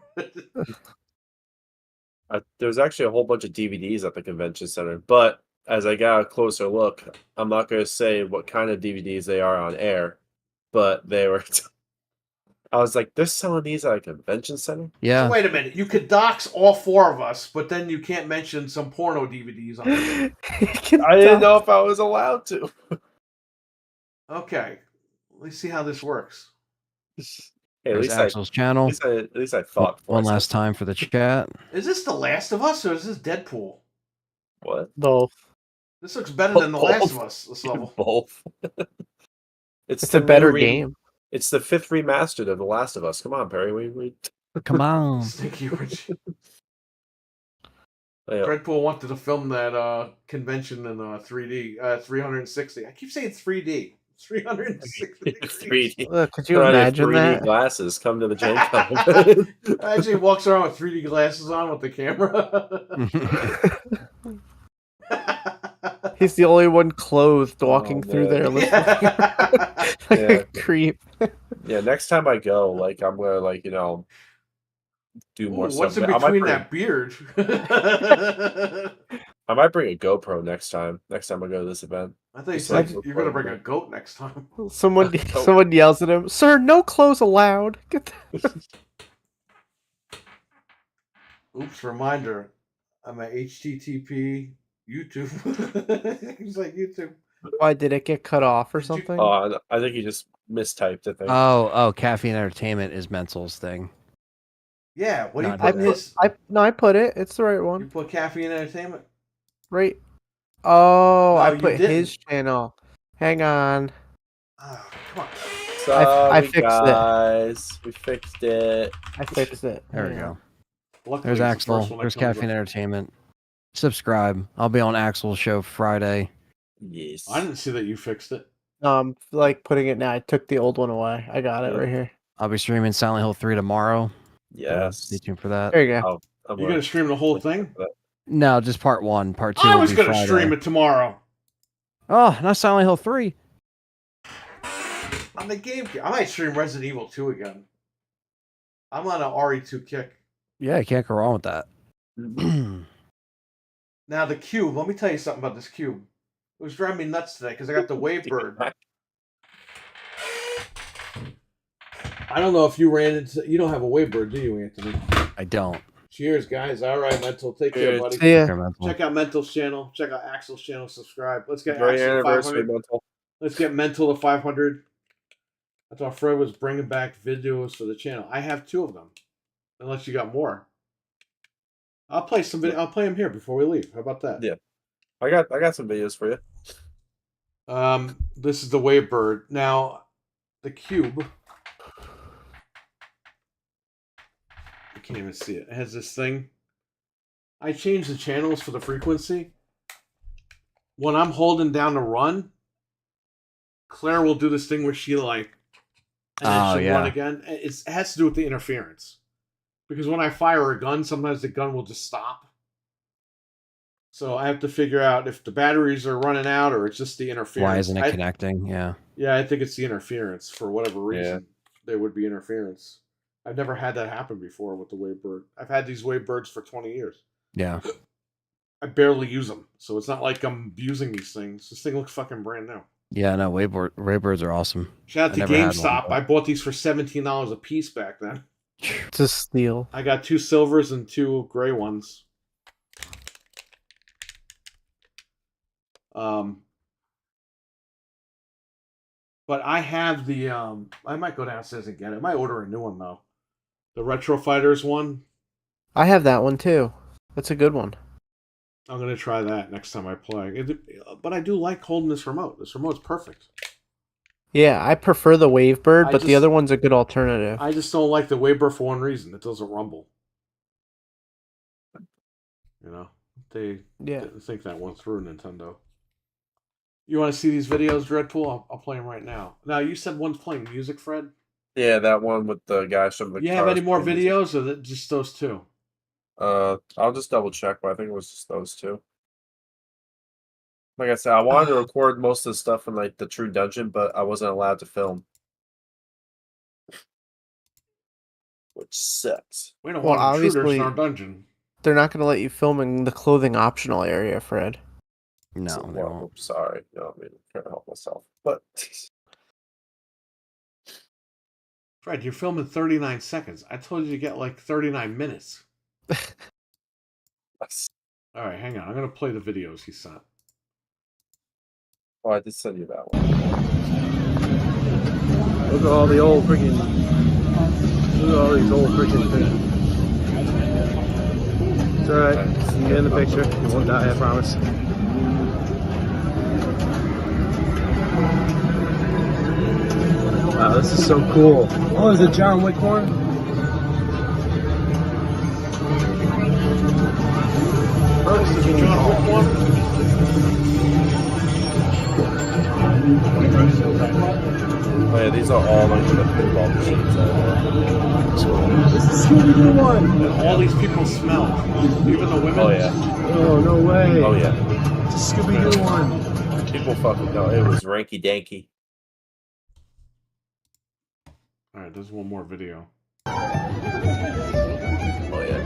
There's actually a whole bunch of DVDs at the convention center, but as I got a closer look, I'm not going to say what kind of DVDs they are on air, but they were. I was like, they're selling these at a convention center? Yeah. So wait a minute. You could dox all 4 of us, but then you can't mention some porno DVDs on it. I didn't know if I was allowed to. Okay. Let's see how this works. Hey, There's Axel's channel. at least I thought. One last time for the chat. Is this The Last of Us or is this Deadpool? What? Both. This looks better than The Last of Us, this level. Both. It's a better game. It's the 5th remastered of The Last of Us. Come on, Perry. We Come on. Stinky Rich. Yeah. Deadpool wanted to film that convention in 3D, 360. I keep saying 3D. 360 degrees. 3D. Look, could you Put on your imagine 3D that? glasses. Come to the Gen Con. Actually walks around with 3D glasses on with the camera. He's the only one clothed walking through man. there. Like Yeah. a creep. Yeah, next time I go, like I'm gonna do more Ooh, stuff. what's in I might between bring- that beard? I might bring a GoPro next time. Next time I go to this event. I thought you Just said like you're going to bring a goat next time. Someone yells at him, "Sir, no clothes allowed." Get the... Oops, reminder. I'm at HTTP YouTube. He's like YouTube. Why did it get cut off or Did you- something? Oh, I think you just mistyped it. Oh, Caffeine Entertainment is Mental's thing. Yeah, what do you No, put I in his? I put it. It's the right You one. put Caffeine Entertainment? Right. Oh, No, I you put his didn't. channel. Hang on. Oh, come on. Sorry, I fixed it. guys. We fixed it. I fixed it. There we Hang on. go. Luckily, There's it's the Axel. first one I There's come Caffeine Entertainment. Subscribe. I'll be on Axel's show Friday. Yes. I didn't see that you fixed it. Like putting it now. I took the old one away. I got it Yeah. right here. I'll be streaming Silent Hill 3 tomorrow. Yes. Stay tuned for that. There you go. I'm You're going to stream the whole thing? No, just part 1. Part 2 I will was be going to Friday. stream it tomorrow. Oh, not Silent Hill 3. On the GameCube. I might stream Resident Evil 2 again. I'm on an RE2 kick. Yeah, you can't go wrong with that. Now, the cube. Let me tell you something about this cube. It was driving me nuts today because I got the Wavebird. I don't know if you ran into... You don't have a Wavebird, do you, Anthony? I don't. Cheers, guys. All right, Mental. Take care, Cheers. buddy. See ya. Okay, Mental. Check out Mental's channel. Check out Axel's channel. Subscribe. Let's get Great Axel to anniversary, 500. Mental. Let's get Mental to 500. I thought Fred was bringing back videos for the channel. I have 2 of them. Unless you got more. I'll play some. I'll play them here before we leave. How about that? Yeah. I got some videos for you. This is the Wavebird. Now, the cube. I can't even see it. It has this thing. I changed the channels for the frequency. When I'm holding down the run, Claire will do this thing where she and then she'll run again. It has to do with the interference. Because when I fire a gun, sometimes the gun will just stop. So I have to figure out if the batteries are running out or it's just the interference. Why isn't it connecting? Yeah. Yeah, I think it's the interference for whatever reason. There would be interference. I've never had that happen before with the Wavebird. I've had these Wavebirds for 20 years. Yeah. I barely use them, so it's not like I'm abusing these things. This thing looks fucking brand new. Yeah, no, Waybirds are awesome. Shout out to I never had one, GameStop. but- I bought these for $17 a piece back then. It's a steal. I got 2 silvers and 2 gray ones. But I have the I might go downstairs and get it. I might order a new one though. The Retro Fighters one. I have that one too. That's a good one. I'm gonna try that next time I play. But I do like holding this remote. This remote's perfect. Yeah, I prefer the Wavebird, I but the just- other one's a good alternative. I just don't like the Wavebird for one reason. It doesn't rumble. You know, they Yeah. didn't think that one through, Nintendo. You want to see these videos, Dreadpool? I'll play them right now. Now, you said one's playing music, Fred? Yeah, that one with the guys from the You have cars any more playing music. videos, or just those two? I'll just double check, but I think it was just those two. Like I said, I wanted to record most of the stuff in like the true dungeon, but I wasn't allowed to film, which sucks. We don't Well, want intruders in obviously- our dungeon. They're not going to let you film in the clothing optional area, Fred. No, So, they well, won't. I'm sorry. You know, I mean, I'm trying to help myself, but Fred, you're filming 39 seconds. I told you to get like 39 minutes. All right, hang on. I'm going to play the videos he sent. oh, I did send you that one. Look at all the old freaking. Look at all these old freaking things. It's alright. You get in the picture. You won't die, I promise. Wow, this is so cool. Oh, is it John Wick one? This is the John Wick one. Oh yeah, these are all like the pinball machines. This is Scooby-Doo one. And all these people smell. Even the women. Oh yeah, Oh, no way. oh yeah. It's a Scooby-Doo one. People fucking know it was ranky danky. All right, there's one more video. Oh yeah,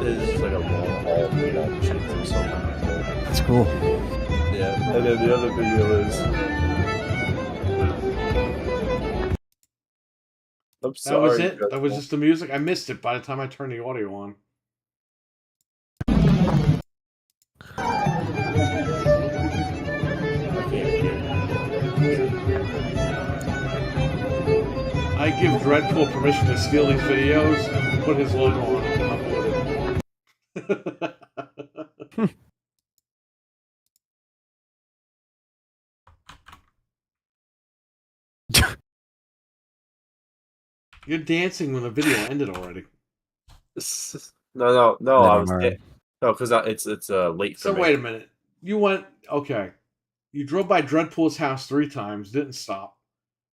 this is like a long haul of pinball machines. They're so fucking cool. That's cool. Yeah, and then the other video is. I'm That sorry. was it? That was Dreadpool. just the music? I missed it by the time I turned the audio on. I can't hear. I give Dreadpool permission to steal these videos and put his logo on them and upload it. You're dancing when the video ended already. No. Never I was mind. no, because it's late for So me. wait a minute. You went okay. You drove by Dreadpool's house 3 times, didn't stop.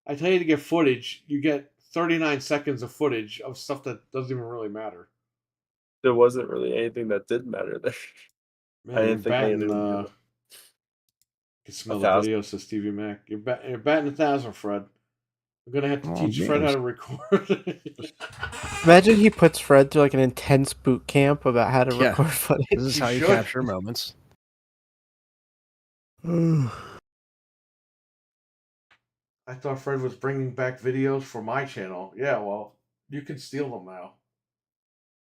I tell you to get footage, you get 39 seconds of footage of stuff that doesn't even really matter. There wasn't really anything that did matter there. Man, I you're didn't think batting. anything would You do can smell 1,000. the video, says Stevie Mac. You're batting 1,000, Fred. I'm gonna have to Oh, teach Fred how James. to record. Imagine he puts Fred through like an intense boot camp about how to Yeah. record footage. This is You how you should. capture moments. I thought Fred was bringing back videos for my channel. Yeah, well, you can steal them now.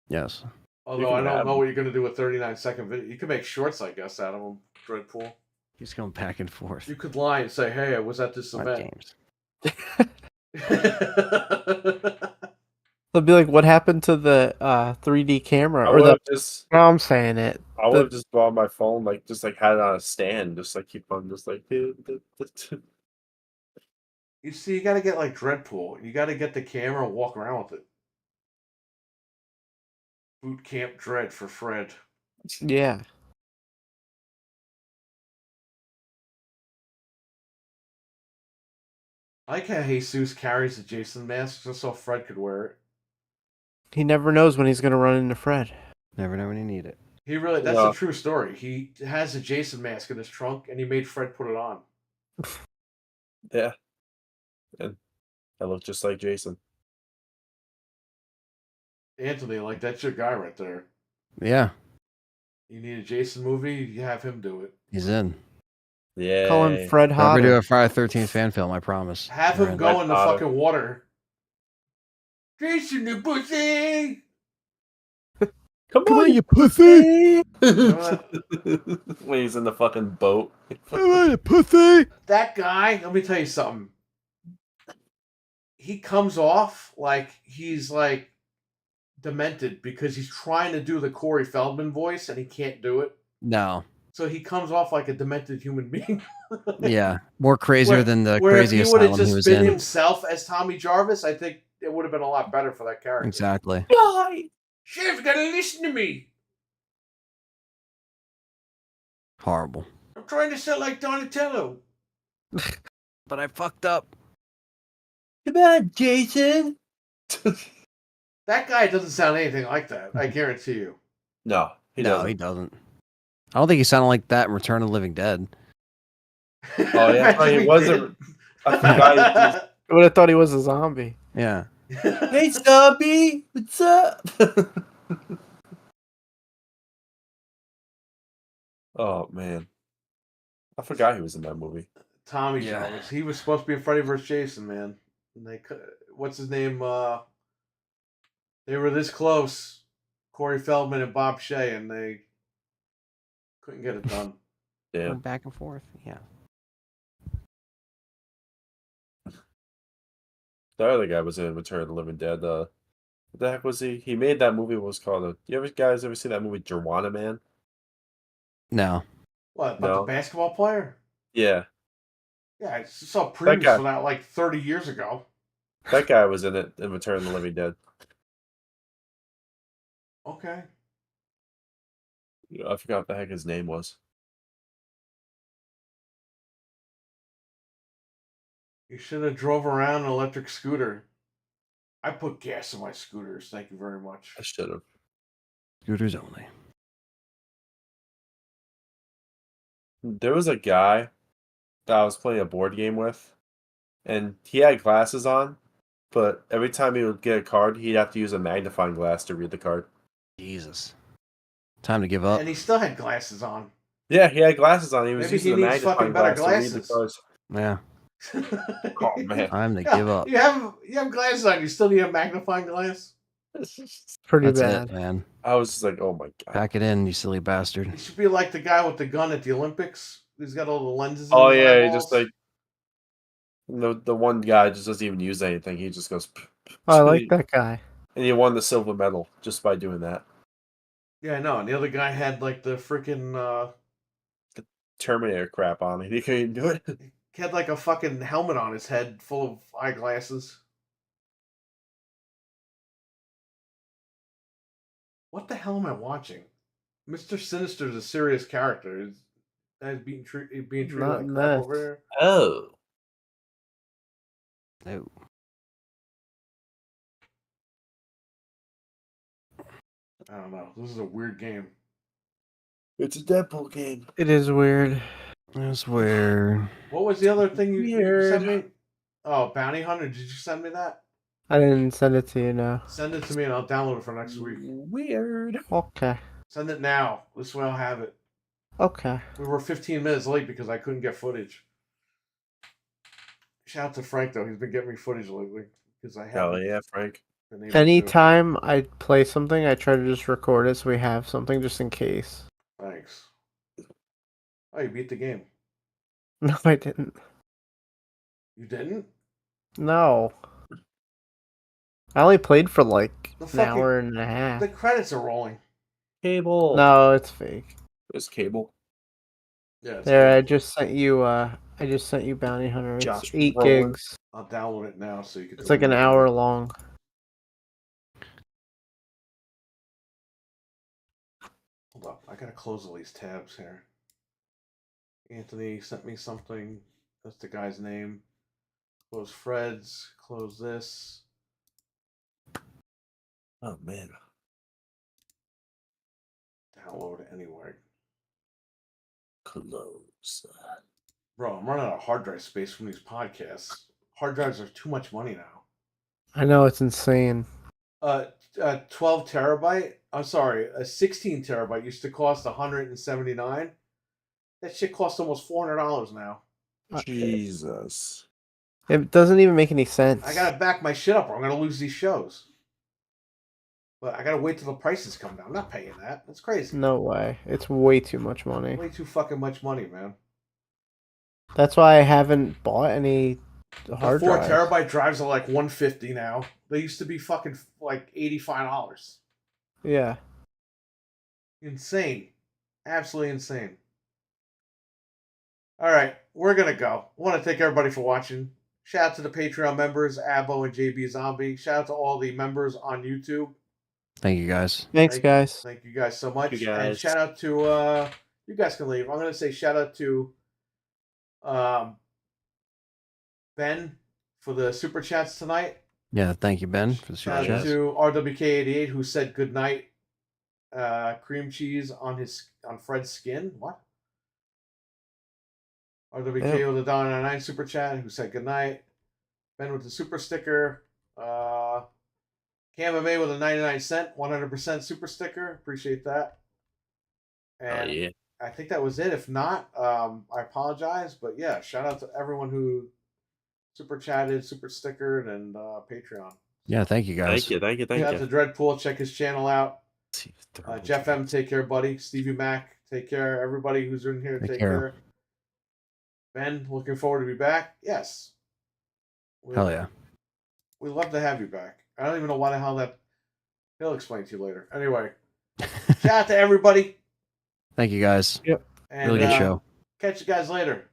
Yes. Although can I don't have know them. what you're gonna do with 39-second video. You can make shorts, I guess, out of them. Dreadpool. He's going back and forth. You could lie and say, "Hey, I was at this Not event." games. They'll be like, what happened to the 3D camera? I Or would the. have just No, I'm saying it. I would have just bought my phone, like just like had it on a stand, just like keep on just like You see, you gotta get like Dreadpool. You gotta get the camera and walk around with it. Boot Camp Dread for Fred. Yeah. I like how Jesus carries the Jason mask just so Fred could wear it. He never knows when he's going to run into Fred. Never know when you need it. He really, that's Yeah. a true story. He has a Jason mask in his trunk and he made Fred put it on. yeah. And I look just like Jason. Anthony, like, that's your guy right there. Yeah, You need a Jason movie, you have him do it. he's in. Yeah. Call him Fred We're gonna do Hodder. a Friday 13th fan film, I promise. Have We're him in. go in the Potter. fucking water. Jason, the pussy! Come Come on, on, you pussy! when he's in the fucking boat. Come on, you pussy! That guy, let me tell you something. He comes off like he's like demented because he's trying to do the Corey Feldman voice and he can't do it. No. So he comes off like a demented human being. Yeah, more crazier Where- than the Where crazy if he would have asylum he just was been in. himself as Tommy Jarvis, I think it would have been a lot better for that character. Exactly. Why? Chef's gotta listen to me. Horrible. I'm trying to sound like Donatello. But I fucked up. Come on, Jason. That guy doesn't sound anything like that. I guarantee you. No, he no, doesn't. he doesn't. I don't think he sounded like that in Return of the Living Dead. Oh yeah, Imagine he we wasn't. did. I forgot. I would have thought he was a zombie. Yeah. Hey, zombie, what's up? Oh man, I forgot he was in that movie. Tommy Yeah. Jarvis. He was supposed to be in Freddy vs. Jason, man. And what's his name? They were this close. Corey Feldman and Bob Shea, and they couldn't get it done. Yeah. Going back and forth. Yeah. The other guy was in Return of the Living Dead. What the heck was he? He made that movie. What was it called? You guys ever see that movie, Joanna Man? No. What, about No. the basketball player? Yeah, Yeah, I saw previews guy. for that like 30 years ago. that guy was in it in Return of the Living Dead. Okay. I forgot what the heck his name was. You should have drove around an electric scooter. I put gas in my scooters. Thank you very much. I should have. Scooters only. There was a guy that I was playing a board game with, and he had glasses on, but every time he would get a card, he'd have to use a magnifying glass to read the card. Jesus. Time to give up. And he still had glasses on. Yeah, he had glasses on. He was Maybe using he the needs magnifying fucking better glass to read the glasses. cards. Yeah. Oh man, Time to Yeah, give up. You have glasses on. You still need a magnifying glass. Pretty That's bad. it, man. I was just like, oh my god. Pack it in, you silly bastard. You should be like the guy with the gun at the Olympics. He's got all the lenses. Oh in his yeah, he eyeballs. just like the one guy just doesn't even use anything. He just goes. Oh, I like that guy. And he won the silver medal just by doing that. Yeah, I know. And the other guy had like the freaking. Terminator crap on it. He couldn't do it. He had like a fucking helmet on his head full of eyeglasses. What the hell am I watching? Mr. Sinister is a serious character. He's being treated Not like crap that. over here. Oh. No. I don't know. This is a weird game. It's a Deadpool game. It is weird. That's weird. What was the other thing you sent Weird. me? Oh, Bounty Hunter. Did you send me that? I didn't send it to you now. Send it to me and I'll download it for next week. Weird. Okay. Send it now. This way I'll have it. Okay. We were 15 minutes late because I couldn't get footage. Shout out to Frank though. He's been getting me footage lately because I Hell haven't yeah, Frank. been able to. Anytime I play something, I try to just record it so we have something just in case. Thanks. Oh, you beat the game. No, I didn't. You didn't? No. I only played for like The an fucking- hour and a half. The credits are rolling. Cable. No, it's fake. It's cable. Yeah. it's There, I good. just sent you. Bounty Hunter. It's Josh 8 Brolin. gigs. I'll download it now so you can. It's like an hour long. Hold up. I gotta close all these tabs here. Anthony sent me something. That's the guy's name. Close Fred's. Close this. Oh man. Download it anywhere. Close. Bro, I'm running out of hard drive space from these podcasts. Hard drives are too much money now. I know, it's insane. 12 terabyte. I'm sorry, a 16 terabyte used to cost $179. That shit costs almost $400 now. Jesus. It doesn't even make any sense. I gotta back my shit up, or I'm gonna lose these shows. But I gotta wait till the prices come down. I'm not paying that. That's crazy. No way. It's way too much money. Way too fucking much money, man. That's why I haven't bought any hard The 4 drives. terabyte drives are like $150 now. They used to be fucking like $85. Yeah. Insane. Absolutely insane. All right, we're going to go. I want to thank everybody for watching. Shout out to the Patreon members, Abo and JB Zombie. Shout out to all the members on YouTube. Thank you guys. Thanks, guys. Thank you guys so much. you And guys. shout out to, you guys can leave. I'm going to say shout out to Ben for the super chats tonight. Yeah, thank you, Ben, for the super Shout out chat. to RWK88 who said good night. Cream cheese on Fred's skin. What? RWK Ew. with the $1.99 super chat who said good night. Ben with the super sticker. KMMA with a 99-cent 100% super sticker. Appreciate that. And yeah. I think that was it. If not, I apologize. But yeah, shout out to everyone who super chatted, super stickered, and Patreon. Yeah, thank you guys. Thank you. Shout out to Dreadpool. Check his channel out. Jeff M, take care, buddy. Stevie Mac, take care. Everybody who's in here, take care. Ben, looking forward to be back. Yes. Hell yeah. We love to have you back. I don't even know why the hell that. He'll explain to you later. Anyway, shout out to everybody. Thank you guys. Yep. And, Really good show. Catch you guys later.